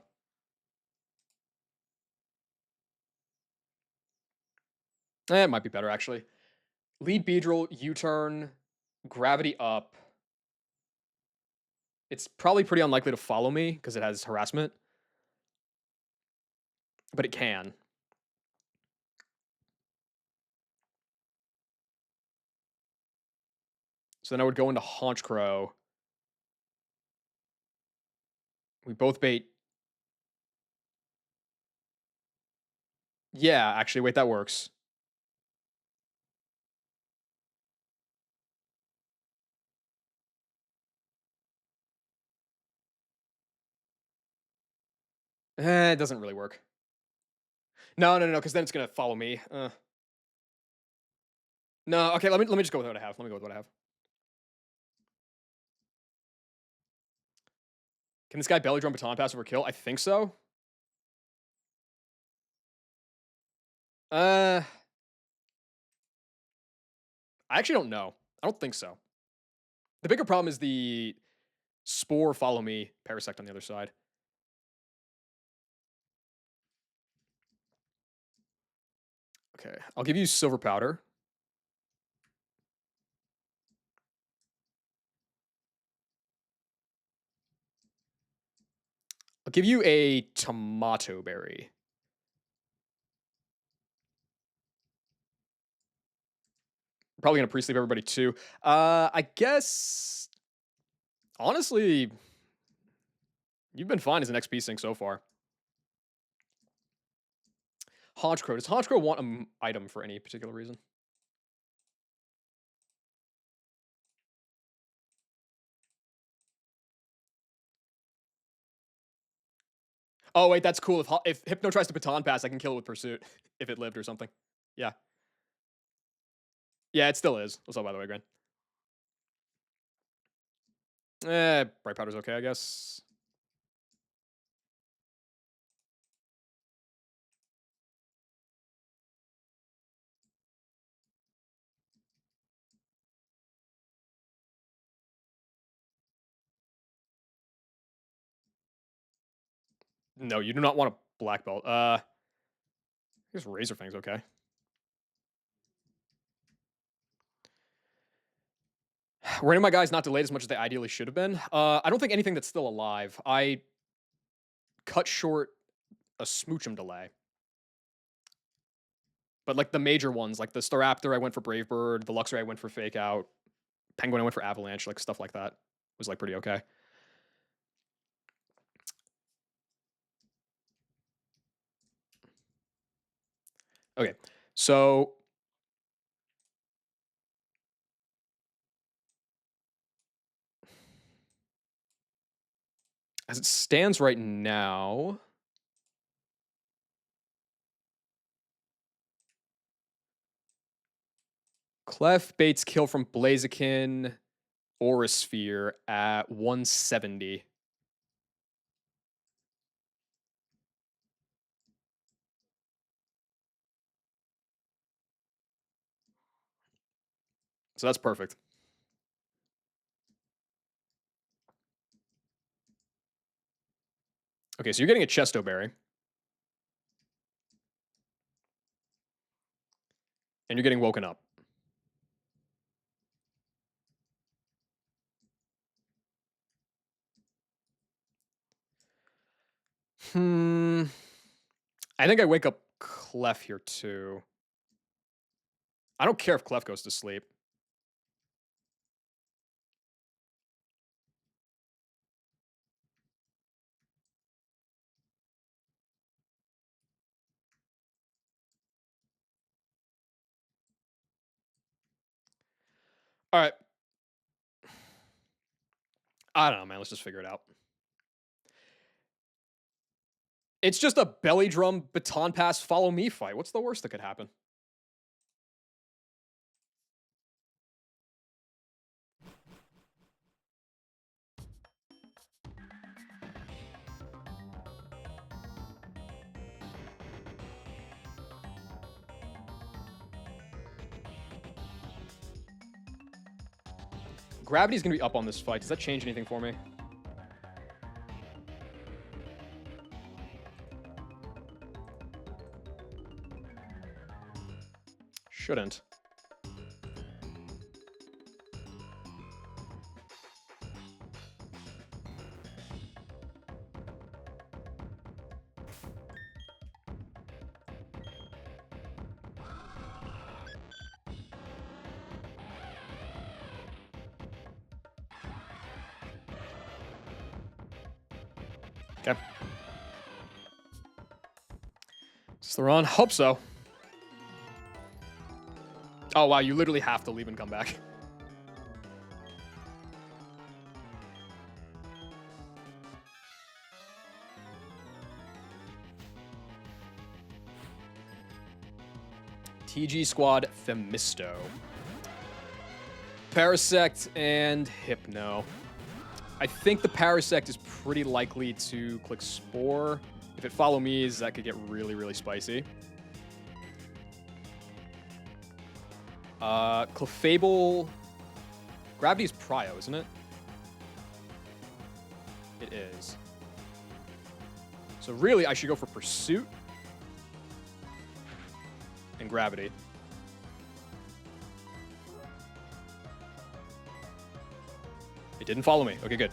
It might be better, actually. Lead Beedrill, U-turn, gravity up. It's probably pretty unlikely to follow me because it has harassment. But it can. So then I would go into Haunch Crow. We both bait. Yeah, actually, wait, that works. It doesn't really work. No, because then it's gonna follow me. No, okay, let me just go with what I have. Let me go with what I have. Can this guy belly drum baton pass over kill? I think so. I actually don't know. I don't think so. The bigger problem is the Spore follow me Parasect on the other side. Okay, I'll give you Silver Powder. I'll give you a Tomato Berry. Probably gonna pre-sleep everybody too. I guess honestly, you've been fine as an XP sync so far. Haunch Crow. Does Haunch Crow want an item for any particular reason? Oh wait, that's cool. If Hypno tries to baton pass, I can kill it with Pursuit if it lived or something. Yeah, yeah, it still is. What's up, by the way, Gren? Bright Powder's okay, I guess. No, you do not want a black belt. I guess Razor Fang's okay. Random my guys not delayed as much as they ideally should have been. I don't think anything that's still alive. I cut short a Smoochum delay. But like the major ones, like the Staraptor, I went for Brave Bird. The Luxray, I went for Fake Out. Penguin, I went for Avalanche. Like stuff like that was like pretty okay. Okay, so as it stands right now, Clef baits kill from Blaziken, Aurasphere at 170. So that's perfect. Okay, so you're getting a Chesto Berry. And you're getting woken up. I think I wake up Clef here too. I don't care if Clef goes to sleep. All right. I don't know, man. Let's just figure it out. It's just a belly drum, baton pass, follow me fight. What's the worst that could happen? Gravity's gonna be up on this fight. Does that change anything for me? Shouldn't. Okay. Is this the run? Hope so. Oh, wow. You literally have to leave and come back. TG Squad Themisto. Parasect and Hypno. I think the Parasect is pretty likely to click Spore. If it follow me's, that could get really, really spicy. Clefable. Gravity's Prio, isn't it? It is. So really, I should go for Pursuit and Gravity. It didn't follow me. Okay, good.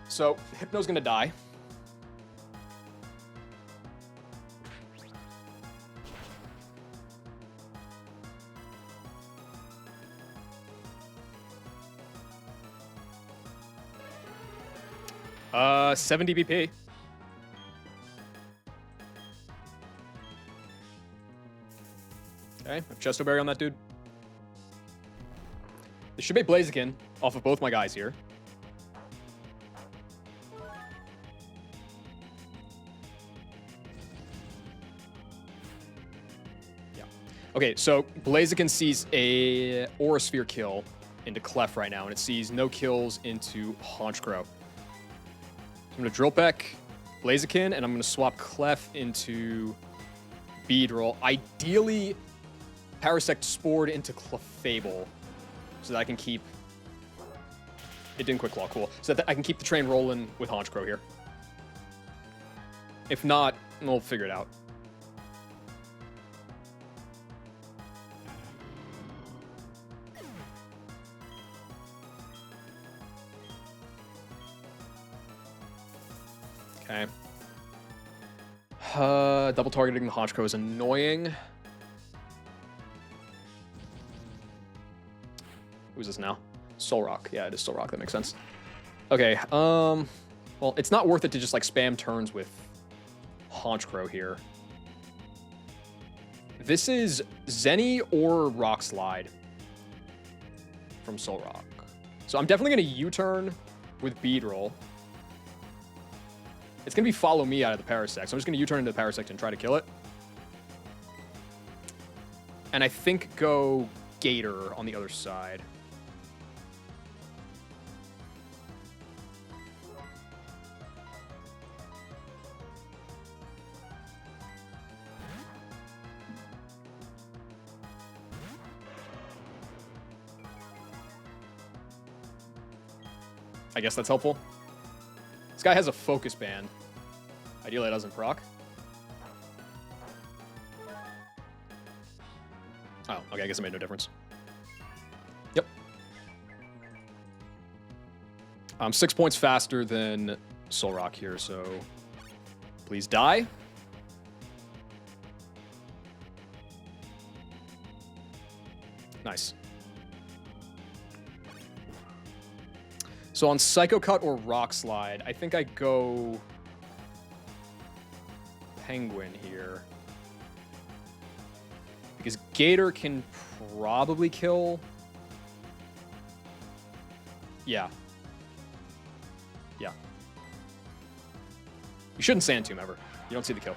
So Hypno's gonna die. Uh, 70 BP. Okay, I have Chesto Berry on that dude. This should be Blaziken off of both my guys here. Yeah. Okay, so Blaziken sees a Aura Sphere kill into Clef right now, and it sees no kills into Honchkrow. I'm going to Drill Peck Blaziken, and I'm going to swap Clef into Beedrill. Ideally, Parasect Spored into Clefable, so that I can keep... It didn't Quick Claw, cool. So that I can keep the train rolling with Honchkrow here. If not, we'll figure it out. Okay. Double targeting the Honchkrow is annoying. Who's this now? Solrock. Yeah, it is Solrock. That makes sense. Okay. Well, it's not worth it to just like spam turns with Honchkrow here. This is Zenny or Rock Slide from Solrock. So I'm definitely going to U-turn with Beedrill. It's going to be Follow Me out of the Parasect. So I'm just going to U-turn into the Parasect and try to kill it. And I think go Gator on the other side. I guess that's helpful. This guy has a Focus Band. Ideally, it doesn't proc. Oh, okay, I guess it made no difference. Yep. I'm 6 points faster than Solrock here, so Please die. Nice. So on Psycho Cut or Rock Slide, I think I go Penguin here. Because Gator can probably kill. Yeah. Yeah. You shouldn't Sand Tomb ever. You don't see the kill.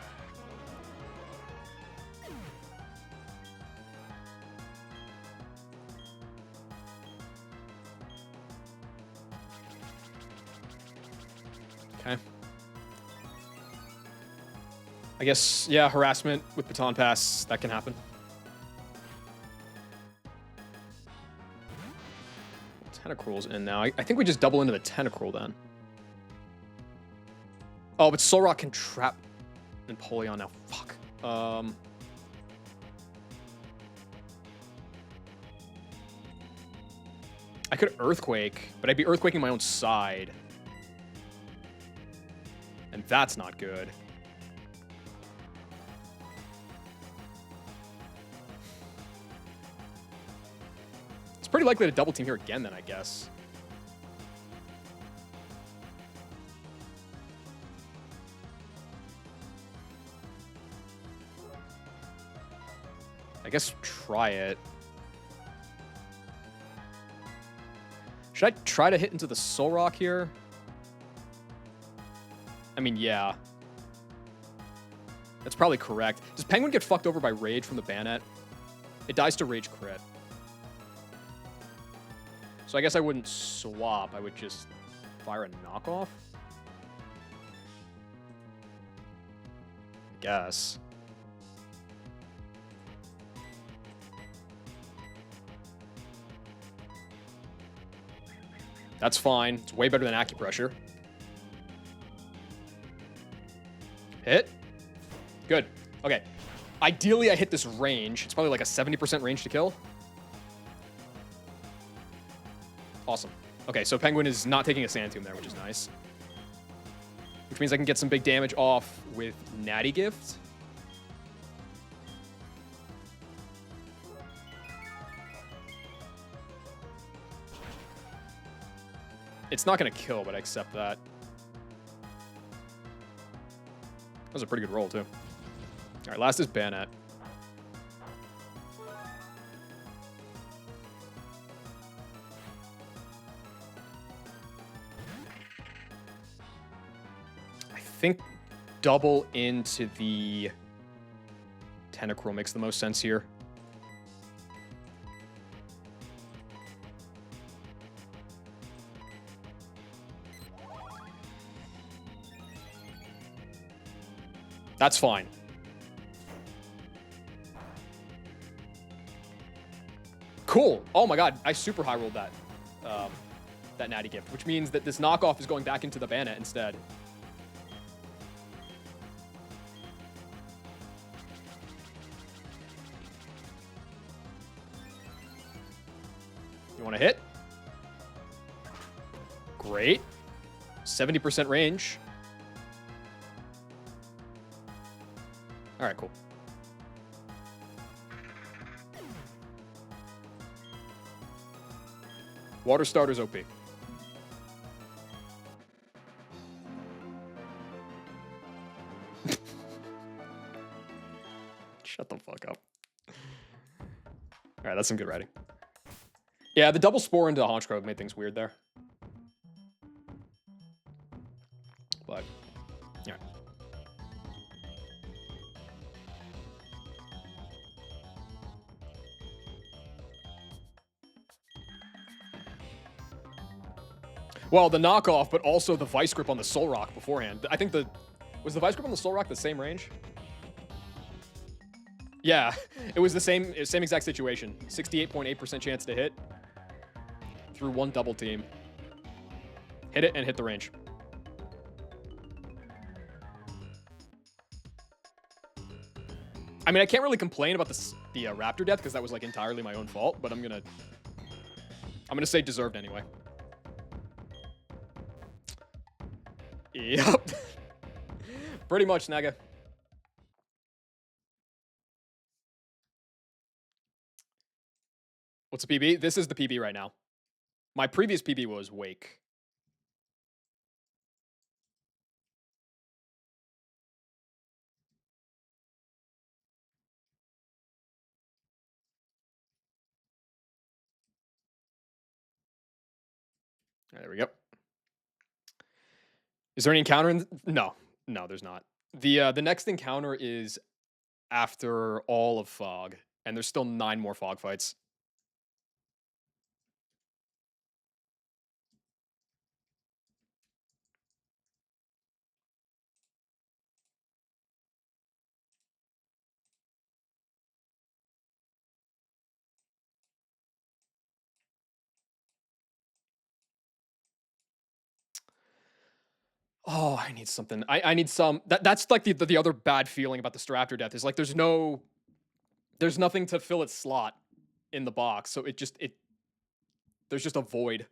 Okay. I guess, yeah, harassment with Baton Pass, that can happen. Tentacruel's in now. I think we just double into the Tentacruel then. Oh, but Solrock can trap Empoleon now. Fuck. I could Earthquake, but I'd be Earthquaking my own side. And that's not good. It's pretty likely to double team here again then, I guess. I guess try it. Should I try to hit into the Solrock here? I mean, yeah. That's probably correct. Does Penguin get fucked over by Rage from the Banet? It dies to Rage crit. So I guess I wouldn't swap. I would just fire a knockoff? I guess. That's fine. It's way better than Acupressure. Hit. Good. Okay. Ideally, I hit this range. It's probably like a 70% range to kill. Awesome. Okay, so Penguin is not taking a Sand Tomb there, which is nice. Which means I can get some big damage off with Natty Gift. It's not going to kill, but I accept that. That was a pretty good roll, too. All right, last is Banet. I think double into the Tentacruel makes the most sense here. That's fine. Cool. Oh my god, I super high rolled that that Natty Gift, which means that this knockoff is going back into the Banet instead. You want to hit? Great. 70% range. All right, cool. Water starter's OP. Shut the fuck up. All right, that's some good writing. Yeah, the double Spore into Honchkrow made things weird there. But, yeah. Well, the knockoff, but also the Vice Grip on the Solrock beforehand. I think was the Vice Grip on the Solrock the same range? Yeah, it was the same exact situation. 68.8% chance to hit through one double team. Hit it and hit the range. I mean, I can't really complain about the Raptor death because that was like entirely my own fault, but I'm gonna say deserved anyway. Yep. Pretty much, Naga. What's the PB? This is the PB right now. My previous PB was Wake. There we go. Is there any encounter in no. No, there's not. The next encounter is after all of Fog, and there's still 9 more Fog fights. Oh, I need something. I need some that's like the other bad feeling about the Staraptor death is like there's nothing to fill its slot in the box. So it there's just a void.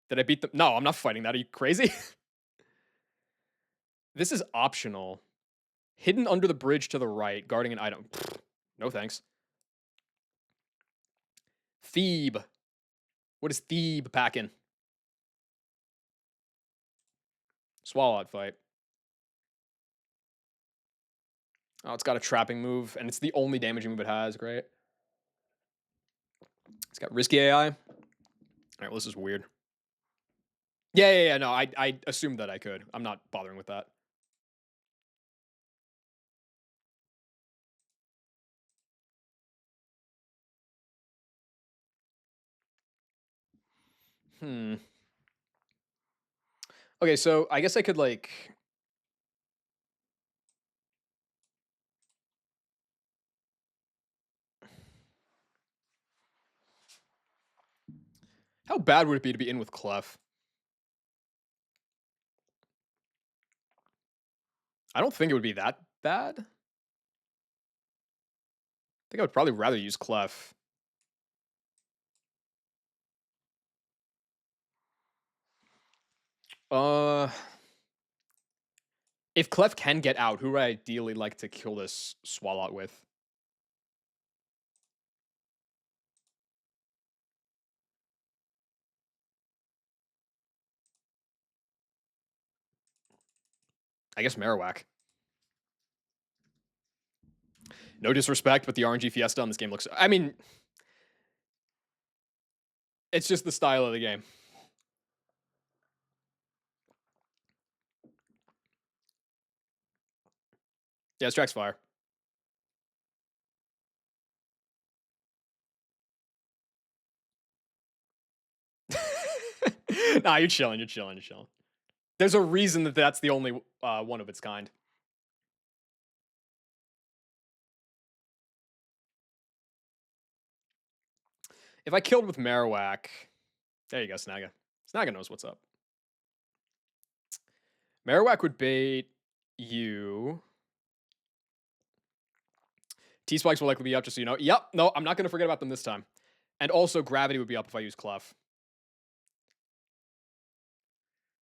Did I beat them? No, I'm not fighting that. Are you crazy? This is optional. Hidden under the bridge to the right, guarding an item. No thanks. Thebe. What is Thebe packing? Swallow fight. Oh, it's got a trapping move, and it's the only damaging move it has. Great. It's got risky AI. All right, well, this is weird. Yeah. No, I assumed that I could. I'm not bothering with that. Okay, so I guess I could like. How bad would it be to be in with Clef? I don't think it would be that bad. I think I would probably rather use Clef. If Clef can get out, who would I ideally like to kill this Swalot with? I guess Marowak. No disrespect, but the RNG Fiesta on this game looks. I mean, it's just the style of the game. Yeah, this track's fire. Nah, you're chilling. You're chilling. You're chilling. There's a reason that that's the only one of its kind. If I killed with Marowak, there you go, Snaga. Snaga knows what's up. Marowak would bait you. T-Spikes will likely be up, just so you know. Yep, no, I'm not going to forget about them this time. And also, Gravity would be up if I use Clef.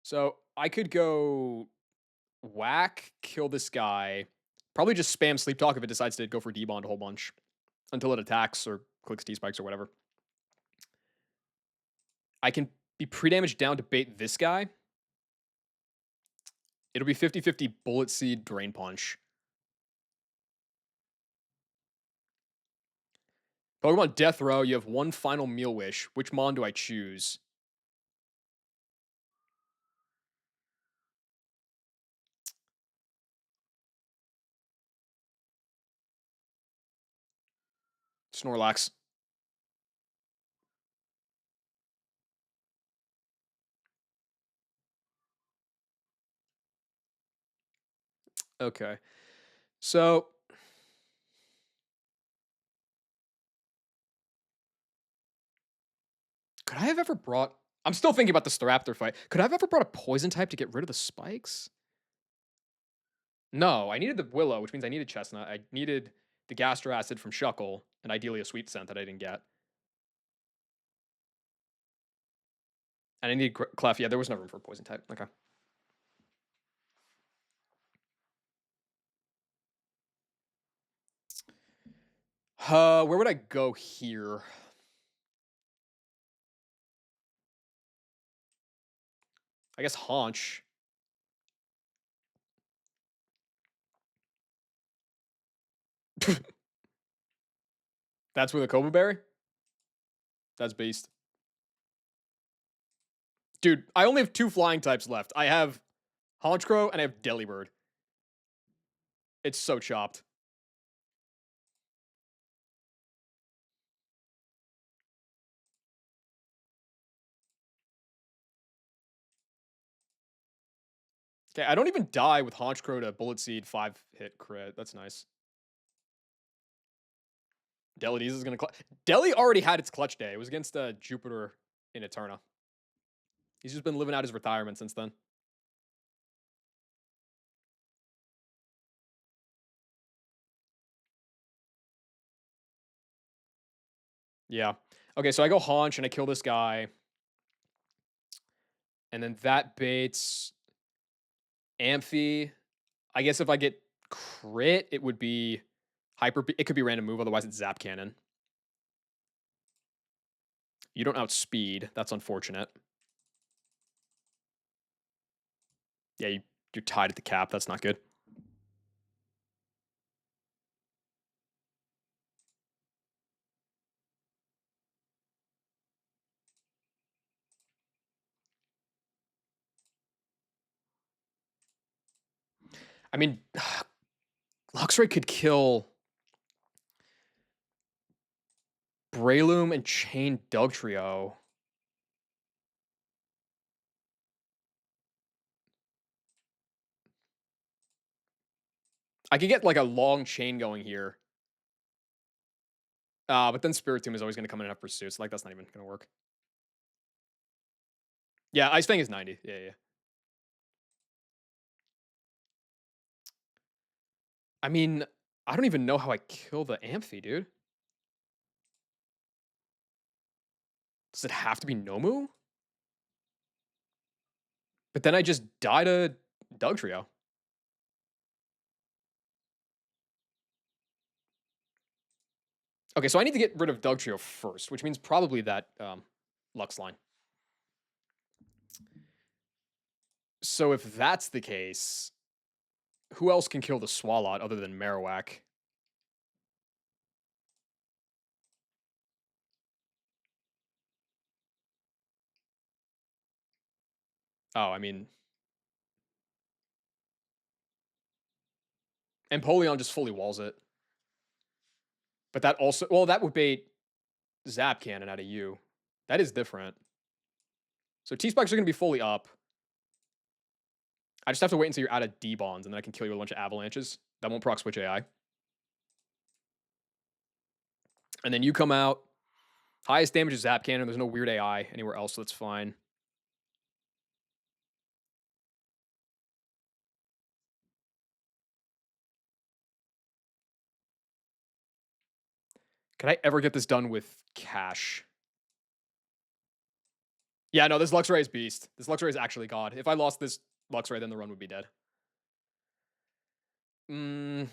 So I could go whack, kill this guy. Probably just spam Sleep Talk if it decides to go for debond a whole bunch. Until it attacks or clicks T-Spikes or whatever. I can be pre-damaged down to bait this guy. It'll be 50-50 Bullet Seed, Drain Punch. Pokemon Death Row, you have one final Meal Wish. Which Mon do I choose? Snorlax. Okay. So could I have ever brought I'm still thinking about the Staraptor fight. Could I have ever brought a poison type to get rid of the spikes? No, I needed the Willow, which means I needed Chestnut. I needed the Gastro Acid from Shuckle, and ideally a Sweet Scent that I didn't get. And I need Clef. Yeah, there was no room for poison type. Okay. Where would I go here? I guess Haunch. That's with a Koba Berry? That's beast. Dude, I only have 2 flying types left. I have Honchkrow and I have Delibird. It's so chopped. Okay, I don't even die with Honchkrow to Bullet Seed 5-hit crit. That's nice. Delides is gonna Deli already had its clutch day. It was against Jupiter in Eterna. He's just been living out his retirement since then. Yeah. Okay, so I go Haunch and I kill this guy. And then that baits Amphi. I guess if I get crit, it would be Hyper. It could be random move, otherwise it's Zap Cannon. You don't outspeed. That's unfortunate. Yeah, you're tied at the cap. That's not good. I mean, Luxray could kill Breloom and chain Dugtrio. I could get like a long chain going here. But then Spiritomb is always going to come in and have pursuits. Like, that's not even going to work. Yeah, Ice Fang is 90. Yeah, yeah. I mean, I don't even know how I kill the Amphi, dude. Does it have to be Nomu? But then I just die to Dugtrio. Okay, so I need to get rid of Dugtrio first, which means probably that Lux line. So if that's the case, who else can kill the Swalot other than Marowak? Oh, I mean, Empoleon just fully walls it. But that also, well, that would bait Zap Cannon out of you. That is different. So T-Spikes are going to be fully up. I just have to wait until you're out of D-Bonds, and then I can kill you with a bunch of Avalanches. That won't proc switch AI. And then you come out. Highest damage is Zap Cannon. There's no weird AI anywhere else, so that's fine. Can I ever get this done with cash? Yeah, no, this Luxray is beast. This Luxray is actually god. If I lost this Luxray, then the run would be dead.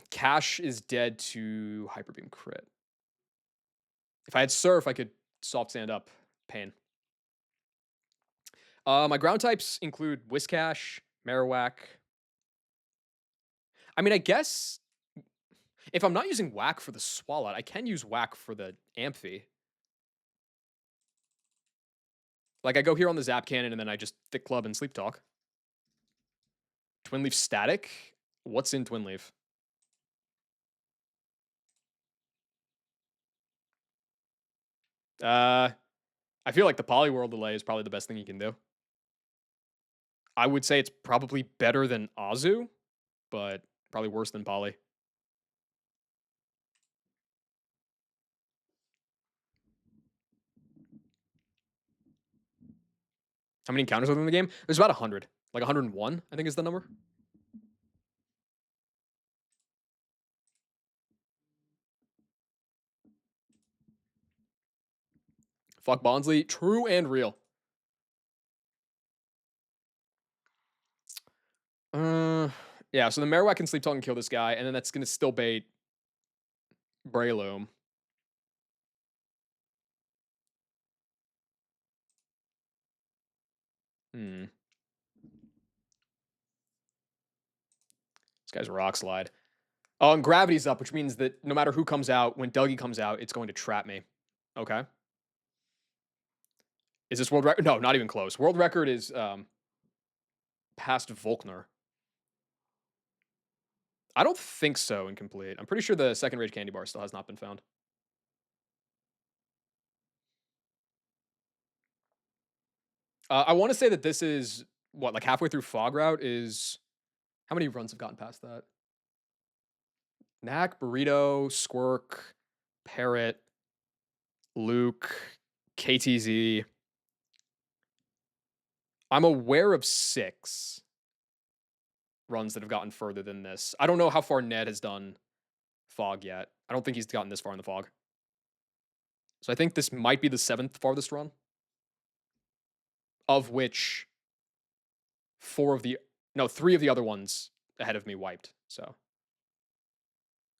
Cash is dead to Hyper Beam crit. If I had Surf, I could soft stand up. Pain. My ground types include Whiscash, Marowak. I mean, I guess if I'm not using Whack for the Swalot, I can use Whack for the Amphi. Like, I go here on the Zap Cannon, and then I just Thick Club and Sleep Talk. Twin Leaf Static? What's in Twin Leaf? I feel like the Poliwhirl delay is probably the best thing you can do. I would say it's probably better than Azu, but probably worse than Poly. How many encounters are there in the game? There's about 100. Like 101, I think is the number. Fuck Bondsley. True and real. Yeah, so the Marowak can Sleep Talk and kill this guy, and then that's gonna still bait Breloom. Hmm. This guy's Rock Slide. Oh, and Gravity's up, which means that no matter who comes out, when Dougie comes out, it's going to trap me. Okay. Is this world record? No, not even close. World record is past Volkner. I don't think so. Incomplete. I'm pretty sure the second rage candy bar still has not been found. I want to say that this is what, like halfway through Fog Route is. How many runs have gotten past that? Knack, Burrito, Squirk, Parrot, Luke, KTZ. I'm aware of 6 runs that have gotten further than this. I don't know how far Ned has done Fog yet. I don't think he's gotten this far in the Fog. So I think this might be the 7th farthest run, of which 3 of the other ones ahead of me wiped. So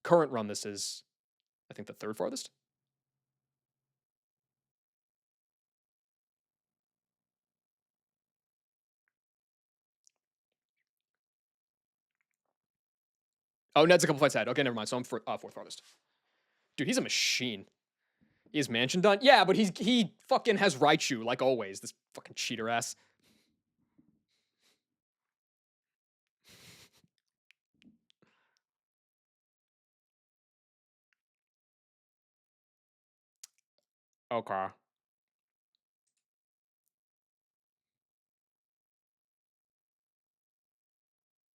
current run, this is, I think, the 3rd farthest. Oh, Ned's a couple fights ahead. Okay, never mind. So I'm 4th farthest. Dude, he's a machine. Is Mansion done? Yeah, but he fucking has Raichu, like always. This fucking cheater ass. Okay.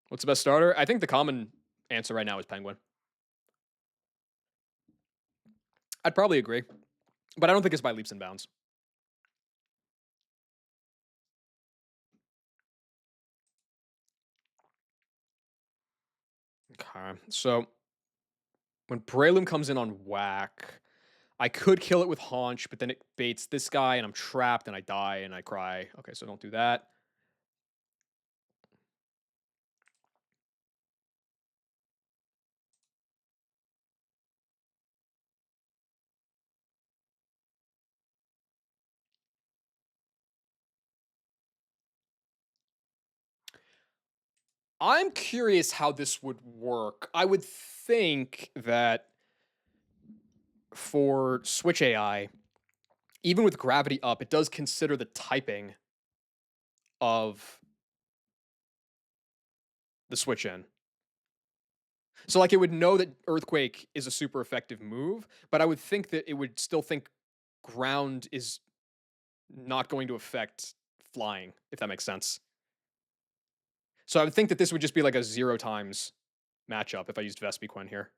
What's the best starter? I think the common answer right now is Penguin. I'd probably agree, but I don't think it's by leaps and bounds. Okay, so when Breloom comes in on whack, I could kill it with Haunch, but then it baits this guy and I'm trapped and I die and I cry. Okay, so don't do that. I'm curious how this would work. I would think that for Switch AI, even with gravity up, it does consider the typing of the Switch in. So like it would know that Earthquake is a super effective move, but I would think that it would still think ground is not going to affect flying, if that makes sense. So I would think that this would just be like a 0 times matchup if I used Vespiquen here.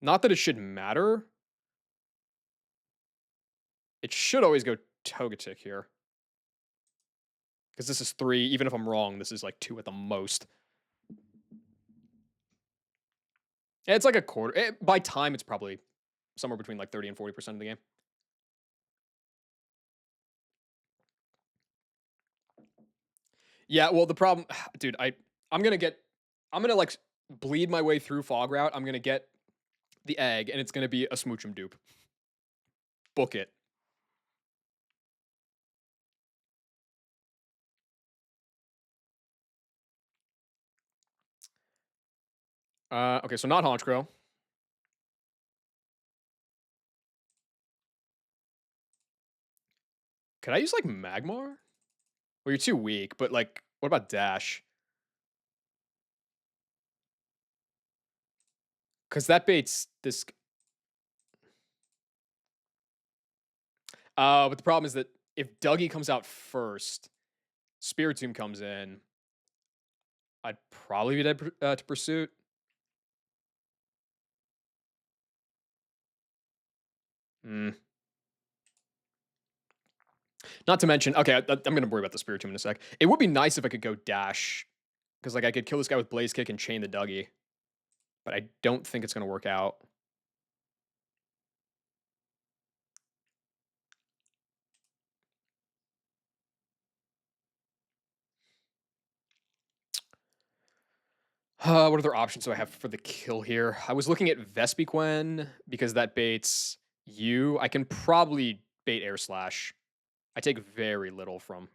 Not that it should matter. It should always go Togetic here. Because this is 3. Even if I'm wrong, this is like 2 at the most. It's like a quarter. By time, it's probably somewhere between like 30 and 40% of the game. Yeah, well, the problem, dude, I'm gonna like bleed my way through Fog Route. I'm gonna get the egg, and it's gonna be a Smoochum dupe. Book it. Okay, so not Honchkrow. Could I use like Magmar? Well, you're too weak, but like, what about Dash? Because that baits this. But the problem is that if Dougie comes out first, Spiritomb comes in. I'd probably be dead to Pursuit. Hmm. Not to mention, okay, I'm gonna worry about the Spiritomb in a sec. It would be nice if I could go Dash, because like I could kill this guy with Blaze Kick and chain the Dougie, but I don't think it's gonna work out. What other options do I have for the kill here? I was looking at Vespiquen because that baits you. I can probably bait Air Slash. I take very little from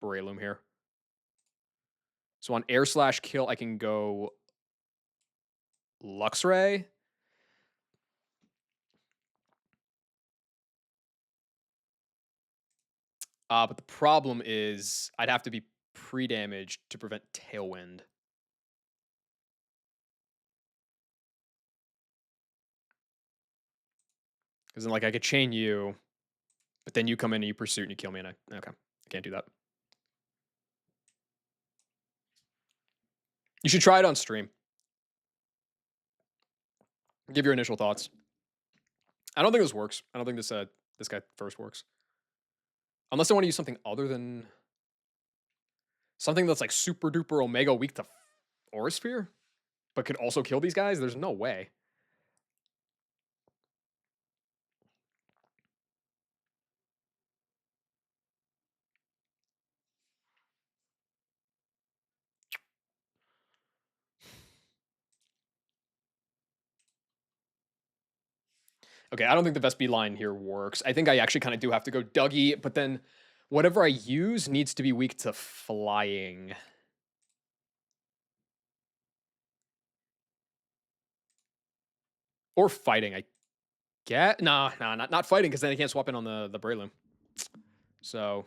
Breloom here. So on Air Slash kill, I can go Luxray. But the problem is I'd have to be pre-damaged to prevent Tailwind. Because then, like, I could chain you, but then you come in and you Pursuit and you kill me, and okay, I can't do that. You should try it on stream. Give your initial thoughts. I don't think this works. I don't think this guy first works. Unless I want to use something other than something that's like super duper Omega weak to Aura Sphere, but could also kill these guys. There's no way. Okay, I don't think the Vespi line here works. I think I actually kind of do have to go Dougie, but then whatever I use needs to be weak to flying. Or fighting, I get. Nah, not fighting, because then I can't swap in on the Breloom. So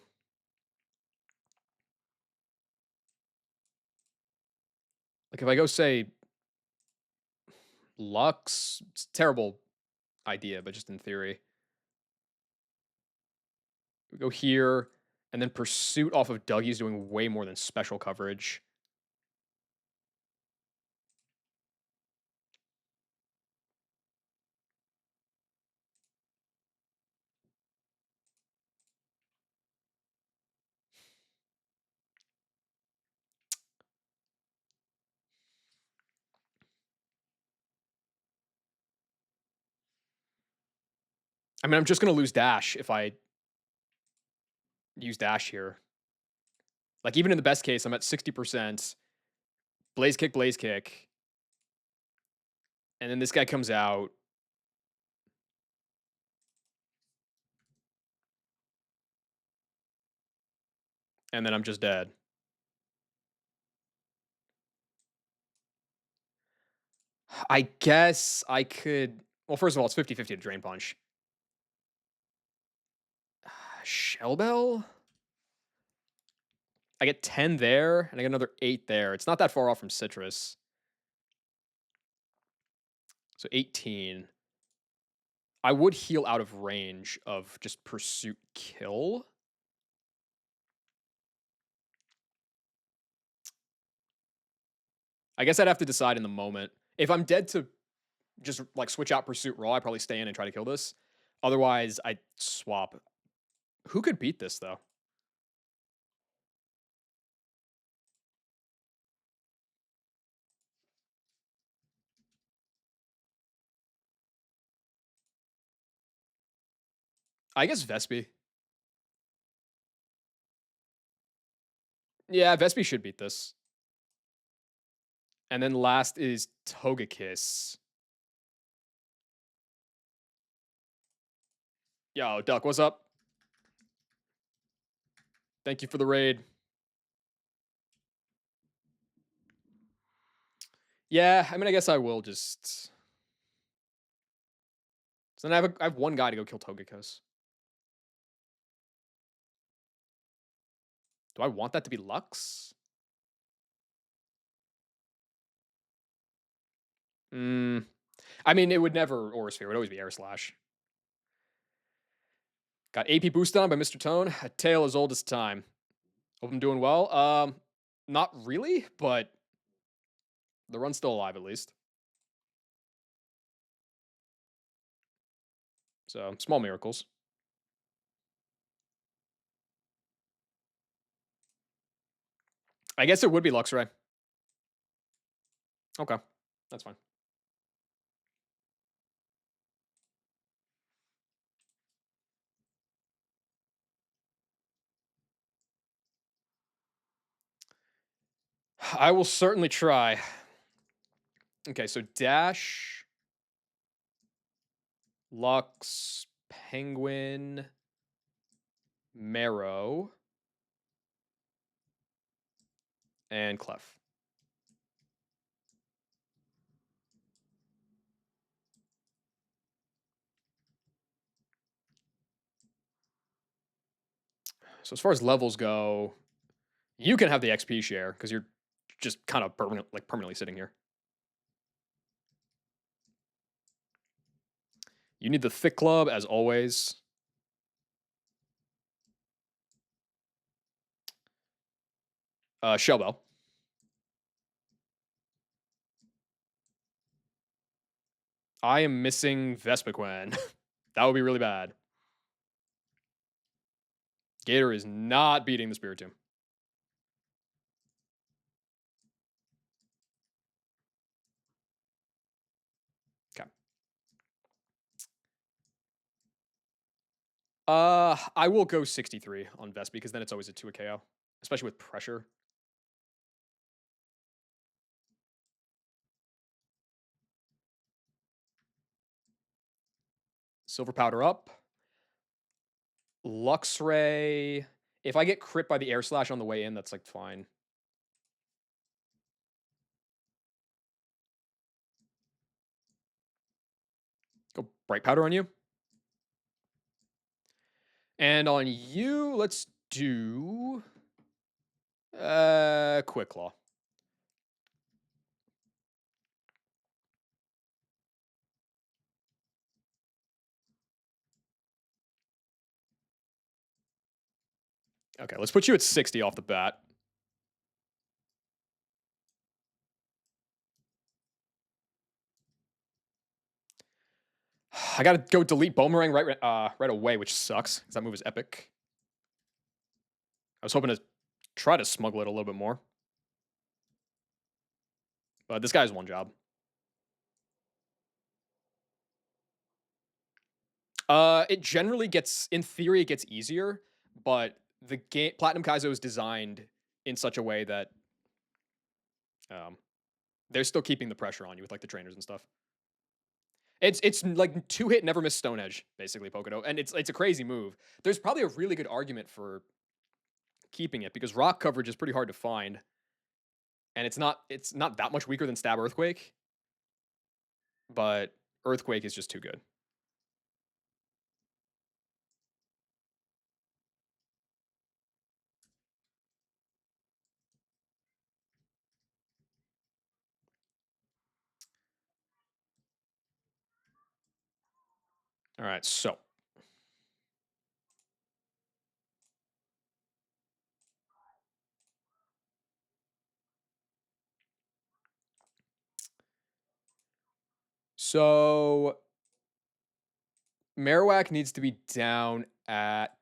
like if I go say Lux, it's a terrible idea, but just in theory. We go here, and then Pursuit off of Dougie's doing way more than special coverage. I mean, I'm just going to lose Dash if I use Dash here. Like, even in the best case, I'm at 60%. Blaze Kick. And then this guy comes out. And then I'm just dead. I guess I could... Well, first of all, it's 50-50 to Drain Punch. Shell Bell? I get 10 there, and I get another 8 there. It's not that far off from Citrus. So 18. I would heal out of range of just Pursuit kill. I guess I'd have to decide in the moment. If I'm dead to just like switch out Pursuit Raw, I'd probably stay in and try to kill this. Otherwise, I'd swap. Who could beat this, though? I guess Vespi. Yeah, Vespi should beat this. And then last is Togekiss. Yo, Duck, what's up? Thank you for the raid. Yeah, I mean, I guess I will just... So then I have one guy to go kill Togekiss. Do I want that to be Lux? I mean, it would never Aura Sphere. It would always be Air Slash. Got AP boost on by Mr. Tone. A tale as old as time. Hope I'm doing well. Not really, but the run's still alive at least. So, small miracles. I guess it would be Luxray. Okay, that's fine. I will certainly try. Okay, so Dash, Lux, Penguin, Marrow, and Clef. So as far as levels go, you can have the XP share because you're just kind of permanently sitting here. You need the thick club as always. Shellbell. I am missing Vespiquen. That would be really bad. Gator is not beating the Spiritomb. Okay. I will go 63 on Vespi because then it's always a 2 KO, especially with pressure. Silver Powder up. Luxray. If I get crit by the Air Slash on the way in, that's like fine. Go Bright Powder on you. And on you, let's do Quick Claw. Okay, let's put you at 60 off the bat. I gotta go delete Boomerang right away, which sucks because that move is epic. I was hoping to try to smuggle it a little bit more, but this guy has one job. It generally gets, in theory, it gets easier, but the game Platinum Kaizo is designed in such a way that they're still keeping the pressure on you with like the trainers and stuff. It's like 2-hit never miss Stone Edge, basically, Pokedo. And it's a crazy move. There's probably a really good argument for keeping it because rock coverage is pretty hard to find. And it's not that much weaker than Stab Earthquake, but Earthquake is just too good. All right, so Marowak needs to be down at.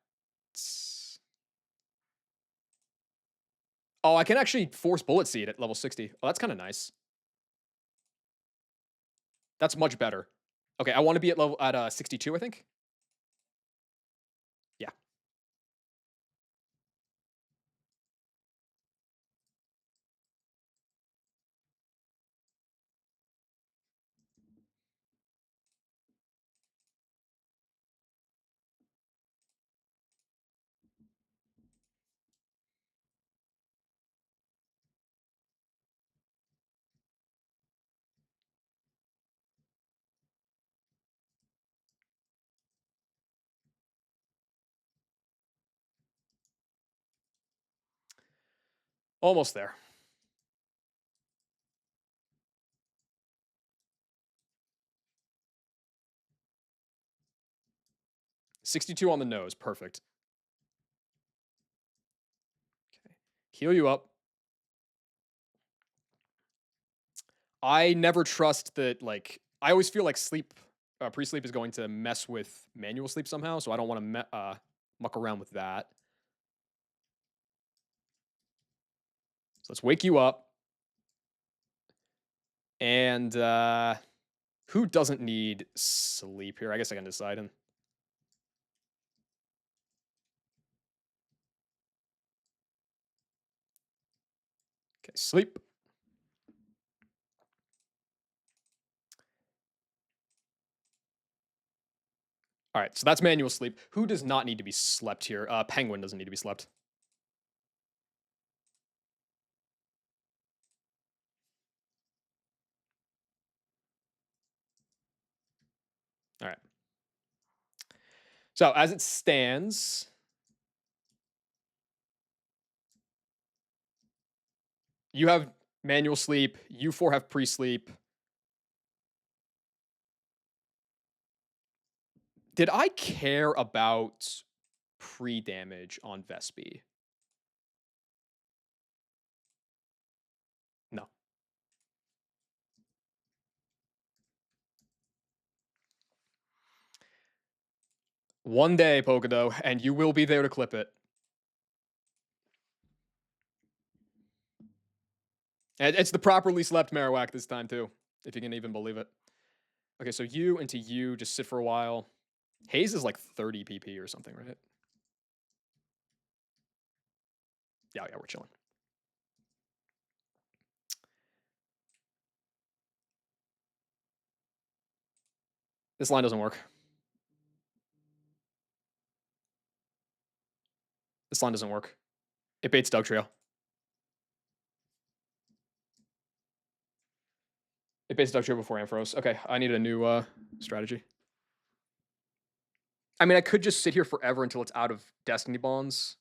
Oh, I can actually force Bullet Seed at level 60. Oh, that's kind of nice. That's much better. Okay, I want to be at 62, I think. Yeah. Almost there. 62 on the nose. Perfect. Okay. Heal you up. I never trust that, like, I always feel like pre-sleep is going to mess with manual sleep somehow, so I don't want to muck around with that. So let's wake you up. And who doesn't need sleep here? I guess I can decide. Okay, sleep. All right, so that's manual sleep. Who does not need to be slept here? Penguin doesn't need to be slept. All right. So as it stands, you have manual sleep. You four have pre-sleep. Did I care about pre-damage on Vespi? No. One day, Pocodo, and you will be there to clip it. And it's the properly slept Marowak this time, too, if you can even believe it. Okay, so you into you, just sit for a while. Haze is like 30 PP or something, right? Yeah, we're chilling. This line doesn't work. This line doesn't work. It baits Dug Trail. It baits Dug Trail before Ampharos. Okay, I need a new strategy. I mean, I could just sit here forever until it's out of Destiny Bonds.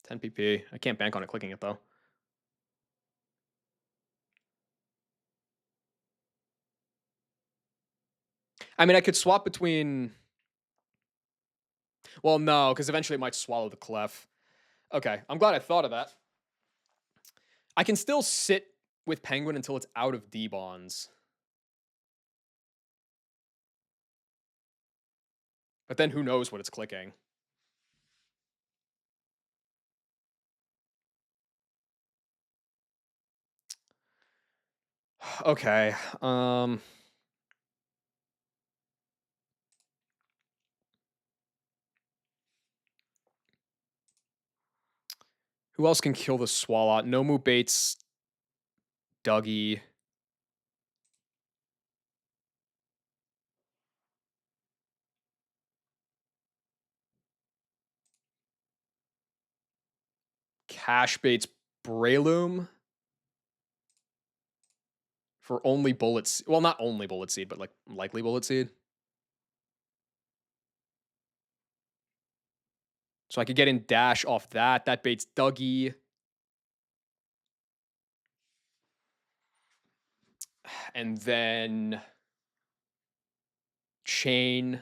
Ten PP. I can't bank on it clicking it, though. I mean, I could swap between... Well, no, because eventually it might swallow the Clef. Okay, I'm glad I thought of that. I can still sit with Penguin until it's out of D-Bonds. But then who knows what it's clicking. Okay. Who else can kill the Swalot? Nomu baits Dougie. Cash baits Breloom for only bullets. Well, not only bullet seed, but like likely bullet seed. So I could get in dash off that. That baits Dougie. And then chain.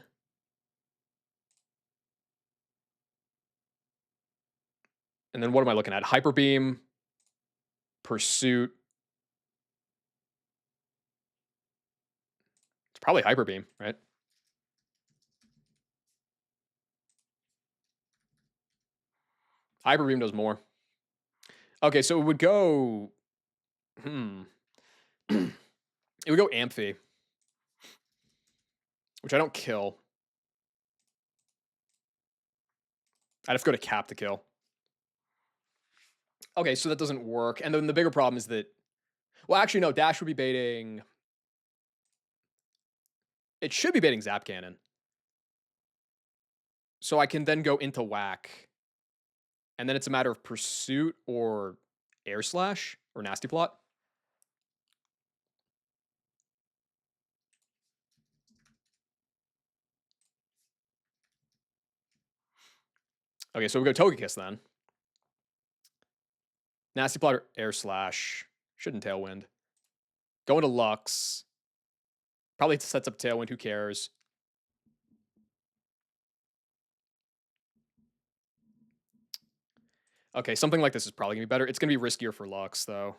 And then what am I looking at? Hyper Beam, Pursuit. It's probably Hyper Beam, right? Hyper Beam does more. Okay, so it would go. It would go Amphi, which I don't kill. I'd have to go to Cap to kill. Okay, so that doesn't work. And then the bigger problem is that, well, actually, no, Dash would be baiting. It should be baiting Zap Cannon. So I can then go into Whack. And then it's a matter of Pursuit or Air Slash or Nasty Plot. Okay, so we go Togekiss then. Nasty Plot or Air Slash. Shouldn't Tailwind. Go into Lux. Probably sets up Tailwind. Who cares? Okay, something like this is probably going to be better. It's going to be riskier for Lux, though.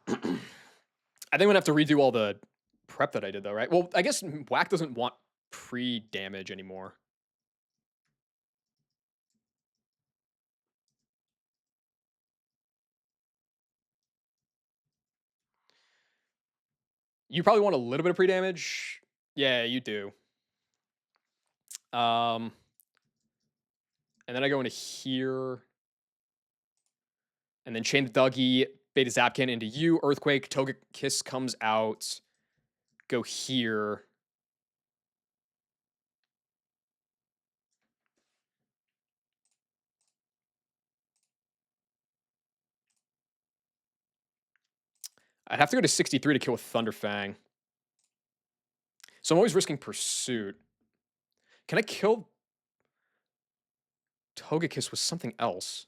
I think I'm going to have to redo all the prep that I did, though, right? Well, I guess Whack doesn't want pre-damage anymore. You probably want a little bit of pre-damage. Yeah, you do. Um, and then I go into here, and then chain the Dougie, Beta Zapkin into you, Earthquake, Toga Kiss comes out, go here. I'd have to go to 63 to kill with Thunderfang. So I'm always risking Pursuit. Can I kill Togekiss with something else?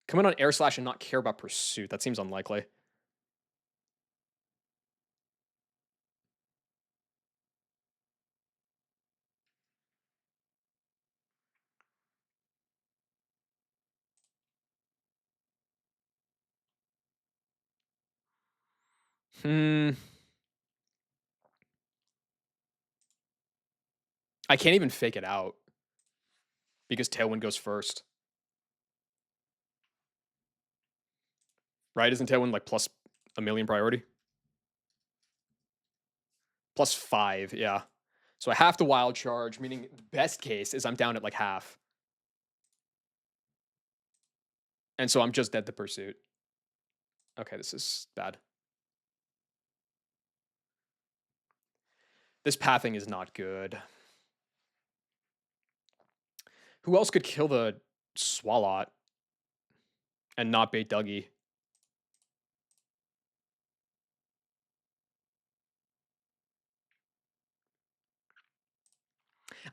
Come in on Air Slash and not care about Pursuit. That seems unlikely. Hmm. I can't even fake it out because Tailwind goes first. Right? Isn't Tailwind like plus a million priority? Plus 5, yeah. So I have to wild charge, meaning best case is I'm down at like half. And so I'm just dead to Pursuit. Okay, this is bad. This pathing is not good. Who else could kill the Swalot and not bait Dougie?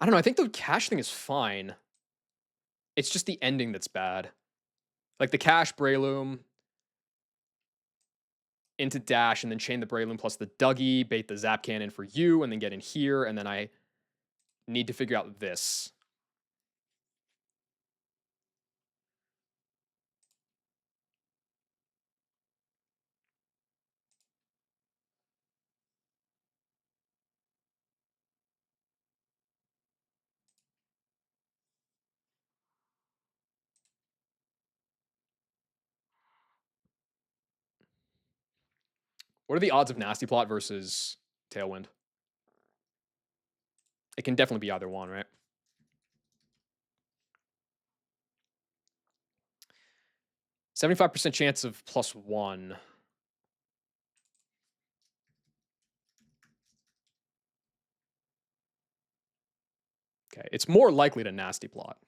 I don't know. I think the cash thing is fine. It's just the ending that's bad. Like the cash Breloom into dash and then chain the Breloom plus the Dougie, bait the Zap Cannon for you, and then get in here, and then I need to figure out this. What are the odds of Nasty Plot versus Tailwind? It can definitely be either one, right? 75% chance of +1. Okay, it's more likely to Nasty Plot.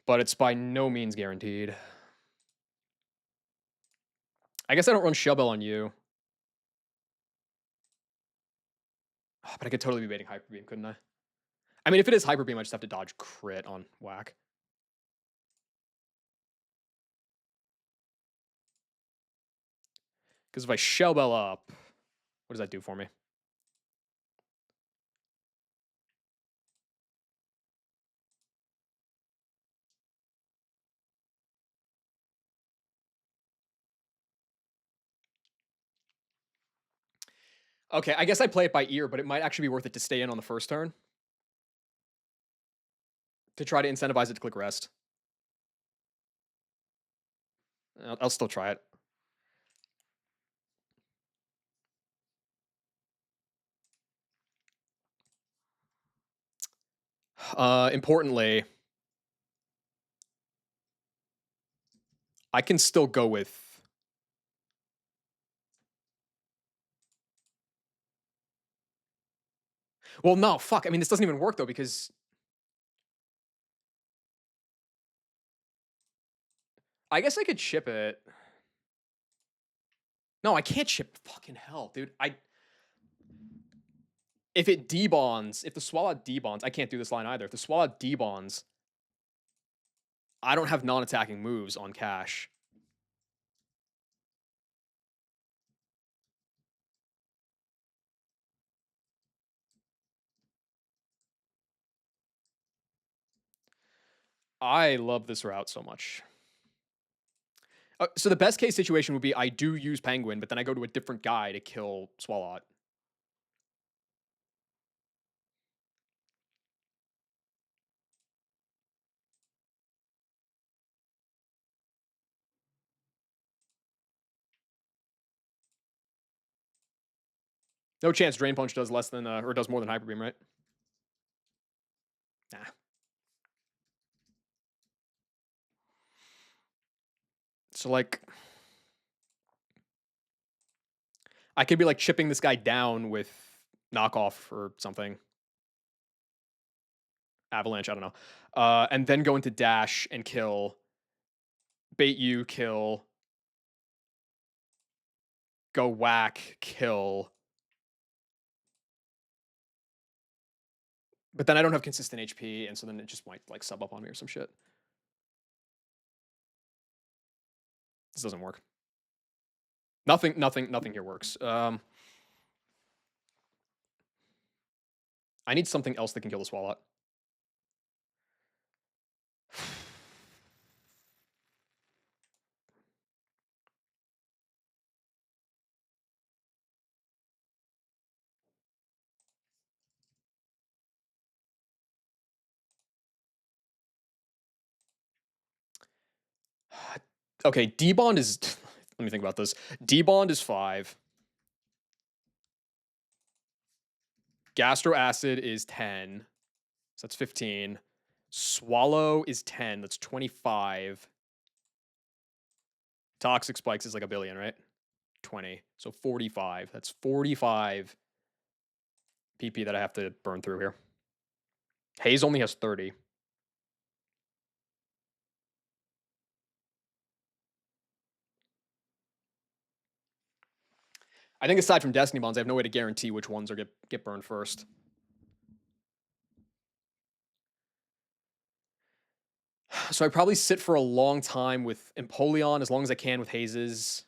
But it's by no means guaranteed. I guess I don't run Shell Bell on you. Oh, but I could totally be baiting Hyper Beam, couldn't I? I mean, if it is Hyper Beam, I just have to dodge crit on whack. Because if I Shell Bell up, what does that do for me? Okay, I guess I play it by ear, but it might actually be worth it to stay in on the first turn to try to incentivize it to click rest. I'll still try it. Importantly, I can still go with. Well, no, fuck. I mean, this doesn't even work though because I guess I could chip it. No, I can't chip. Fucking hell, dude. If it debonds, if the Swallow debonds, I can't do this line either. If the Swallow debonds, I don't have non-attacking moves on cash. I love this route so much. So the best case situation would be I do use Penguin, but then I go to a different guy to kill Swalot. No chance Drain Punch does less than, or does more than Hyper Beam, right? Nah. So, like, I could be, like, chipping this guy down with Knockoff or something. Avalanche, I don't know. And then go into Dash and kill, bait you, kill, go whack, kill. But then I don't have consistent HP, and so then it just might, like, sub up on me or some shit. This doesn't work. Nothing here works. I need something else that can kill the Swalot. Okay, D-Bond is let me think about this. D-Bond is 5. Gastro Acid is 10. So that's 15. Swallow is 10. That's 25. Toxic Spikes is like a billion, right? 20. So 45. That's 45 PP that I have to burn through here. Haze only has 30. I think aside from Destiny Bonds, I have no way to guarantee which ones are get burned first. So I probably sit for a long time with Empoleon as long as I can with Hazes.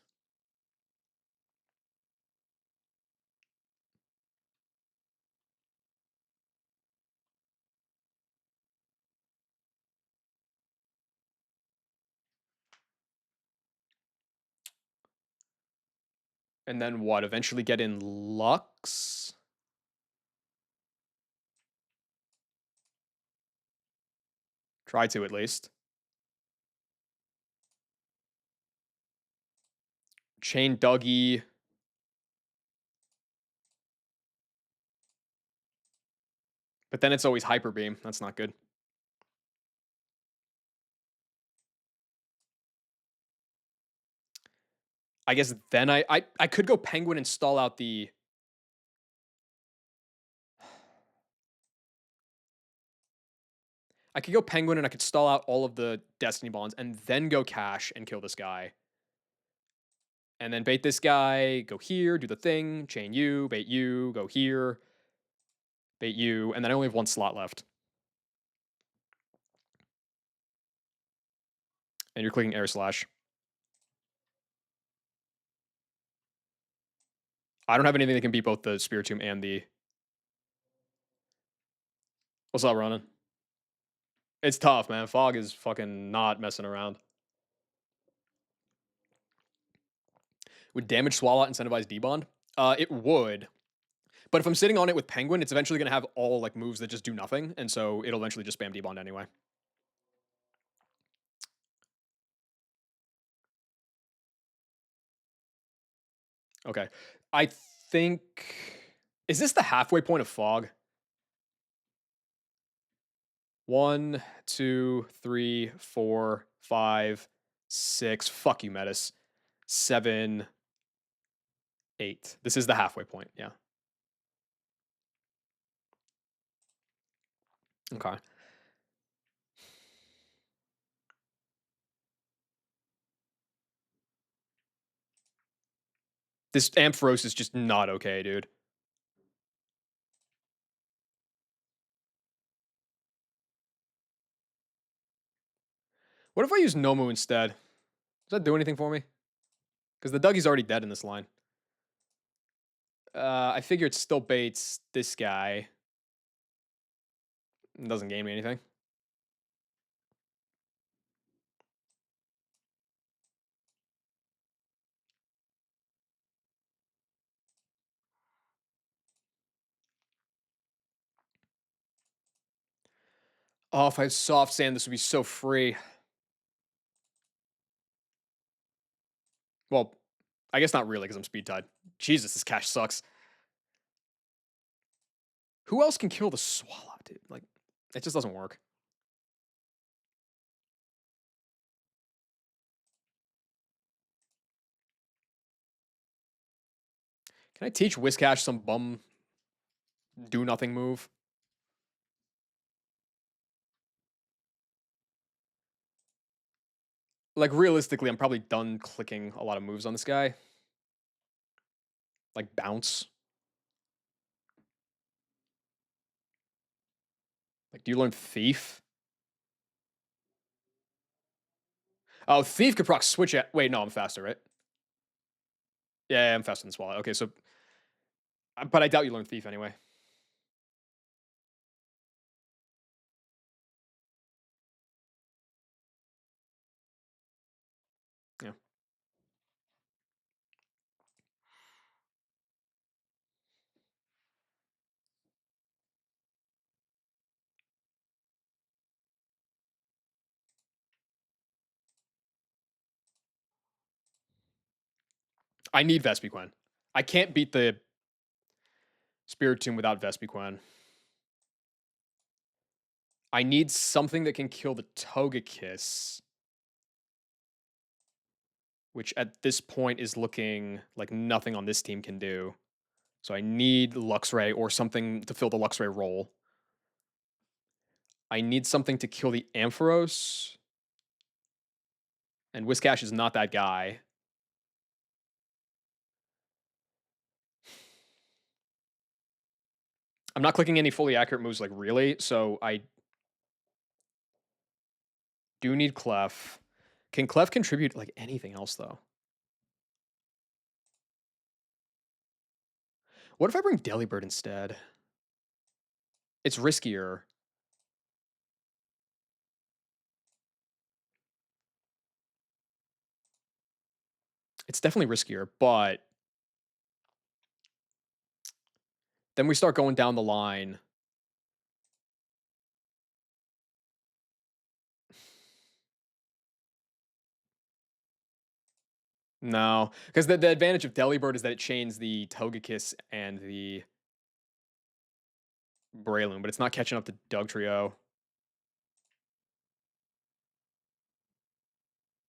And then what? Eventually get in Lux? Try to, at least. Chain Dougie. But then it's always Hyper Beam. That's not good. I guess then I could go Penguin and stall out the... I could go Penguin and I could stall out all of the Destiny Bonds and then go Cash and kill this guy. And then bait this guy, go here, do the thing, chain you, bait you, go here, bait you, and then I only have one slot left. And you're clicking Air Slash. I don't have anything that can beat both the Spiritomb and the... What's up, Ronan? It's tough, man. Fog is fucking not messing around. Would damage Swalot incentivize D-Bond? It would. But if I'm sitting on it with Penguin, it's eventually going to have all like moves that just do nothing, and so it'll eventually just spam D-Bond anyway. Okay. I think... Is this the halfway point of Fog? 1, 2, 3, 4, 5, 6. Fuck you, Metis. 7, 8. This is the halfway point, yeah. Okay. This Ampharos is just not okay, dude. What if I use Nomu instead? Does that do anything for me? Because the Dougie's already dead in this line. I figure it still baits this guy. It doesn't gain me anything. Oh, if I had soft sand, this would be so free. Well, I guess not really because I'm speed tied. Jesus, this cash sucks. Who else can kill the Swallow, dude? Like, it just doesn't work. Can I teach Whiscash some bum do nothing move? Like, realistically, I'm probably done clicking a lot of moves on this guy. Like, bounce. Like, do you learn Thief? Oh, Thief could proc switch at. Wait, no, I'm faster, right? Yeah, I'm faster than Swallow. Okay, so. But I doubt you learn Thief anyway. Yeah. I need Vespiquen. I can't beat the Spiritomb without Vespiquen. I need something that can kill the Togekiss, which at this point is looking like nothing on this team can do. So I need Luxray or something to fill the Luxray role. I need something to kill the Ampharos. And Whiscash is not that guy. I'm not clicking any fully accurate moves, like, really, so I do need Clef. Can Clef contribute, like, anything else, though? What if I bring Delibird instead? It's riskier. It's definitely riskier, but then we start going down the line. No, because the advantage of Delibird is that it chains the Togekiss and the Breloom, but it's not catching up to Dugtrio.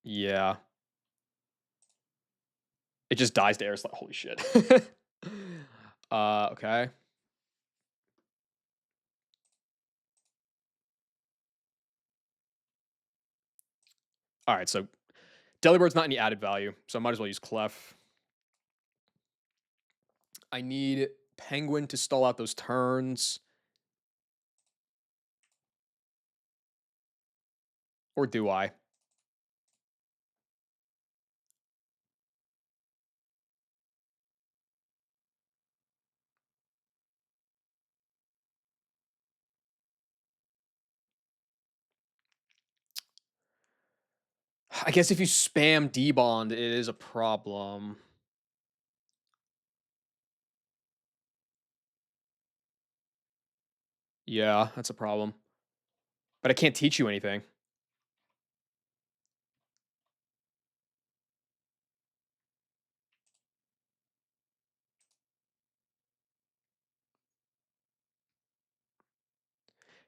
Yeah. It just dies to Air Slap. Holy shit. Okay. All right, so Delibird's not any added value, so I might as well use Clef. I need Penguin to stall out those turns. Or do I? I guess if you spam D-Bond, it is a problem. Yeah, that's a problem. But I can't teach you anything.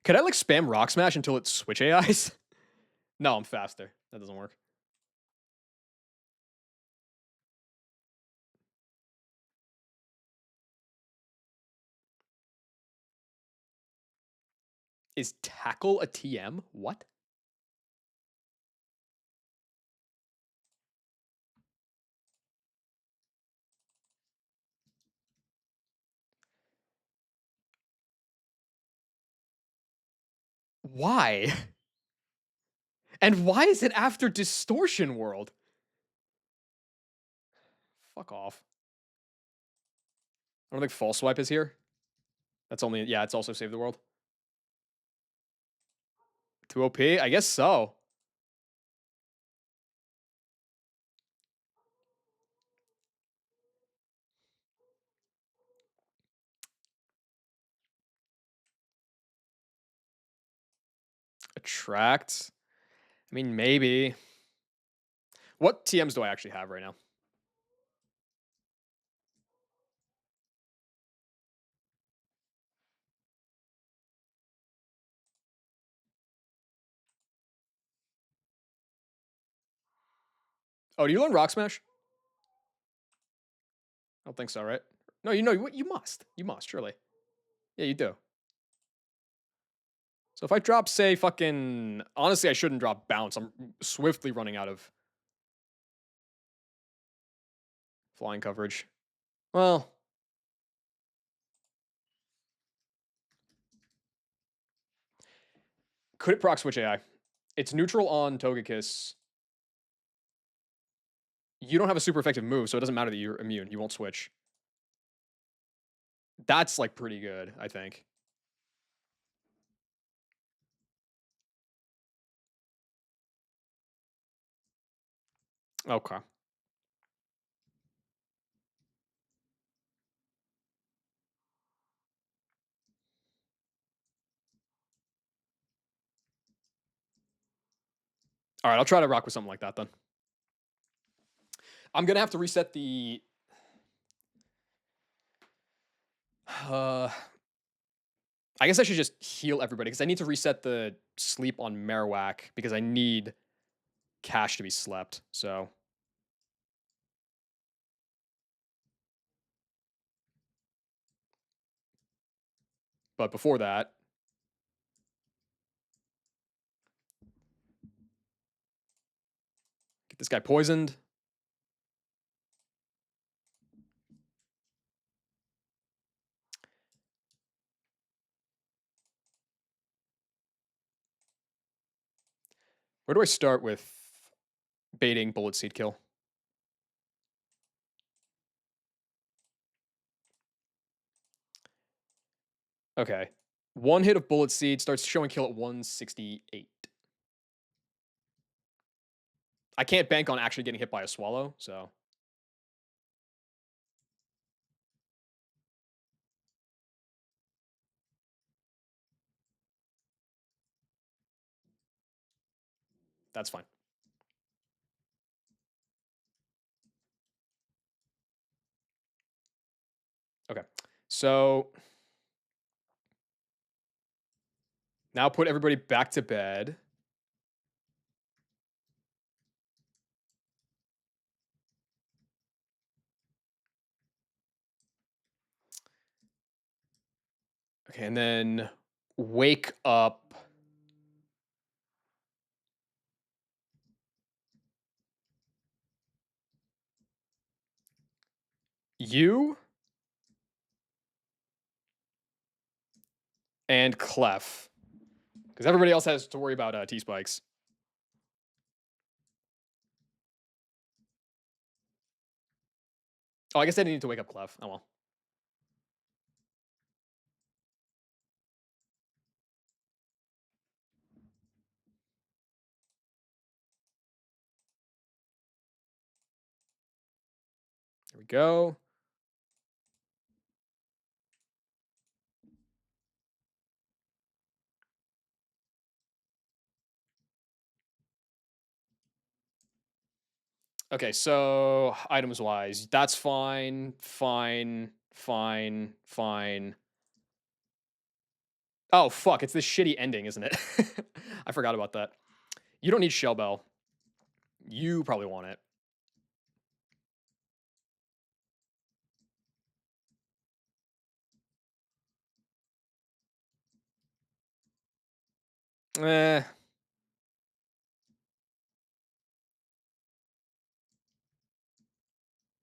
Could I, like, spam Rock Smash until it switch AIs? No, I'm faster. That doesn't work. Is Tackle a TM? What? Why? And why is it after Distortion World? Fuck off. I don't think False Swipe is here. That's only, yeah, it's also Save the World. 2 OP? I guess so. Attract? I mean, maybe. What TMs do I actually have right now? Oh, do you learn Rock Smash? I don't think so, right? No, you know, you must. You must, surely. Yeah, you do. So if I drop, say, fucking... Honestly, I shouldn't drop Bounce. I'm swiftly running out of flying coverage. Well... Could it proc switch AI? It's neutral on Togekiss. You don't have a super effective move, so it doesn't matter that you're immune. You won't switch. That's, like, pretty good, I think. Okay. All right, I'll try to rock with something like that then. I'm gonna have to reset the... I guess I should just heal everybody because I need to reset the sleep on Marowak because I need cash to be slept. So... But before that... Get this guy poisoned. Where do I start with baiting Bullet Seed kill? Okay. One hit of Bullet Seed starts showing kill at 168. I can't bank on actually getting hit by a Swallow, so... That's fine. Okay. So... Now put everybody back to bed. Okay, and then wake up... You... and Clef. Because everybody else has to worry about T-Spikes. Oh, I guess I didn't need to wake up Clef. Oh well. There we go. Okay, so items wise, that's fine, fine, fine, fine. Oh fuck, it's this shitty ending, isn't it? I forgot about that. You don't need Shell Bell. You probably want it. Eh.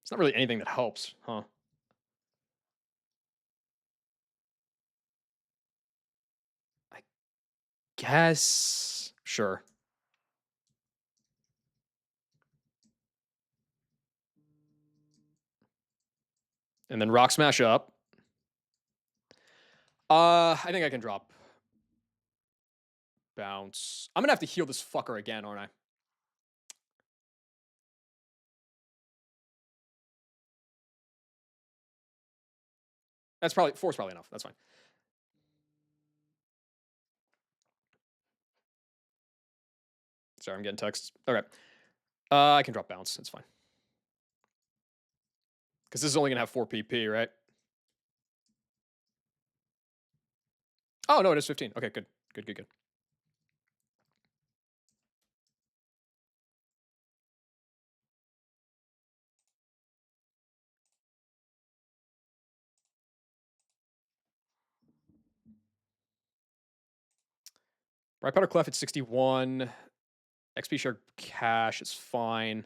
It's not really anything that helps, huh? I guess. Sure. And then Rock Smash up. I think I can drop Bounce. I'm gonna have to heal this fucker again, aren't I? That's probably... Four's probably enough. That's fine. Sorry, I'm getting texts. Okay. I can drop Bounce. It's fine. Because this is only gonna have 4 PP, right? Oh, no, it is 15. Okay, good. Good, good, good. Right Powder Clef at 61. XP share cash is fine.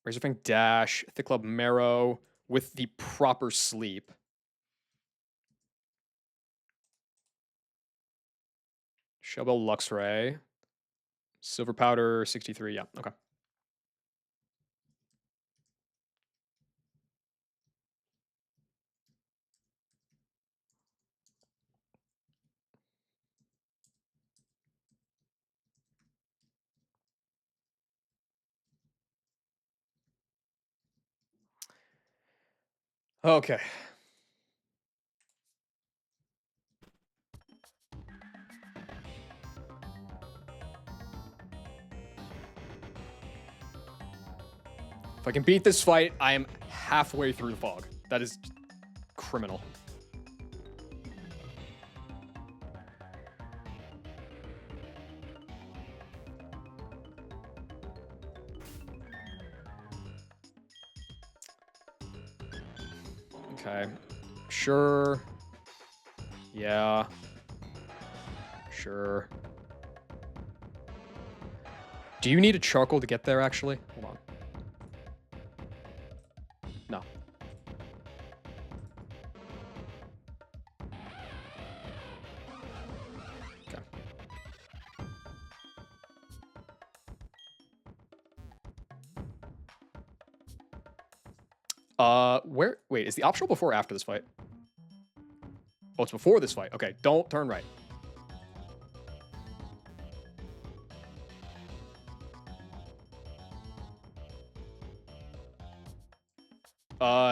Razorfang Dash, Thick Club Marrow with the proper sleep. Shellbell Luxray. Silver Powder 63, yeah, okay. Okay. If I can beat this fight, I am halfway through the fog. That is criminal. Okay. Sure. Yeah. Sure. Do you need a charcoal to get there, actually? Hold on. No. Okay. Where? Wait, is the optional before or after this fight? Oh, it's before this fight. Okay, don't turn right.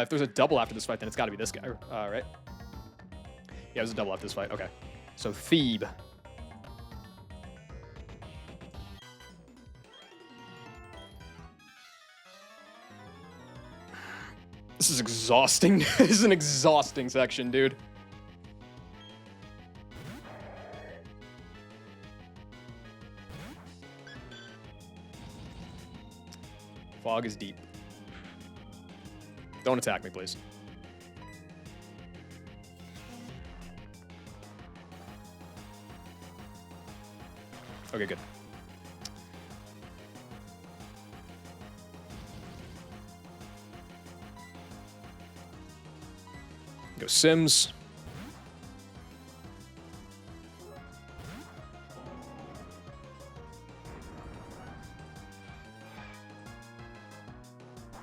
If there's a double after this fight, then it's got to be this guy, right? Yeah, there's a double after this fight. Okay. So, Thebe. This is exhausting. This is an exhausting section, dude. Fog is deep. Don't attack me, please. Okay, good. Go Sims.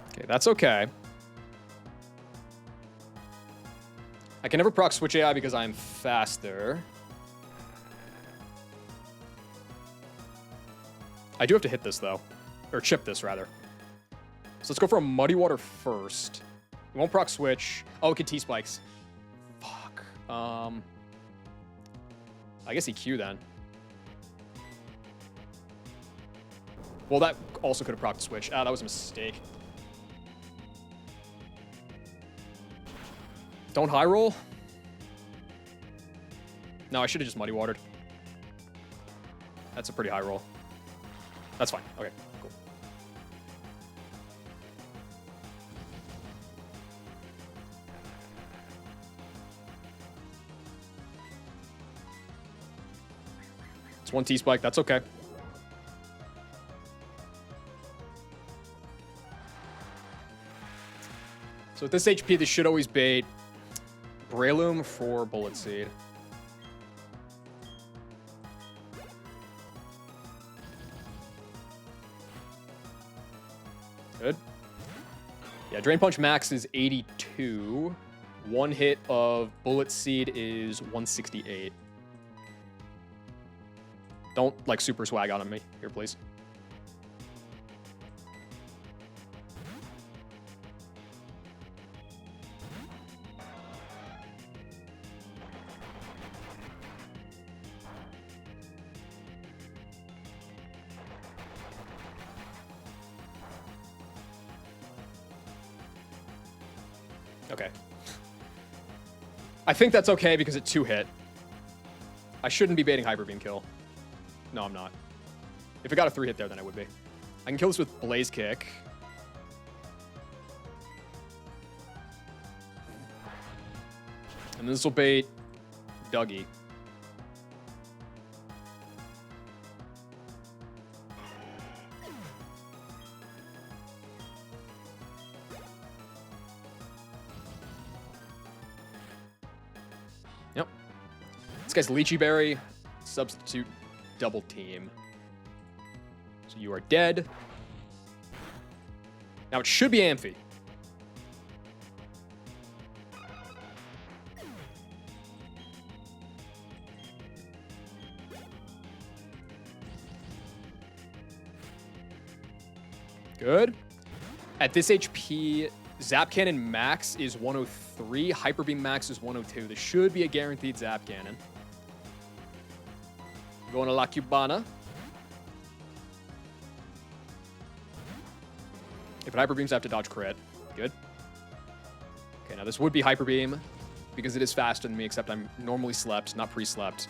Okay, that's okay. I can never proc switch AI because I'm faster. I do have to hit this, though. Or chip this, rather. So let's go for a Muddy Water first. We won't proc switch. Oh, it could T-Spikes. Fuck. I guess EQ then. Well, that also could have proc switch. Ah, that was a mistake. Don't high roll? No, I should have just Muddy Watered. That's a pretty high roll. That's fine. Okay, cool. It's one T-Spike. That's okay. So at this HP, this should always bait Breloom for Bullet Seed. Good. Yeah, Drain Punch max is 82. One hit of Bullet Seed is 168. Don't, like, super swag on me here, please. Okay. I think that's okay because it 2-hit. I shouldn't be baiting Hyper Beam kill. No, I'm not. If it got a 3-hit there, then I would be. I can kill this with Blaze Kick. And this will bait Dougie. Yep. This guy's Lychee Berry. Substitute double team. So you are dead. Now it should be Amphi. Good. At this HP, Zap Cannon max is 103. Hyper Beam max is 102. This should be a guaranteed Zap Cannon. Going to La Cubana. If it Hyper Beams, I have to dodge crit. Good. Okay, now this would be Hyper Beam because it is faster than me, except I'm normally slept, not pre-slept.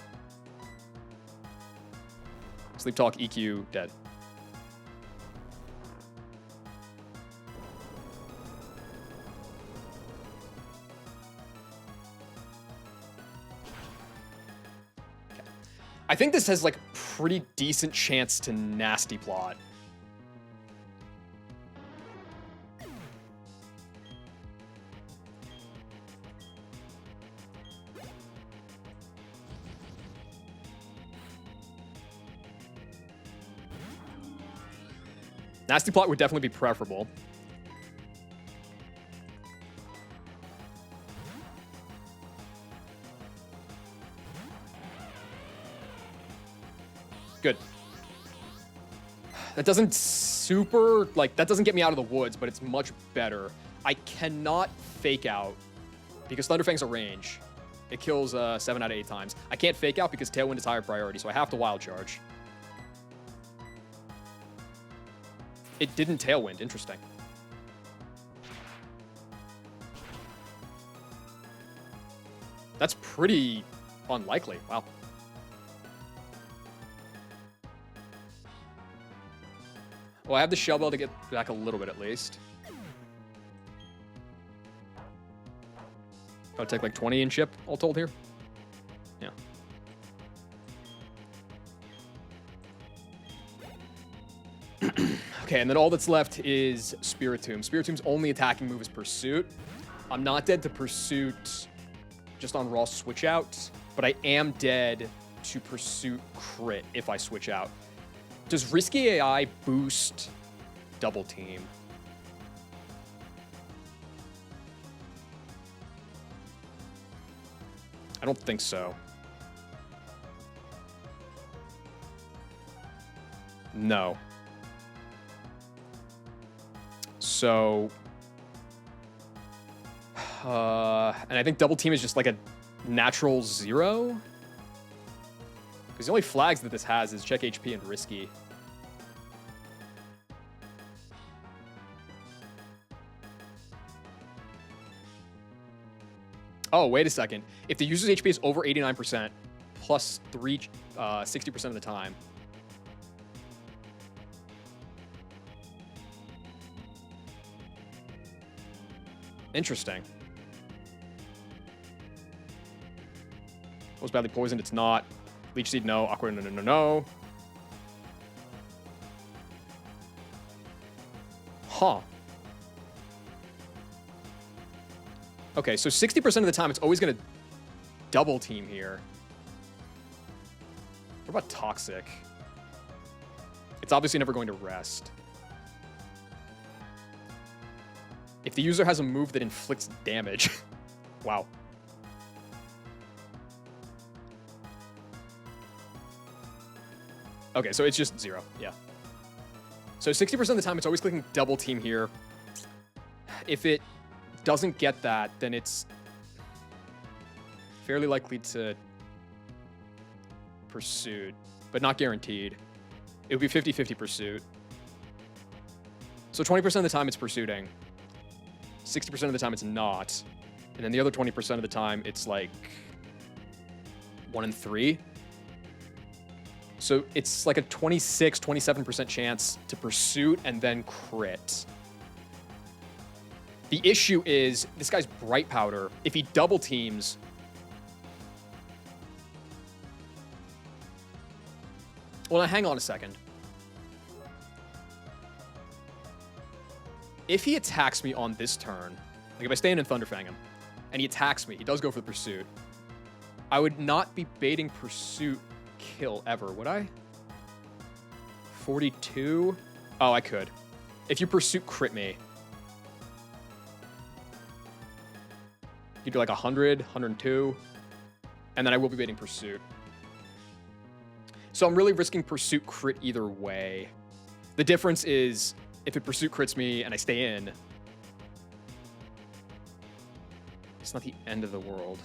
Sleep Talk, EQ, dead. I think this has like pretty decent chance to Nasty Plot. Nasty Plot would definitely be preferable. Good. That doesn't super, like, that doesn't get me out of the woods, but it's much better. I cannot Fake Out because Thunderfang's a range. It kills 7 out of 8 times. I can't Fake Out because Tailwind is higher priority, so I have to Wild Charge. It didn't Tailwind. Interesting. That's pretty unlikely. Wow. Well, I have the Shell Bell to get back a little bit at least. I'll take like 20 in chip, all told here. Yeah. Okay, and then all that's left is Spiritomb. Spiritomb's only attacking move is Pursuit. I'm not dead to Pursuit just on raw switch out, but I am dead to Pursuit crit if I switch out. Does Risky AI boost Double Team? I don't think so. No. So, and I think Double Team is just like a natural 0. Because the only flags that this has is Check HP and Risky. Oh, wait a second. If the user's HP is over 89%, plus 3, 60% of the time. Interesting. Was badly poisoned, it's not. Leech Seed, no. Aqua, no, no, no, no. Huh. Okay, so 60% of the time, it's always going to Double Team here. What about Toxic? It's obviously never going to rest. If the user has a move that inflicts damage. Wow. Okay, so it's just 0. Yeah. So 60% of the time, it's always clicking Double Team here. If it doesn't get that, then it's fairly likely to Pursuit, but not guaranteed. It would be 50-50 Pursuit. So 20% of the time, it's Pursuiting. 60% of the time, it's not. And then the other 20% of the time, it's like 1 in 3. So it's like a 26, 27% chance to Pursuit and then crit. The issue is this guy's Bright Powder. If he Double Teams, well, now hang on a second. If he attacks me on this turn, like if I stand and Thunderfang him, and he attacks me, he does go for the Pursuit. I would not be baiting pursuit kill ever, would I? 42? Oh, I could. If you pursuit crit me, you do like 100, 102, and then I will be baiting pursuit. So I'm really risking pursuit crit either way. The difference is if it pursuit crits me and I stay in, it's not the end of the world.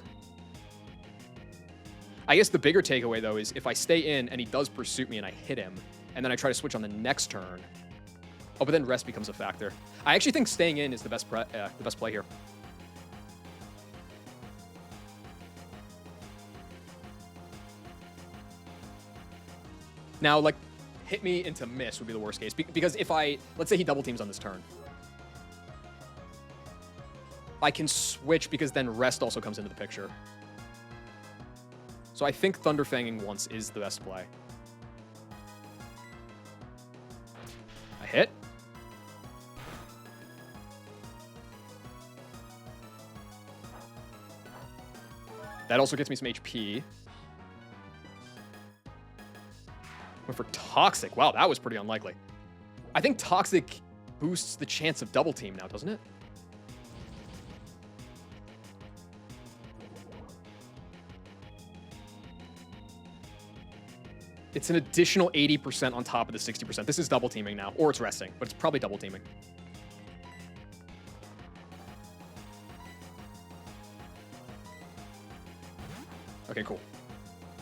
I guess the bigger takeaway, though, is if I stay in and he does pursuit me and I hit him, and then I try to switch on the next turn. Oh, but then rest becomes a factor. I actually think staying in is the best play here. Now, like, hit me into miss would be the worst case. Because if let's say he double teams on this turn. I can switch because then rest also comes into the picture. So I think Thunderfanging once is the best play. I hit. That also gets me some HP. Went for Toxic. Wow, that was pretty unlikely. I think Toxic boosts the chance of double team now, doesn't it? It's an additional 80% on top of the 60%. This is double teaming now, or it's resting, but it's probably double teaming. Okay, cool.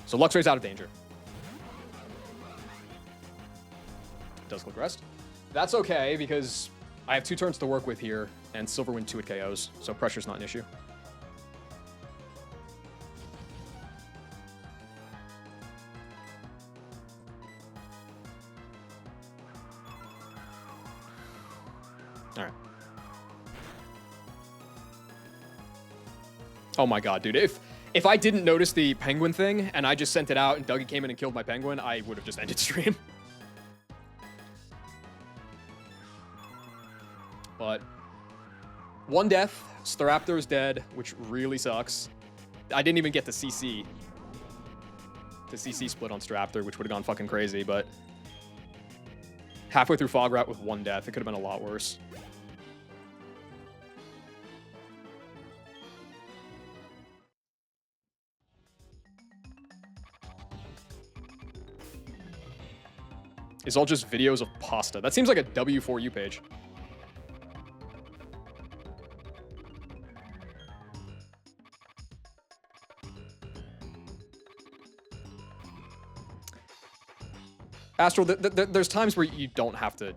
So Luxray's out of danger. Does click rest. That's okay, because I have 2 turns to work with here, and Silverwind 2 at KOs, so pressure's not an issue. All right. Oh my god, dude. If I didn't notice the penguin thing, and I just sent it out, and Dougie came in and killed my penguin, I would have just ended stream. But 1 death, Staraptor is dead, which really sucks. I didn't even get the CC. The CC split on Staraptor, which would have gone fucking crazy, but halfway through Fog Rat with 1 death, it could have been a lot worse. It's all just videos of pasta. That seems like a W4U page. Astral, there's times where you don't have to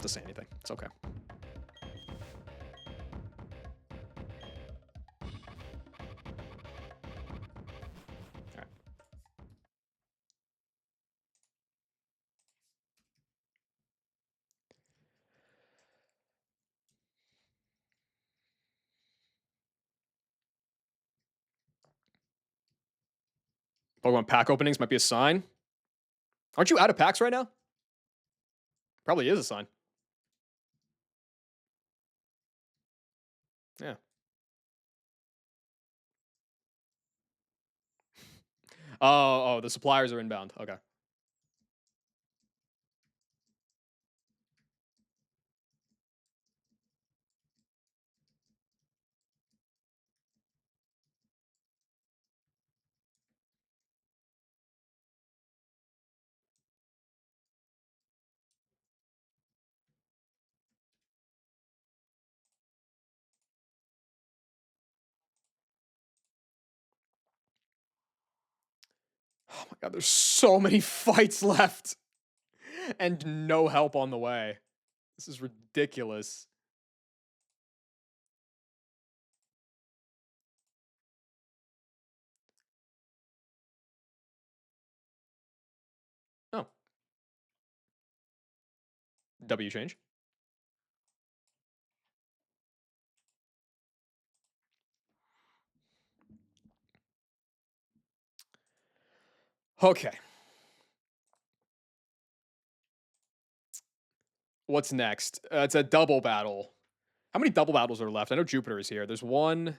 say anything. It's okay. All right. Pokemon pack openings might be a sign. Aren't you out of packs right now? Probably is a sign. Yeah. Oh, the suppliers are inbound. Okay. Oh my god, there's so many fights left. And no help on the way. This is ridiculous. Oh. W change. Okay. What's next? It's a double battle. How many double battles are left? I know Jupiter is here. There's 1,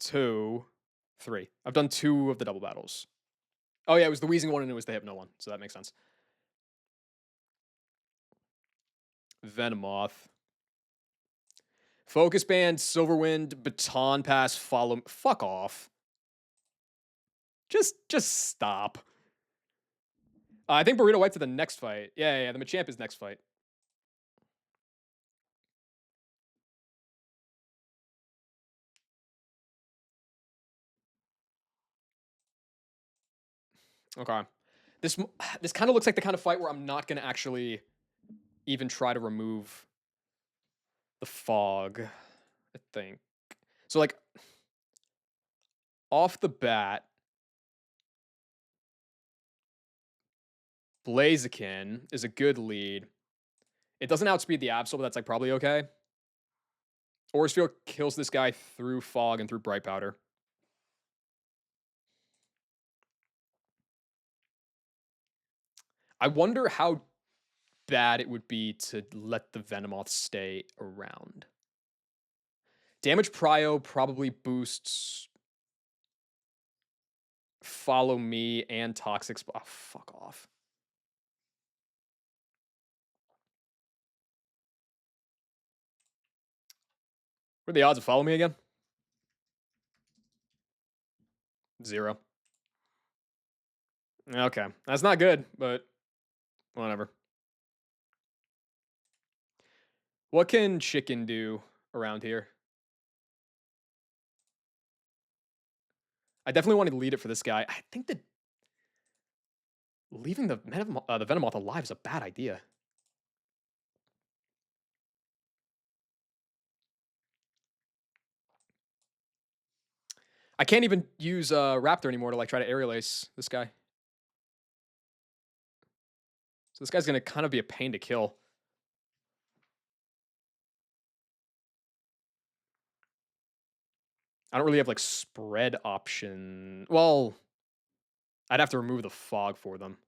2, 3. I've done 2 of the double battles. Oh yeah, it was the wheezing one and it was the hypno one, so that makes sense. Venomoth. Focus Band, Silverwind, Baton Pass, follow. Fuck off. Just stop. I think Burrito White to the next fight. Yeah, the Machamp is next fight. Okay. This this kind of looks like the kind of fight where I'm not gonna actually even try to remove the fog. I think so. Like off the bat, Blaziken is a good lead. It doesn't outspeed the Absol, but that's like probably okay. Aurus Field kills this guy through fog and through Bright Powder. I wonder how bad it would be to let the Venomoth stay around. Damage Prio probably boosts Follow Me and Toxic. Oh, fuck off. What are the odds of Follow Me again? 0. Okay. That's not good, but whatever. What can Chicken do around here? I definitely want to lead it for this guy. I think that leaving the Venomoth alive is a bad idea. I can't even use Raptor anymore to like try to aerial ace this guy. So this guy's gonna kind of be a pain to kill. I don't really have like spread option. Well, I'd have to remove the fog for them.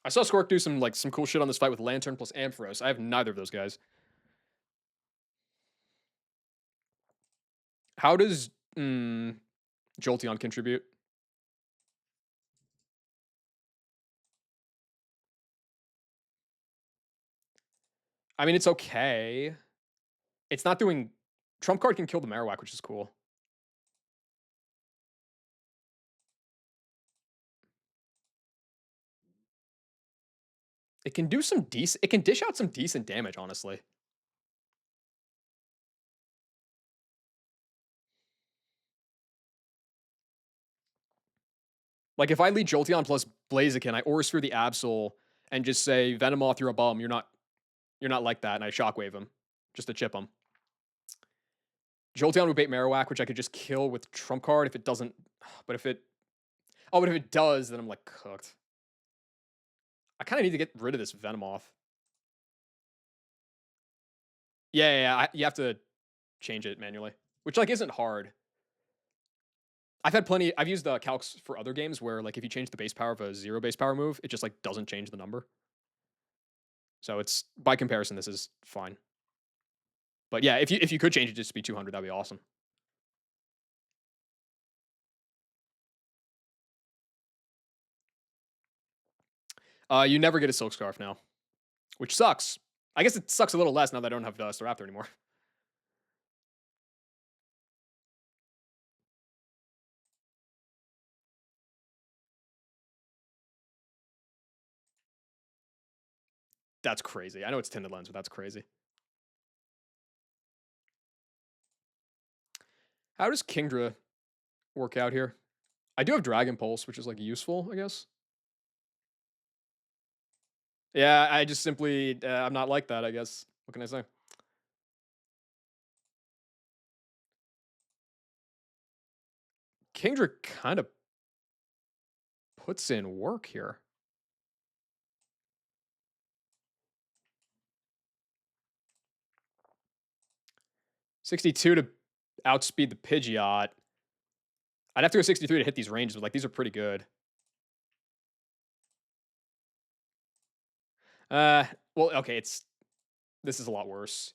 I saw Skork do some cool shit on this fight with Lantern plus Ampharos. I have neither of those guys. How does Jolteon contribute? I mean, it's okay. It's not doing. Trump card can kill the Marowak, which is cool. It can do some decent. It can dish out some decent damage, honestly. Like if I lead Jolteon plus Blaziken, I Aura Sphere the Absol and just say Venomoth, you're a bum. You're not like that, and I Shockwave him just to chip him. Jolteon would bait Marowak, which I could just kill with Trump card if it doesn't. But if it does, then I'm like cooked. I kind of need to get rid of this Venomoth. Yeah. You have to change it manually, which like isn't hard. I've had plenty. I've used calcs for other games where like if you change the base power of a 0 base power move, it just like doesn't change the number. So it's by comparison, this is fine. But yeah, if you could change it just to be 200, that'd be awesome. You never get a Silk Scarf now, which sucks. I guess it sucks a little less now that I don't have Staraptor anymore. That's crazy. I know it's Tinted Lens, but that's crazy. How does Kingdra work out here? I do have Dragon Pulse, which is like useful, I guess. Yeah, I just simply I'm not like that, I guess. What can I say? Kingdra kind of puts in work here. $62 to outspeed the Pidgeot. I'd have to go 63 to hit these ranges, but like these are pretty good. Uh, well, okay, this is a lot worse.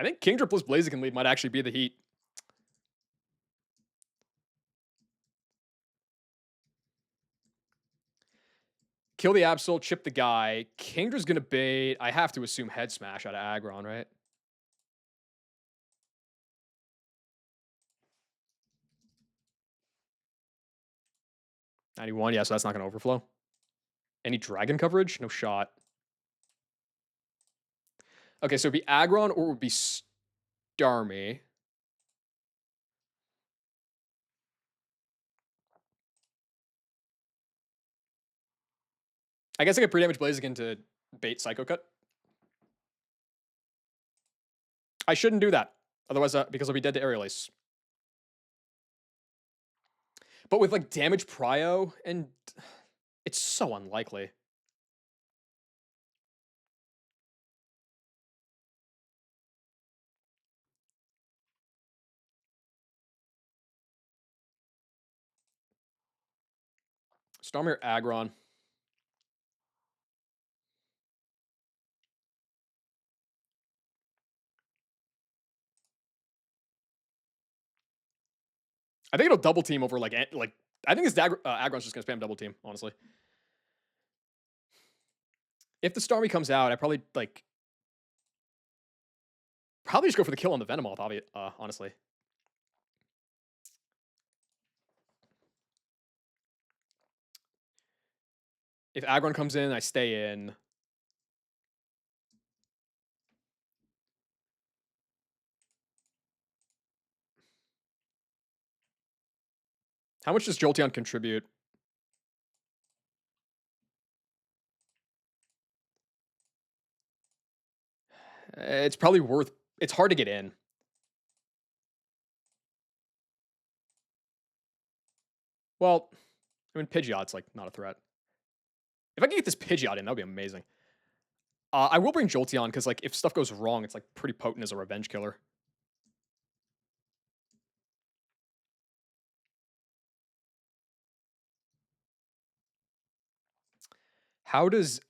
I think Kingdra plus Blaziken lead might actually be the heat. Kill the Absol, chip the guy. Kingdra's gonna bait. I have to assume head smash out of Aggron, right? 91, yeah, so that's not gonna overflow. Any dragon coverage? No shot. Okay, so it'd be Aggron or it would be Starmie. I guess I could pre-damage Blaziken to bait Psycho Cut. I shouldn't do that. Otherwise, because I'll be dead to Aerial Ace. But with like damage prio, and it's so unlikely. Starmie or Aggron. I think it'll double team over like I think Aggron's just gonna spam double team, honestly. If the Starmie comes out, I probably just go for the kill on the Venomoth, honestly. If Aggron comes in, I stay in. How much does Jolteon contribute? It's probably worth. It's hard to get in. Well, I mean, Pidgeot's like not a threat. If I can get this Pidgeot in, that would be amazing. I will bring Jolteon because like if stuff goes wrong, it's like pretty potent as a revenge killer. How does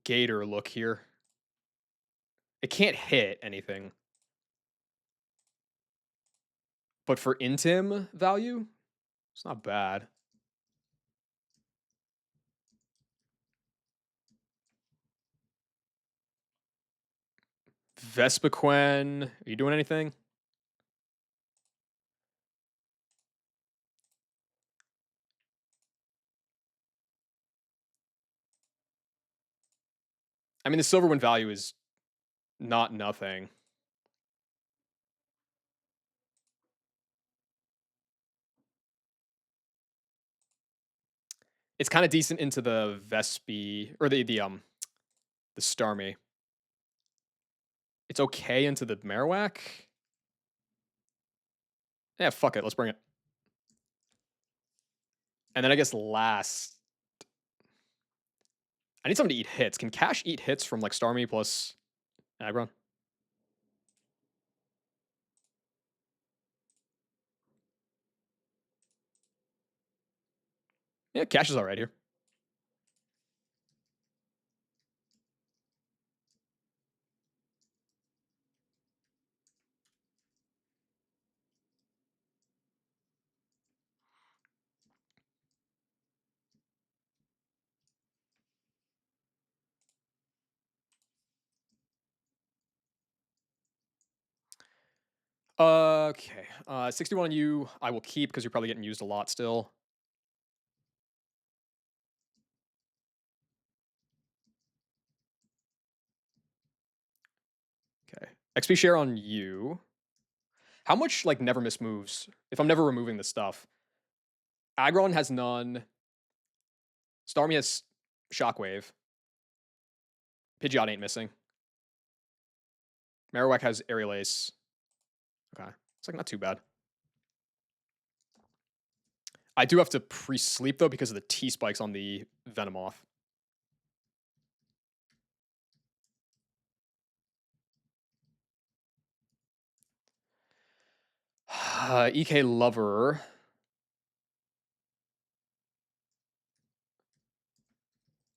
Gator look here? It can't hit anything. But for Intim value, it's not bad. Vespiquen, are you doing anything? I mean, the Silverwind value is not nothing. It's kind of decent into the Vespi or the Starmie. It's okay into the Marowak. Yeah, fuck it. Let's bring it. And then I guess last, I need something to eat hits. Can Cash eat hits from like Starmie plus Aggron? Yeah, Cash is all right here. Okay. 61 on you. I will keep because you're probably getting used a lot still. Okay. XP share on you. How much like never miss moves if I'm never removing this stuff? Aggron has none. Starmie has Shockwave. Pidgeot ain't missing. Marowak has Aerial Ace. Okay. It's like not too bad. I do have to pre-sleep though because of the T-spikes on the Venomoth. EK Lover.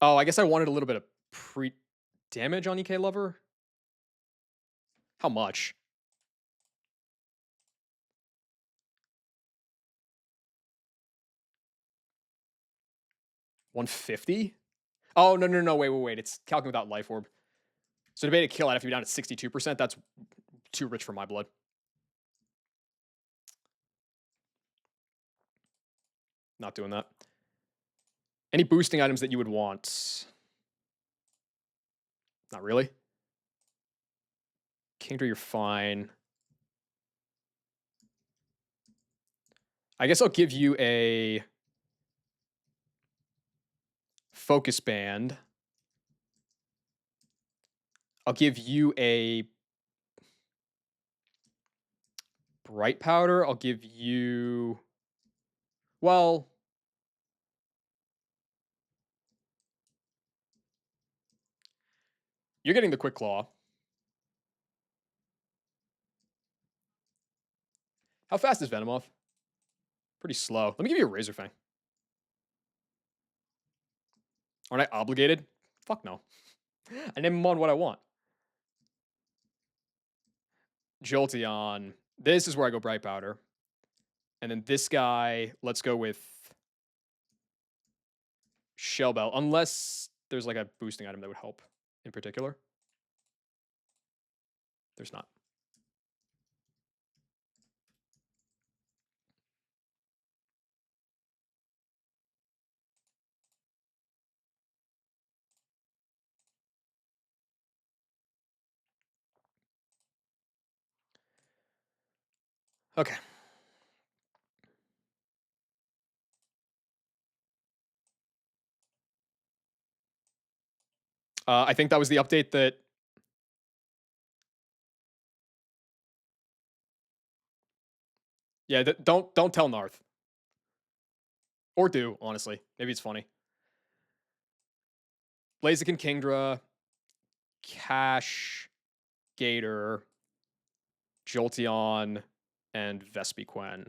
Oh, I guess I wanted a little bit of pre-damage on EK Lover. How much? 150? Oh, no. Wait. It's calculating without Life Orb. So to bait a kill, I'd have to be down at 62%. That's too rich for my blood. Not doing that. Any boosting items that you would want? Not really. Kingdra, you're fine. I guess I'll give you a Focus Band. I'll give you a Bright Powder. I'll give you... Well... You're getting the Quick Claw. How fast is Venomoth? Pretty slow. Let me give you a Razor Fang. Aren't I obligated? Fuck no. I name him on what I want. Jolteon. This is where I go Bright Powder. And then this guy, let's go with Shell Bell. Unless there's like a boosting item that would help in particular. There's not. Okay. I think that was the update that... Yeah, don't tell Narth. Or do, honestly. Maybe it's funny. Blaziken, Kingdra, Cash, Gator, Jolteon, and Vespiquen.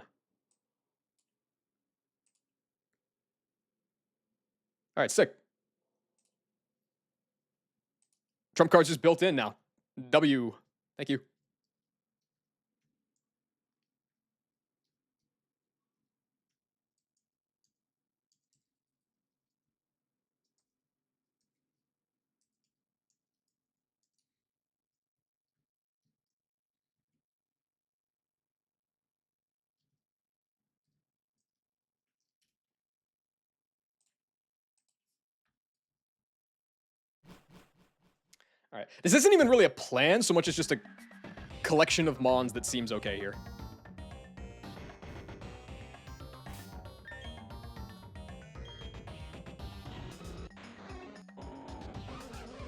All right, sick. Trump card's just built in now. W. Thank you. All right. This isn't even really a plan so much as just a collection of Mons that seems okay here.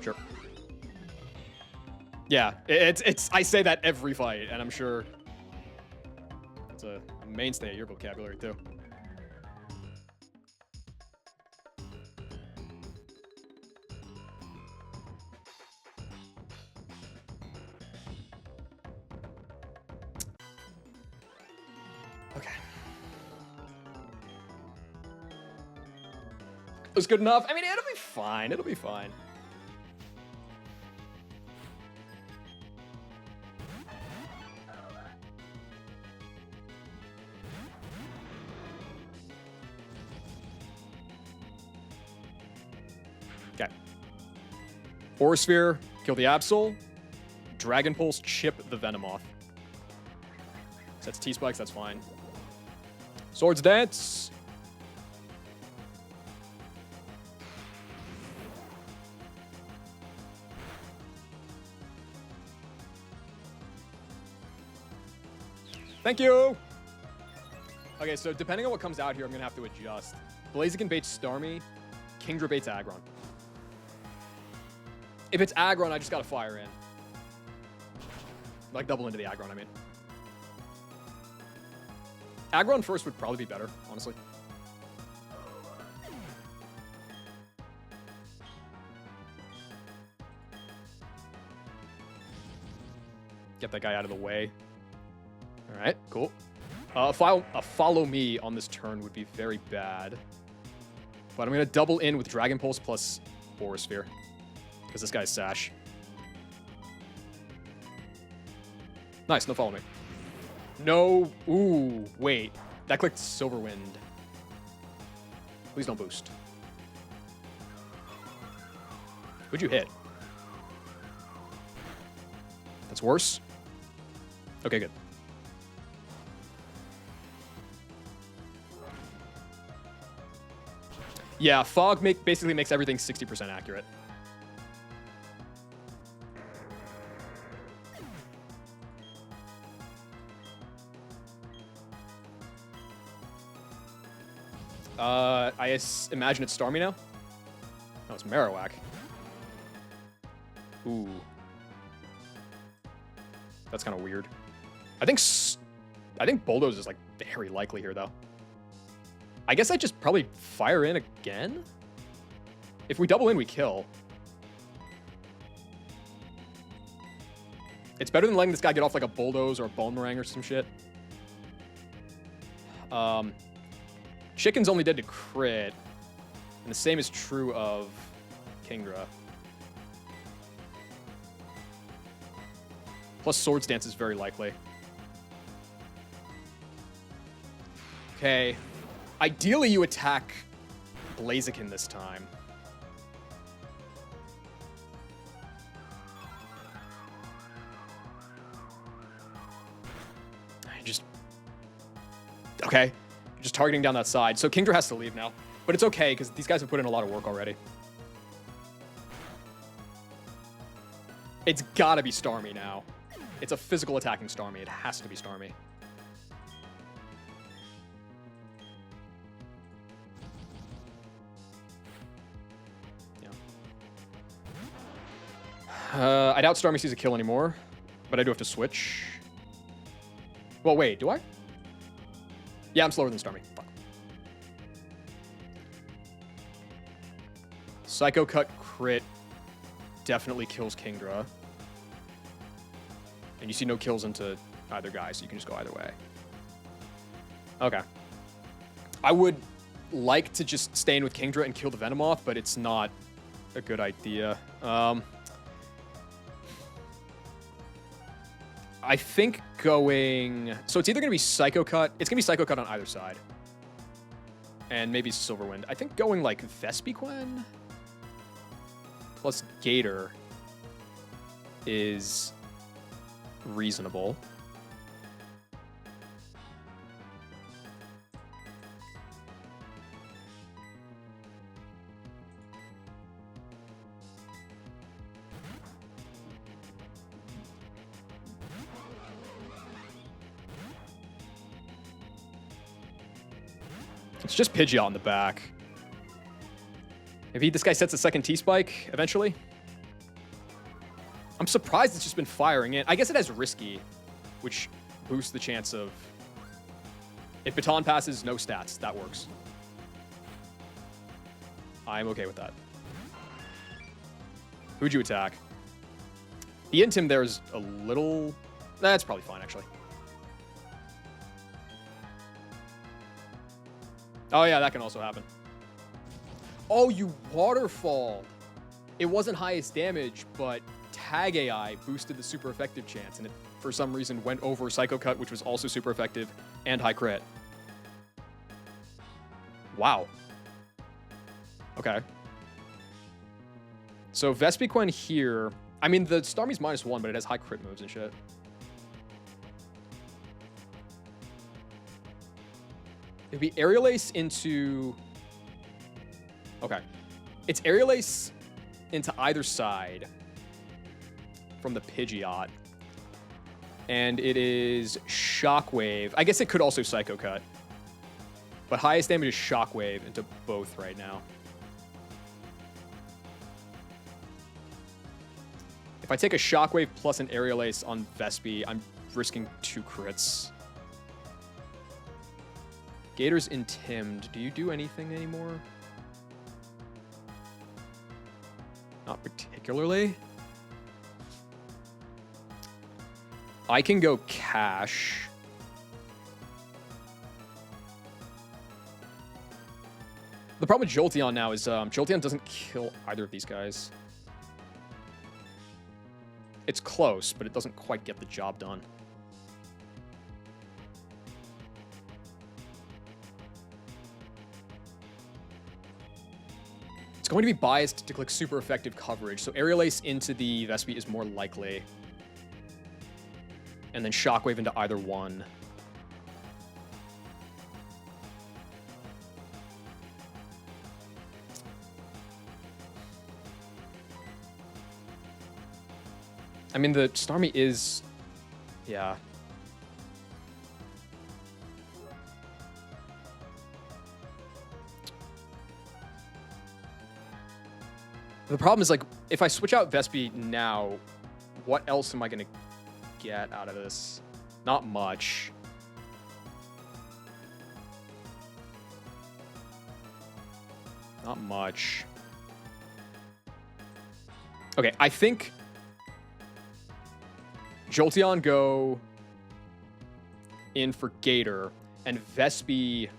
Sure. Yeah, it's I say that every fight, and I'm sure it's a mainstay of your vocabulary too. Okay. It was good enough. I mean, it'll be fine. It'll be fine. Okay. Aura Sphere, kill the Absol. Dragon Pulse, chip the Venomoth. Sets T-Spikes, that's fine. Swords Dance. Thank you! Okay, so depending on what comes out here, I'm gonna have to adjust. Blaziken baits Starmie, Kingdra baits Aggron. If it's Aggron, I just gotta fire in. Like, double into the Aggron, I mean. Aggron first would probably be better, honestly. Get that guy out of the way. All right, cool. A follow me on this turn would be very bad. But I'm going to double in with Dragon Pulse plus Aura Sphere. Because this guy's Sash. Nice, no follow me. No. Ooh, wait. That clicked Silverwind. Please don't boost. Who'd you hit? That's worse? Okay, good. Yeah, Fog basically makes everything 60% accurate. I imagine it's Starmie now? No, it's Marowak. Ooh. That's kind of weird. I think Bulldoze is like very likely here though. I guess I just probably fire in again? If we double in, we kill. It's better than letting this guy get off like a Bulldoze or a Boomerang or some shit. Chicken's only dead to crit. And the same is true of Kingdra. Plus Swords Dance is very likely. Okay. Ideally, you attack Blaziken this time. Okay. Just targeting down that side. So Kingdra has to leave now. But it's okay, because these guys have put in a lot of work already. It's gotta be Starmie now. It's a physical attacking Starmie. It has to be Starmie. Yeah. I doubt Starmie sees a kill anymore, but I do have to switch. Well, wait, do I? Yeah, I'm slower than Starmie. Fuck. Psycho Cut crit definitely kills Kingdra. And you see no kills into either guy, so you can just go either way. Okay. I would like to just stay in with Kingdra and kill the Venomoth, but it's not a good idea. I think going... So it's either going to be Psycho Cut. It's going to be Psycho Cut on either side. And maybe Silverwind. I think going like Vespiquen plus Gator is reasonable. It's just Pidgeot in the back. Maybe this guy sets a second T-Spike eventually. I'm surprised it's just been firing in. I guess it has Risky, which boosts the chance of... If Baton passes, no stats. That works. I'm okay with that. Who'd you attack? The Intim there is a little... That's probably fine, actually. Oh, yeah, that can also happen. Oh, you Waterfall. It wasn't highest damage, but Tag AI boosted the super effective chance, and it, for some reason, went over Psycho Cut, which was also super effective, and high crit. Wow. Okay. So Vespiquen here... I mean, the Starmie's -1, but it has high crit moves and shit. It'd be Aerial Ace into... Okay. It's Aerial Ace into either side from the Pidgeot. And it is Shockwave. I guess it could also Psycho Cut. But highest damage is Shockwave into both right now. If I take a Shockwave plus an Aerial Ace on Vespi, I'm risking 2 crits. Gator's Intimmed. Do you do anything anymore? Not particularly. I can go Cash. The problem with Jolteon now is Jolteon doesn't kill either of these guys. It's close, but it doesn't quite get the job done. It's going to be biased to click super effective coverage, so Aerial Ace into the Vespi is more likely. And then Shockwave into either one. I mean, the Starmie is... yeah. The problem is, like, if I switch out Vespi now, what else am I going to get out of this? Not much. Not much. Okay, I think Jolteon go in for Gator, and Vespi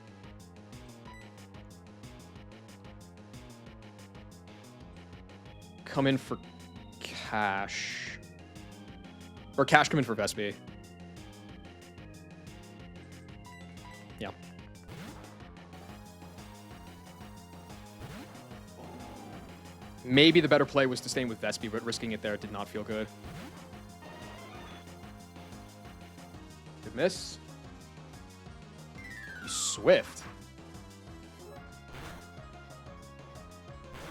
come in for Cash. Or Cash come in for Vespi. Yeah. Maybe the better play was to stay with Vespi, but risking it there did not feel good. Good miss. Swift.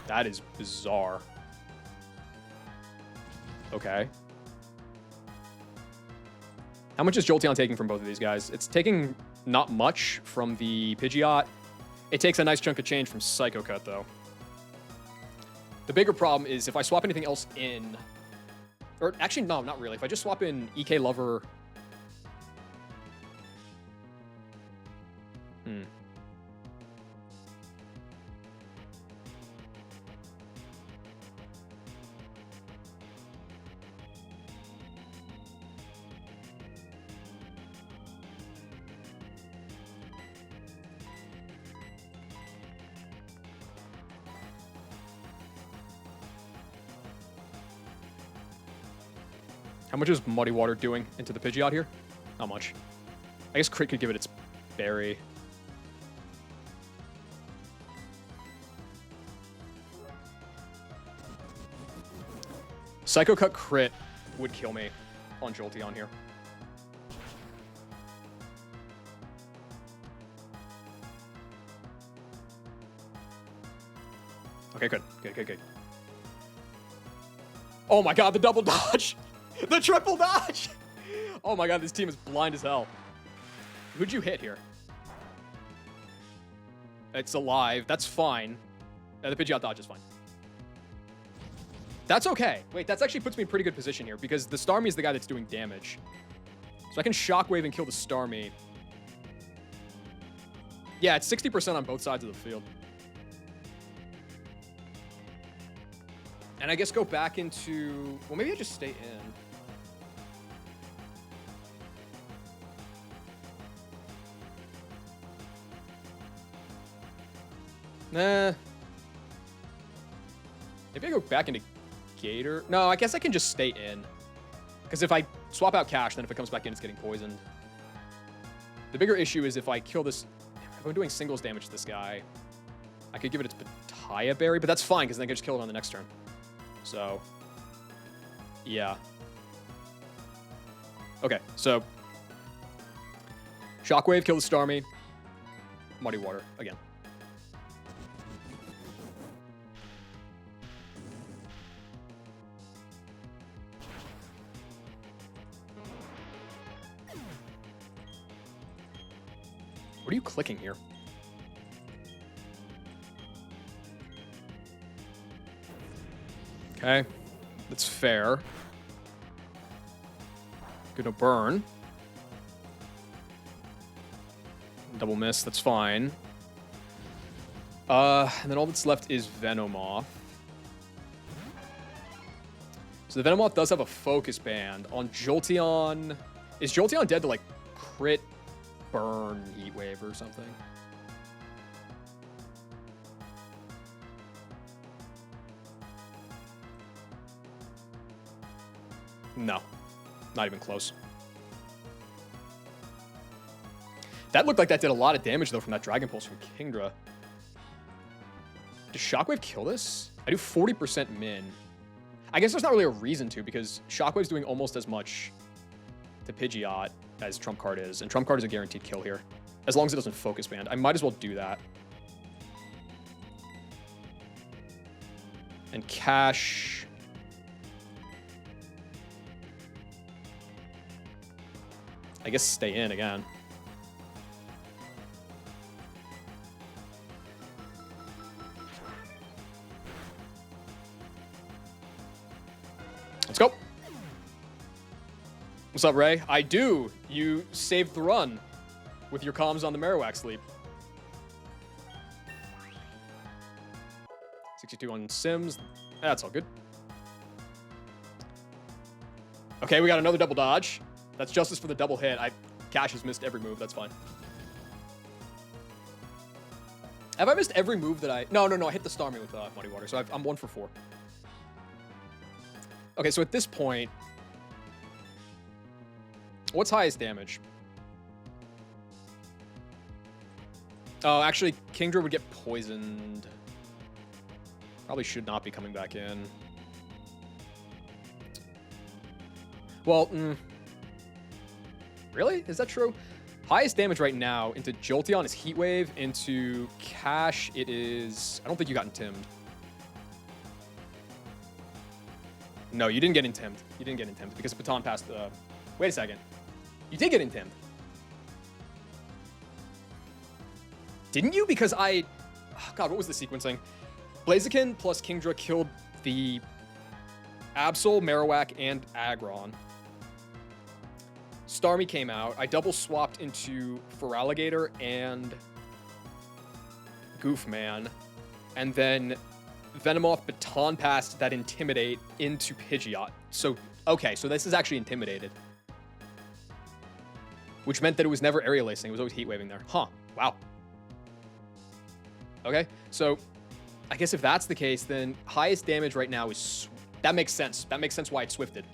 That is bizarre. Okay. How much is Jolteon taking from both of these guys? It's taking not much from the Pidgeot. It takes a nice chunk of change from Psycho Cut, though. The bigger problem is if I swap anything else in... or actually, no, not really. If I just swap in EK Lover... How much is Muddy Water doing into the Pidgeot here? Not much. I guess Crit could give it its berry. Psycho Cut Crit would kill me on Jolteon here. Okay, good. Good. Oh my god, the double dodge! The triple dodge! Oh my god, this team is blind as hell. Who'd you hit here? It's alive. That's fine. The Pidgeot dodge is fine. That's okay. Wait, that actually puts me in pretty good position here because the Starmie is the guy that's doing damage. So I can Shockwave and kill the Starmie. Yeah, it's 60% on both sides of the field. And I guess go back into... well, maybe I just stay in. Nah. Maybe I go back into Gator. No, I guess I can just stay in. Because if I swap out Cash, then if it comes back in, it's getting poisoned. The bigger issue is if I kill this... if I'm doing singles damage to this guy, I could give it its Pataya Berry, but that's fine, because then I can just kill it on the next turn. So... yeah. Okay, so... Shockwave, kill the Starmie. Muddy Water, again. What are you clicking here? Okay, that's fair. Gonna burn. Double miss, that's fine. And then all that's left is Venomoth. So the Venomoth does have a Focus Band. On Jolteon... is Jolteon dead to, like, crit... burn Heat Wave or something? No, not even close. That looked like that did a lot of damage, though, from that Dragon Pulse from Kingdra. Does Shockwave kill this? I do 40% min. I guess there's not really a reason to, because Shockwave's doing almost as much to Pidgeot as Trump Card is, and Trump Card is a guaranteed kill here. As long as it doesn't Focus Band. I might as well do that. And Cash... I guess stay in again. Let's go. What's up, Ray? I do. You saved the run with your comms on the Marowak sleep. 62 on Sims. That's all good. Okay, we got another double dodge. That's justice for the double hit. Cash has missed every move. That's fine. Have I missed every move that I... No, I hit the Starmie with Muddy Water, so I'm 1 for 4. Okay, so at this point... What's highest damage? Oh, actually, Kingdra would get poisoned. Probably should not be coming back in. Well, really? Is that true? Highest damage right now into Jolteon is Heat Wave. Into Cash, it is... I don't think you got Intimmed. No, you didn't get Intimmed. You didn't get Intimmed because Baton passed... Wait a second. You did get Intimmed. Didn't you? Because I... Oh, God, what was the sequencing? Blaziken plus Kingdra killed the Absol, Marowak, and Aggron. Starmie came out. I double swapped into Feraligatr and Goofman. And then Venomoth Baton passed that Intimidate into Pidgeot. So, okay, so this is actually Intimidated. Which meant that it was never Aerial Lacing. It was always Heat Waving there. Huh. Wow. Okay, so I guess if that's the case, then highest damage right now is... That makes sense. That makes sense why it's Swifted.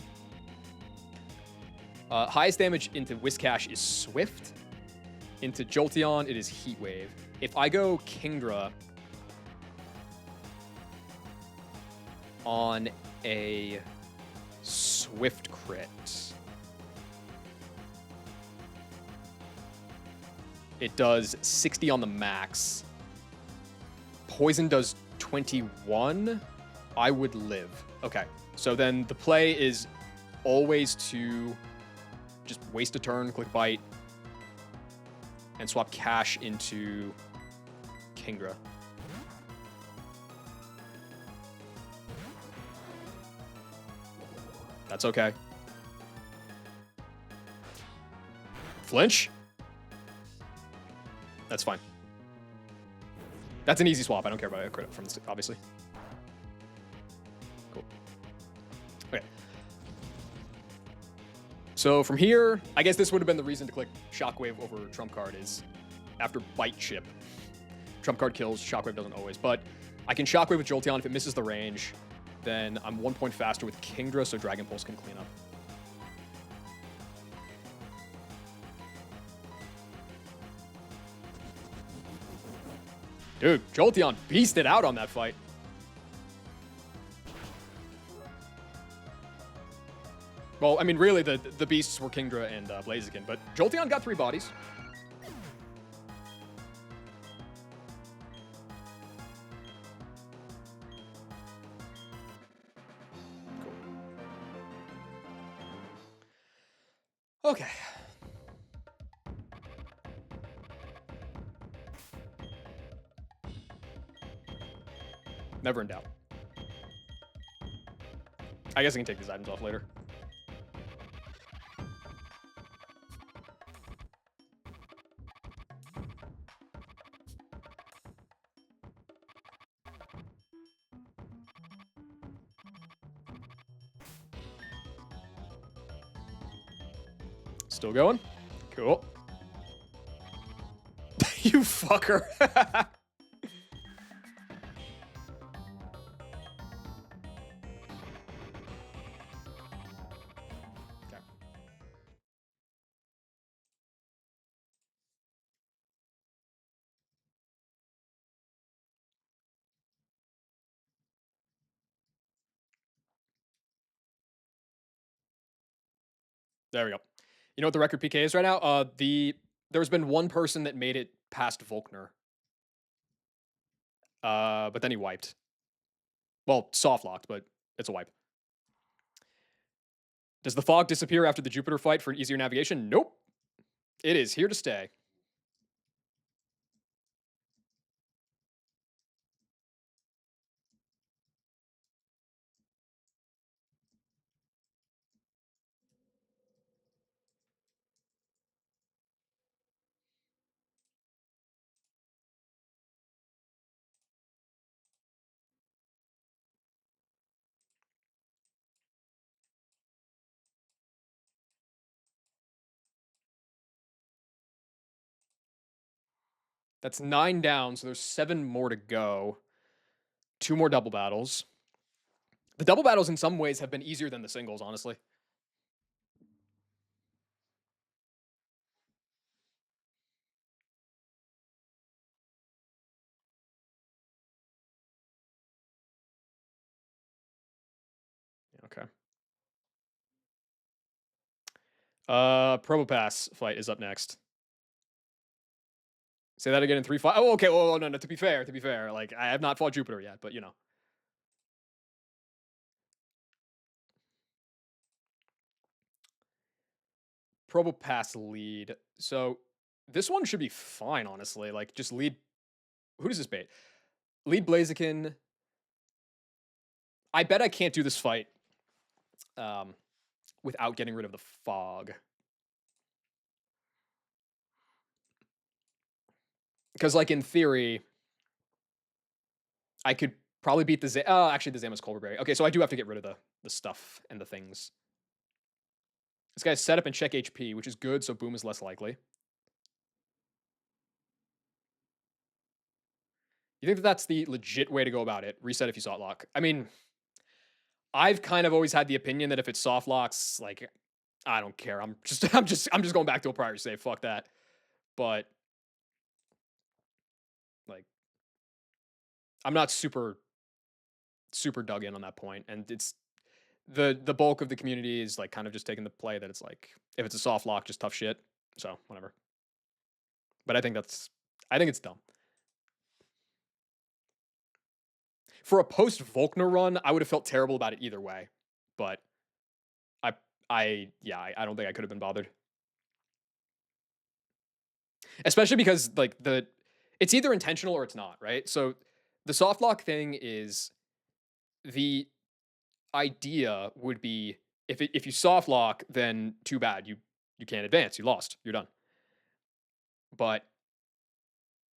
Highest damage into Whiscash is Swift. Into Jolteon, it is Heat Wave. If I go Kingdra on a Swift crit, it does 60 on the max. Poison does 21. I would live. Okay, so then the play is always to just waste a turn, click Bite, and swap Cash into Kingdra. That's okay. Flinch? That's fine. That's an easy swap. I don't care about a crit from this, obviously. Cool. Okay. So from here, I guess this would have been the reason to click Shockwave over Trump Card is after Bite Chip. Trump Card kills, Shockwave doesn't always. But I can Shockwave with Jolteon. If it misses the range, then I'm 1 point faster with Kingdra, so Dragon Pulse can clean up. Dude, Jolteon beasted out on that fight. Well, I mean, really, the beasts were Kingdra and Blaziken, but Jolteon got 3 bodies. Cool. Okay. Never in doubt. I guess I can take these items off later. Still going? Cool. You fucker. There we go. You know what the record PK is right now? There's been one person that made it past Volkner, but then he wiped. Well, soft locked, but it's a wipe. Does the fog disappear after the Jupiter fight for an easier navigation? Nope. It is here to stay. That's 9 down, so there's 7 more to go. 2 more double battles. The double battles in some ways have been easier than the singles, honestly. Okay. Probopass fight is up next. Say that again in 3 5. Oh, okay. Well, no, no. To be fair, like I have not fought Jupiter yet, but you know. Probopass lead. So this one should be fine, honestly. Like just lead. Who does this bait? Lead Blaziken. I bet I can't do this fight um, without getting rid of the fog. Because, like, in theory, I could probably beat the oh, actually, the Zama's Colberberry. Okay, so I do have to get rid of the stuff and the things. This guy's set up and check HP, which is good, so boom is less likely. You think that that's the legit way to go about it? Reset if you soft lock. I mean, I've kind of always had the opinion that if it's soft locks, like, I don't care. I'm just going back to a prior save. Fuck that. But like, I'm not super dug in on that point, and it's the bulk of the community is like kind of just taking the play that it's like if it's a soft lock, just tough shit. So whatever. But I think it's dumb. For a post Volkner run, I would have felt terrible about it either way. But I I don't think I could have been bothered. Especially because like it's either intentional or it's not, right? So the soft lock thing is the idea would be if you soft lock, then too bad. You can't advance. You lost. You're done. But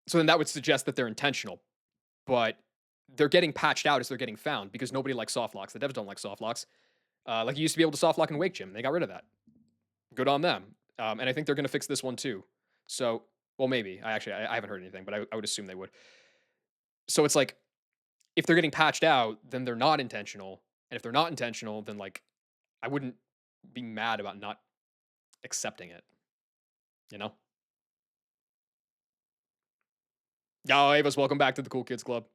so then that would suggest that they're intentional. But they're getting patched out as they're getting found because nobody likes soft locks. The devs don't like soft locks. Like you used to be able to soft lock in Wake Gym. They got rid of that. Good on them. And I think they're going to fix this one too. So, well, maybe. I haven't heard anything, but I would assume they would. So it's like if they're getting patched out, then they're not intentional. And if they're not intentional, then like I wouldn't be mad about not accepting it. You know? Yo, Avis, welcome back to the Cool Kids Club.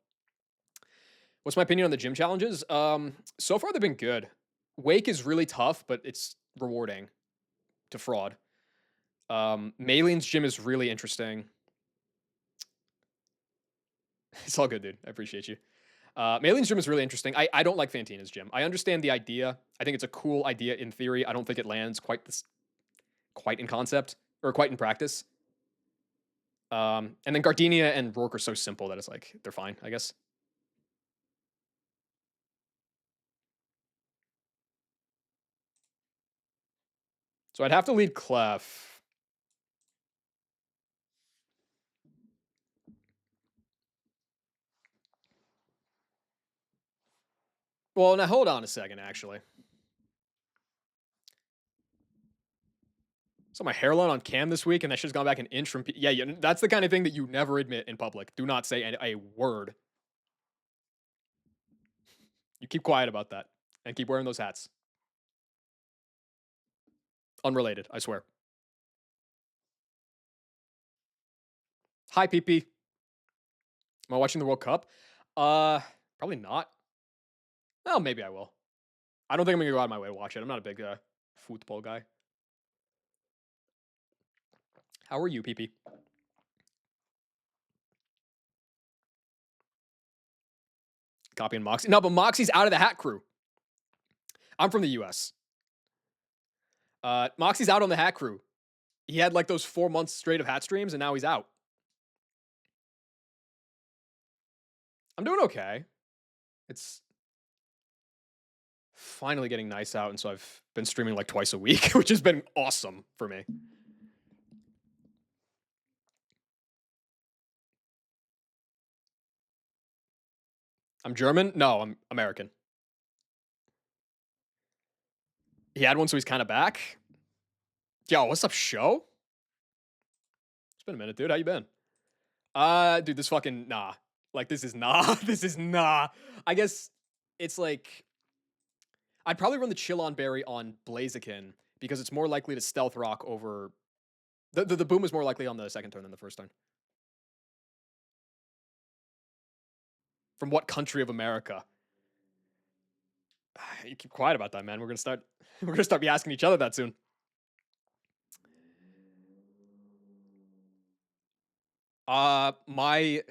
What's my opinion on the gym challenges? So far they've been good. Wake is really tough, but it's rewarding to fraud. Malian's gym is really interesting. It's all good, dude. I appreciate you. Malian's gym is really interesting. I don't like Fantina's gym. I understand the idea. I think it's a cool idea in theory. I don't think it lands quite in concept or quite in practice. And then Gardenia and Rourke are so simple that it's like they're fine, I guess. So I'd have to lead Clef. Well, now hold on a second, actually. So my hairline on cam this week, and that shit's gone back an inch from. Yeah, that's the kind of thing that you never admit in public. Do not say a word. You keep quiet about that, and keep wearing those hats. Unrelated, I swear. Hi, PP. Am I watching the World Cup? Probably not. Well, maybe I will. I don't think I'm gonna go out of my way to watch it. I'm not a big football guy. How are you, PP? Copying Moxie. No, but Moxie's out of the Hat Crew. I'm from the US. Moxie's out on the Hat Crew. He had like those 4 months straight of hat streams, and now he's out. I'm doing okay. It's finally getting nice out, and so I've been streaming like twice a week, which has been awesome for me. I'm German? No, I'm American. He had one, so he's kind of back. Yo, what's up, show? It's been a minute, dude. How you been? Dude, this fucking nah. Like, this is nah. This is nah. I guess it's like I'd probably run the Chill on Berry on Blaziken because it's more likely to stealth rock over the boom is more likely on the second turn than the first turn. From what country of America? You keep quiet about that, man. We're gonna start be asking each other that soon. My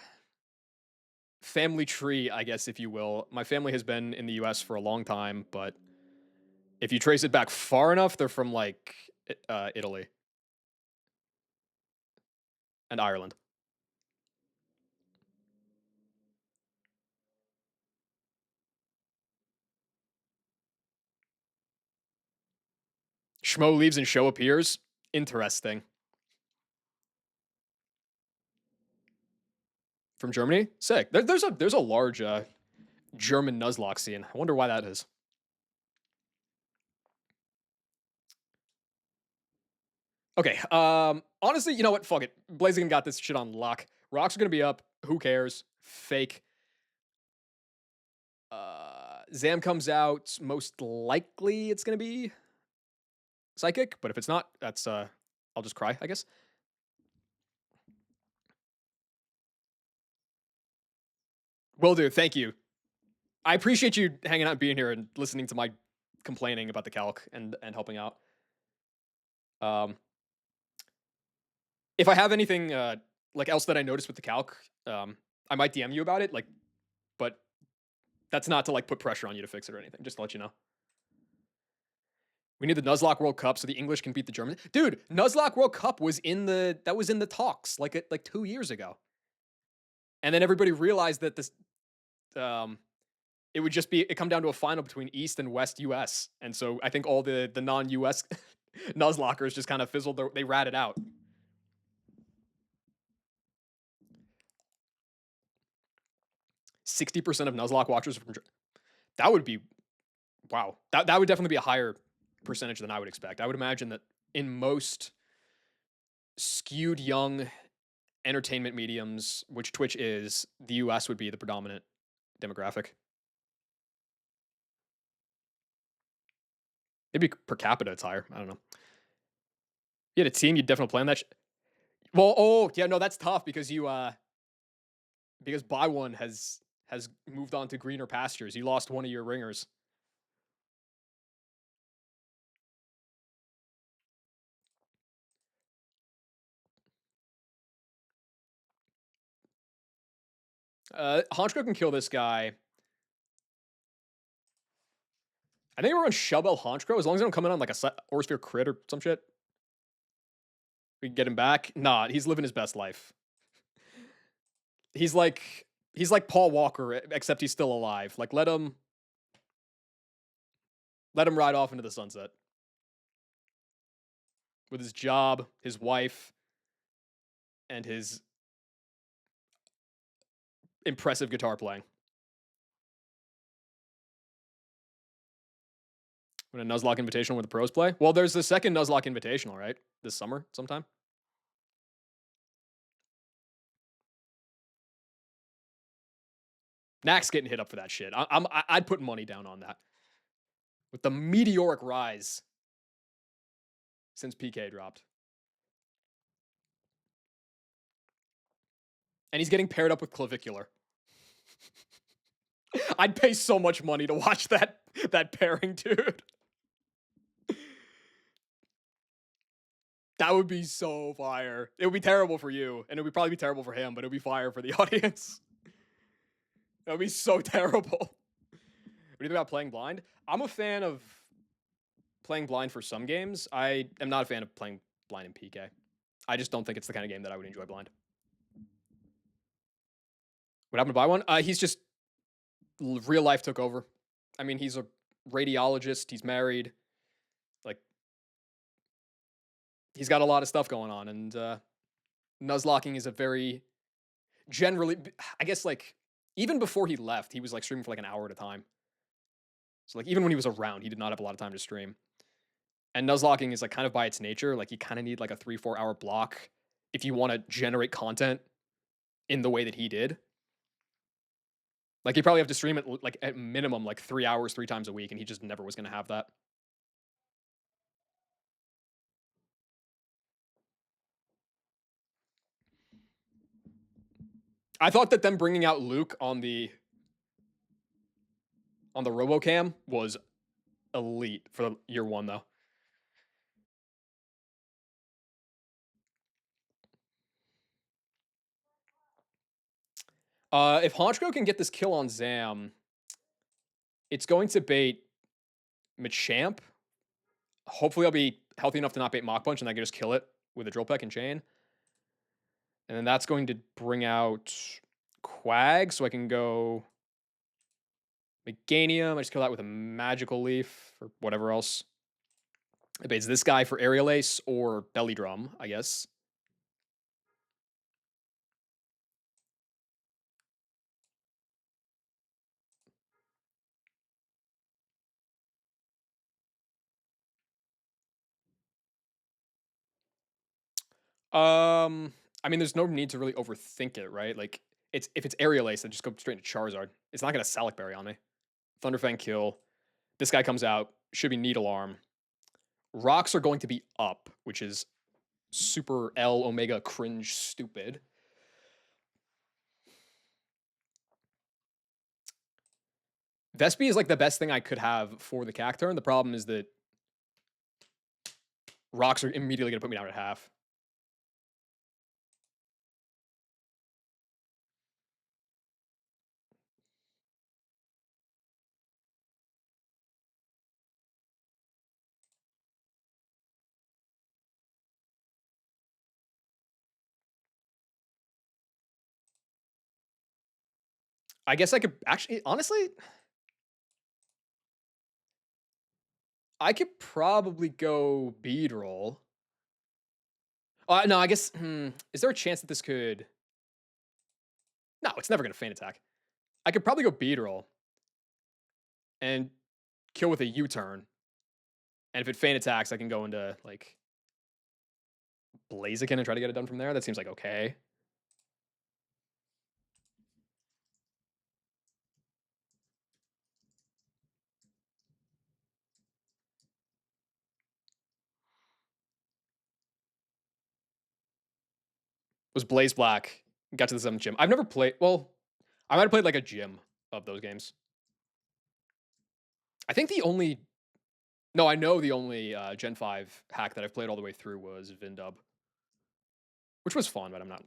family tree, I guess, if you will. My family has been in the US for a long time, but if you trace it back far enough, they're from like Italy and Ireland. Schmo leaves and show appears. Interesting. From Germany? Sick. There's a large German Nuzlocke scene. I wonder why that is. Okay. Honestly, you know what? Fuck it. Blaziken got this shit on lock. Rocks are gonna be up. Who cares? Fake. Zam comes out. Most likely, it's gonna be psychic. But if it's not, that's I'll just cry, I guess. Will do. Thank you. I appreciate you hanging out and being here and listening to my complaining about the calc and helping out. Um, if I have anything like else that I noticed with the calc, I might DM you about it. Like, but that's not to like put pressure on you to fix it or anything. Just to let you know. We need the Nuzlocke World Cup so the English can beat the Germans. Dude, Nuzlocke World Cup was in the talks like 2 years ago, and then everybody realized that this it would just be it come down to a final between East and West US, and so I think all the non US Nuzlockers just kind of fizzled. They ratted out. 60% of Nuzlocke watchers from that would be wow. That would definitely be a higher percentage than I would expect. I would imagine that in most skewed young entertainment mediums, which Twitch is, the US would be the predominant demographic. Maybe per capita it's higher. I don't know. You had a team, you'd definitely plan that. Well, oh yeah, no, that's tough because because Byron has moved on to greener pastures. You lost one of your ringers. Honchko can kill this guy. I think we're on Shubel Honchko as long as they don't come in on like a Orsphere crit or some shit. We can get him back. Nah, he's living his best life. He's like Paul Walker, except he's still alive. Like let him ride off into the sunset with his job, his wife, and his impressive guitar playing. When a Nuzlocke Invitational where the pros play? Well, there's the second Nuzlocke Invitational, right? This summer sometime. Knack's getting hit up for that shit. I'd put money down on that. With the meteoric rise since PK dropped. And he's getting paired up with Clavicular. I'd pay so much money to watch that pairing, dude. That would be so fire. It would be terrible for you, and it would probably be terrible for him, but it would be fire for the audience. That would be so terrible. What do you think about playing blind? I'm a fan of playing blind for some games. I am not a fan of playing blind in PK. I just don't think it's the kind of game that I would enjoy blind. What happened to Byron? He's just real life took over. I mean, he's a radiologist. He's married. Like, he's got a lot of stuff going on, and Nuzlocking is a very generally, I guess, like even before he left, he was like streaming for like an hour at a time. So like even when he was around, he did not have a lot of time to stream. And Nuzlocking is like kind of by its nature, like you kind of need like a 3-4 hour block if you want to generate content in the way that he did. Like you probably have to stream it like at minimum like 3 hours 3 times a week, and he just never was going to have that. I thought that them bringing out Luke on the RoboCam was elite for year one though. If Honchko can get this kill on Zam, it's going to bait Machamp. Hopefully, I'll be healthy enough to not bait Mach Punch, and I can just kill it with a Drill Peck and Chain. And then that's going to bring out Quag, so I can go Meganium. I just kill that with a Magical Leaf or whatever else. It baits this guy for Aerial Ace or Belly Drum, I guess. I mean, there's no need to really overthink it, right? Like, if it's Aerial Ace, then just go straight into Charizard. It's not gonna Salic Berry on me. Thunderfang kill. This guy comes out. Should be Needle Arm. Rocks are going to be up, which is super L Omega cringe stupid. Vespi is like the best thing I could have for the Cacturn. The problem is that rocks are immediately going to put me down at half. I guess I could actually, honestly, I could probably go Beedrill. No, I guess, is there a chance that this could... No, it's never going to Feint Attack. I could probably go Beedrill and kill with a U-turn. And if it Feint Attacks, I can go into, like, Blaziken and try to get it done from there. That seems like okay. Was Blaze Black, got to the 7th gym. I've never played, well, I might have played like a gym of those games. I think the only, no, I know the only Gen 5 hack that I've played all the way through was Vindub, which was fun, but I'm not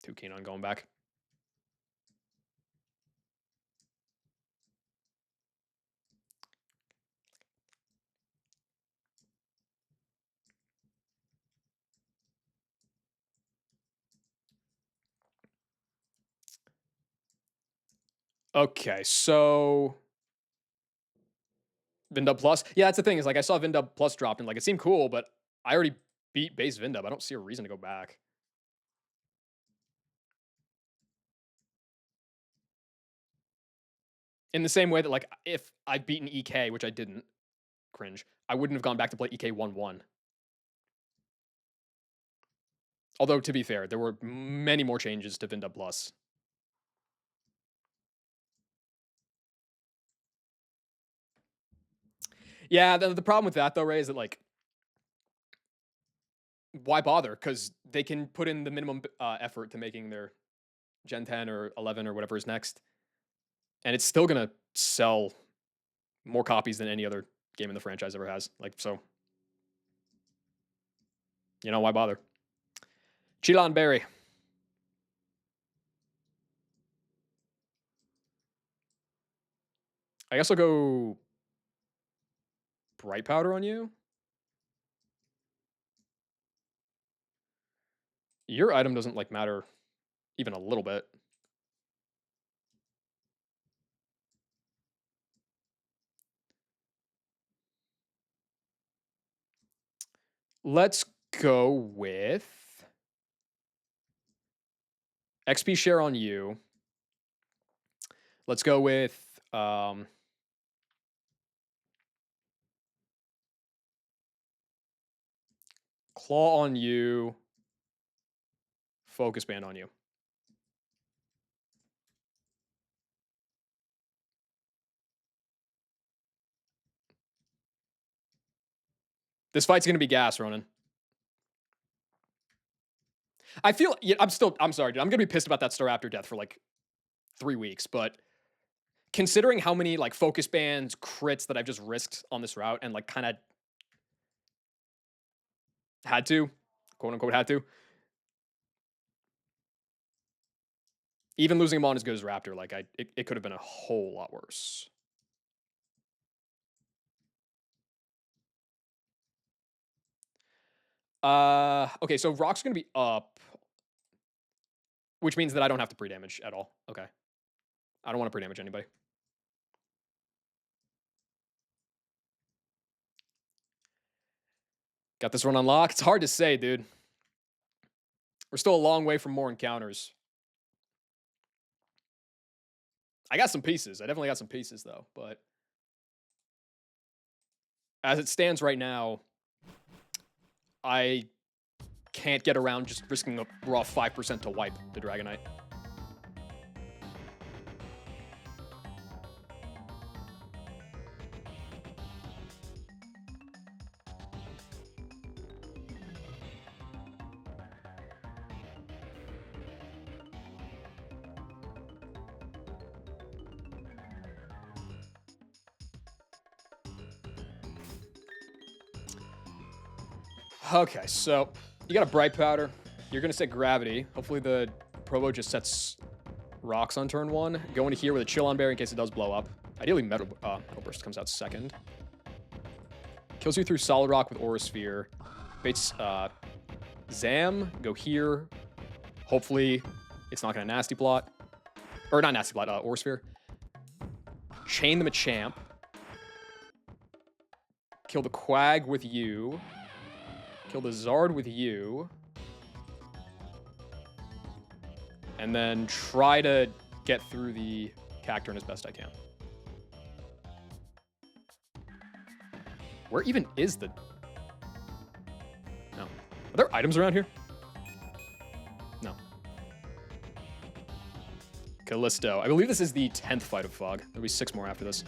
too keen on going back. Okay, so Vindub Plus. Yeah, that's the thing, is like I saw Vindub Plus drop and like it seemed cool, but I already beat base Vindub. I don't see a reason to go back. In the same way that like if I'd beaten EK, which I didn't, cringe, I wouldn't have gone back to play EK 1-1. Although to be fair, there were many more changes to Vindub Plus. Yeah, the problem with that though, Ray, is that like, why bother? Because they can put in the minimum effort to making their Gen 10 or 11 or whatever is next, and it's still gonna sell more copies than any other game in the franchise ever has. Like, so You know, why bother? Chilan Berry. I guess I'll go Bright Powder on you. Your item doesn't, like, matter even a little bit. Let's go with XP share on you. Let's go with Claw on you. Focus Band on you. This fight's gonna be gas, Ronan. I feel I'm sorry, dude. I'm gonna be pissed about that Staraptor death for like 3 weeks, but considering how many like focus bands, crits that I've just risked on this route and like kind of had to, quote unquote had to. Even losing him on as good as Raptor, like it could have been a whole lot worse. Okay, so Rock's gonna be up, which means that I don't have to pre-damage at all. Okay. I don't want to pre-damage anybody. Got this run on lock. It's hard to say, dude. We're still a long way from more encounters. I got some pieces. I definitely got some pieces, though. But as it stands right now, I can't get around just risking a raw 5% to wipe the Dragonite. Okay, so you got a Bright Powder. You're going to set Gravity. Hopefully the Provo just sets Rocks on turn 1. Go into here with a Chill on Berry in case it does blow up. Ideally, Metal Burst comes out second. Kills you through Solid Rock with Aura Sphere. Baits Zam. Go here. Hopefully it's not going to Nasty Plot. Or not Nasty Plot, Aura Sphere. Chain the Machamp. Kill the Quag with you. Kill the Zard with you. And then try to get through the Cacturne as best I can. Where even is the... No. Are there items around here? No. Callisto. I believe this is the 10th fight of Fog. There'll be 6 more after this.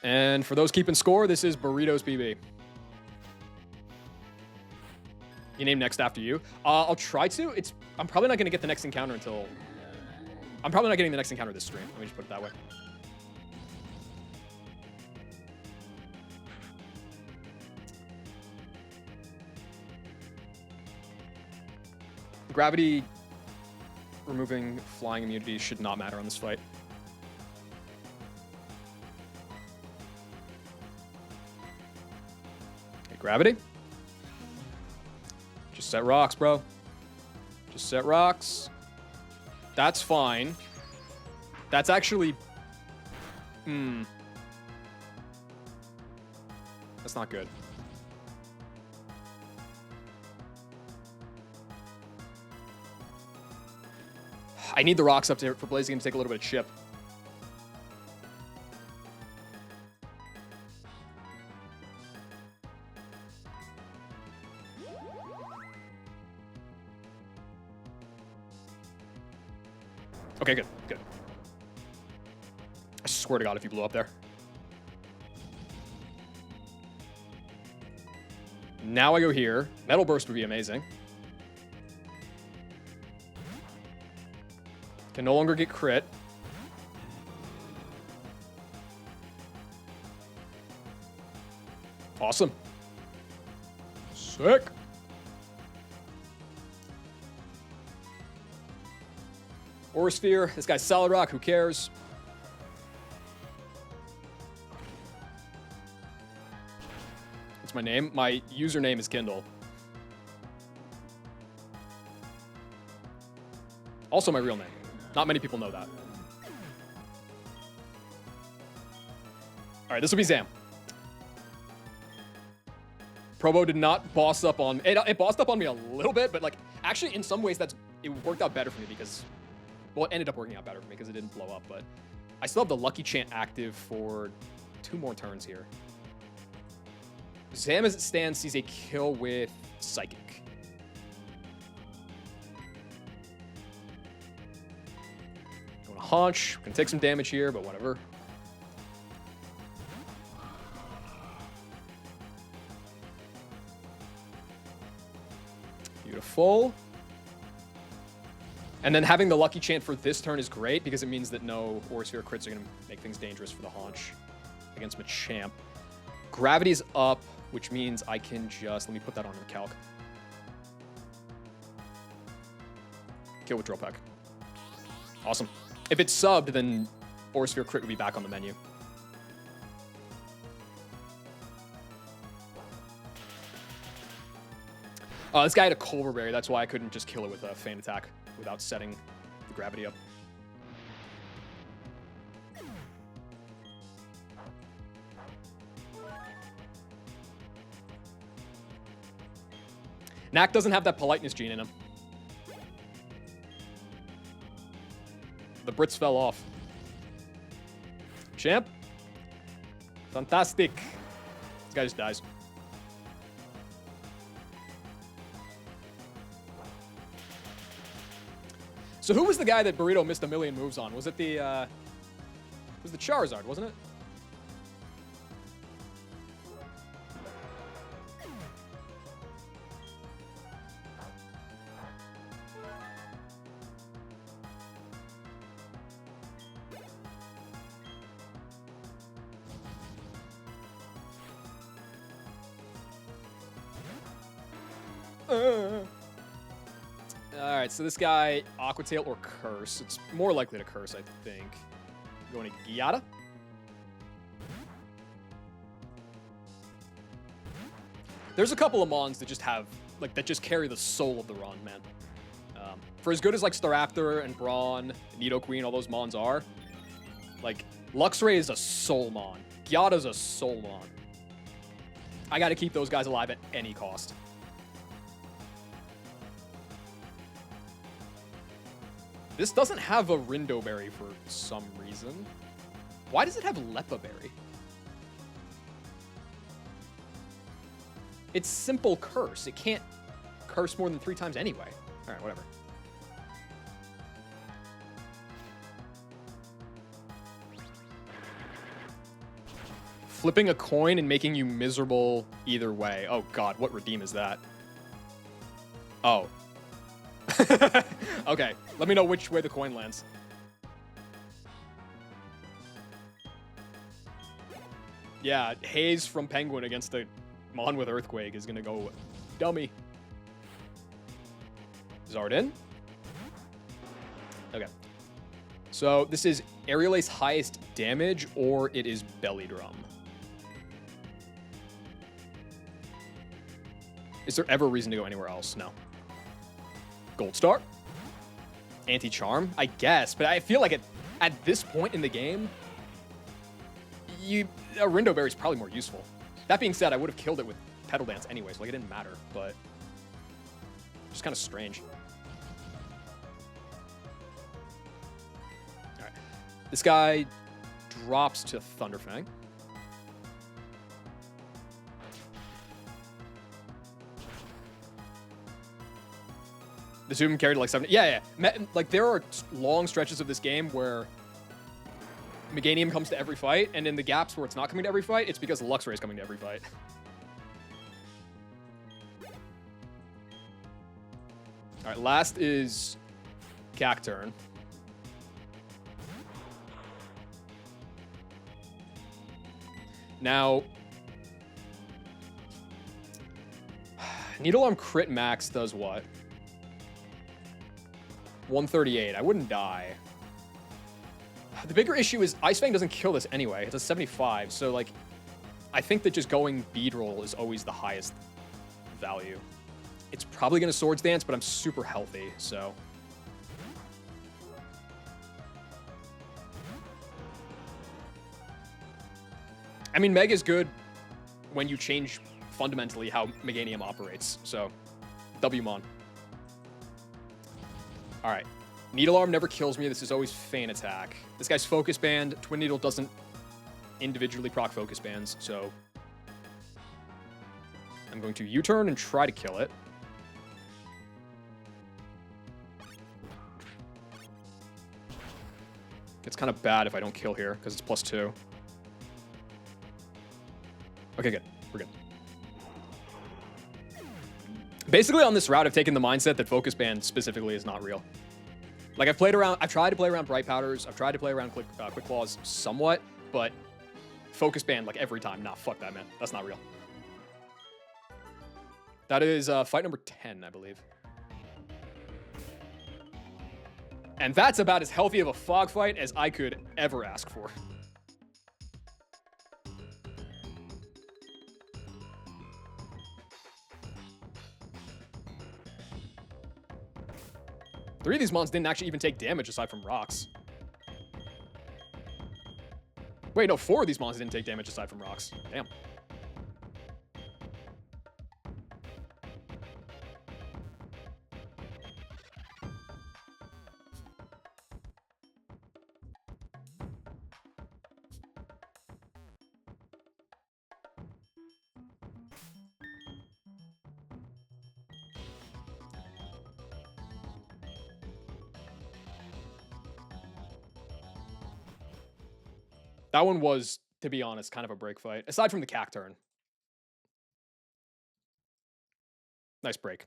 And for those keeping score, this is Burritos PB. You name next after you. I'll try to. I'm probably not going to get the next encounter until... I'm probably not getting the next encounter this stream. Let me just put it that way. Gravity removing flying immunity should not matter on this fight. Okay, Gravity. Just set Rocks, bro. Just set Rocks. That's fine. That's actually... That's not good. I need the Rocks up there for Blaziken to take a little bit of chip. Okay, good, good. I swear to God if you blew up there. Now I go here. Metal Burst would be amazing. Can no longer get crit. Awesome. Sick. Aura Sphere. This guy's Solid Rock. Who cares? What's my name? My username is Kindle. Also my real name. Not many people know that. All right, this will be Zam. Probo did not boss up on... It bossed up on me a little bit, but like, actually, in some ways, it worked out better for me because... Well, it ended up working out better for me because it didn't blow up, but I still have the Lucky Chant active for 2 more turns here. Zam, as it stands, sees a kill with Psychic. Going to Haunch. Gonna take some damage here, but whatever. Beautiful. And then having the Lucky Chant for this turn is great because it means that no Aura Sphere crits are going to make things dangerous for the Haunch against Machamp. Gravity's up, which means I can just... Let me put that on the calc. Kill with Drill Peck. Awesome. If it's subbed, then Aura Sphere crit would be back on the menu. This guy had a Culver Berry. That's why I couldn't just kill it with a Feint Attack without setting the gravity up. Knack doesn't have that politeness gene in him. The Brits fell off. Champ. Fantastic. This guy just dies. So who was the guy that Burrito missed a million moves on? Was it the, it was the Charizard, wasn't it? Alright, so this guy, Aqua Tail or Curse. It's more likely to Curse, I think. Going to Giada. There's a couple of Mons that just have, like, that just carry the soul of the run, man. For as good as, like, Staraptor and Brawn, Nidoqueen, all those Mons are, like, Luxray is a soul Mon. Giada's a soul Mon. I gotta keep those guys alive at any cost. This doesn't have a Rindo Berry for some reason. Why does it have Lepa Berry? It's simple Curse. It can't curse more than 3 times anyway. All right, whatever. Flipping a coin and making you miserable either way. Oh god, what redeem is that? Oh. Okay, let me know which way the coin lands. Yeah, Haze from Penguin against the Mon with Earthquake is gonna go dummy. Zard in. Okay. So this is Aerial Ace highest damage, or it is Belly Drum. Is there ever a reason to go anywhere else? No. Gold Star. Anti-Charm, I guess, but I feel like at this point in the game, a Rindo Berry is probably more useful. That being said, I would have killed it with Petal Dance anyway, so like it didn't matter, but just kind of strange. All right, this guy drops to Thunderfang. The Zoom carried like 7. Yeah. Like, there are long stretches of this game where Meganium comes to every fight, and in the gaps where it's not coming to every fight, it's because Luxray is coming to every fight. All right, last is Cacturn. Now, Needle Arm crit max does what? 138. I wouldn't die. The bigger issue is Ice Fang doesn't kill this anyway. It's a 75, so like, I think that just going bead roll is always the highest value. It's probably gonna Swords Dance, but I'm super healthy, so. I mean, Meg is good when you change fundamentally how Meganium operates, so Wmon. All right. Needle Arm never kills me. This is always Feint Attack. This guy's Focus Band. Twin Needle doesn't individually proc Focus Bands, so I'm going to U-turn and try to kill it. It's kind of bad if I don't kill here, because it's +2. Okay, good. We're good. Basically, on this route, I've taken the mindset that Focus Band specifically is not real. Like, I've tried to play around Bright Powders, I've tried to play around Quick Claws somewhat, but Focus Band, like, every time. Nah, fuck that, man. That's not real. That is fight number 10, I believe. And that's about as healthy of a fog fight as I could ever ask for. Three of these mons didn't actually even take damage aside from rocks. Wait, no, 4 of these mons didn't take damage aside from rocks. Damn. That one was, to be honest, kind of a break fight. Aside from the cack turn. Nice break.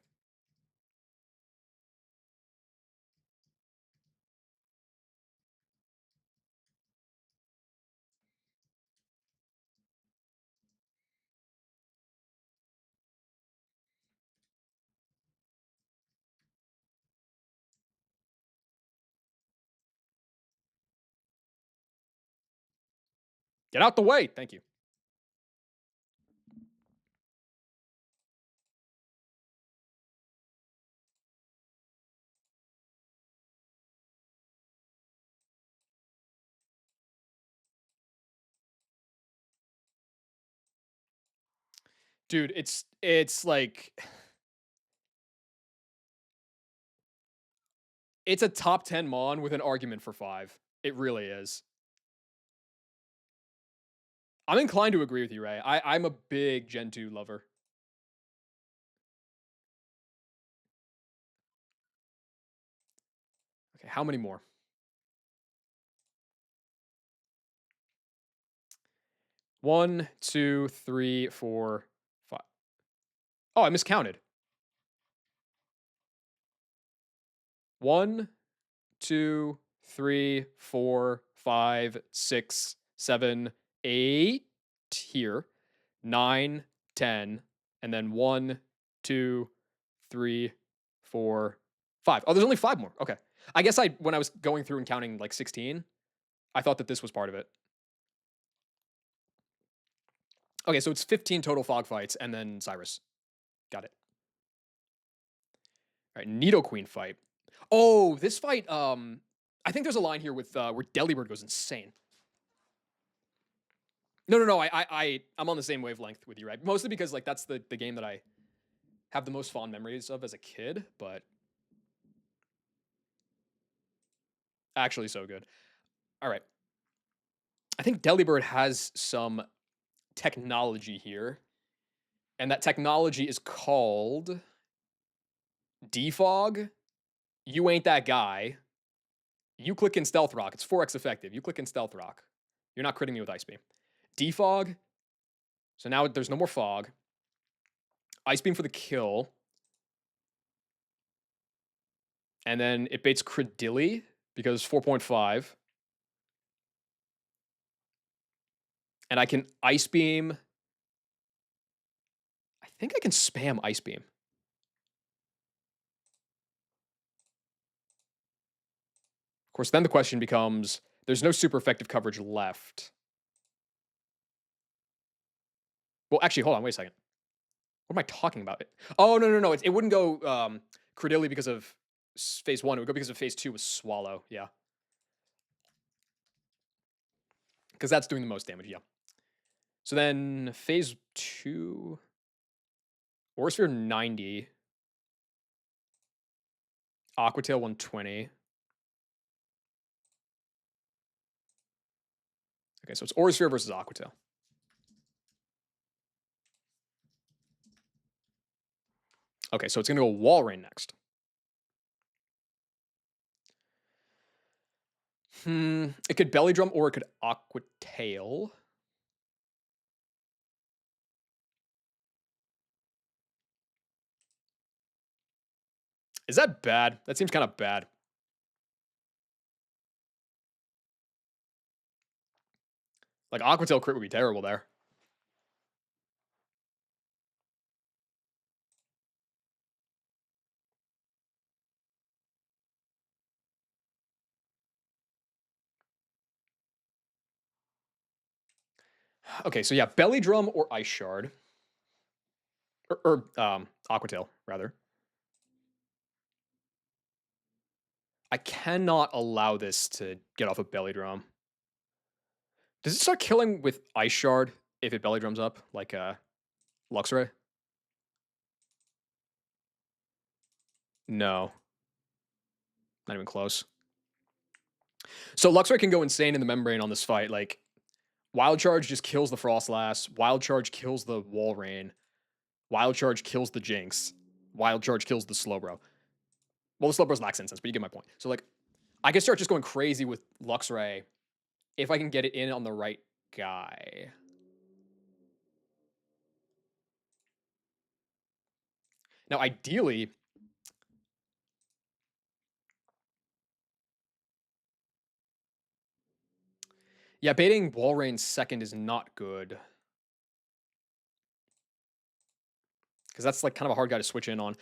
Get out the way. Thank you. Dude, it's like... It's a top 10 mon with an argument for 5. It really is. I'm inclined to agree with you, Ray. I'm a big Gen 2 lover. Okay, how many more? One, two, three, four, five. Oh, I miscounted. 1, 2, 3, 4, 5, 6, 7, 8 here. 9, 10, and then 1, 2, 3, 4, 5. Oh, there's only 5 more. Okay. I guess when I was going through and counting like 16, I thought that this was part of it. Okay, so it's 15 total fog fights and then Cyrus. Got it. All right, Nidoqueen fight. Oh, this fight, I think there's a line here with where Delibird goes insane. No. I'm on the same wavelength with you, right? Mostly because like that's the game that I have the most fond memories of as a kid, but actually so good. All right. I think Delibird has some technology here, and that technology is called Defog. You ain't that guy. You click in Stealth Rock. It's 4x effective. You click in Stealth Rock. You're not critting me with Ice Beam. Defog. So now there's no more fog. Ice Beam for the kill. And then it baits Credilli because 4.5. And I can Ice Beam. I think I can spam Ice Beam. course, then the question becomes, there's no super effective coverage left. Well, actually, hold on, wait a second. What am I talking about? Oh, no, no, no, it wouldn't go, Credilli because of phase 1, it would go because of phase 2 was Swallow, yeah. Because that's doing the most damage, yeah. So then phase 2, Aura Sphere 90, Aquatail 120. Okay, so it's Aura Sphere versus Aquatail. Okay, so it's gonna go Wall Rain next. It could Belly Drum or it could Aquatail. Is that bad? That seems kind of bad. Like, Aquatail crit would be terrible there. Okay, so yeah, Belly Drum or Ice Shard. Aquatail, rather. I cannot allow this to get off a Belly Drum. Does it start killing with Ice Shard if it Belly Drums up, like Luxray? No, not even close. So Luxray can go insane in the membrane on this fight. Like, Wild Charge just kills the Frostlass. Wild Charge kills the Wall Rain. Wild Charge kills the Jinx. Wild Charge kills the Slowbro. Well, the Slowbro's lacks instance, but you get my point. So, like, I can start just going crazy with Luxray if I can get it in on the right guy. Now, ideally, yeah, baiting Wall Rain second is not good. Because that's like kind of a hard guy to switch in on.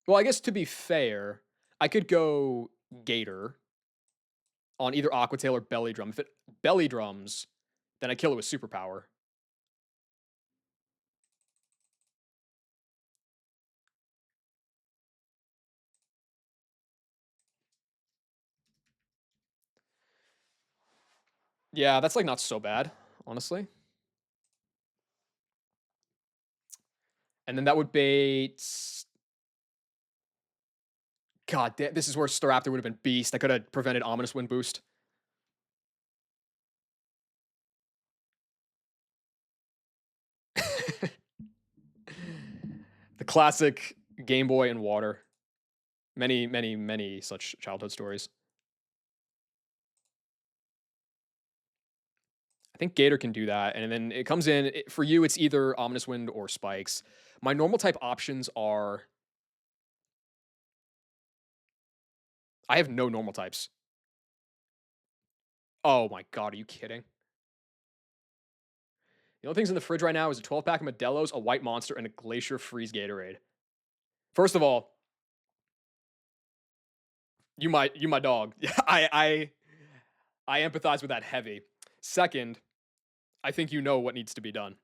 Well, I guess to be fair, I could go Gator on either Aquatail or Belly Drum. If it Belly Drums, then I kill it with Superpower. Yeah, that's like not so bad, honestly. And then that would bait. God damn, this is where Staraptor would have been beast. I could have prevented Ominous Wind Boost. The classic Game Boy and water. Many, many, many such childhood stories. I think Gator can do that. And then it comes in, for you, it's either Ominous Wind or Spikes. My normal type options are. I have no normal types. Oh my God, are you kidding? The only things in the fridge right now is a 12-pack of Modelo's, a White Monster, and a Glacier Freeze Gatorade. First of all, you my dog. I empathize with that heavy. Second, I think you know what needs to be done.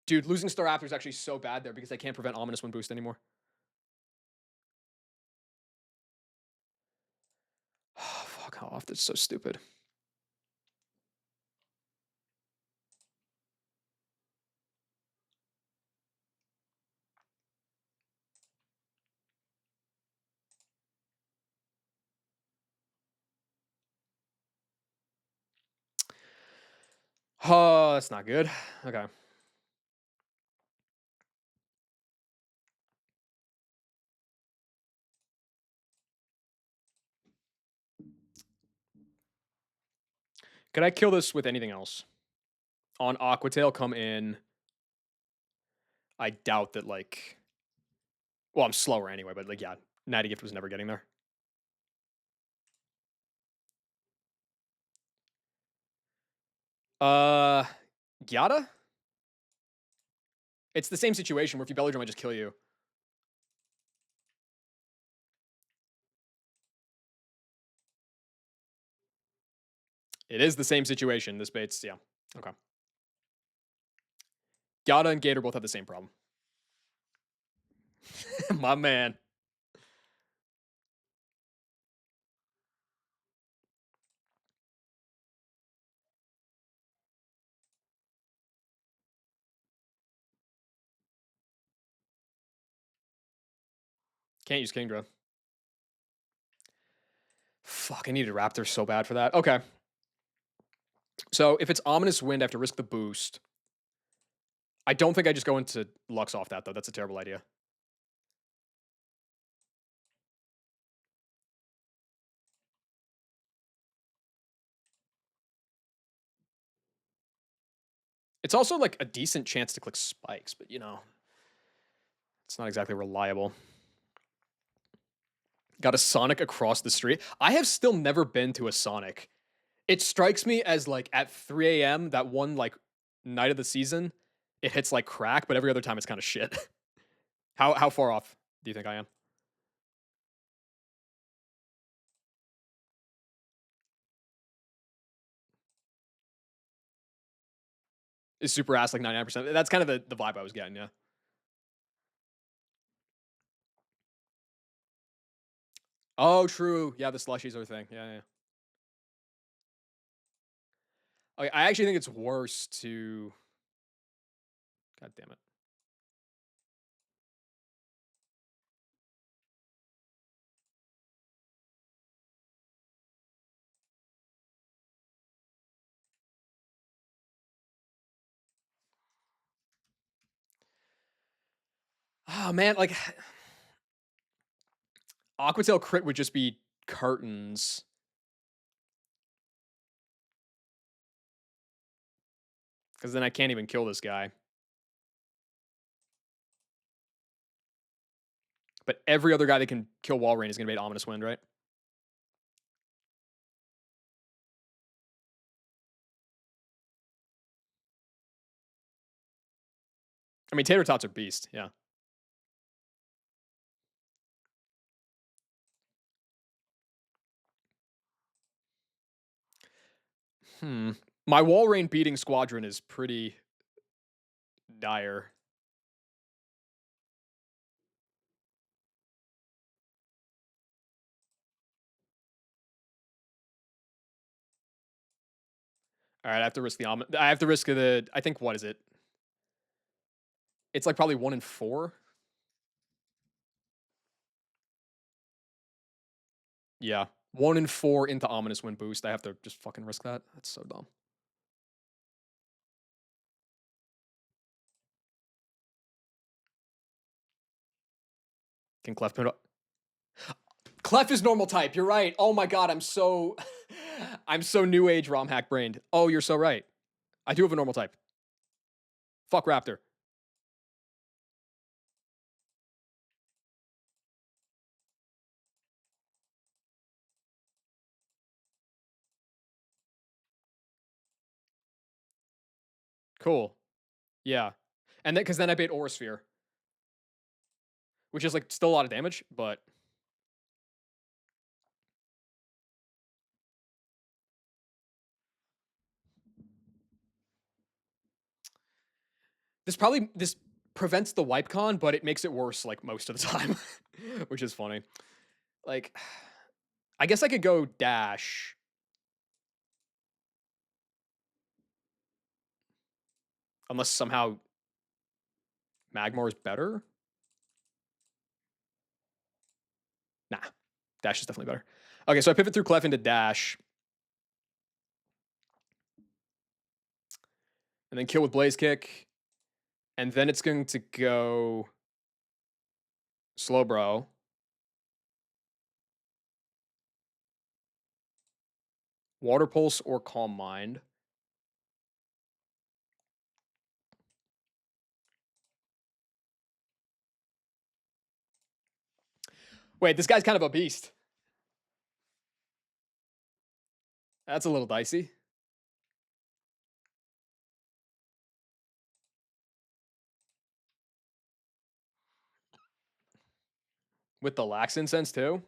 Dude, losing Staraptor is actually so bad there because I can't prevent Ominous Wind Boost anymore. Oh, fuck off. That's so stupid. Oh, that's not good. Okay. Could I kill this with anything else? On Aquatail, come in. I doubt that, like. Well, I'm slower anyway, but, like, yeah. Natty Gift was never getting there. Uh. Gyata? It's the same situation where if you belly drum, I just kill you. It is the same situation. This bait's, yeah. Okay. Gata and Gator both have the same problem. My man. Can't use Kingdra. Fuck, I needed Raptor so bad for that. Okay. So if it's Ominous Wind, I have to risk the boost. I don't think I just go into Lux off that, though. That's a terrible idea. It's also like a decent chance to click spikes, but you know, it's not exactly reliable. Got a Sonic across the street. I have still never been to a Sonic. It strikes me as like at 3 a.m. that one like night of the season, it hits like crack, but every other time it's kind of shit. How far off do you think I am? Is super ass like 99%? That's kind of the vibe I was getting, yeah. Oh, true. Yeah, the slushies are a thing. Yeah, yeah. Okay, I actually think it's worse to. God damn it. Oh man, like Aquatail crit would just be curtains. Because then I can't even kill this guy. But every other guy that can kill Walrein is going to be an Ominous Wind, right? I mean, Tater Tots are beast, yeah. My Walrein beating squadron is pretty dire. All right, I have to risk the I have to risk the. I think what is it? It's like probably 1 in 4. Yeah, 1 in 4 into Ominous Wind boost. I have to just fucking risk that. That's so dumb. Can Clef put up? Clef is normal type. You're right. Oh my god, I'm so, I'm so new age ROM hack brained. Oh, you're so right. I do have a normal type. Fuck Raptor. Cool. Yeah, and then because then I bait Aura Sphere, which is like still a lot of damage, but this prevents the wipe con, but it makes it worse like most of the time, which is funny. Like, I guess I could go dash. Unless somehow Magmar is better. Nah, dash is definitely better. Okay, so I pivot through Clef into dash. And then kill with Blaze Kick. And then it's going to go Slowbro. Water Pulse or Calm Mind. Wait, this guy's kind of a beast. That's a little dicey. With the lax incense too?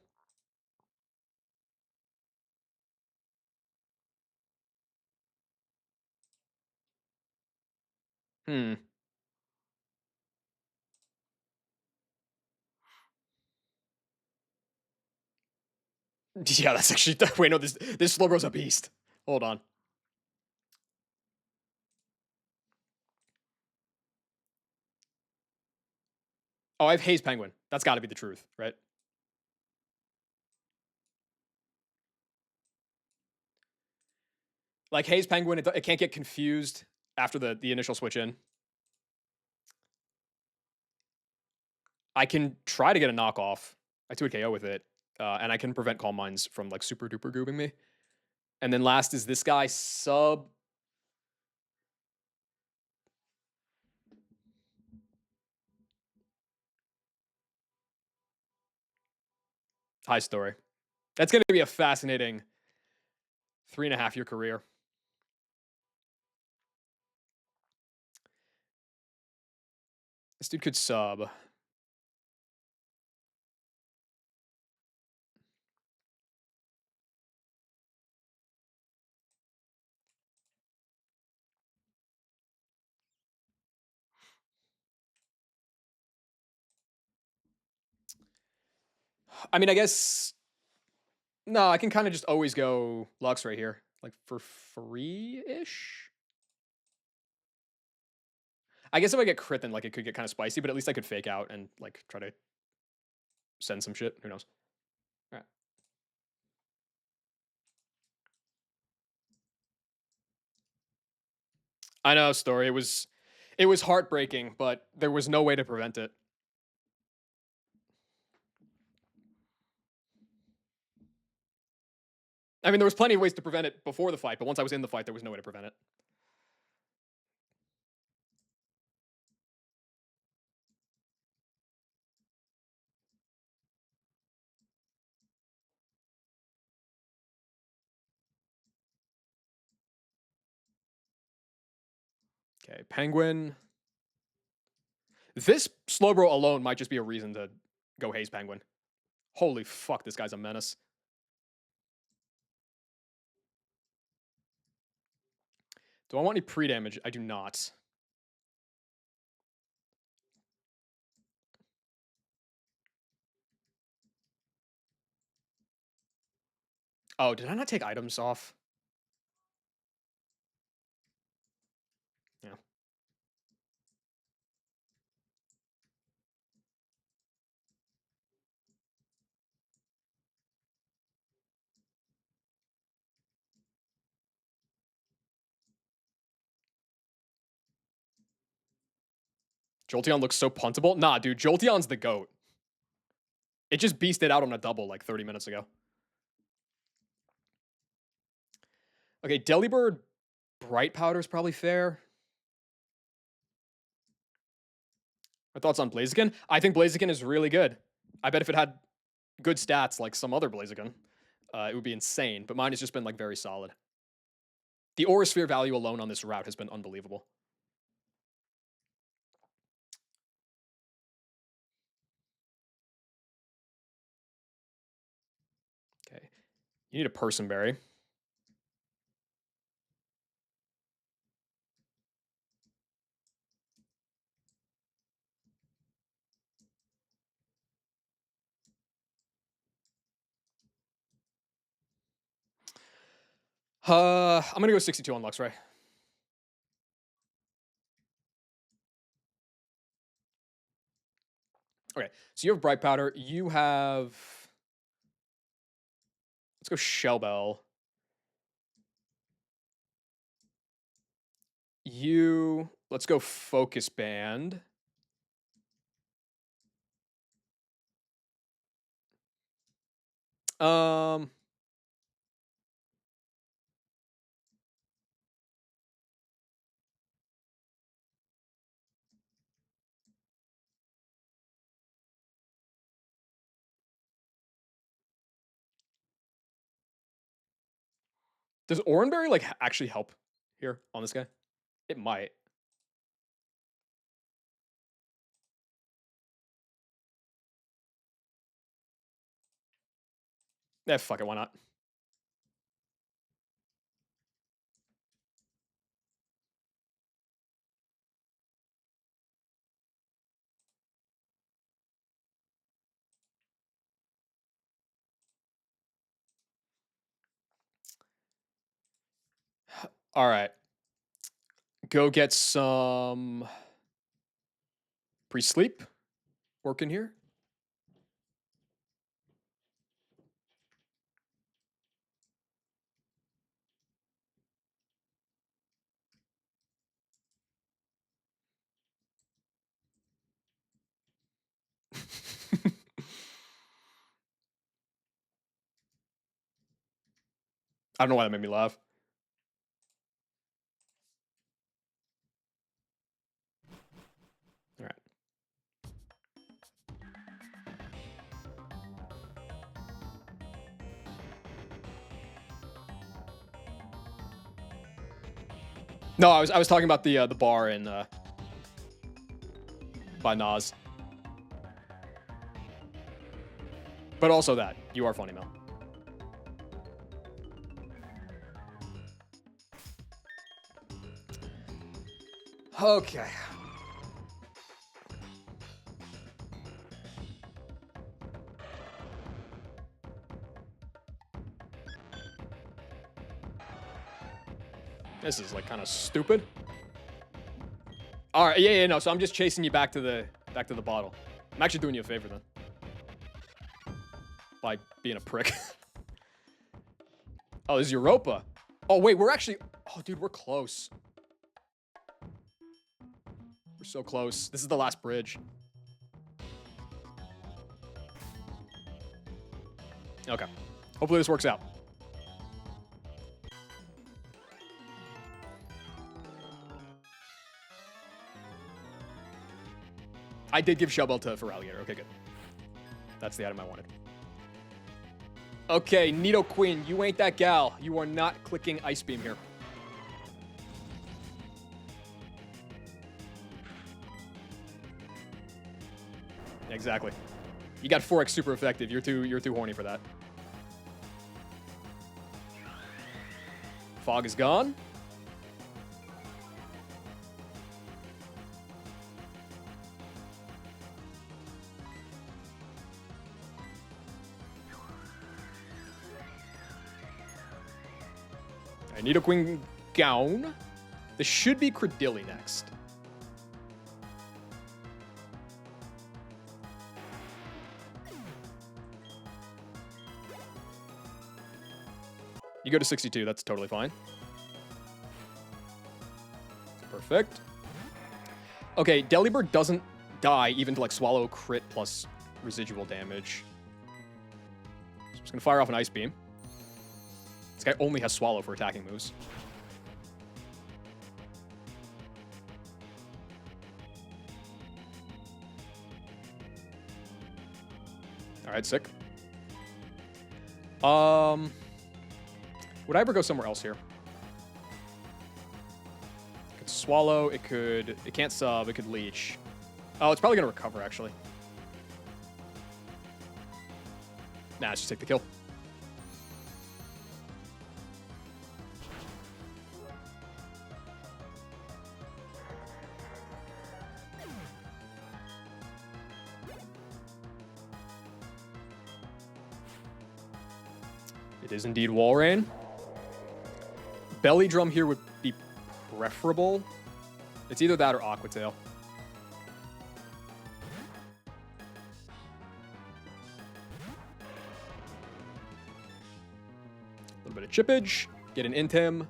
Hmm. Yeah, that's actually wait, no, this Slowbro's a beast. Hold on. Oh, I have Haze Penguin. That's gotta be the truth, right? Like Haze Penguin, it can't get confused after the initial switch in. I can try to get a knockoff. I 2 KO with it, and I can prevent Calm Minds from like super duper goobing me. And then last is this guy sub. High story. That's going to be a fascinating 3.5 year career. This dude could sub. I mean, I guess no. I can kind of just always go Lux right here, like for free ish. I guess if I get crit, then like it could get kind of spicy, but at least I could fake out and like try to send some shit. Who knows? All right. I know, story. It was heartbreaking, but there was no way to prevent it. I mean, there was plenty of ways to prevent it before the fight, but once I was in the fight, there was no way to prevent it. Okay, Penguin. This Slowbro alone might just be a reason to go Haze Penguin. Holy fuck, this guy's a menace. Do I want any pre-damage? I do not. Oh, did I not take items off? Yeah. Jolteon looks so puntable. Nah, dude, Jolteon's the GOAT. It just beasted out on a double like 30 minutes ago. Okay, Delibird Bright Powder is probably fair. My thoughts on Blaziken? I think Blaziken is really good. I bet if it had good stats like some other Blaziken, it would be insane. But mine has just been like very solid. The Aura Sphere value alone on this route has been unbelievable. Okay, you need a Person Berry. I'm gonna go 62 on Luxray. Okay, so you have Bright Powder. You have. Let's go Shell Bell. You. Let's go Focus Band. Um. Does Oranberry like actually help here on this guy? It might. Eh, fuck it, why not? All right. Go get some pre-sleep working here. I don't know why that made me laugh. All right. No, I was talking about the bar in by Nas. But also that. You are funny, Mel. Okay. This is like kind of stupid. All right, yeah, no. So I'm just chasing you back to the bottle. I'm actually doing you a favor then, by being a prick. Oh, this is Europa. Oh wait, we're actually. Oh, dude, we're close. We're so close. This is the last bridge. Okay. Hopefully this works out. I did give Shellbell to for Alligator. Okay, good. That's the item I wanted. Okay, Nido Queen, you ain't that gal. You are not clicking Ice Beam here. Exactly. You got 4x super effective. You're too horny for that. Fog is gone. I need a Queen Gown. This should be Credilli next. You go to 62, that's totally fine. Perfect. Okay, Delibird doesn't die even to like swallow crit plus residual damage. So I'm just gonna fire off an Ice Beam. This guy only has Swallow for attacking moves. Alright, sick. Would I ever go somewhere else here? It could Swallow, it can't sub, it could Leech. Oh, it's probably gonna recover, actually. Nah, let's just take the kill. It is indeed Walrein. Belly Drum here would be preferable. It's either that or Aquatail. A little bit of chippage. Get an Intem.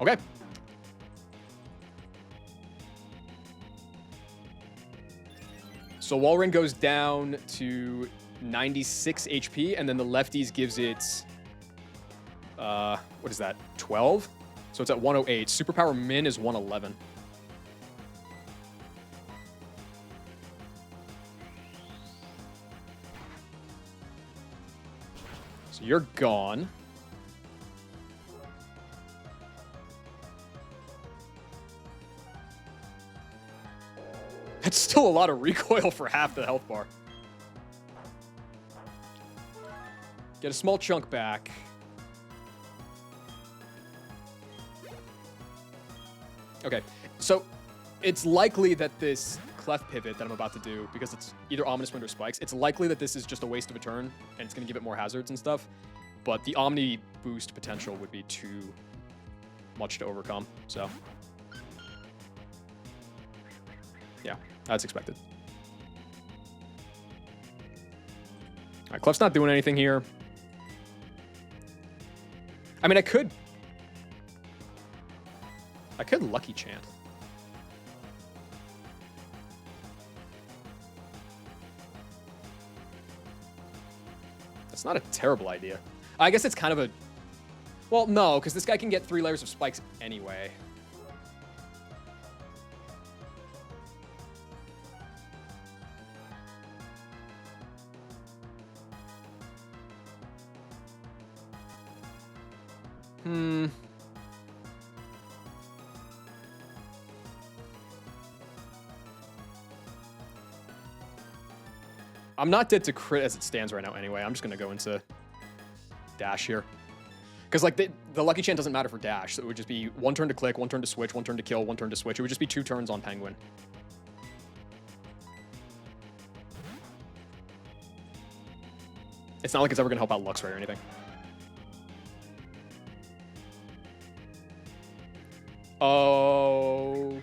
Okay. So Walrein goes down to 96 HP, and then the lefties gives it, what is that, 12? So it's at 108. Superpower min is 111. So you're gone. That's still a lot of recoil for half the health bar. Get a small chunk back. Okay, so it's likely that this Clef pivot that I'm about to do, because it's either Ominous Wind or Spikes, it's likely that this is just a waste of a turn, and it's going to give it more hazards and stuff. But the Omni boost potential would be too much to overcome, so... yeah, that's expected. Alright, Clef's not doing anything here. I mean, I could Lucky Chant. That's not a terrible idea. I guess it's kind of a... well, no, because this guy can get 3 layers of spikes anyway. I'm not dead to crit as it stands right now anyway. I'm just going to go into dash here. Because, like, the Lucky Chant doesn't matter for dash, so it would just be 1 turn to click, 1 turn to switch, 1 turn to kill, 1 turn to switch. It would just be 2 turns on Penguin. It's not like it's ever going to help out Luxray or anything. Oh...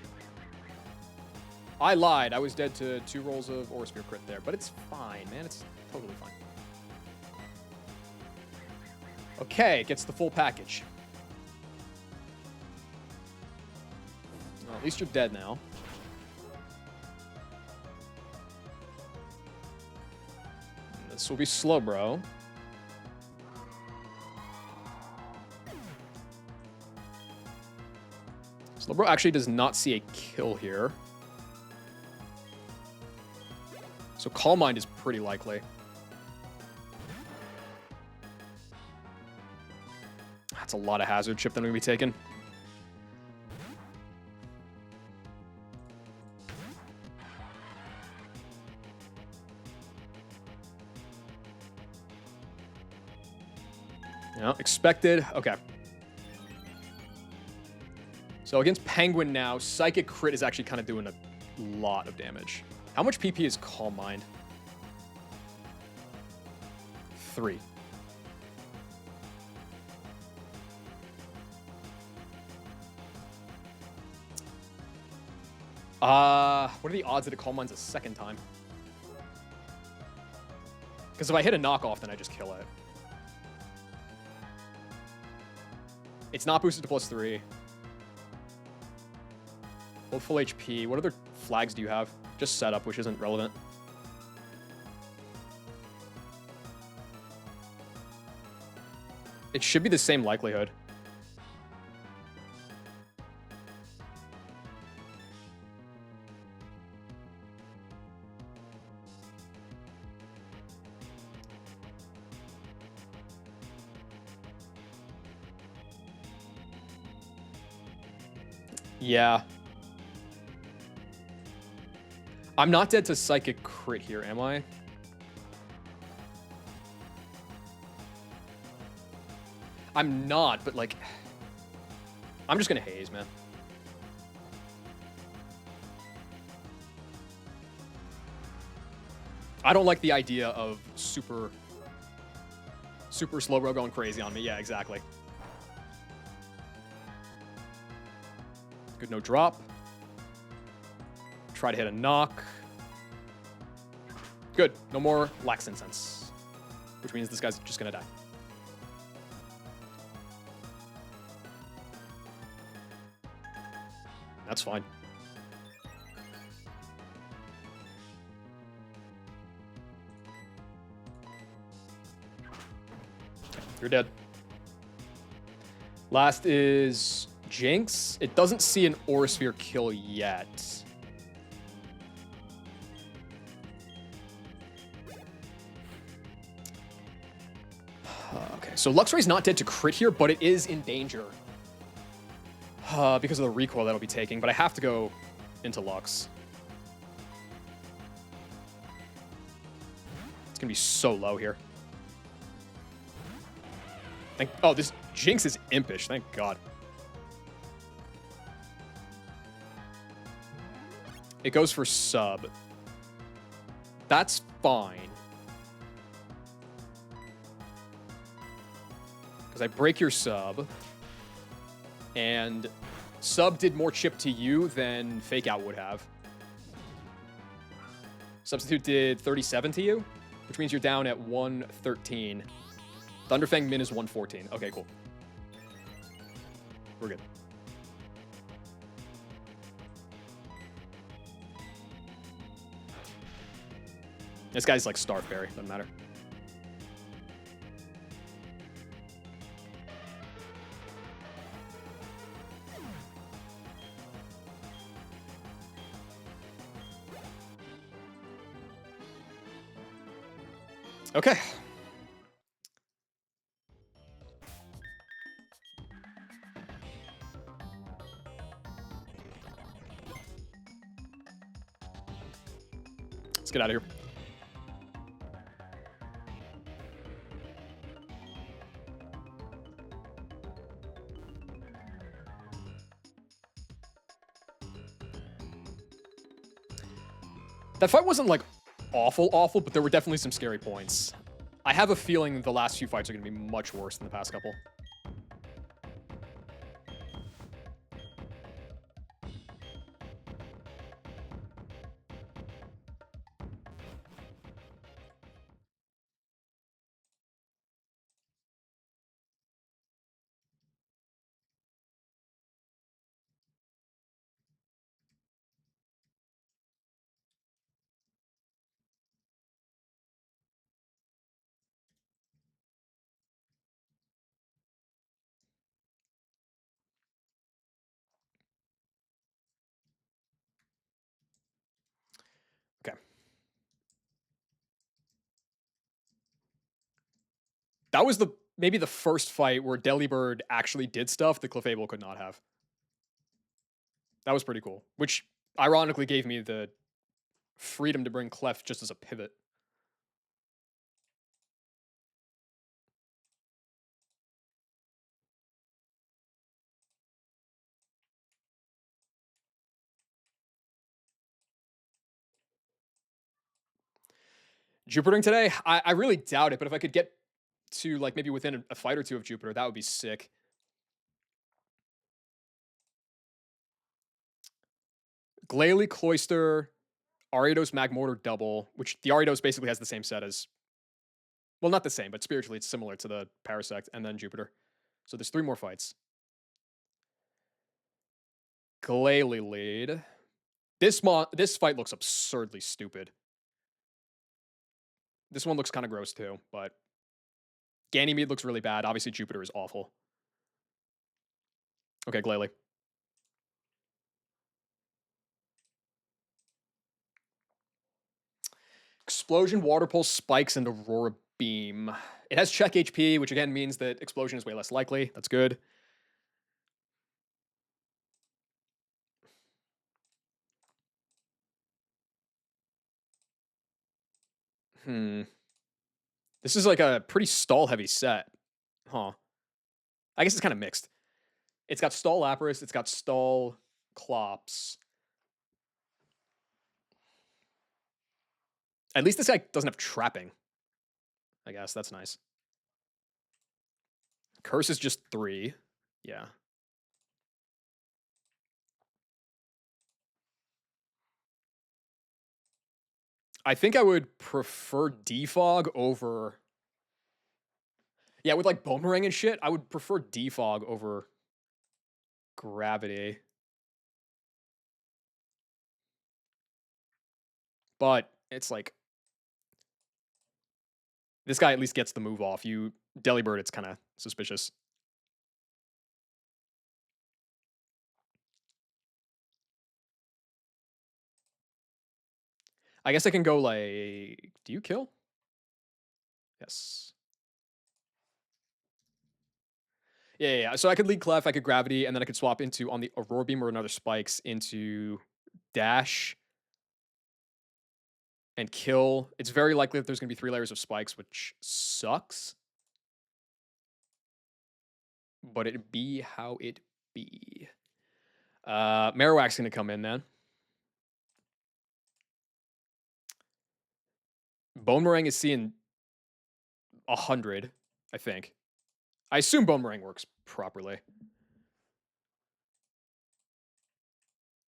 I lied. I was dead to 2 rolls of Aura Sphere crit there, but it's fine, man. It's totally fine. Okay, gets the full package. Well, at least you're dead now. This will be slow, bro. Slowbro actually does not see a kill here. So Calm Mind is pretty likely. That's a lot of hazard chip that I'm going to be taking. Yeah, expected. Okay. So against Penguin now, Psychic Crit is actually kind of doing a lot of damage. How much PP is Calm Mind? 3. What are the odds that it Calm Minds a second time? Because if I hit a knockoff, then I just kill it. It's not boosted to +3. Hold full HP. What other flags do you have? Just setup, which isn't relevant. It should be the same likelihood. Yeah. I'm not dead to Psychic Crit here, am I? I'm not, but like... I'm just gonna haze, man. I don't like the idea of super Slowbro going crazy on me. Yeah, exactly. Good no drop. Try to hit a knock. Good. No more Lax Incense. Which means this guy's just gonna die. That's fine. You're dead. Last is Jinx. It doesn't see an Aura Sphere kill yet. Okay, so Luxray's not dead to crit here, but it is in danger. Because of the recoil that'll be taking, but I have to go into Lux. It's gonna be so low here. Oh, this Jinx is impish. Thank God. It goes for sub. That's fine. Because I break your sub. And sub did more chip to you than Fake Out would have. Substitute did 37 to you, which means you're down at 113. Thunderfang min is 114. Okay, cool. We're good. This guy's like Starve Berry, doesn't matter. Okay. Let's get out of here. That fight wasn't like awful, but there were definitely some scary points. I have a feeling the last few fights are going to be much worse than the past couple. Okay. That was maybe the first fight where Delibird actually did stuff that Clefable could not have. That was pretty cool, which ironically gave me the freedom to bring Clef just as a pivot. Jupitering today? I really doubt it, but if I could get to like maybe within a fight or two of Jupiter, that would be sick. Glalie, Cloyster, Ariados, Magmortar, double, which the Ariados basically has the same set as, well, not the same, but spiritually it's similar to the Parasect, and then Jupiter. So there's 3 more fights. Glalie lead. This fight looks absurdly stupid. This one looks kind of gross too, but Ganymede looks really bad. Obviously, Jupiter is awful. Okay, Glalie. Explosion, Water Pulse, Spikes, and Aurora Beam. It has check HP, which again means that Explosion is way less likely. That's good. This is like a pretty stall-heavy set. Huh. I guess it's kind of mixed. It's got stall Lapras, it's got stall Clops. At least this guy doesn't have trapping. I guess that's nice. Curse is just 3. Yeah. I think I would prefer Defog over... Yeah, with like Boomerang and shit, I would prefer Defog over Gravity. But it's like... This guy at least gets the move off. You Delibird, it's kind of suspicious. I guess I can go like... Do you kill? Yes. Yeah. So I could lead Clef, I could Gravity, and then I could swap into, on the Aurora Beam or another Spikes, into Dash. and kill. It's very likely that there's going to be 3 layers of spikes, which sucks. But it be how it be. Marowak's going to come in then. Boomerang is seeing 100, I think. I assume Boomerang works properly.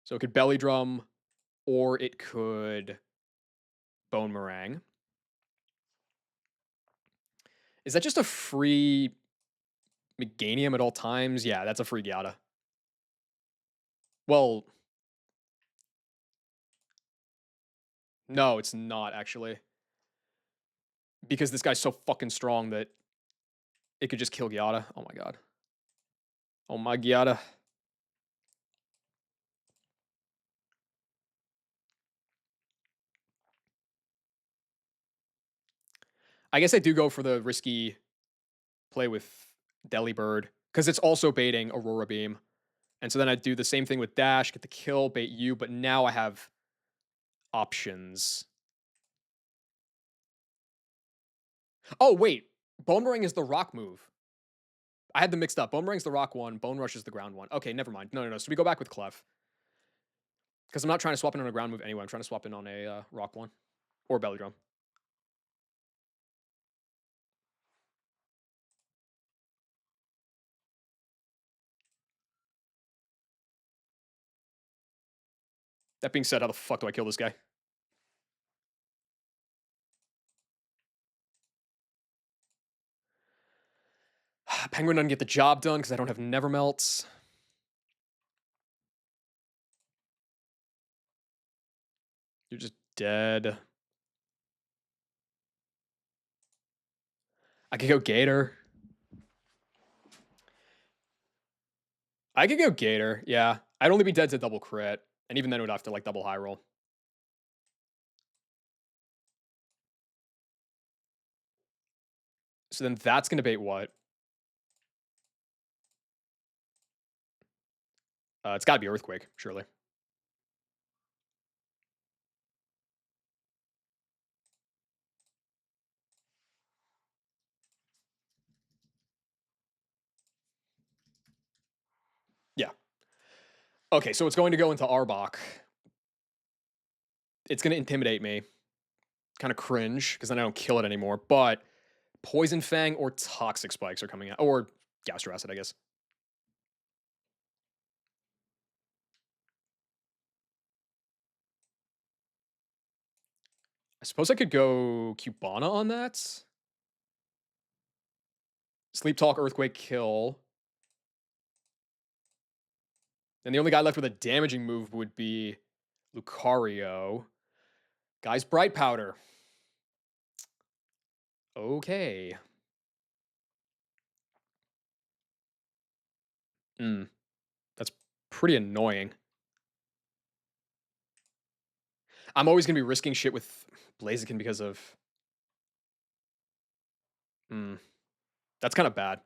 So it could Belly Drum, or it could Boomerang. Is that just a free Meganium at all times? Yeah, that's a free Gyata. Well, no, it's not actually. Because this guy's so fucking strong that it could just kill Gyata. Oh my god. Oh my Gyata. I guess I do go for the risky play with Delibird, because it's also baiting Aurora Beam. And so then I do the same thing with Dash, get the kill, bait you, but now I have options. Oh, wait. Boomerang is the rock move. I had them mixed up. Boomerang's the rock one, Bone Rush is the ground one. Okay, never mind. No. So we go back with Clef. Because I'm not trying to swap in on a ground move anyway. I'm trying to swap in on a rock one. Or Belly Drum. That being said, how the fuck do I kill this guy? Penguin doesn't get the job done because I don't have Never Melts. You're just dead. I could go Gator. I could go Gator, yeah. I'd only be dead to double crit. And even then it would have to like double high roll. So then that's gonna bait what? It's gotta be Earthquake, surely. Yeah. Okay, so it's going to go into Arbok. It's gonna intimidate me. Kind of cringe, because then I don't kill it anymore. But Poison Fang or Toxic Spikes are coming out. Or Gastro Acid, I guess. I suppose I could go Cubana on that. Sleep Talk, Earthquake, kill. And the only guy left with a damaging move would be Lucario. Guy's Bright Powder. Okay. That's pretty annoying. I'm always going to be risking shit with Blaziken because of... That's kind of bad.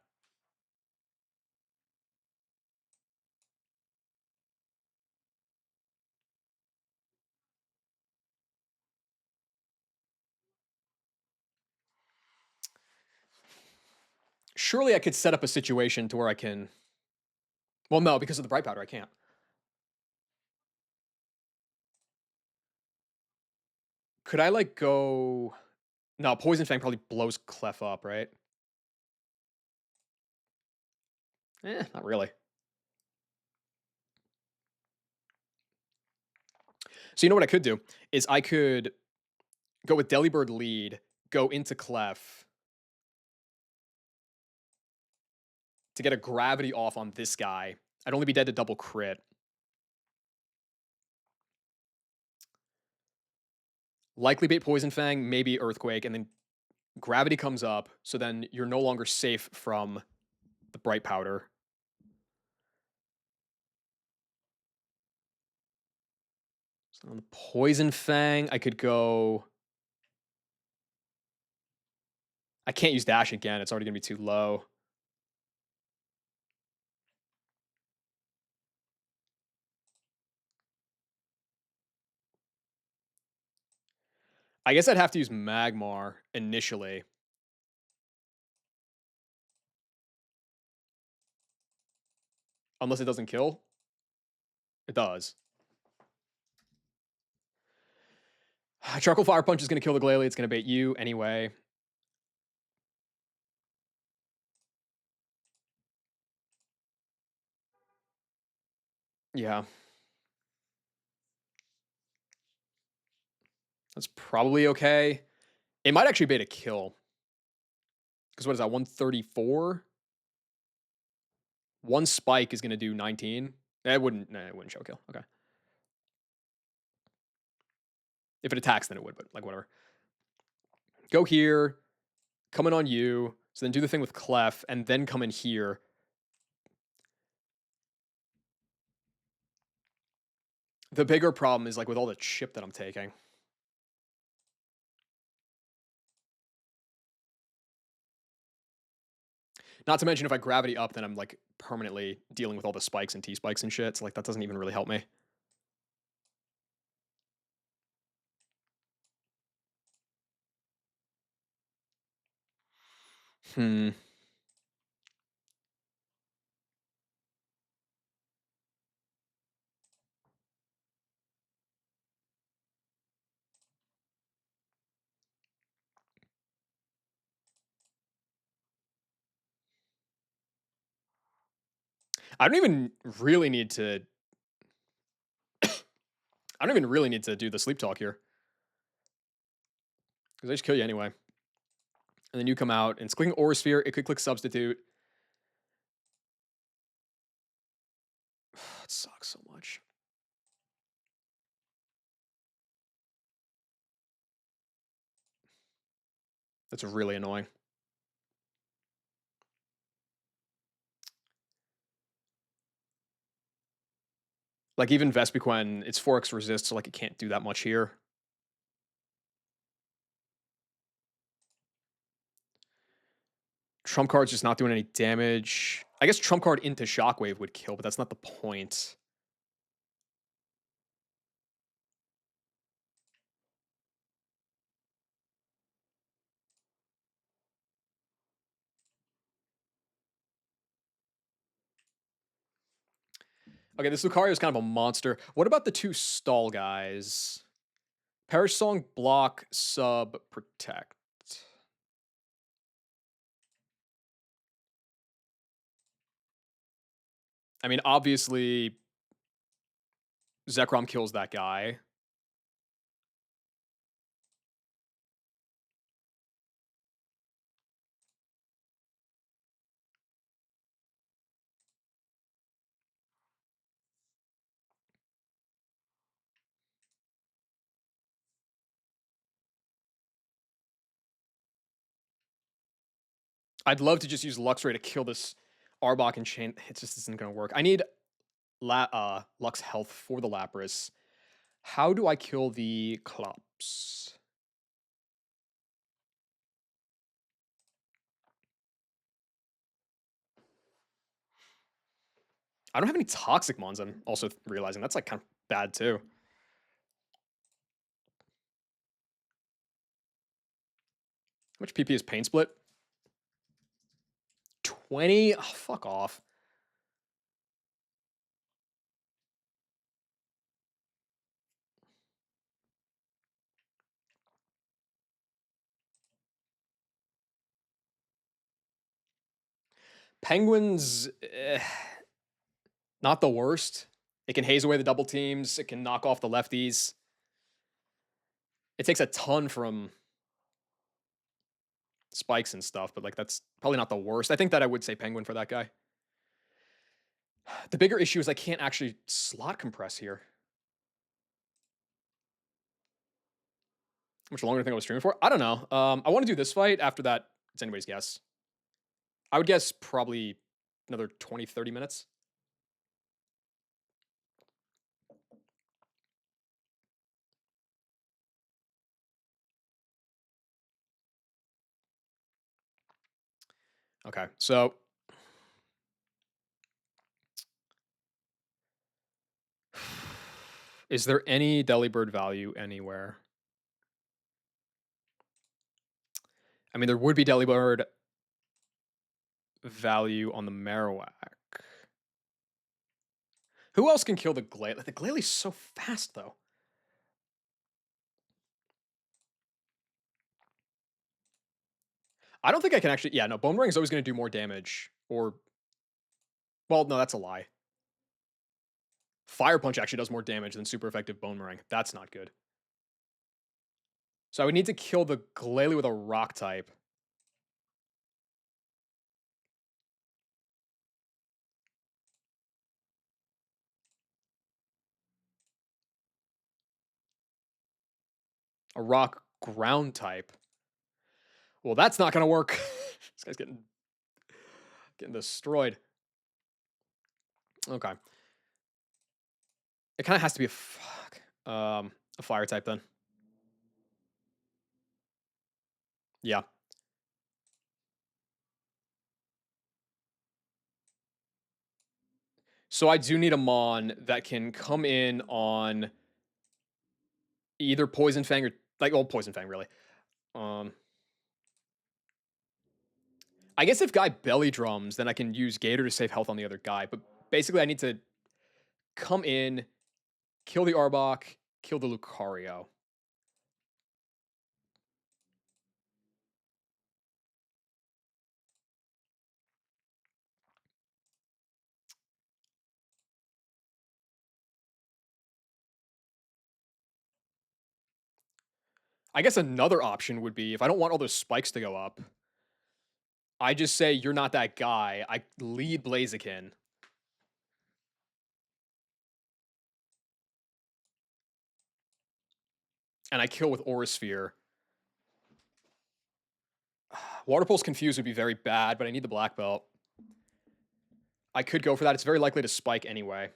Surely I could set up a situation to where I can... Well, no, because of the Bright Powder, I can't. Could I, like, go... No, Poison Fang probably blows Clef up, right? Not really. So you know what I could do? Is I could go with Delibird lead, go into Clef to get a Gravity off on this guy. I'd only be dead to double crit. Likely bait Poison Fang, maybe Earthquake, and then Gravity comes up, so then you're no longer safe from the Bright Powder. So on the Poison Fang, I could go... I can't use Dash again. It's already going to be too low. I guess I'd have to use Magmar initially. Unless it doesn't kill. It does. Charcoal Fire Punch is going to kill the Glalie. It's going to bait you anyway. Yeah. That's probably okay. It might actually bait a kill. Because what is that, 134? One spike is going to do 19. It wouldn't show kill. Okay. If it attacks, then it would, but like whatever. Go here, come in on you, so then do the thing with Clef, and then come in here. The bigger problem is like with all the chip that I'm taking. Not to mention if I gravity up, then I'm like permanently dealing with all the spikes and T-spikes and shit. So like that doesn't even really help me. Hmm. I don't even really need to. I don't even really need to do the sleep talk here because they just kill you anyway. And then you come out and it's clicking Aura Sphere. It could click Substitute. It sucks so much. That's really annoying. Like even Vespiquen, it's 4x resist, so like it can't do that much here. Trump card's just not doing any damage. I guess Trump card into Shockwave would kill, but that's not the point. Okay, this Lucario is kind of a monster. What about the two stall guys? Perish Song, block, sub, protect. I mean, obviously, Zekrom kills that guy. I'd love to just use Luxray to kill this Arbok and Chain. It just isn't going to work. I need Lux health for the Lapras. How do I kill the Klops? I don't have any Toxic Mons. I'm also realizing that's like kind of bad too. How much PP is Pain Split? 20? Oh, fuck off. Penguins, not the worst. It can haze away the double teams. It can knock off the lefties. It takes a ton from spikes and stuff, but like that's probably not the worst. I think that I would say Penguin for that guy. The bigger issue is I can't actually slot compress here. How much longer do you think I was streaming for? I don't know. I want to do this fight. After that, it's anybody's guess. I would guess probably another 20, 30 minutes. Okay, so is there any Delibird value anywhere? I mean, there would be Delibird value on the Marowak. Who else can kill the Glalie? Like, the Glalie's so fast, though. I don't think I can actually. Yeah, no. Bone Ring is always going to do more damage. Or, well, no, that's a lie. Fire Punch actually does more damage than super effective Bone Ring. That's not good. So I would need to kill the Glalie with a Rock type. A Rock Ground type. Well, that's not going to work. This guy's getting destroyed. Okay. It kind of has to be a Fire type then. Yeah. So I do need a Mon that can come in on either Poison Fang or Poison Fang really. Um, I guess if guy belly drums, then I can use Gator to save health on the other guy. But basically, I need to come in, kill the Arbok, kill the Lucario. I guess another option would be if I don't want all those spikes to go up, I just say you're not that guy. I lead Blaziken. And I kill with Aura Sphere. Water Pulse Confuse would be very bad, but I need the black belt. I could go for that. It's very likely to spike anyway.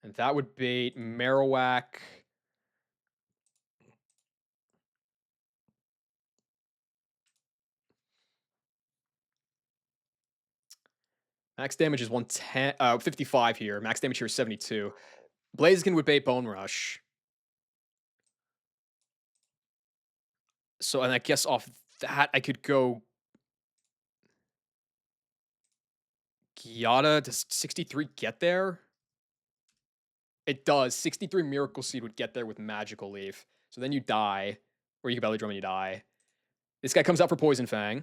And that would bait Marowak. Max damage is 110, 55 here. Max damage here is 72. Blaziken would bait Bone Rush. So, and I guess off that, I could go Giada. Does 63 get there? It does. 63 Miracle Seed would get there with Magical Leaf. So then you die. Or you can Belly Drum and you die. This guy comes out for Poison Fang.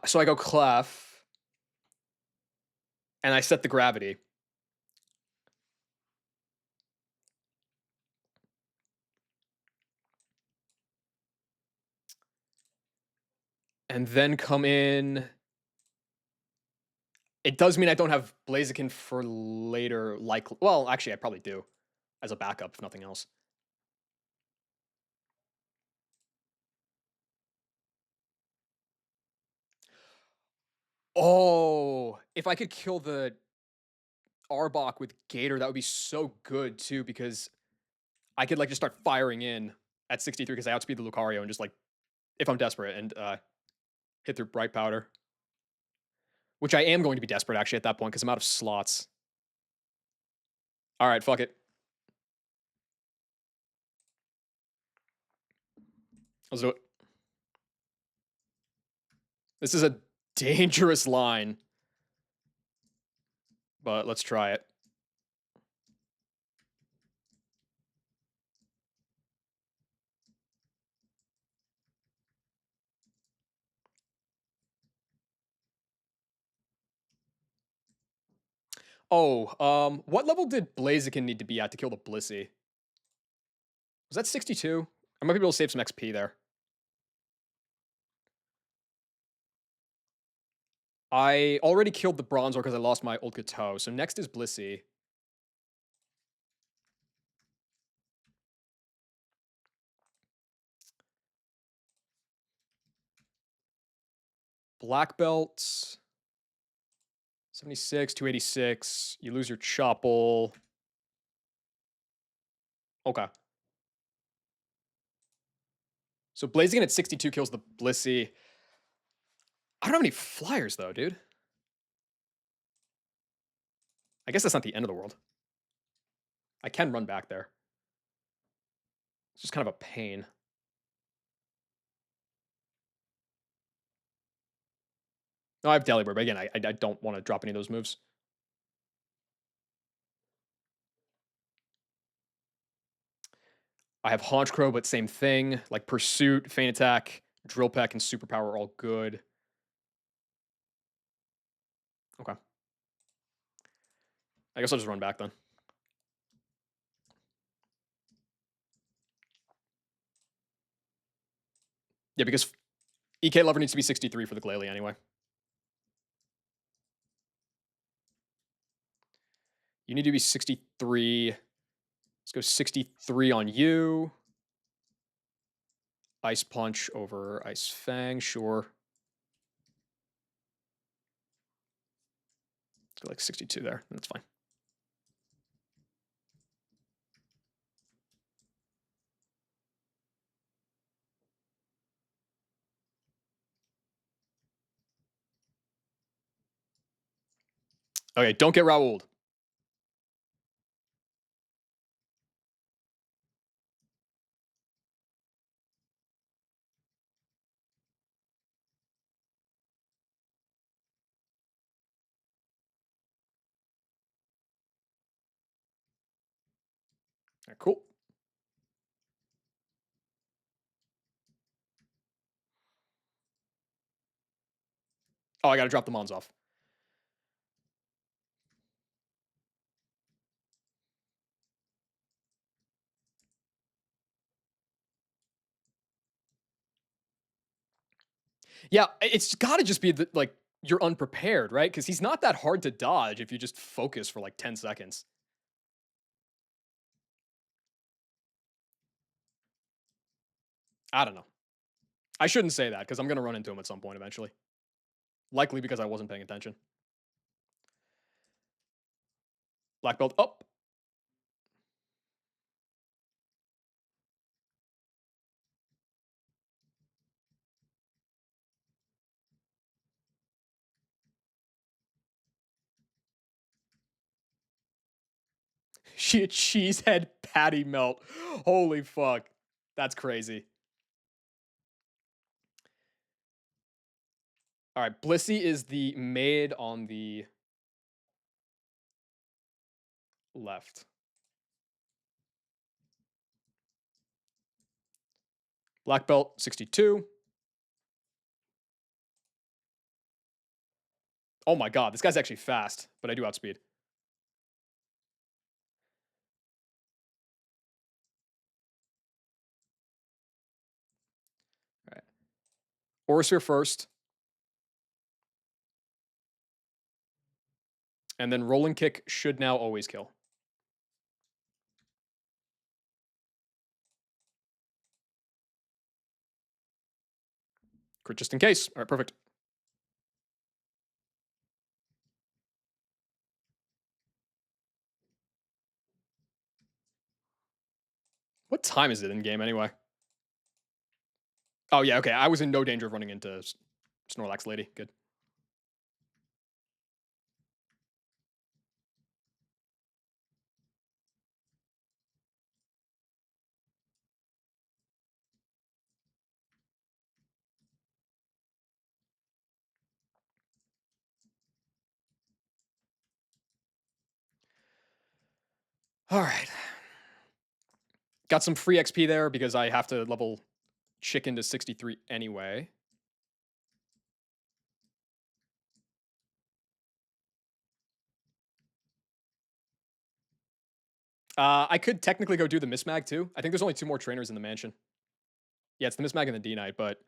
So I go Clef. And I set the Gravity. And then come in. It does mean I don't have Blaziken for later, likely. Well, actually, I probably do. As a backup, if nothing else. Oh, if I could kill the Arbok with Gator, that would be so good too, because I could like just start firing in at 63 because I outspeed the Lucario and just like, if I'm desperate, and hit through Bright Powder. Which I am going to be desperate actually at that point because I'm out of slots. All right, fuck it. Let's do it. This is a dangerous line, but let's try it. Oh, what level did Blaziken need to be at to kill the Blissey? Was that 62? I might be able to save some XP there. I already killed the Bronzor because I lost my old Gateau, so next is Blissey. Black Belt. 76, 286. You lose your Chople. Okay. So Blaziken at 62 kills the Blissey. I don't have any flyers though, dude. I guess that's not the end of the world. I can run back there. It's just kind of a pain. No, I have Delibird, but again, I don't want to drop any of those moves. I have Haunch Crow, but same thing. Like Pursuit, Feint Attack, Drill Peck, and Superpower are all good. Okay. I guess I'll just run back then. Yeah, because EK Lover needs to be 63 for the Glalie anyway. You need to be 63. Let's go 63 on you. Ice Punch over Ice Fang, sure. Let's go like 62 there. That's fine. Okay, don't get Raoul'd. All right, cool. Oh, I got to drop the Mons off. Yeah, it's got to just be like you're unprepared, right? Because he's not that hard to dodge if you just focus for like 10 seconds. I don't know. I shouldn't say that because I'm going to run into him at some point eventually. Likely because I wasn't paying attention. Black belt up. She a cheesehead patty melt. Holy fuck. That's crazy. All right, Blissey is the maid on the left. Black belt 62. Oh my god, this guy's actually fast, but I do outspeed. All right. Aurasphere first. And then Rolling Kick should now always kill. Crit just in case. All right, perfect. What time is it in game anyway? Oh, yeah, okay. I was in no danger of running into Snorlax Lady. Good. All right. Got some free XP there because I have to level Chicken to 63 anyway. I could technically go do the Mismag too. I think there's only 2 more trainers in the mansion. Yeah, it's the Mismag and the D-Knight, but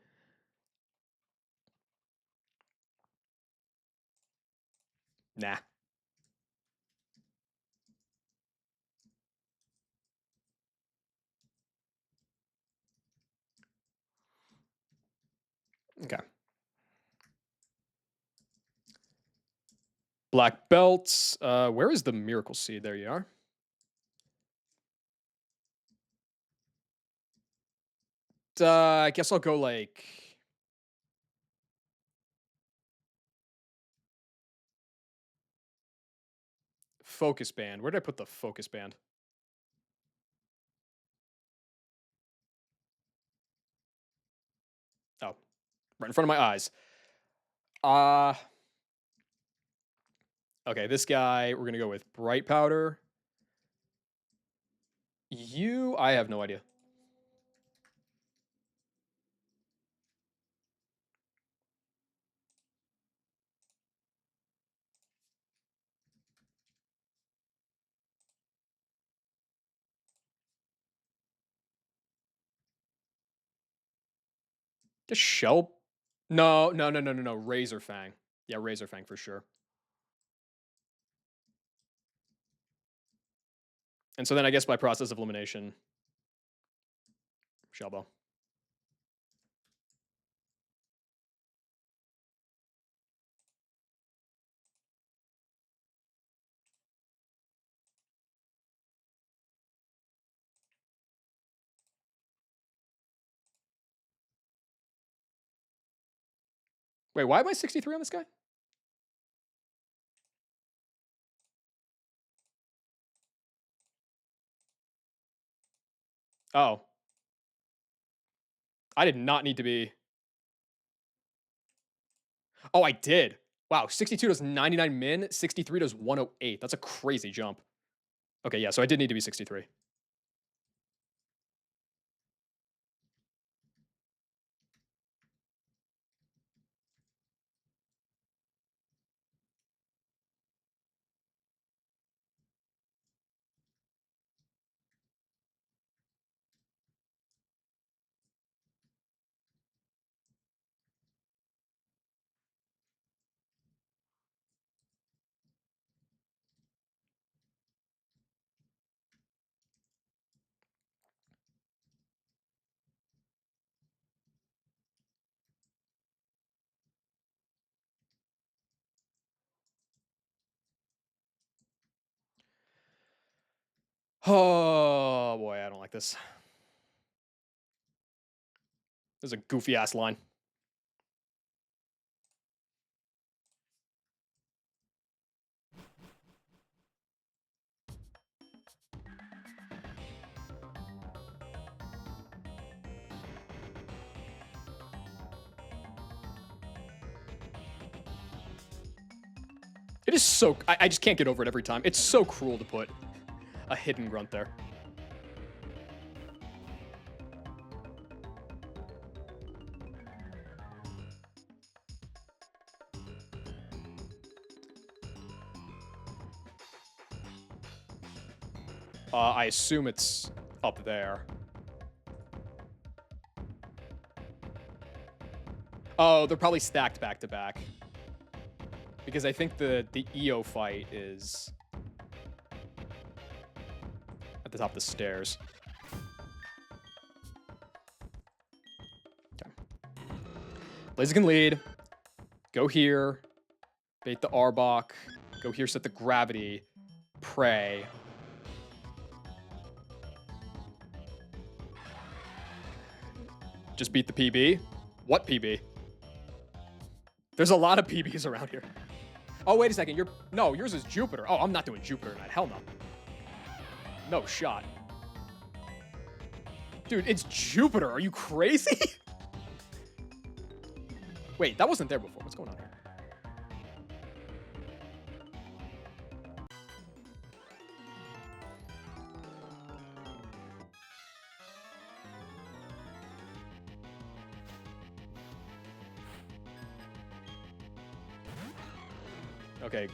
nah. Okay. Black belts. Where is the Miracle Seed? There you are. I guess I'll go like Focus band. Where did I put the focus band? Oh, right in front of my eyes. Uh, okay, this guy, we're gonna go with bright powder. I have no idea. Just shell? No. Razor Fang. Yeah, Razor Fang for sure. And so then I guess by process of elimination, Shellbow. Wait, why am I 63 on this guy? Oh. I did not need to be. Oh, I did. Wow, 62 does 99 min, 63 does 108. That's a crazy jump. Okay, yeah, so I did need to be 63. Oh boy, I don't like this. This is a goofy ass line. It is so. I just can't get over it every time. It's so cruel to put a hidden grunt there. I assume it's up there. Oh, they're probably stacked back to back. Because I think the EO fight is at the top of the stairs. Okay. Blazer can lead. Go here. Bait the Arbok. Go here, set the gravity. Pray. Just beat the PB? What PB? There's a lot of PBs around here. Oh, wait a second. No, yours is Jupiter. Oh, I'm not doing Jupiter tonight. Hell no. No shot. Dude, it's Jupiter. Are you crazy? Wait, that wasn't there before. What's going on here? Okay.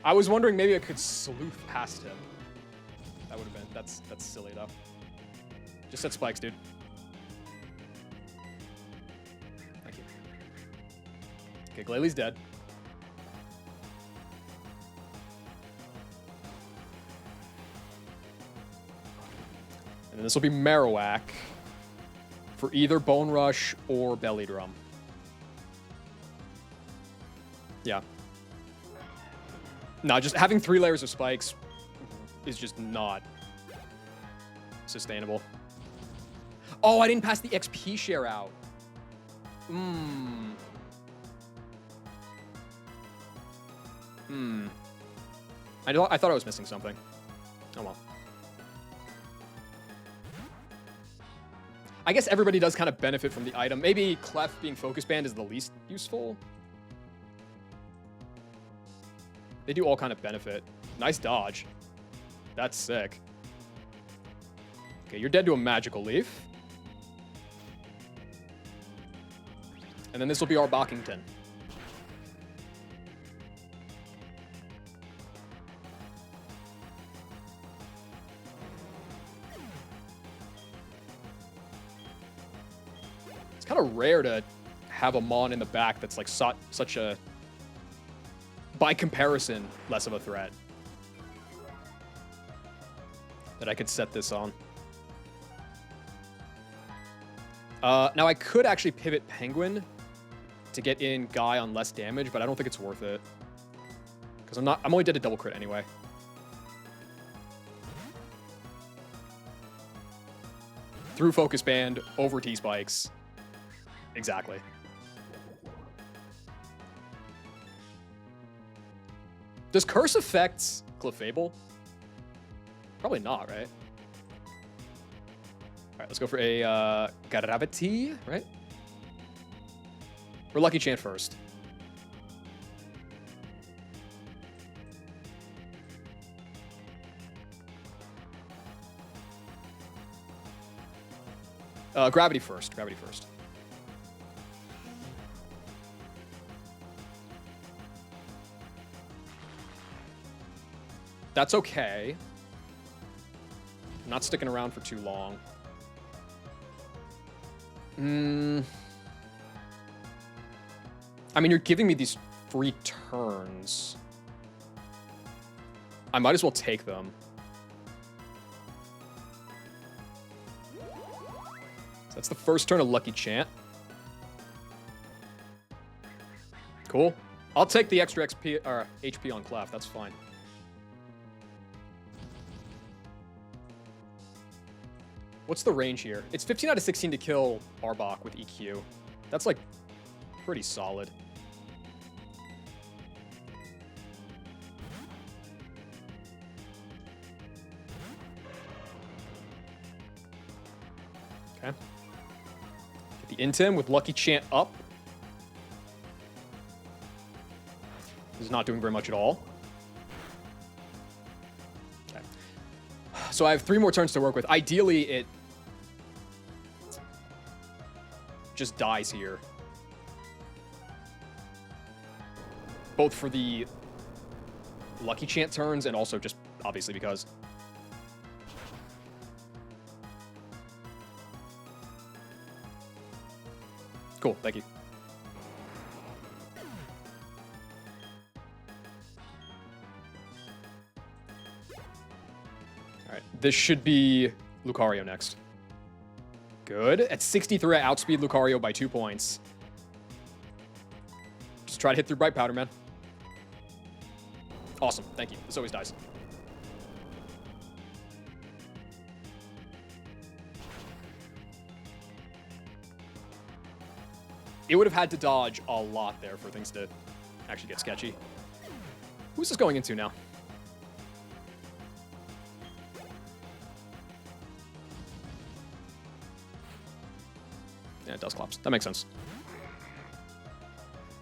I was wondering maybe I could sleuth past him. That would have been... That's silly, though. Just set spikes, dude. Thank you. Okay, Glalie dead. And then this will be Marowak for either Bone Rush or Belly Drum. Yeah. No, just having 3 layers of spikes is just not sustainable. Oh, I didn't pass the XP share out. I thought I was missing something. Oh well. I guess everybody does kind of benefit from the item. Maybe Clef being focus band is the least useful. They do all kind of benefit. Nice dodge. That's sick. Okay, you're dead to a magical leaf. And then this will be our Bockington. It's kind of rare to have a Mon in the back that's like such a, by comparison, less of a threat. That I could set this on. Now I could actually pivot Penguin to get in Guy on less damage, but I don't think it's worth it. Because I'm only dead to double crit anyway. Through Focus Band, over T-Spikes. Exactly. Does Curse affect Clefable? Probably not, right? Alright, let's go for a Gravity, right? Or Lucky Chant first. Gravity first. Gravity first. That's okay. I'm not sticking around for too long. I mean, you're giving me these free turns. I might as well take them. So that's the first turn of Lucky Chant. Cool. I'll take the extra XP or HP on Clef. That's fine. What's the range here? It's 15 out of 16 to kill Arbok with EQ. That's like pretty solid. Okay. Get the Intim with Lucky Chant up. This is not doing very much at all. Okay. So I have 3 more turns to work with. Ideally, it just dies here. Both for the Lucky Chant turns and also just obviously because. Cool, thank you. All right, this should be Lucario next. Good. At 63, I outspeed Lucario by 2 points. Just try to hit through Bright Powder, man. Awesome, thank you. This always dies. It would have had to dodge a lot there for things to actually get sketchy. Who's this going into now? Yeah, it does Clops. That makes sense.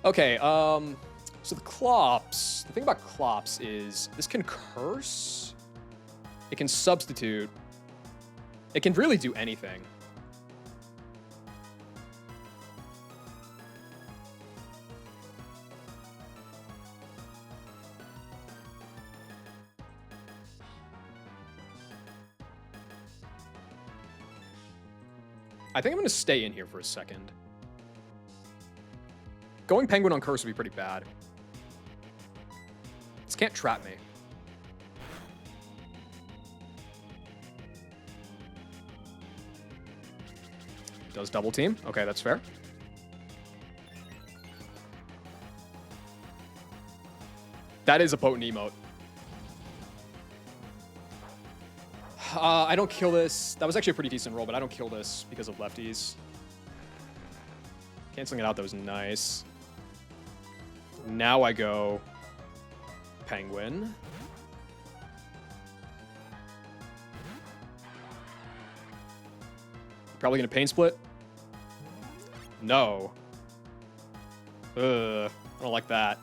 Okay, so the Clops. The thing about Clops is this can curse. It can substitute. It can really do anything. I think I'm going to stay in here for a second. Going Penguin on Curse would be pretty bad. This can't trap me. Does double team. Okay, that's fair. That is a potent emote. I don't kill this. That was actually a pretty decent roll, but I don't kill this because of lefties. Canceling it out, that was nice. Now I go Penguin. Probably gonna pain split. No. I don't like that.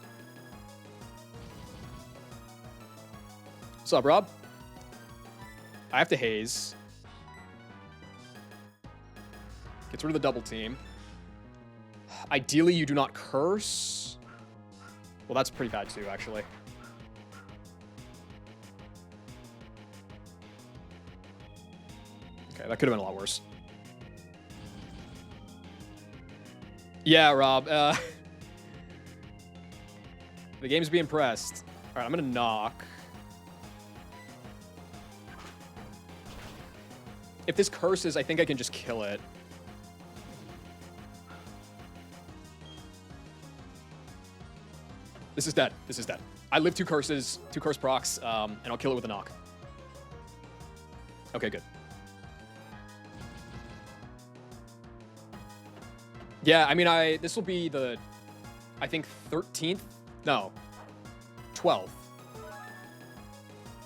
What's up, Rob? I have to haze. Gets rid of the double team. Ideally, you do not curse. Well, that's pretty bad too, actually. Okay, that could have been a lot worse. Yeah, Rob. The game's being pressed. All right, I'm gonna knock. If this curses, I think I can just kill it. This is dead. This is dead. I live 2 curses, 2 curse procs, and I'll kill it with a knock. Okay, good. Yeah, I mean, this will be the, I think, 13th? No, 12th.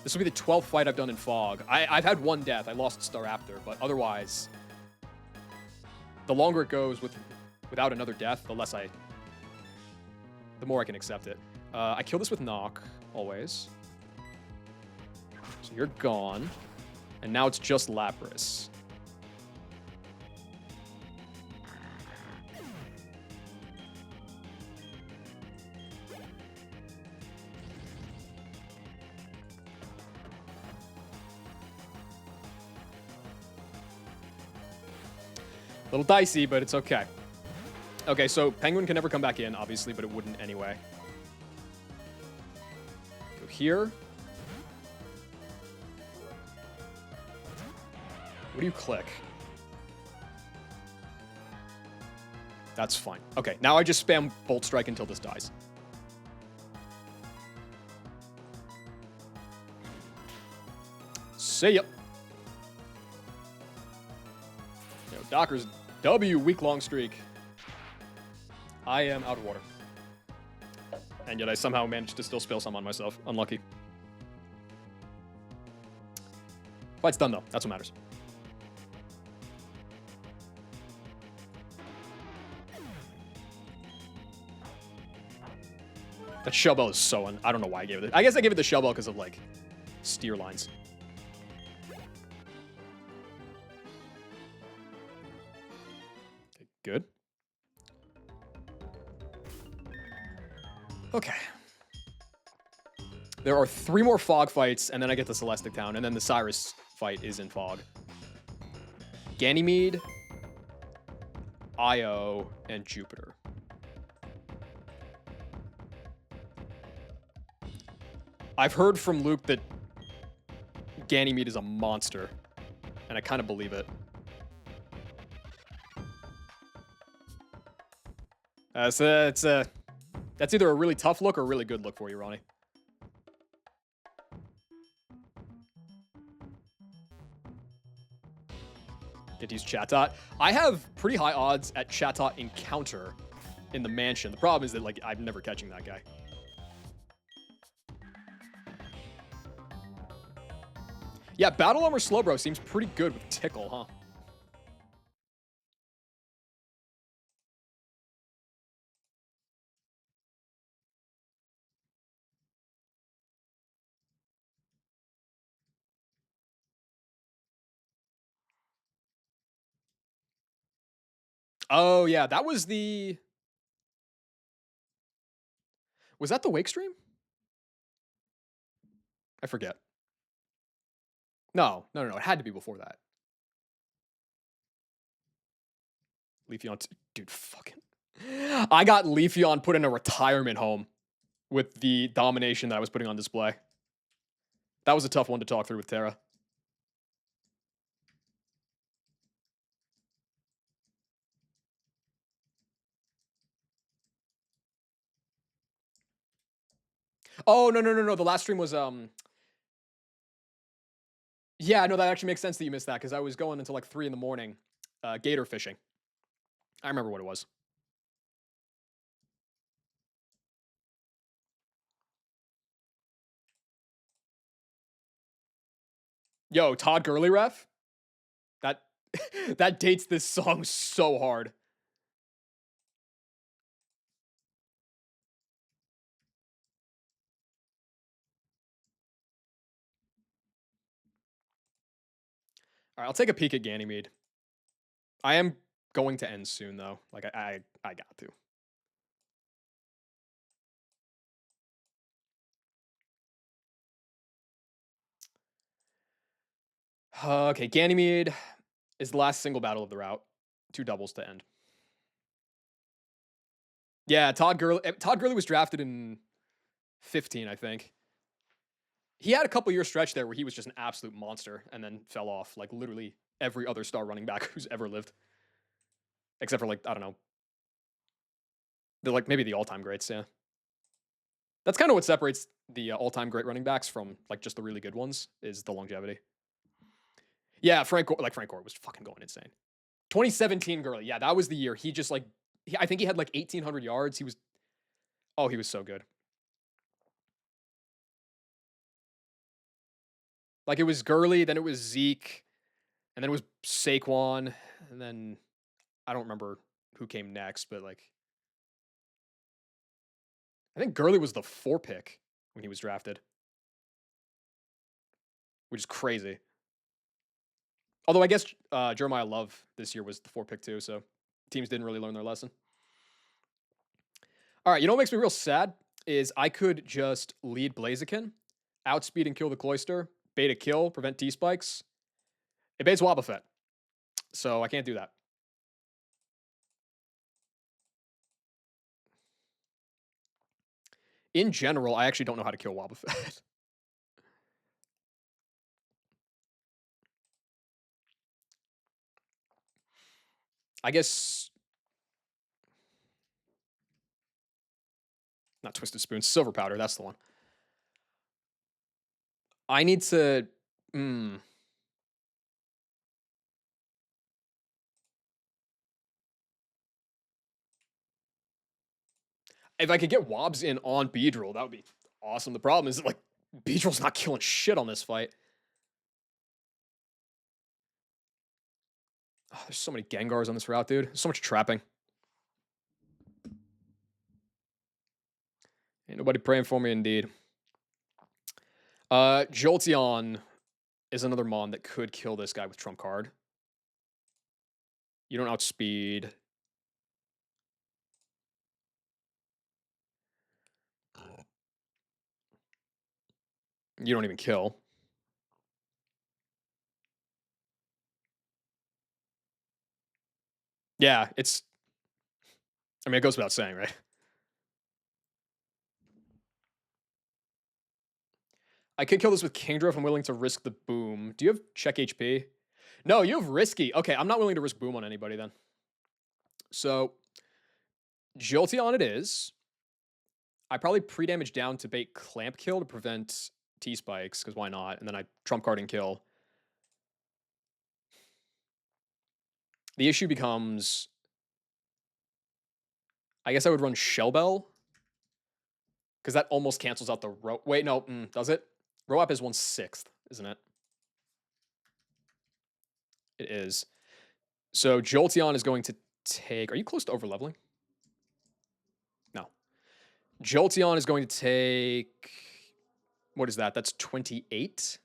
This will be the 12th fight I've done in Fog. I've had 1 death. I lost Star Raptor, but otherwise, the longer it goes without another death, the more I can accept it. I kill this with knock, always. So you're gone. And now it's just Lapras. A little dicey, but it's okay. Okay, so Penguin can never come back in, obviously, but it wouldn't anyway. Go here. What do you click? That's fine. Okay, now I just spam Bolt Strike until this dies. See ya. Yo, Docker's W week-long streak. I am out of water. And yet I somehow managed to still spill some on myself. Unlucky. Fight's done, though. That's what matters. That Shell Bell is so I don't know why I gave it. I guess I gave it the Shell Bell because of, like, steer lines. Okay, good. Okay. There are 3 more Fog fights, and then I get to Celestic Town, and then the Cyrus fight is in Fog. Ganymede, Io, and Jupiter. I've heard from Luke that Ganymede is a monster, and I kind of believe it. That's either a really tough look or a really good look for you, Ronnie. Get to use Chatot. I have pretty high odds at Chatot Encounter in the mansion. The problem is that, like, I'm never catching that guy. Yeah, Battle Armor Slowbro seems pretty good with Tickle, huh? Oh, yeah, that was the... Was that the Wake stream? I forget. No. It had to be before that. Leafeon, dude, fucking... I got Leafeon put in a retirement home with the domination that I was putting on display. That was a tough one to talk through with Terra. Oh, no. The last stream was, Yeah, no, that actually makes sense that you missed that, because I was going until, like, 3 in the morning, gator fishing. I remember what it was. Yo, Todd Gurley ref? That That dates this song so hard. All right, I'll take a peek at Ganymede. I am going to end soon though. Like I got to. Okay, Ganymede is the last single battle of the route. Two doubles to end. Yeah, Todd Gurley was drafted in 15, I think. He had a couple year stretch there where he was just an absolute monster and then fell off like literally every other star running back who's ever lived. Except for like, I don't know. They're like maybe the all-time greats, yeah. That's kind of what separates the all-time great running backs from like just the really good ones is the longevity. Yeah, Frank Gore was fucking going insane. 2017 Gurley, yeah, that was the year he just like I think he had like 1,800 yards. He was so good. Like it was Gurley, then it was Zeke, and then it was Saquon, and then I don't remember who came next, but like I think Gurley was the 4 pick when he was drafted, which is crazy. Although I guess Jeremiah Love this year was the 4 pick too, so teams didn't really learn their lesson. All right, you know what makes me real sad is I could just lead Blaziken, outspeed and kill the Cloister, bait a kill, prevent T spikes. It baits Wobbuffet, so I can't do that. In general, I actually don't know how to kill Wobbuffet. I guess not Twisted Spoon, Silver Powder. That's the one. I need to. If I could get Wobbs in on Beedrill, that would be awesome. The problem is that, like, Beedrill's not killing shit on this fight. Oh, there's so many Gengars on this route, dude. So much trapping. Ain't nobody praying for me, indeed. Jolteon is another Mon that could kill this guy with Trump card. You don't outspeed. You don't even kill. Yeah, it's. I mean, it goes without saying, right? I could kill this with Kingdra if I'm willing to risk the boom. Do you have check HP? No, you have risky. Okay, I'm not willing to risk boom on anybody then. So, Jolteon it is. I probably pre-damage down to bait Clamp Kill to prevent T-Spikes, because why not? And then I trump card and kill. The issue becomes, I guess I would run Shell Bell, because that almost cancels out the Wait, no, does it? Roap is 1/6, isn't it? It is. So Jolteon is going to take. Are you close to overleveling? No. Jolteon is going to take. What is that? That's 28.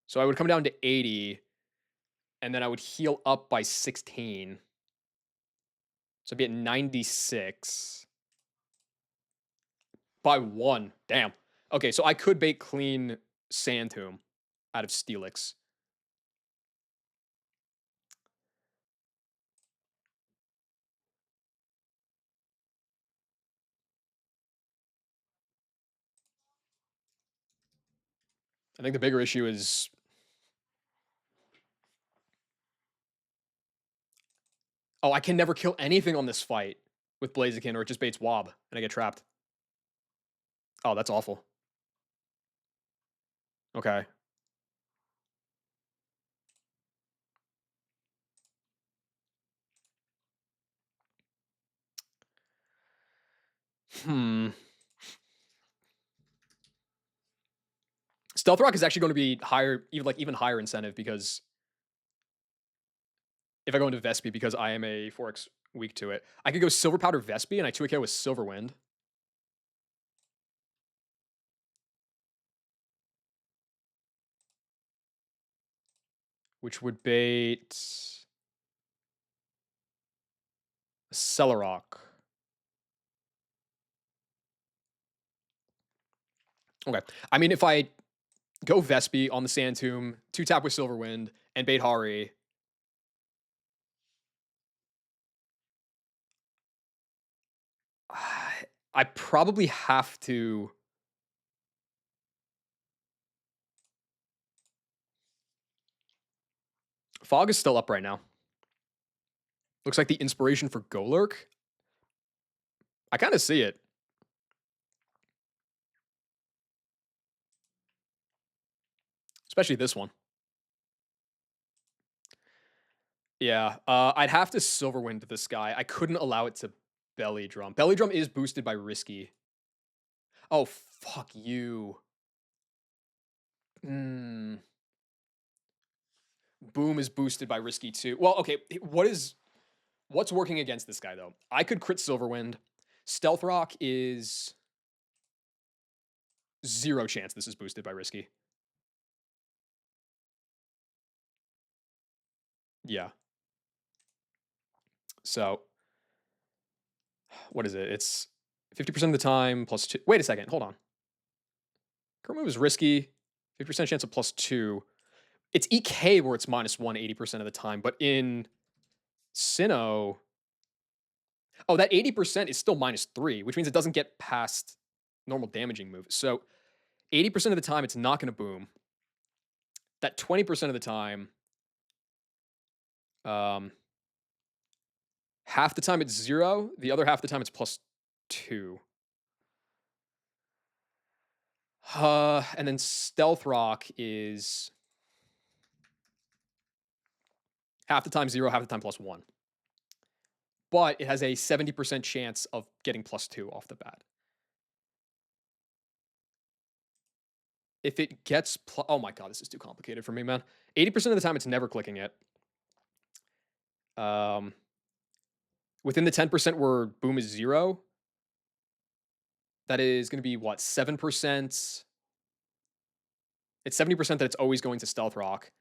So I would come down to 80, and then I would heal up by 16. So I'd be at 96. By 1. Damn. Okay, so I could bait clean Sandtomb out of Steelix. I think the bigger issue is. Oh, I can never kill anything on this fight with Blaziken, or it just baits Wob, and I get trapped. Oh, that's awful. Okay. It's Stealth Rock is actually going to be higher, even higher incentive because if I go into Vespi because I am a Forex weak to it, I could go Silver Powder Vespi and I 2 KO with Silver Wind. Which would bait Celerock. Okay. I mean, if I go Vespi on the Sand Tomb, 2-tap with Silver Wind, and bait Hari, I probably have to. Fog is still up right now. Looks like the inspiration for Golurk. I kind of see it. Especially this one. Yeah, I'd have to Silver Wind this guy. I couldn't allow it to Belly Drum. Belly Drum is boosted by Risky. Oh, fuck you. Hmm. Boom is boosted by Risky too. Well, okay, what's working against this guy though? I could crit Silverwind. Stealth Rock is 0 chance this is boosted by Risky. Yeah. So, what is it? It's 50% of the time plus 2. Wait a second. Hold on. Current move is Risky. 50% chance of plus 2. It's EK where it's -1 80% of the time, but in Sinnoh, oh, that 80% is still -3, which means it doesn't get past normal damaging move. So 80% of the time, it's not going to boom. That 20% of the time, um, half the time it's 0. The other half the time it's +2. And then Stealth Rock is half the time 0, half the time +1. But it has a 70% chance of getting +2 off the bat. If it gets oh my god, this is too complicated for me, man. 80% of the time, it's never clicking it. Within the 10% where boom is 0, that is going to be what, 7%? It's 70% that it's always going to Stealth Rock.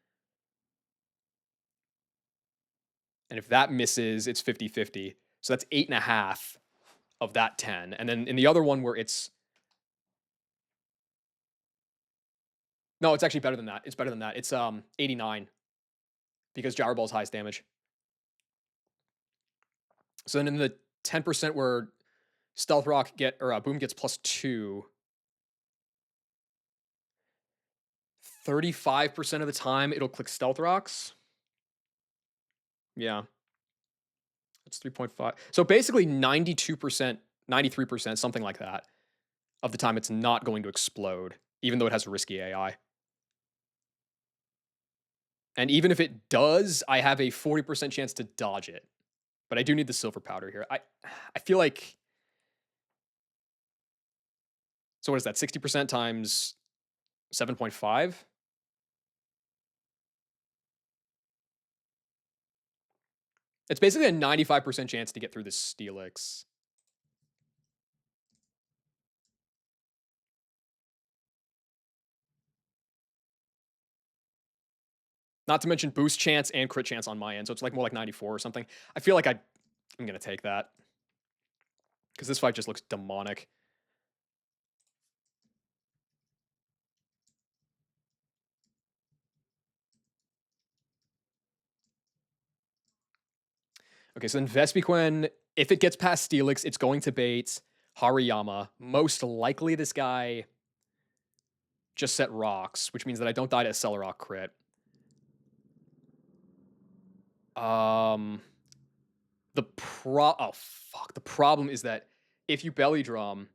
And if that misses, it's 50-50. So that's 8.5 of that 10. And then in the other one where it's no, it's actually better than that. It's better than that. It's 89 because Gyro Ball's highest damage. So then in the 10% where Stealth Rock boom gets +2, 35% of the time it'll click Stealth Rocks. Yeah. That's 3.5. So basically 92%, 93%, something like that, of the time it's not going to explode, even though it has a risky AI. And even if it does, I have a 40% chance to dodge it. But I do need the silver powder here. I feel like. So what is that? 60% times 7.5? It's basically a 95% chance to get through this Steelix. Not to mention boost chance and crit chance on my end. So it's like more like 94 or something. I feel like I'm going to take that. Because this fight just looks demonic. Okay, so then Vespiquen, if it gets past Steelix, it's going to bait Hariyama. Most likely this guy just set rocks, which means that I don't die to a Celerock crit. The problem is that if you belly drum,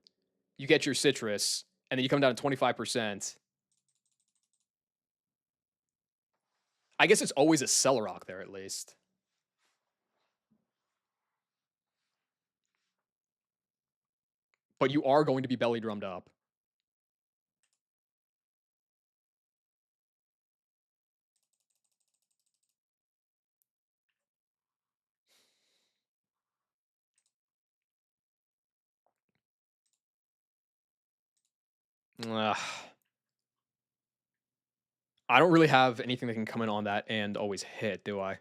you get your citrus, and then you come down to 25%. I guess it's always a Celerock there at least. But you are going to be belly drummed up. Ugh. I don't really have anything that can come in on that and always hit, do I?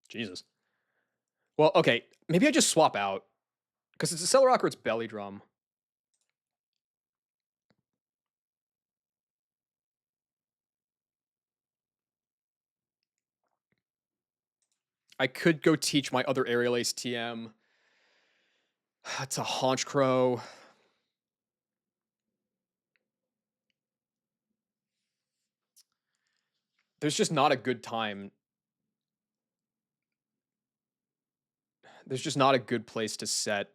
Jesus. Well, okay, maybe I just swap out because it's a Cellar Rock or it's Belly Drum. I could go teach my other Aerial Ace TM. It's a Haunch Crow. There's just not a good time. There's just not a good place to set.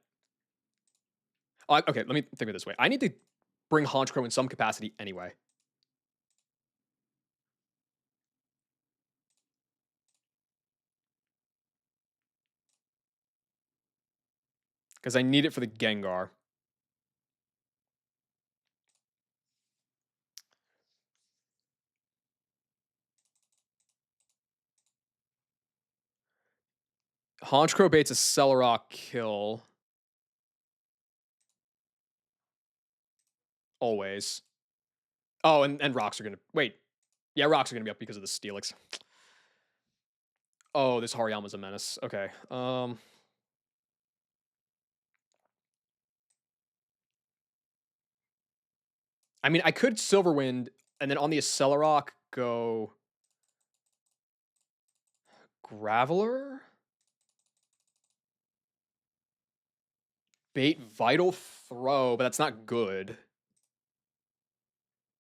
Okay, let me think of it this way. I need to bring Haunch Crow in some capacity anyway. Because I need it for the Gengar. Haunch Crow baits a Cellar kill. Always. Oh, and rocks are gonna wait. Yeah, rocks are gonna be up because of the Steelix. Oh, this Hariyama's a menace. Okay. I mean, I could Silverwind and then on the Accelerock go Graveler? Bait Vital Throw, but that's not good.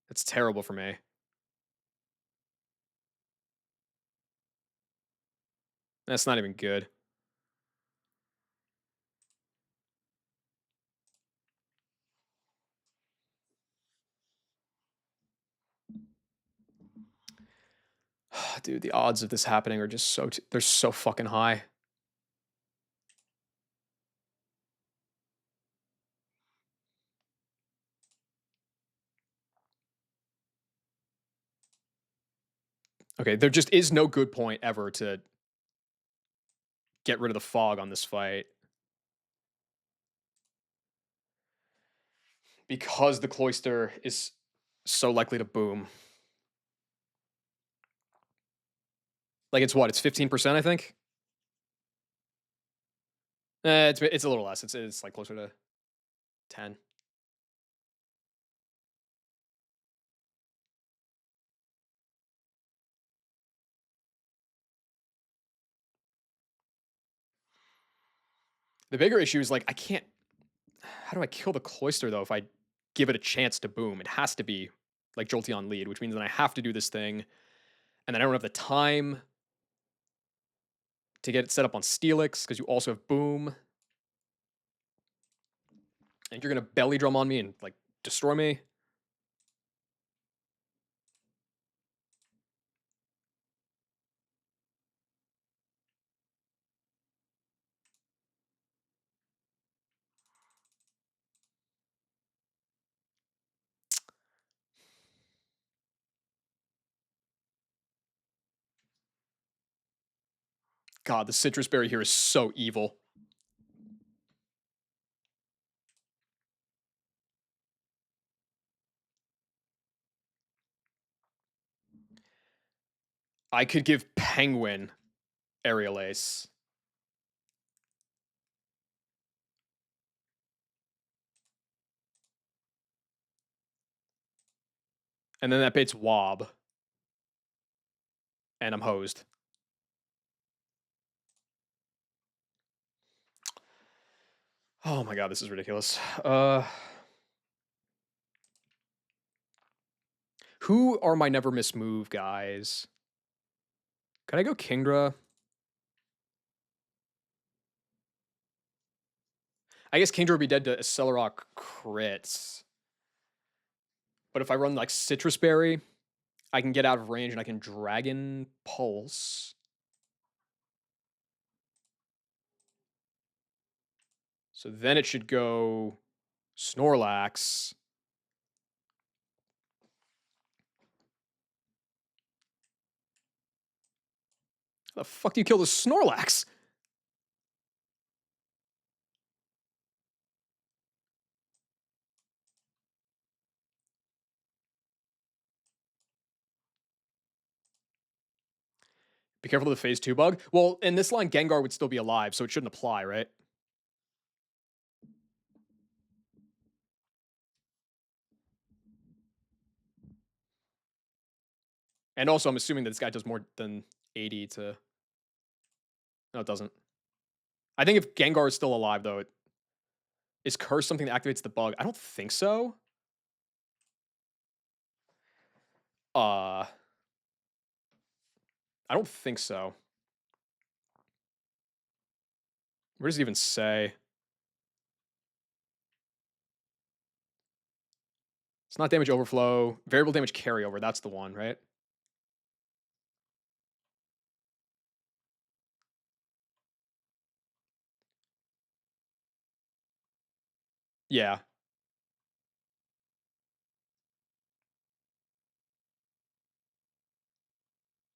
That's terrible for me. That's not even good. Dude, the odds of this happening are just they're so fucking high. Okay, there just is no good point ever to get rid of the fog on this fight. Because the Cloyster is so likely to boom. Like it's what? It's 15%, I think. It's a little less. It's like closer to 10. The bigger issue is like I can't. How do I kill the Cloyster though? If I give it a chance to boom, it has to be like Jolteon lead, which means that I have to do this thing, and then I don't have the time to get it set up on Steelix because you also have boom, and you're gonna belly drum on me and like destroy me. God, the citrus berry here is so evil. I could give Penguin Aerial Ace. And then that baits Wob. And I'm hosed. Oh my god, this is ridiculous. Who are my never miss move guys? Can I go Kingdra? I guess Kingdra would be dead to Accelerock crits. But if I run like Citrus Berry, I can get out of range and I can Dragon Pulse. So then it should go Snorlax. How the fuck do you kill the Snorlax? Be careful of the phase 2 bug. Well, in this line, Gengar would still be alive, so it shouldn't apply, right? And also, I'm assuming that this guy does more than 80 to... No, it doesn't. I think if Gengar is still alive, though, is Curse something that activates the bug? I don't think so. I don't think so. Where does it even say? It's not damage overflow. Variable damage carryover. That's the one, right? Yeah.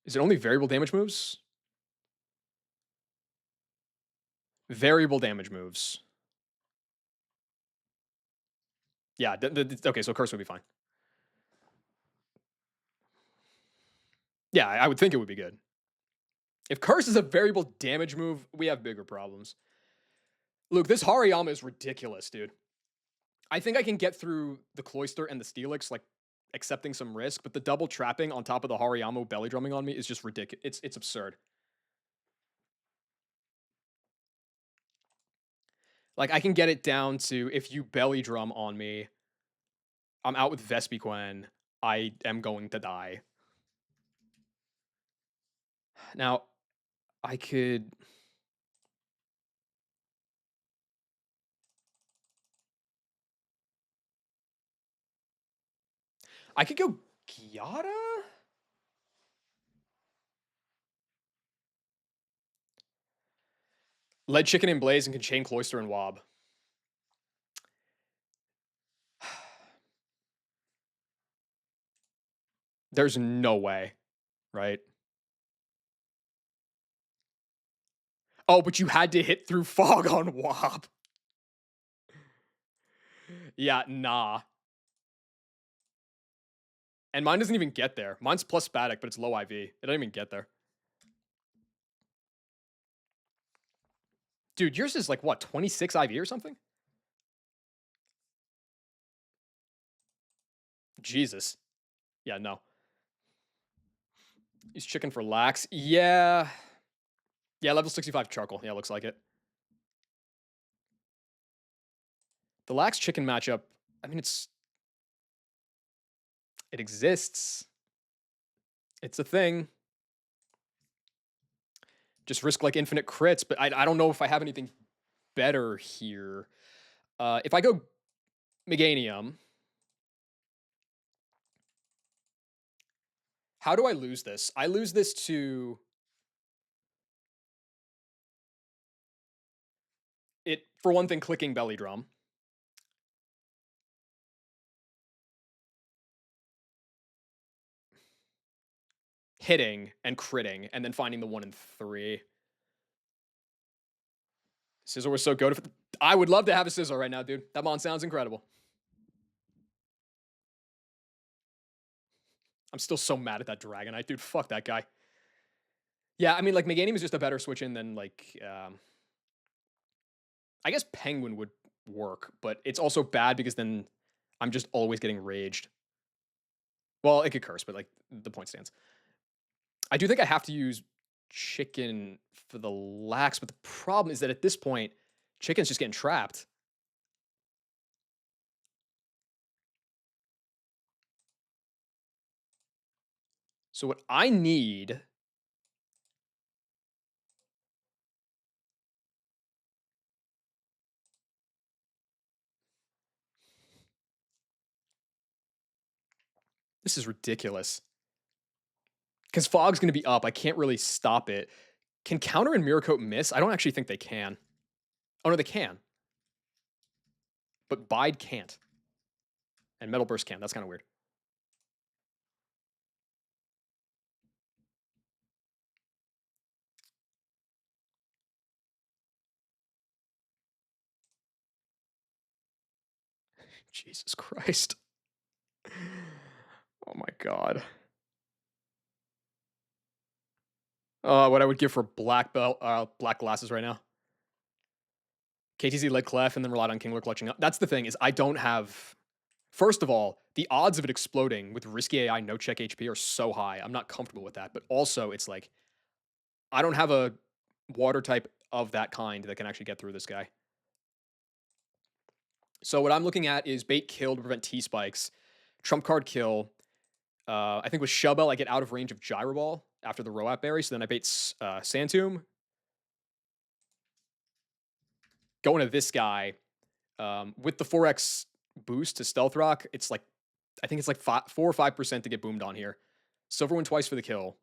Is it only variable damage moves? Variable damage moves. Yeah. Okay, so Curse would be fine. Yeah, I would think it would be good. If Curse is a variable damage move, we have bigger problems. Luke, this Hariyama is ridiculous, dude. I think I can get through the Cloyster and the Steelix, like, accepting some risk, but the double trapping on top of the Hariyama belly drumming on me is just ridiculous. It's absurd. Like, I can get it down to, if you belly drum on me, I'm out with Vespiquen. I am going to die. Now, I could... I could go Gyara? Lead Chicken and Blaze and can chain Cloyster and Wob. There's no way, right? Oh, but you had to hit through Fog on Wob. Yeah, nah. And mine doesn't even get there. Mine's plus Spatic, but it's low IV. It doesn't even get there. Dude, yours is like, what, 26 IV or something? Jesus. Yeah, no. He's chicken for Lax. Yeah. Yeah, level 65 Charcoal. Yeah, looks like it. The Lax chicken matchup, I mean, it exists. It's a thing. Just risk like infinite crits, but I don't know if I have anything better here. If I go Meganium, how do I lose this? I lose this to it, for one thing, clicking Belly Drum. Hitting and critting, and then finding the 1 and 3. Scizor was so good. I would love to have a Scizor right now, dude. That mon sounds incredible. I'm still so mad at that Dragonite, dude. Fuck that guy. Yeah, I mean, like, Meganium is just a better switch in than, like, I guess Penguin would work, but it's also bad because then I'm just always getting raged. Well, it could curse, but, like, the point stands. I do think I have to use Chicken for the Lax, but the problem is that at this point, Chicken's just getting trapped. So what I need... This is ridiculous. Because Fog's going to be up. I can't really stop it. Can Counter and Mirror Coat miss? I don't actually think they can. Oh, no, they can. but Bide can't. And Metal Burst can. That's kind of weird. Jesus Christ. Oh my god. What I would give for black belt, black glasses right now. KTZ led Clef and then relied on Kingler clutching up. That's the thing is I don't have. First of all, the odds of it exploding with risky AI no check HP are so high. I'm not comfortable with that. But also, it's like I don't have a water type of that kind that can actually get through this guy. So what I'm looking at is bait kill to prevent T spikes, trump card kill. I think with Shubel I get out of range of Gyro Ball after the Roat Berry, so then I bait Santomb. Going to this guy with the 4x boost to Stealth Rock, it's like I think it's like 4 or 5% to get boomed on here. Silverwind twice for the kill.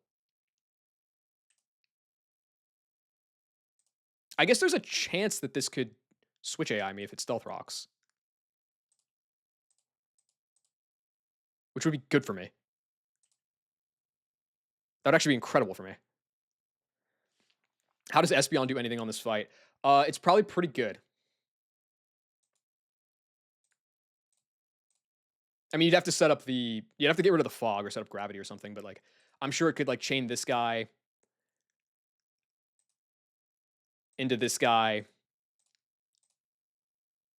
I guess there's a chance that this could switch AI me if it Stealth Rocks, which would be good for me. That would actually be incredible for me. How does Espeon do anything on this fight? It's probably pretty good. I mean, you'd have to set up the, you'd have to get rid of the fog or set up gravity or something, but like, I'm sure it could like chain this guy into this guy.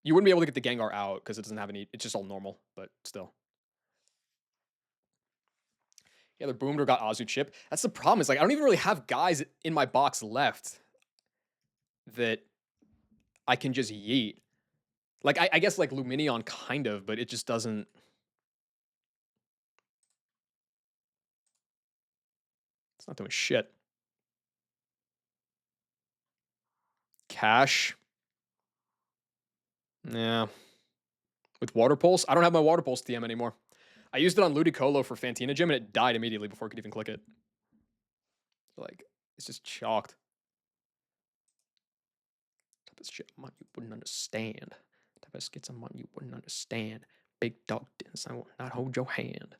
You wouldn't be able to get the Gengar out because it doesn't have any, it's just all normal, but still. Yeah, they're boomed or got Azu chip. That's the problem is like, I don't even really have guys in my box left that I can just yeet. Like, I guess like Luminion kind of, but it just doesn't. It's not doing shit. Cash. Yeah. With Water Pulse? I don't have my Water Pulse TM anymore. I used it on Ludicolo for Fantina Gym and it died immediately before I could even click it. Like, it's just chalked. Type of shit you wouldn't understand. Type of skits you wouldn't understand. Big dog dance, I will not hold your hand.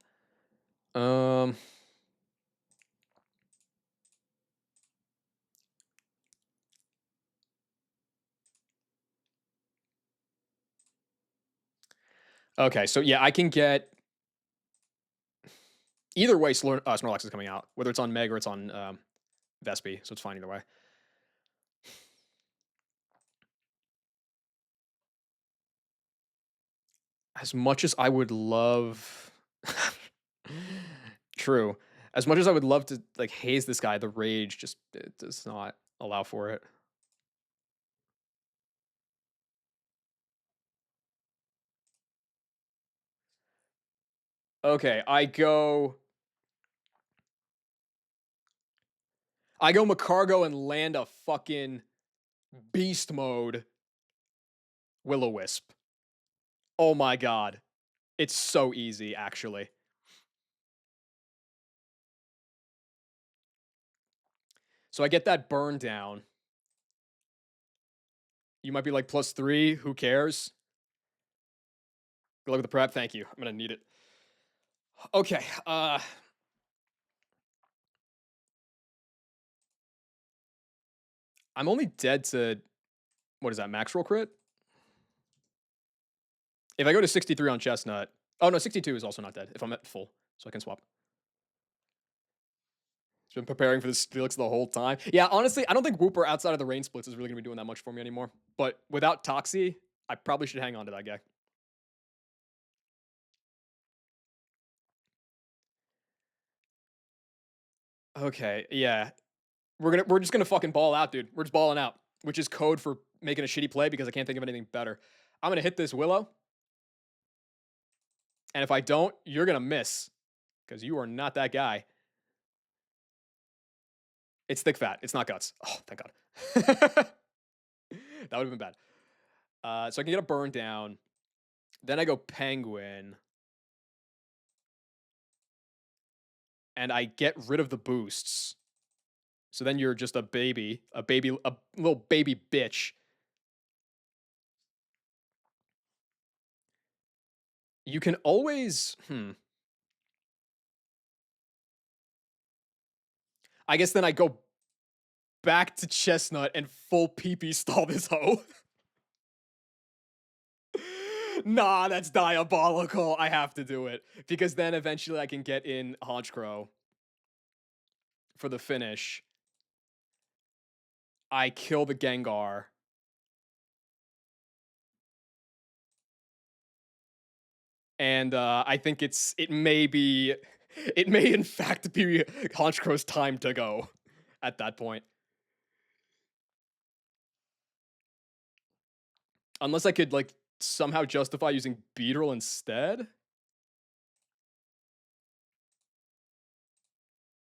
Okay, so yeah, I can get either way. Snorlax is coming out, whether it's on Meg or it's on Vespi, so it's fine either way. As much as I would love, true. As much as I would love to like haze this guy, the rage just it does not allow for it. Okay, I go Macargo and land a fucking beast mode Will-O-Wisp. Oh my god. It's so easy, actually. So I get that burn down. You might be like +3, who cares? Good luck with the prep. Thank you. I'm gonna need it. Okay, I'm only dead to, what is that, max roll crit? If I go to 63 on Chestnut, oh no, 62 is also not dead if I'm at full, so I can swap. He's been preparing for this Felix the whole time. Yeah, honestly, I don't think Wooper outside of the rain splits is really gonna be doing that much for me anymore. But without Toxie, I probably should hang on to that guy. Okay, yeah. We're just gonna fucking ball out, dude. We're just balling out, which is code for making a shitty play because I can't think of anything better. I'm gonna hit this Willow. And if I don't, you're gonna miss. Because you are not that guy. It's thick fat. It's not guts. Oh, thank God. That would have been bad. So I can get a burn down. Then I go Penguin. And I get rid of the boosts. So then you're just a little baby bitch. You can always I guess then I go back to Chestnut and full PP stall this hoe. Nah, that's diabolical. I have to do it because then eventually I can get in Honchkrow for the finish. I kill the Gengar. And I think it may be it may in fact be Honchkrow's time to go at that point. Unless I could like somehow justify using Beedrill instead.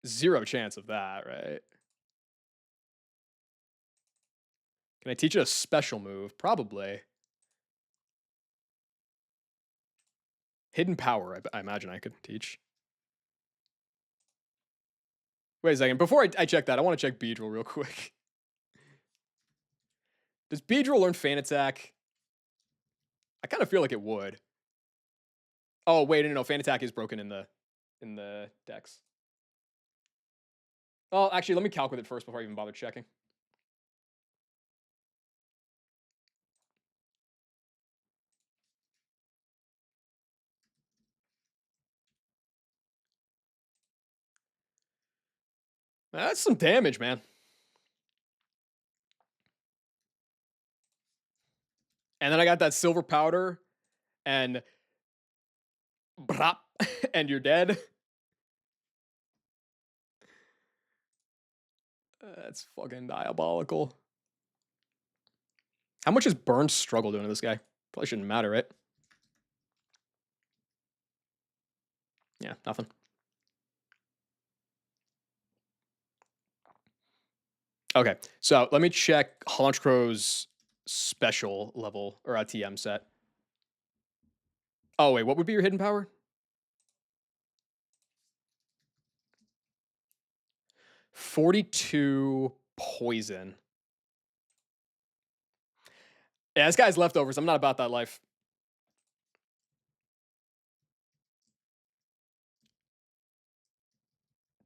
Zero chance of that, right? Can I teach it a special move? Probably. Hidden power, I imagine I could teach. Wait a second. Before I check that, I want to check Beedrill real quick. Does Beedrill learn Feint Attack? I kind of feel like it would. Oh, wait, no, Feint Attack is broken in the decks. Well, actually, let me calculate it first before I even bother checking. That's some damage, man. And then I got that silver powder, and brap, and you're dead. That's fucking diabolical. How much is Burn struggle doing to this guy? Probably shouldn't matter, right? Yeah, nothing. Okay, so let me check Honchkrow's special level or a TM set. Oh wait, what would be your hidden power? 42 poison. Yeah, this guy's leftovers. I'm not about that life.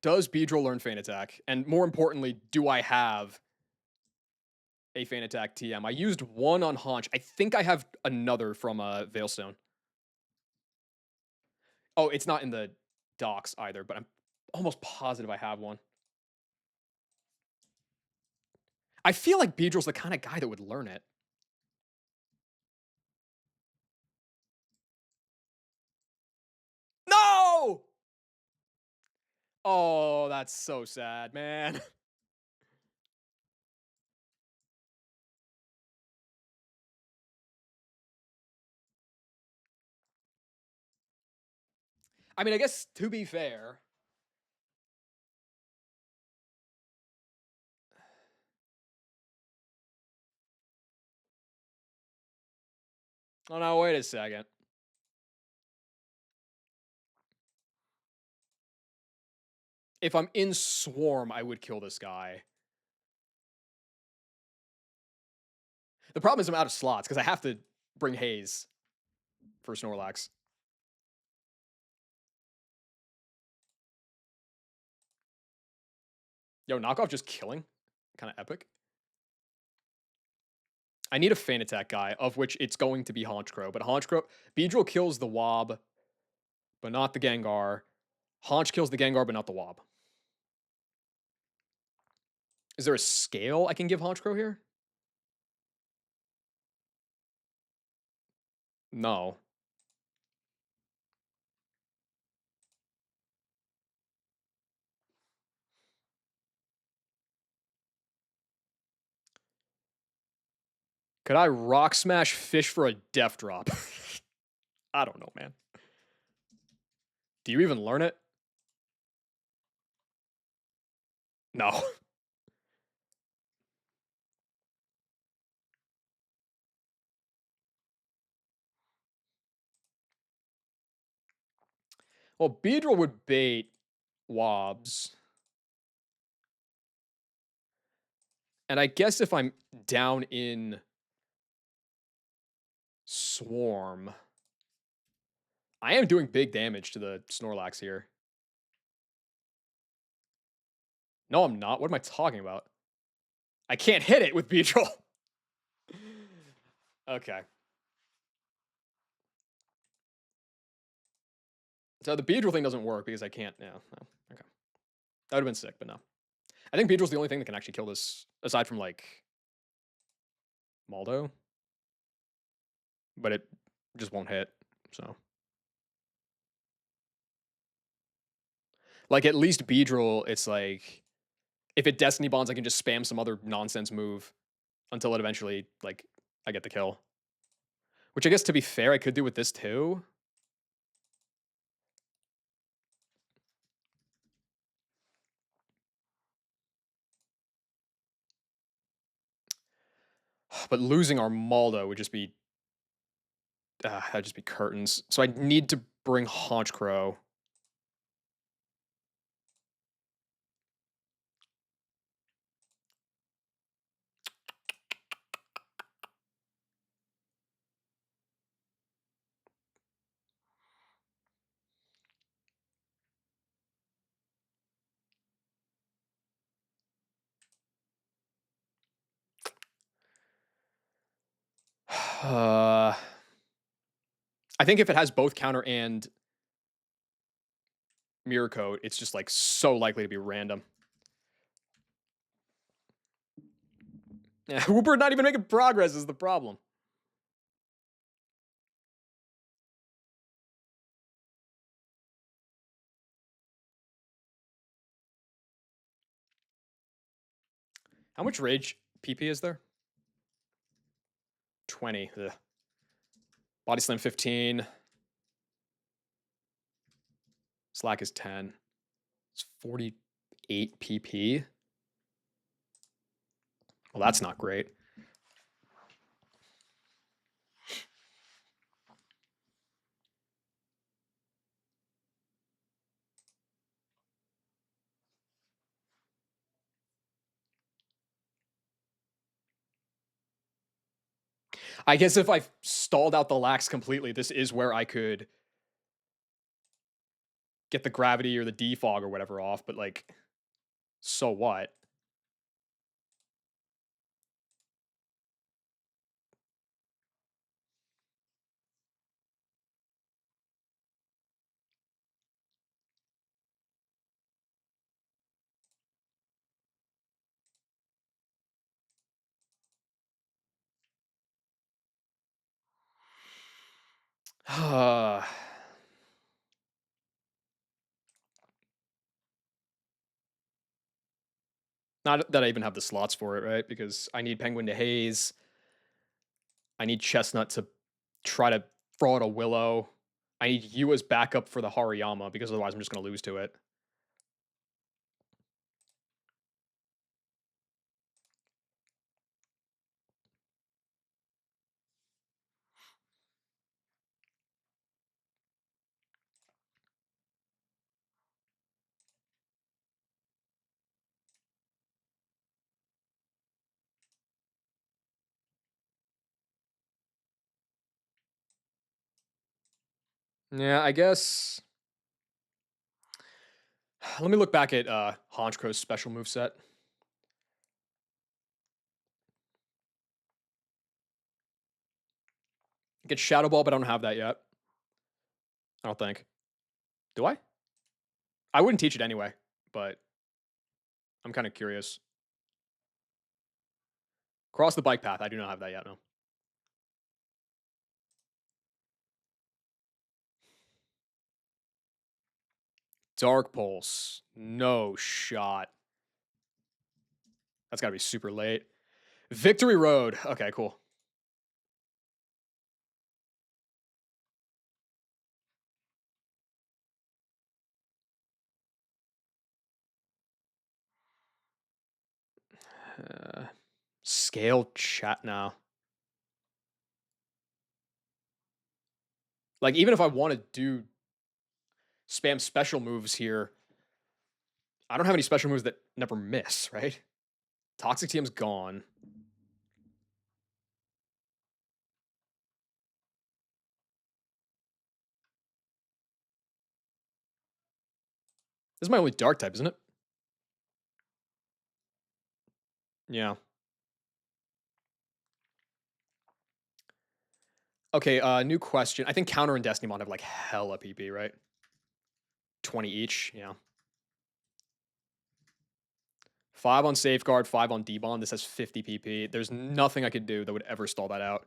Does Beedrill learn Feint Attack? And more importantly, do I have a Feint Attack TM? I used one on Haunch. I think I have another from Veilstone. Oh, it's not in the docs either, but I'm almost positive I have one. I feel like Beedrill's the kind of guy that would learn it. No! Oh, that's so sad, man. I mean, I guess to be fair. Oh no, wait a second. If I'm in Swarm, I would kill this guy. The problem is I'm out of slots because I have to bring Haze for Snorlax. Yo, knockoff just killing. Kind of epic. I need a Feint Attack guy, of which it's going to be Honchkrow. But Honchkrow, Beedrill kills the Wob, but not the Gengar. Haunch kills the Gengar, but not the Wob. Is there a scale I can give Honchkrow here? No. Could I Rock Smash Fish for a Death Drop? I don't know, man. Do you even learn it? No. Well, Beedrill would bait Wobs. And I guess if I'm down in Swarm, I am doing big damage to the Snorlax here. No, I'm not. What am I talking about? I can't hit it with Beedrill. Okay. So the Beedrill thing doesn't work because I can't. Yeah. No. Okay. That would have been sick, but no. I think Beedrill's the only thing that can actually kill this aside from like Maldo, but it just won't hit. So, like, at least Beedrill, it's like if it Destiny Bonds, I can just spam some other nonsense move until it eventually, like, I get the kill. Which I guess to be fair, I could do with this too. But losing our Maldo would just be that'd just be curtains. So I need to bring Honchkrow. I think if it has both counter and mirror coat, it's just like so likely to be random. Yeah, Wooper not even making progress is the problem. How much rage PP is there? 20. Ugh. Body slam 15. Slack is 10. It's 48 PP. Well, that's not great. I guess if I stalled out the lax completely, this is where I could get the gravity or the defog or whatever off, but like, so what? Not that I even have the slots for it, right? Because I need Penguin to Haze. I need Chestnut to try to throw out a Willow. I need you as backup for the Hariyama because otherwise I'm just going to lose to it. Yeah, I guess. Let me look back at Honchkro's special move set. Get Shadow Ball, but I don't have that yet. I don't think. Do I? I wouldn't teach it anyway, but I'm kind of curious. Cross the bike path. I do not have that yet. No. Dark Pulse. No shot. That's got to be super late. Victory Road. Okay, cool. Scale chat now. Like, even if I want to do spam special moves here, I don't have any special moves that never miss, right? Toxic TM's gone. This is my only dark type, isn't it? Yeah. Okay, new question. I think Counter and Destiny Mod have like hella PP, right? 20 each. Yeah. 5 on Safeguard, 5 on Debond. This has 50 PP. There's nothing I could do that would ever stall that out.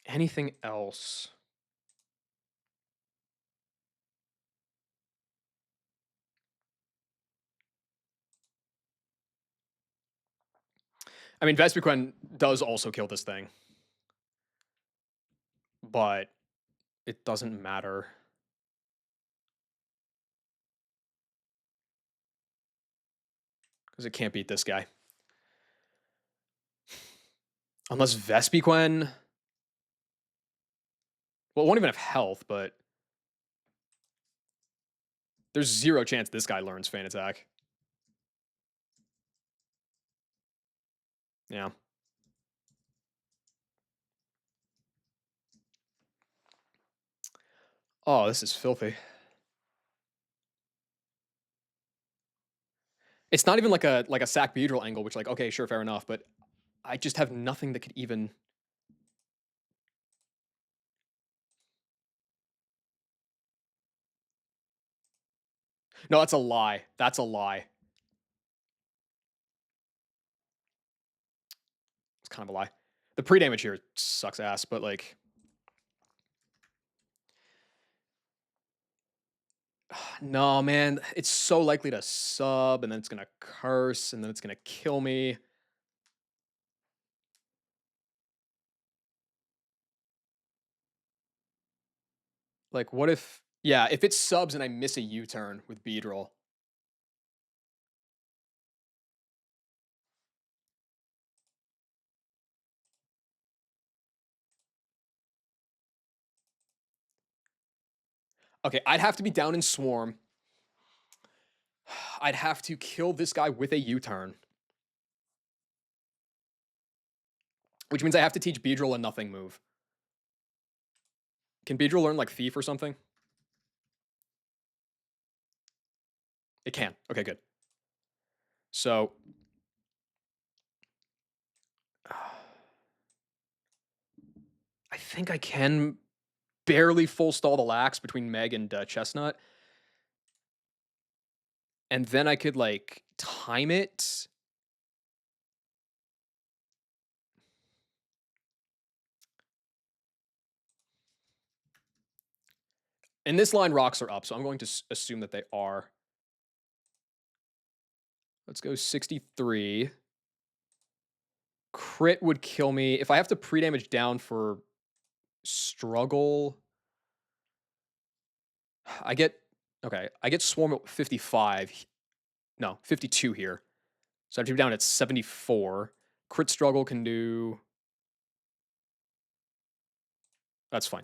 Anything else? I mean, Vespiquen does also kill this thing, but it doesn't matter because it can't beat this guy. Unless Vespiquen. Well, it won't even have health, but there's 0 chance this guy learns Feint Attack. Yeah. Oh, this is filthy. It's not even like a sack Beedrill angle, which like, okay, sure, fair enough, but I just have nothing that could even. No, that's a lie. That's a lie. It's kind of a lie. The pre-damage here sucks ass, but like. No, man. It's so likely to sub, and then it's going to curse, and then it's going to kill me. Like, what if. Yeah, if it subs and I miss a U-turn with Beedrill. Okay, I'd have to be down in Swarm. I'd have to kill this guy with a U-turn. Which means I have to teach Beedrill a nothing move. Can Beedrill learn like Thief or something? It can. Okay, good. So. I think I can barely full stall the Lax between Meg and Chestnut. And then I could like time it. In this line, rocks are up, so I'm going to assume that they are. Let's go 63. Crit would kill me. If I have to pre-damage down for struggle, I get. Okay, I get Swarm at 55. No, 52 here. So I have to be down at 74. Crit struggle can do. That's fine.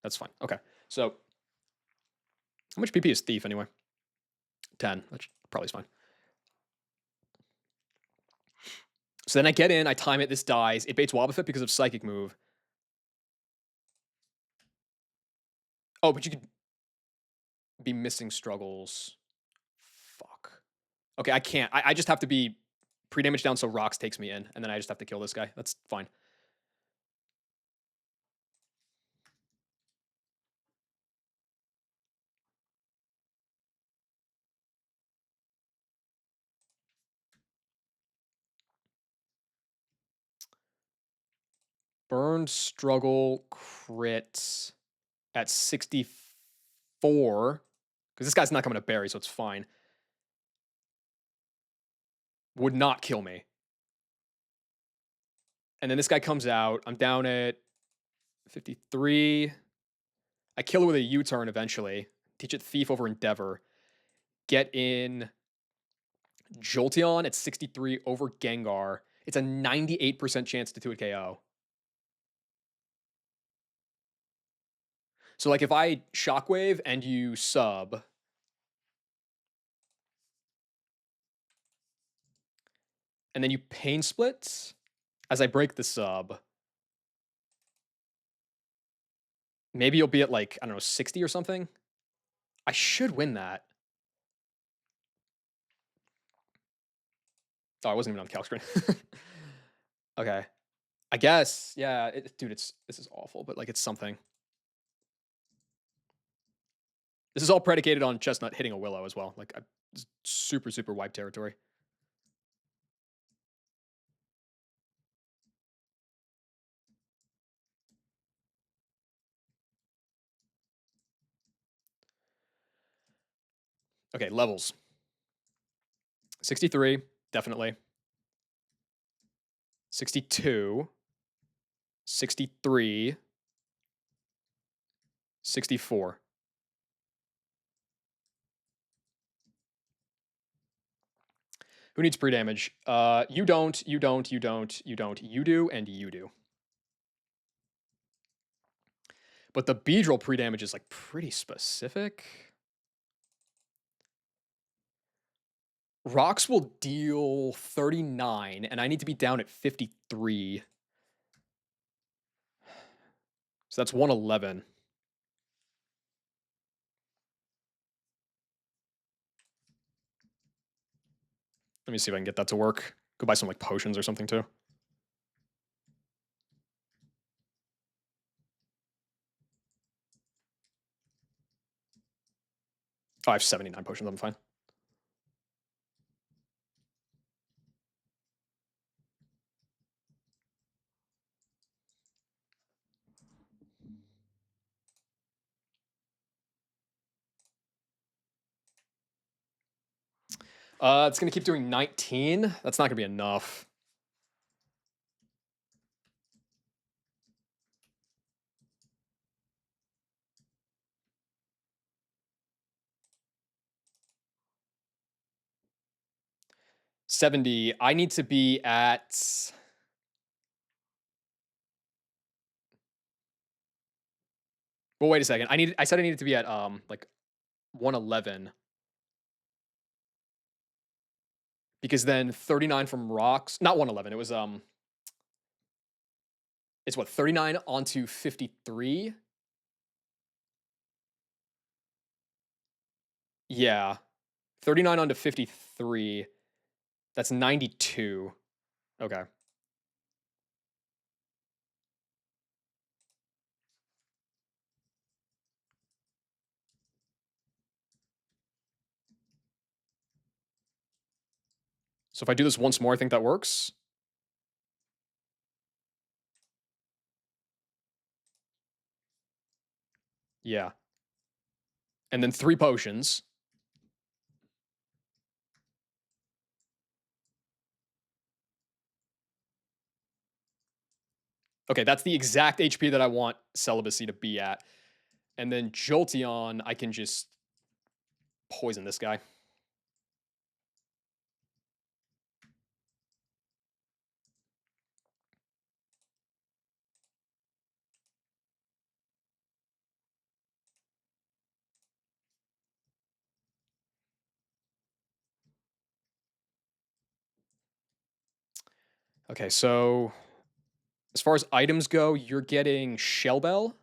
That's fine. Okay. So how much PP is Thief anyway? 10. That probably is fine. So then I get in, I time it, this dies. It baits Wobbuffet because of Psychic move. Oh, but you could be missing struggles. Fuck. Okay, I can't. I just have to be pre-damage down so Rocks takes me in, and then I just have to kill this guy. That's fine. Burn, struggle, crit at 64. Because this guy's not coming to bury, so it's fine. Would not kill me. And then this guy comes out. I'm down at 53. I kill it with a U-turn eventually. Teach it Thief over Endeavor. Get in Jolteon at 63 over Gengar. It's a 98% chance to 2-hit KO. So like if I shockwave and you sub, and then you pain split as I break the sub, maybe you'll be at like, I don't know, 60 or something. I should win that. Oh, I wasn't even on the calc screen. Okay. I guess, yeah, dude, this is awful, but like it's something. This is all predicated on Chestnut hitting a Willow as well. Like super, super wipe territory. Okay, levels. 63, definitely. 62, 63, 64. Who needs pre-damage? You don't, you don't, you don't, you don't, you do, and you do. But the Beedrill pre-damage is like pretty specific. Rocks will deal 39, and I need to be down at 53. So that's 111. Let me see if I can get that to work. Go buy some like potions or something too. Oh, I have 79 potions. I'm fine. It's gonna keep doing 19. That's not gonna be enough. $70. I need to be at. Well, wait a second. I said I needed to be at like 111 because then 39 from rocks. Not 111. It was It's what 39 onto 53. Yeah, 39 onto 53. That's 92. Okay. So if I do this once more, I think that works. Yeah. And then 3 potions. Okay, that's the exact HP that I want Celibacy to be at. And then Jolteon, I can just poison this guy. Okay, so as far as items go, you're getting Shell Bell.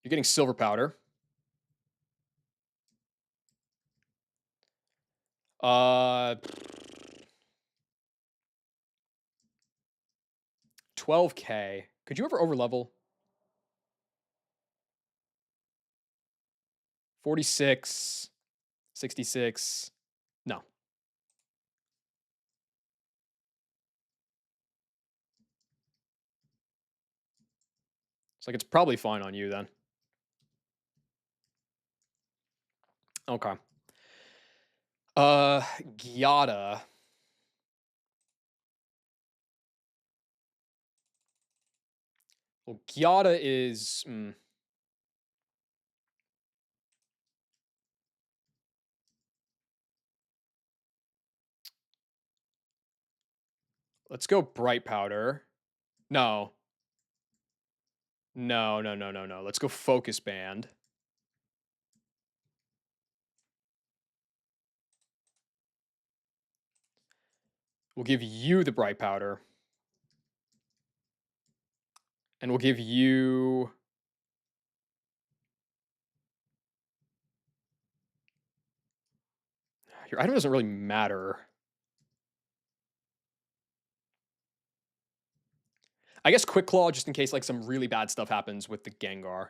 You're getting Silver Powder. 12K. Could you ever overlevel? 46, 66. No. It's like it's probably fine on you then. Okay. Gyada. Well, Gyada is. Let's go Bright Powder. No. No, no, no, no, no. Let's go focus band. We'll give you the bright powder. And we'll give you... Your item doesn't really matter. I guess Quick Claw, just in case like some really bad stuff happens with the Gengar.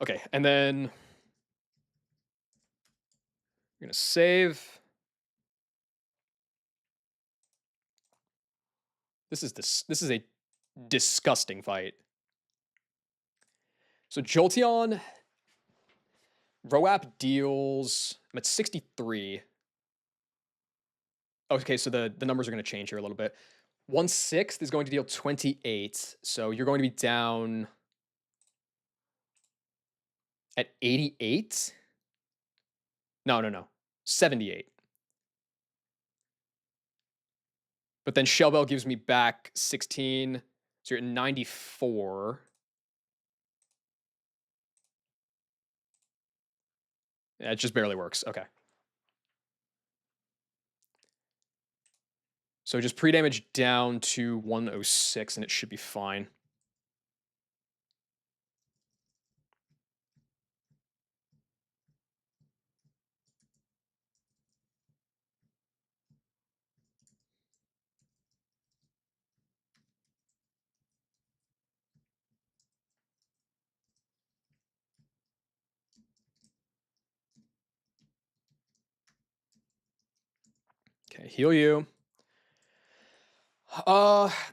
Okay, and then we're gonna save. This is a disgusting fight. So Jolteon, Roap deals. I'm at 63. Okay, so the numbers are going to change here a little bit. 1/6 is going to deal 28. So you're going to be down at 88. No, no, no. 78. But then Shell Bell gives me back 16. So you're at 94. Yeah, it just barely works. Okay. So just pre-damage down to 106 and it should be fine. Okay, heal you.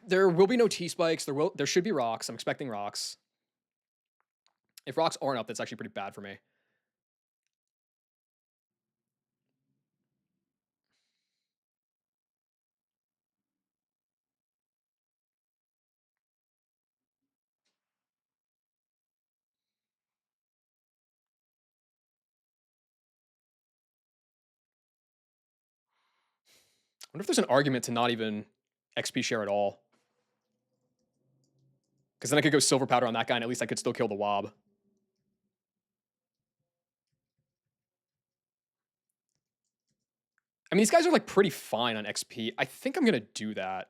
There will be no T-spikes. There should be rocks. I'm expecting rocks. If rocks aren't up, that's actually pretty bad for me. I wonder if there's an argument to not even XP share at all. Because then I could go Silver Powder on that guy, and at least I could still kill the Wob. I mean, these guys are like pretty fine on XP. I think I'm going to do that.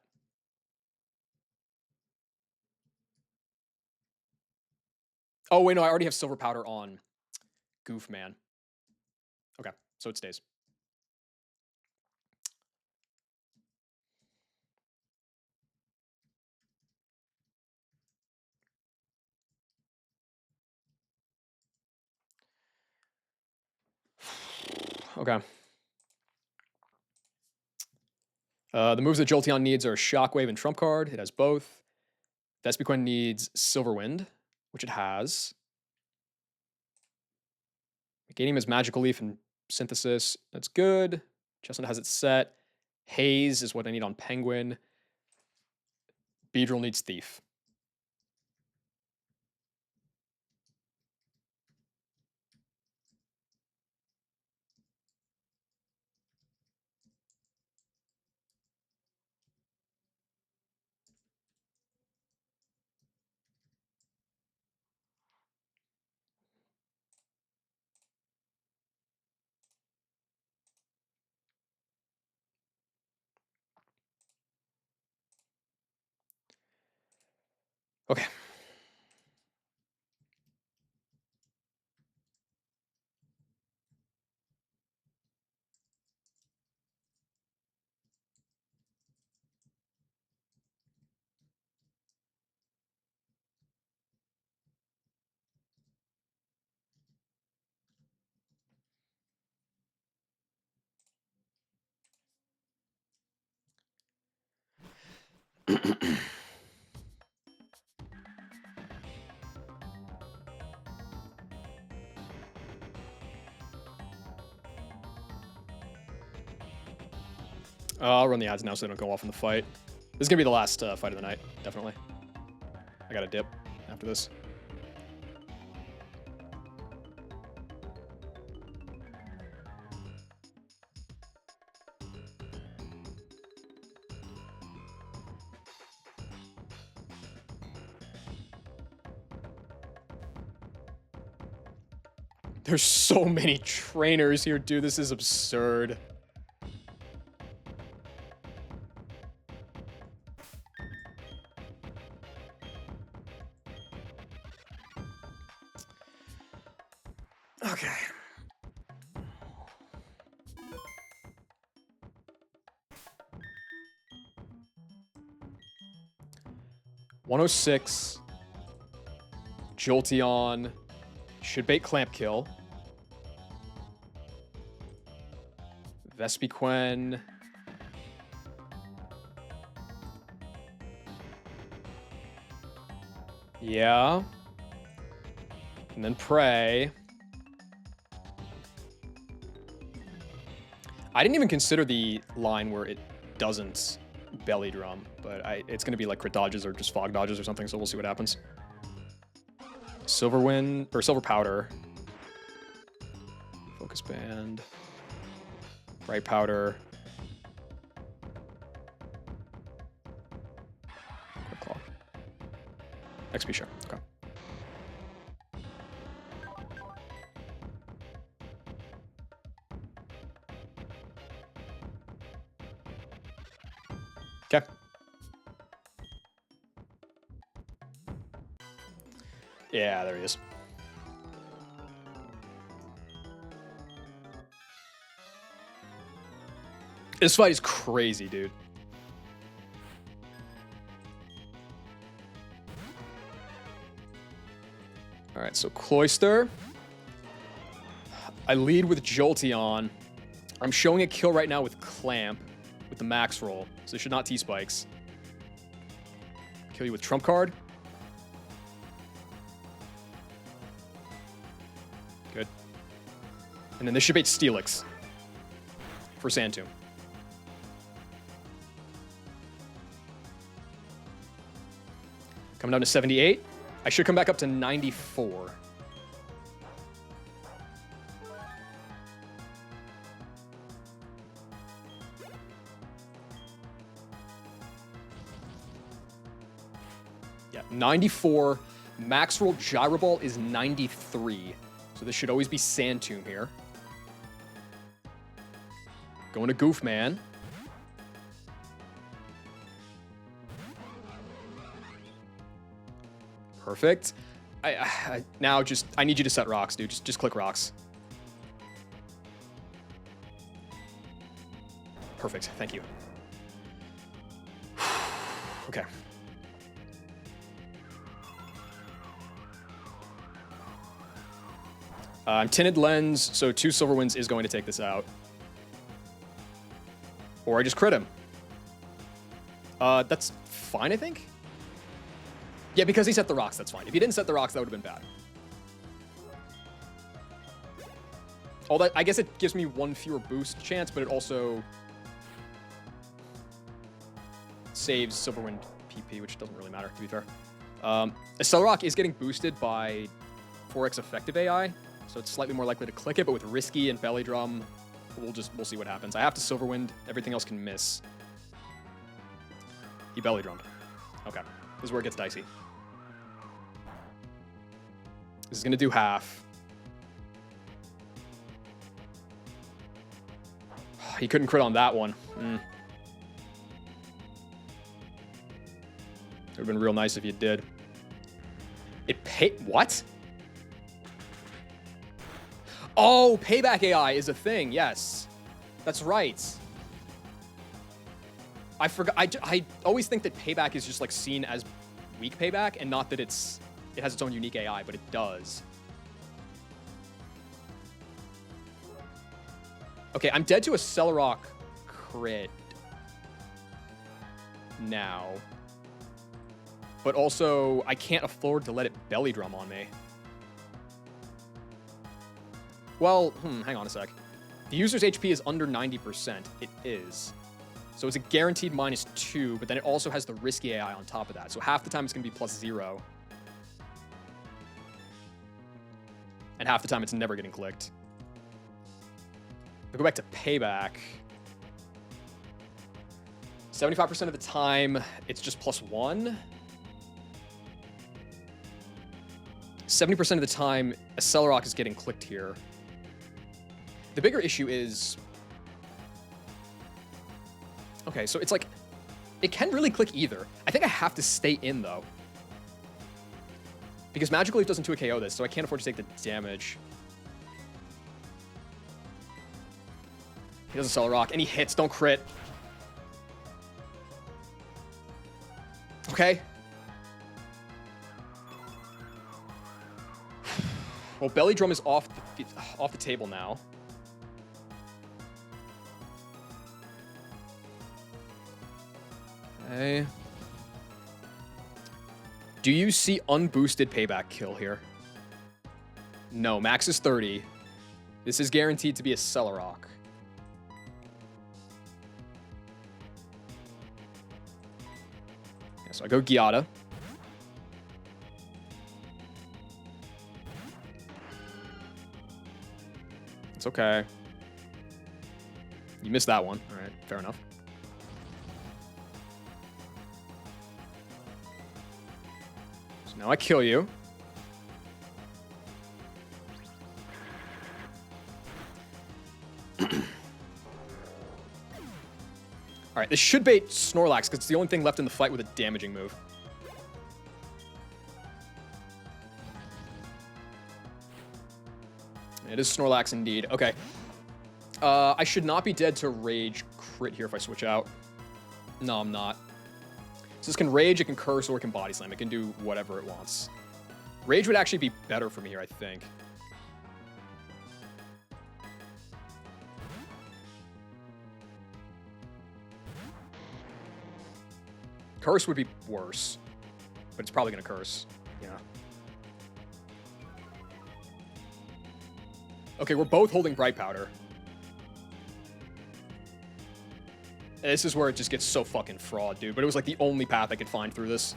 Oh, wait, no, I already have Silver Powder on Goof Man. Okay, so it stays. Okay. The moves that Jolteon needs are Shockwave and Trump Card. It has both. Vespiquen needs Silver Wind, which it has. Meganium has Magical Leaf and Synthesis. That's good. Chestnut has it set. Haze is what I need on Penguin. Beedrill needs Thief. Okay. I'll run the ads now so they don't go off in the fight. This is going to be the last fight of the night, definitely. I got a dip after this. There's so many trainers here, dude. This is absurd. Okay. $106. Jolteon. Should bait Clamp Kill. Vespiquen. Yeah. And then Prey. I didn't even consider the line where it doesn't Belly Drum, but it's going to be like crit dodges or just fog dodges or something, so we'll see what happens. Silver Wind, or Silver Powder. Focus Band. Bright Powder. Quick Claw. XP share, okay. Okay. Yeah, there he is. This fight is crazy, dude. All right, so Cloyster. I lead with Jolteon. I'm showing a kill right now with Clamp with the max roll, so they should not T-Spikes. Kill you with Trump Card. Good. And then this should bait Steelix for Sand Tomb. Coming down to 78. I should come back up to 94. Yeah, 94. Max roll Gyro Ball is 93. So this should always be Sand Tomb here. Going to Goof Man. Perfect. Now I need you to set rocks, dude. Just click rocks. Perfect. Thank you. Okay. Tinted Lens, so 2 Silver Winds is going to take this out. Or I just crit him. That's fine, I think. Yeah, because he set the rocks, that's fine. If he didn't set the rocks, that would have been bad. All that, I guess it gives me 1 fewer boost chance, but it also saves Silverwind PP, which doesn't really matter, to be fair. Accelerock is getting boosted by 4x effective AI, so it's slightly more likely to click it, but with Risky and Belly Drum, we'll see what happens. I have to Silverwind, everything else can miss. He Belly Drummed. Okay, this is where it gets dicey. This is gonna do half. He couldn't crit on that one. It would have been real nice if you did. What? Oh, Payback AI is a thing, yes. That's right. I forgot, I always think that Payback is just like seen as weak Payback and not that it has its own unique AI, but it does. Okay, I'm dead to a Accelerock crit now. But also, I can't afford to let it Belly Drum on me. Well, hang on a sec. The user's HP is under 90%. It is. So it's a guaranteed -2, but then it also has the Risky AI on top of that. So half the time it's going to be +0. And half the time it's never getting clicked. We'll go back to Payback. 75% of the time, it's just +1. 70% of the time, a Celerock is getting clicked here. The bigger issue is... Okay, so it's like... It can really click either. I think I have to stay in, though. Because Magical Leaf doesn't 2 KO this, so I can't afford to take the damage. He doesn't Celerock, and he hits. Don't crit. Okay. Well, Belly Drum is off the table now. Okay. Do you see unboosted payback kill here? No, max is 30. This is guaranteed to be a Celerock. Okay, so I go Giada. It's okay. You missed that one. All right, fair enough. So now I kill you. All right, this should bait Snorlax because it's the only thing left in the fight with a damaging move. It is Snorlax indeed. Okay. I should not be dead to Rage crit here if I switch out. No, I'm not. So this can Rage, it can Curse, or it can Body Slam. It can do whatever it wants. Rage would actually be better for me here, I think. Curse would be worse. But it's probably going to Curse. Yeah. Okay, we're both holding Bright Powder. This is where it just gets so fucking fraud, dude. But it was like the only path I could find through this.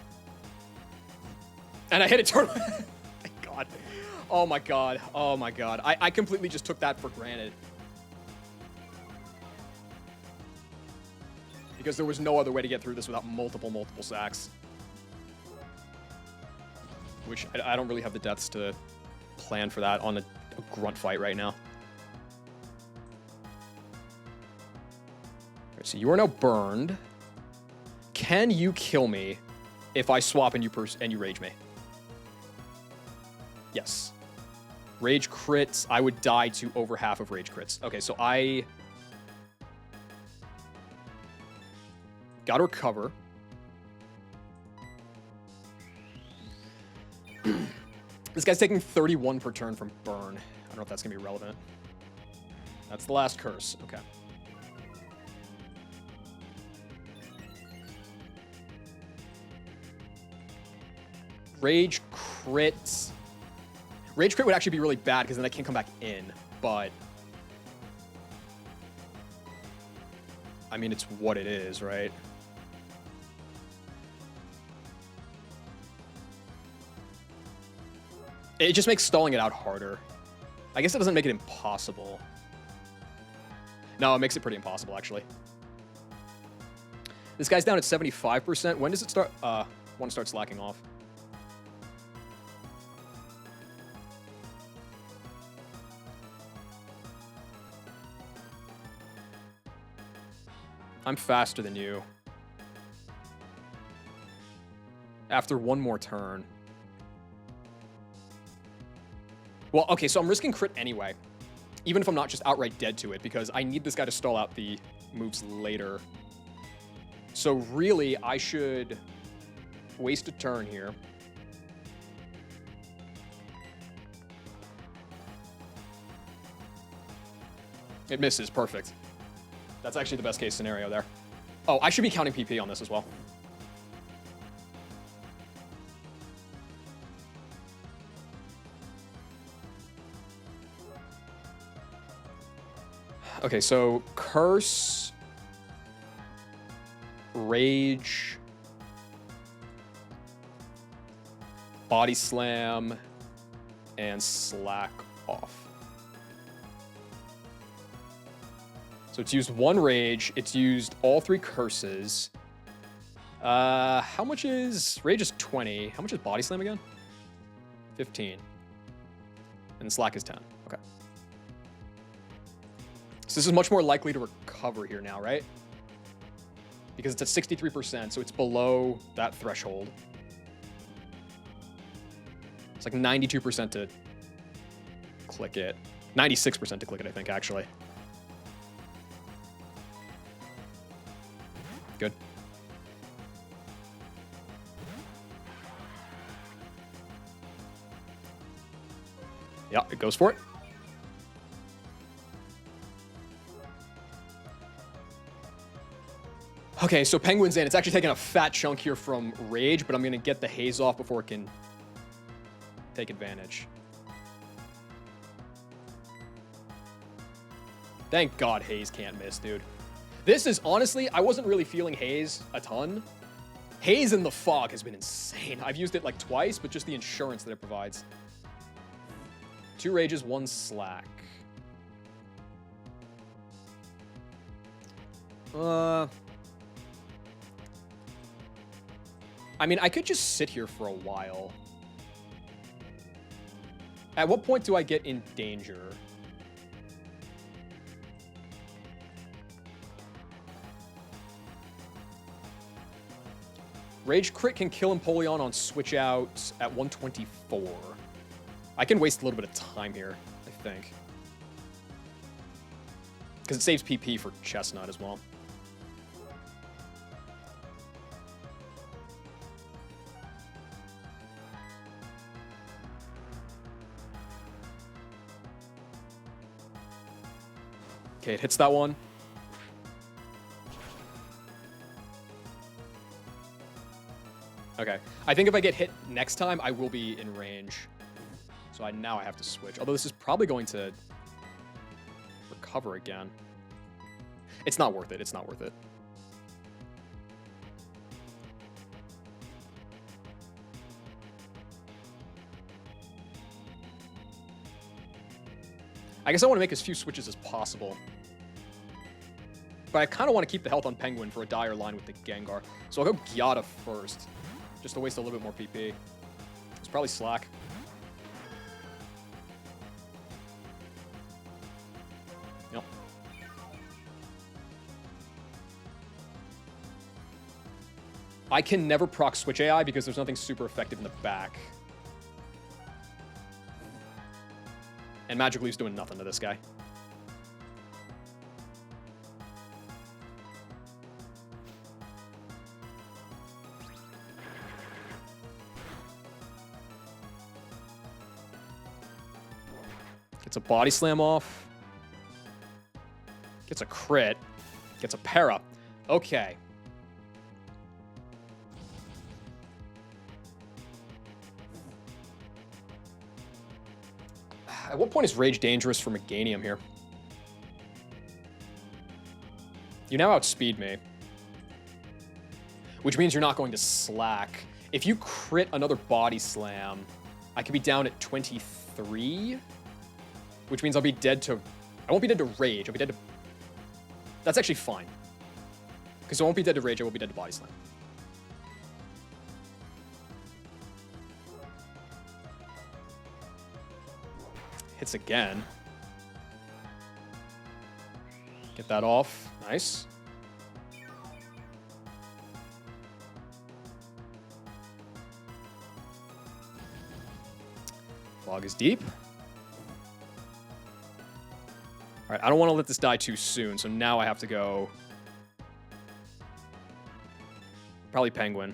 And I hit it turtle. Thank God. Oh my God. Oh my God. I completely just took that for granted. Because there was no other way to get through this without multiple sacks. Which I don't really have the deaths to plan for that on a grunt fight right now. Right, so you are now burned. Can you kill me if I swap and you rage me? Yes. Rage crits. I would die to over half of rage crits. Okay, so I gotta recover. This guy's taking 31 per turn from burn. I don't know if that's going to be relevant. That's the last curse. Okay. Rage crit. Rage crit would actually be really bad because then I can't come back in, but I mean, it's what it is, right? It just makes stalling it out harder. I guess it doesn't make it impossible. No, it makes it pretty impossible, actually. This guy's down at 75%. When does it start? When it starts slacking off. I'm faster than you. After one more turn. Well, okay, so I'm risking crit anyway. Even if I'm not just outright dead to it, because I need this guy to stall out the moves later. So really, I should waste a turn here. It misses, perfect. That's actually the best case scenario there. Oh, I should be counting PP on this as well. Okay, so Curse, Rage, Body Slam, and Slack off. So it's used one Rage, it's used all 3 Curses. How much is... Rage is 20. How much is Body Slam again? 15. And slack is 10. Okay. So this is much more likely to recover here now, right? Because it's at 63%, so it's below that threshold. It's like 92% to click it. 96% to click it, I think, actually. Good. Yeah, it goes for it. Okay, so Penguin's in. It's actually taking a fat chunk here from Rage, but I'm going to get the haze off before it can take advantage. Thank God haze can't miss, dude. This is, honestly, I wasn't really feeling haze a ton. Haze in the fog has been insane. I've used it like twice, but just the insurance that it provides. 2 rages, 1 slack. I mean, I could just sit here for a while. At what point do I get in danger? Rage crit can kill Empoleon on switch out at 124. I can waste a little bit of time here, I think. Because it saves PP for Chestnut as well. Okay, it hits that one. Okay. I think if I get hit next time, I will be in range. So now I have to switch. Although this is probably going to recover again. It's not worth it. It's not worth it. I guess I want to make as few switches as possible. But I kind of want to keep the health on Penguin for a dire line with the Gengar. So I'll go Gyata first. Just to waste a little bit more PP. It's probably slack. Yep. I can never proc switch AI because there's nothing super effective in the back. And Magic Leaf's doing nothing to this guy. Gets a body slam off. Gets a crit. Gets a para. Okay. At what point is Rage dangerous for Meganium here? You now outspeed me. Which means you're not going to slack. If you crit another body slam, I could be down at 23. Which means I'll be dead to... I won't be dead to Rage. I'll be dead to... That's actually fine. Because I won't be dead to Rage. I will be dead to Body Slam. Hits again. Get that off. Nice. Fog is deep. All right, I don't want to let this die too soon, so now I have to go... Probably Penguin.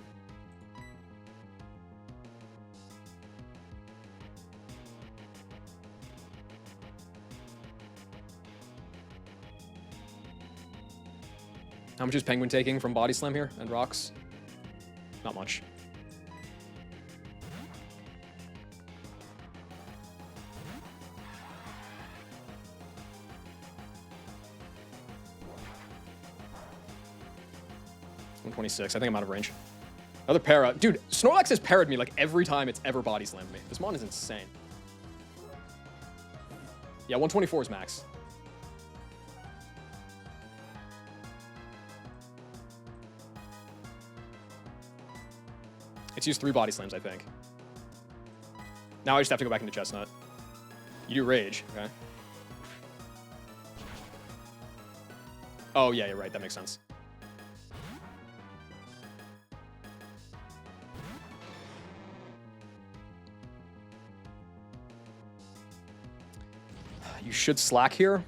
How much is Penguin taking from Body Slam here and Rocks? Not much. I think I'm out of range. Another para. Dude, Snorlax has parried me like every time it's ever body slammed me. This mon is insane. Yeah, 124 is max. It's used 3 body slams, I think. Now I just have to go back into Chestnut. You do Rage, okay. Oh, yeah, you're right. That makes sense. You should Slack here.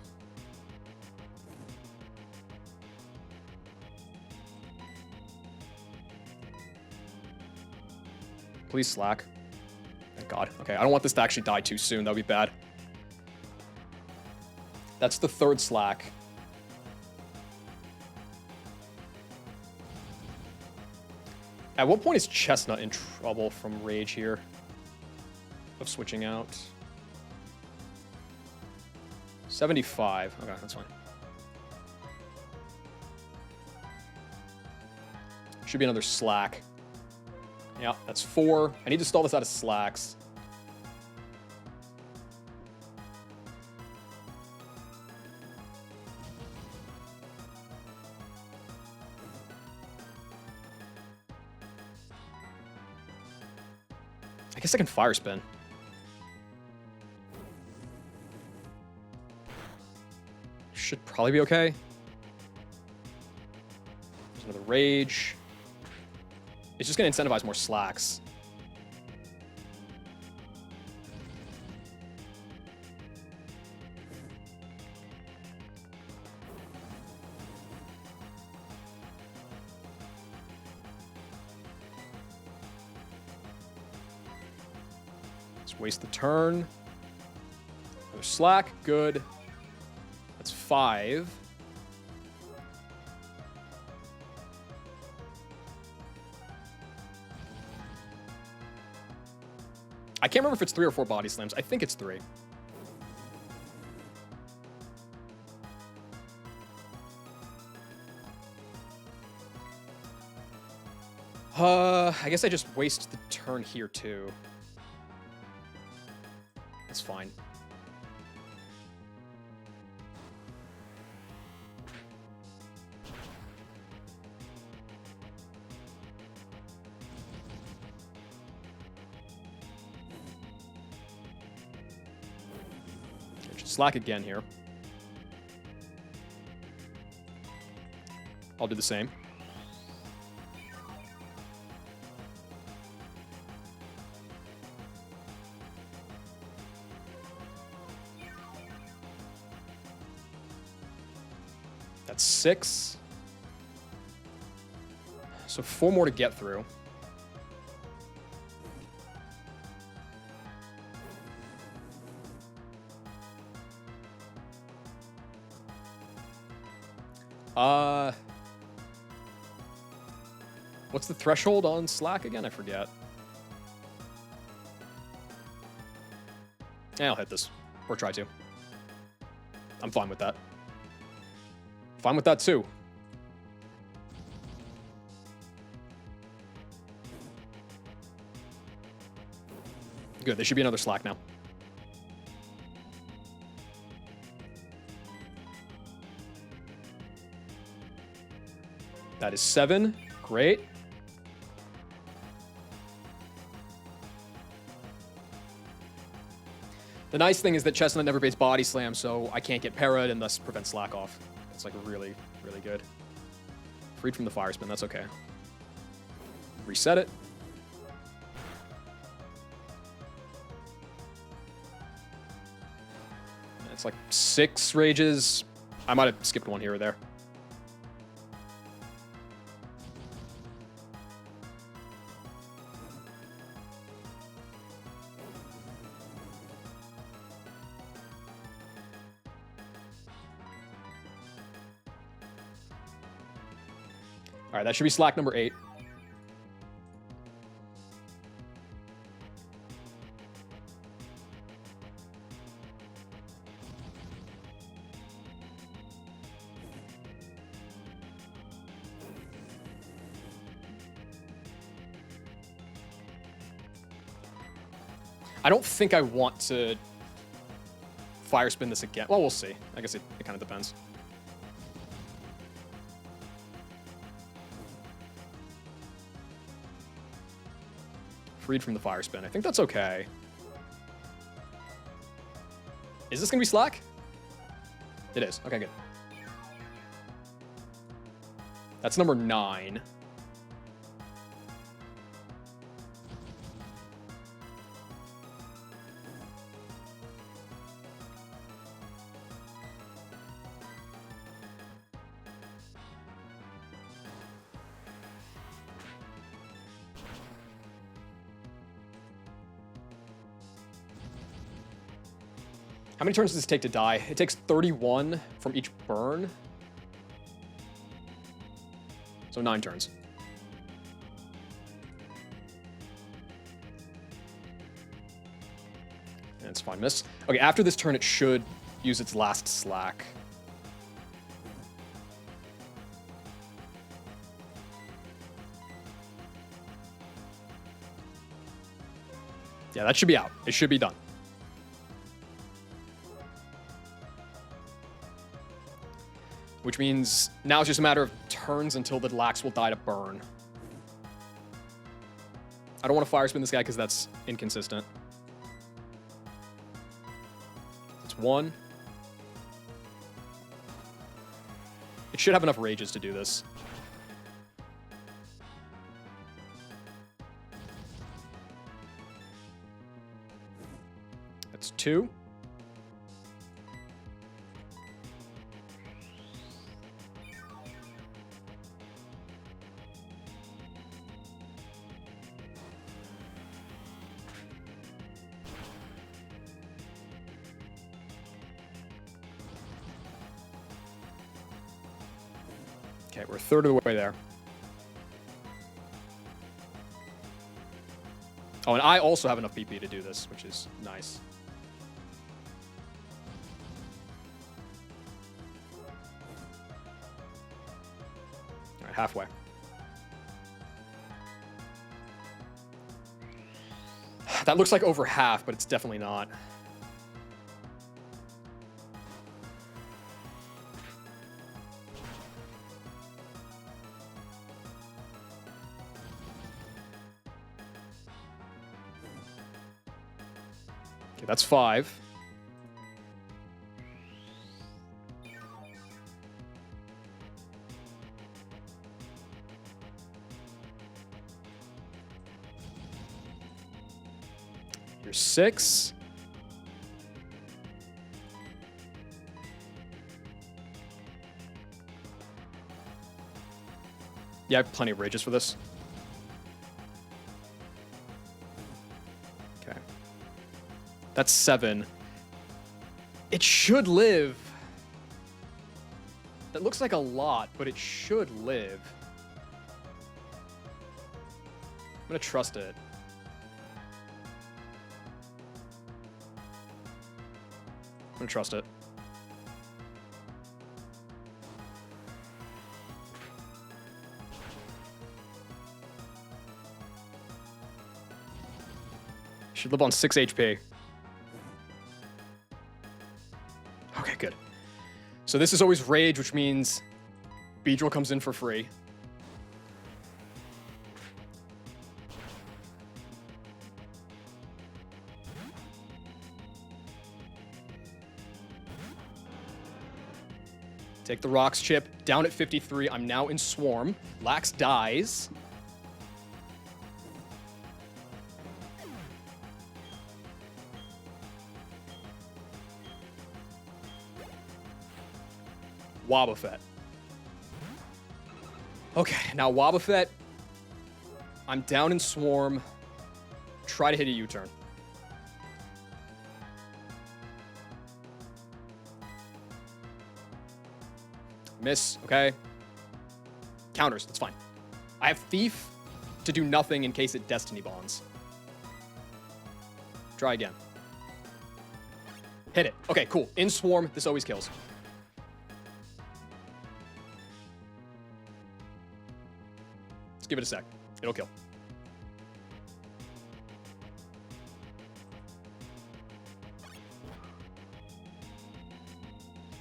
Please Slack. Thank God. Okay, I don't want this to actually die too soon. That would be bad. That's the third Slack. At what point is Chestnut in trouble from Rage here? Of switching out. 75. Okay, that's fine. Should be another Slack. Yeah, that's 4. I need to stall this out of Slacks. I guess I can Fire Spin. Should probably be okay. There's another Rage. It's just going to incentivize more Slacks. Let's waste the turn. Another Slack. Good. That's 5. I can't remember if it's 3 or 4 body slams. I think it's 3. I guess I just waste the turn here too. That's fine. Slack again here. I'll do the same. That's 6. So 4 more to get through. What's the threshold on Slack again? I forget. Yeah, I'll hit this. Or try to. I'm fine with that. Fine with that too. Good, there should be another Slack now. That is 7. Great. The nice thing is that Chestnut never baits Body Slam, so I can't get parried and thus prevent Slack off. It's like really, really good. Freed from the Fire Spin, that's okay. Reset it. It's like 6 rages. I might have skipped one here or there. All right, that should be Slack number 8. I don't think I want to Fire Spin this again. Well, we'll see. I guess it kind of depends. Freed from the Fire Spin. I think that's okay. Is this gonna be Slack? It is. Okay, good. That's number 9. How many turns does this take to die? It takes 31 from each burn. So 9 turns. And it's fine, miss. Okay, after this turn, it should use its last slack. Yeah, that should be out. It should be done. Which means now it's just a matter of turns until the Lax will die to burn. I don't want to fire spin this guy because that's inconsistent. It's 1. It should have enough rages to do this. That's 2. Okay, we're a third of the way there. Oh, and I also have enough PP to do this, which is nice. All right, halfway. That looks like over half, but it's definitely not. Okay, that's 5. Here's 6. Yeah, I have plenty of rages for this. Okay. That's 7. It should live. That looks like a lot, but it should live. I'm gonna trust it. I'm gonna trust it. Should live on 6 HP. Okay, good. So this is always Rage, which means Beedrill comes in for free. Take the Rocks chip, down at 53. I'm now in Swarm. Lax dies. Wobbuffet. Okay, now Wobbuffet. I'm down in Swarm. Try to hit a U-turn. Miss, okay. Counters, that's fine. I have Thief to do nothing in case it Destiny Bonds. Try again. Hit it. Okay, cool. In Swarm, this always kills. Let's give it a sec. It'll kill.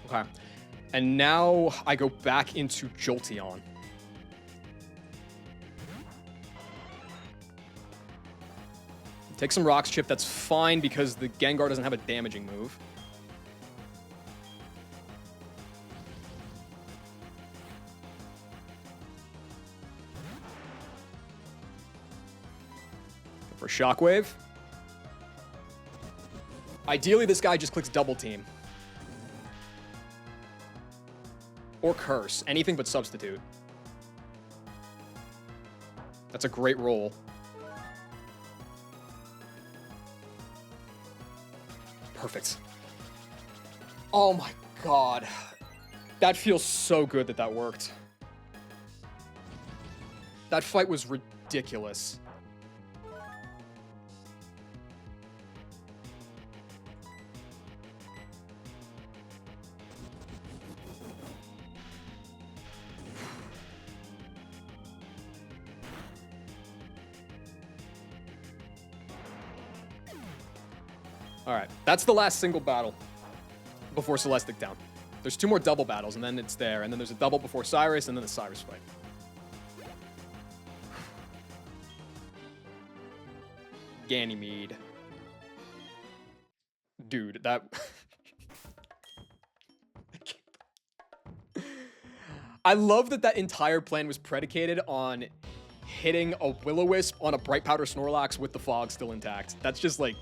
Okay. And now I go back into Jolteon. Take some Rocks chip. That's fine because the Gengar doesn't have a damaging move. Shockwave. Ideally, this guy just clicks Double Team. Or Curse. Anything but Substitute. That's a great roll. Perfect. Oh my god. That feels so good that that worked. That fight was ridiculous. Alright, that's the last single battle before Celestic Town. There's 2 more double battles, and then it's there. And then there's a double before Cyrus, and then the Cyrus fight. Ganymede. Dude, that... I love that that entire plan was predicated on hitting a Will-O-Wisp on a Bright Powder Snorlax with the fog still intact. That's just like...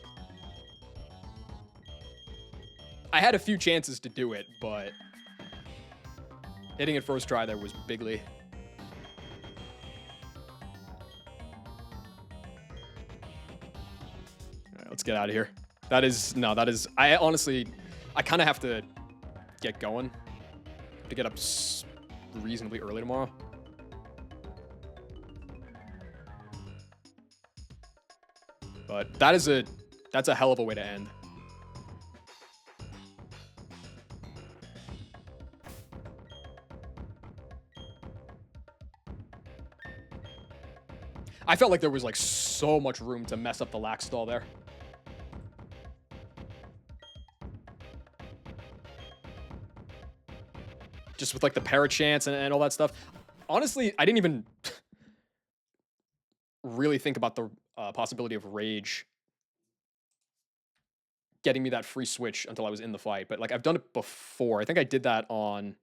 I had a few chances to do it, but hitting it first try there was bigly. All right, let's get out of here. That is, no, that is, I honestly, I kind of have to get going to get up reasonably early tomorrow. But that is that's a hell of a way to end. I felt like there was like so much room to mess up the lax stall there. Just with like the parrot chance and all that stuff. Honestly, I didn't even really think about the possibility of Rage getting me that free switch until I was in the fight. But like I've done it before. I think I did that on...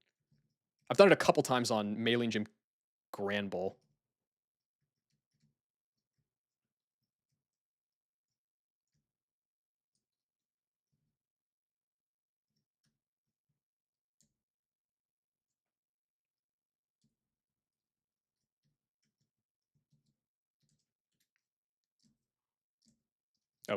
I've done it a couple times on Mailing Gym Grand Bowl. Oh.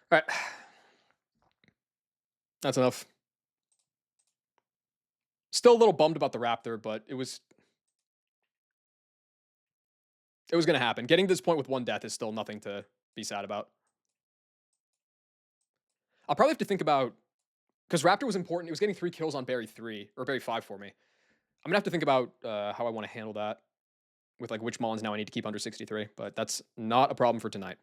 All right. That's enough. Still a little bummed about the Raptor, but it was going to happen. Getting to this point with 1 death is still nothing to be sad about. I'll probably have to think about, because Raptor was important. It was getting 3 kills on Berry 3 or Berry 5 for me. I'm gonna have to think about how I want to handle that with like which Mons now I need to keep under 63, but that's not a problem for tonight.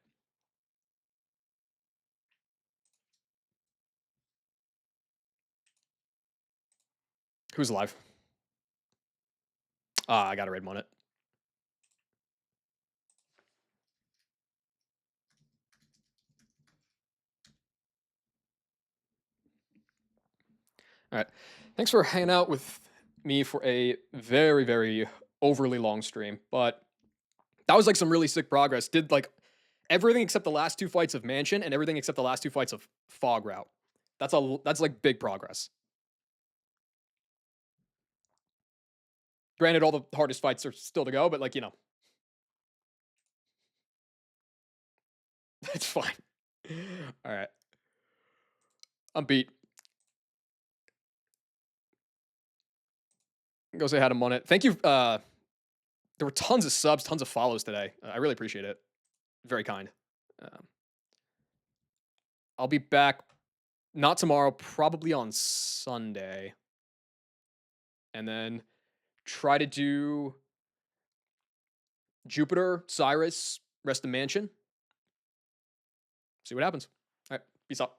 Who's alive? Ah, I got a raid on it. All right. Thanks for hanging out with me for a very, very overly long stream, but that was like some really sick progress. Did like everything except the last 2 fights of Mansion and everything except the last 2 fights of Fog Route. That's like big progress. Granted, all the hardest fights are still to go, but like, you know, it's fine. All right. I'm beat. Go say hi to Monet. Thank you. There were tons of subs, tons of follows today. I really appreciate it. Very kind. I'll be back, not tomorrow, probably on Sunday. And then try to do Jupiter, Cyrus, rest of Mansion. See what happens. All right. Peace out.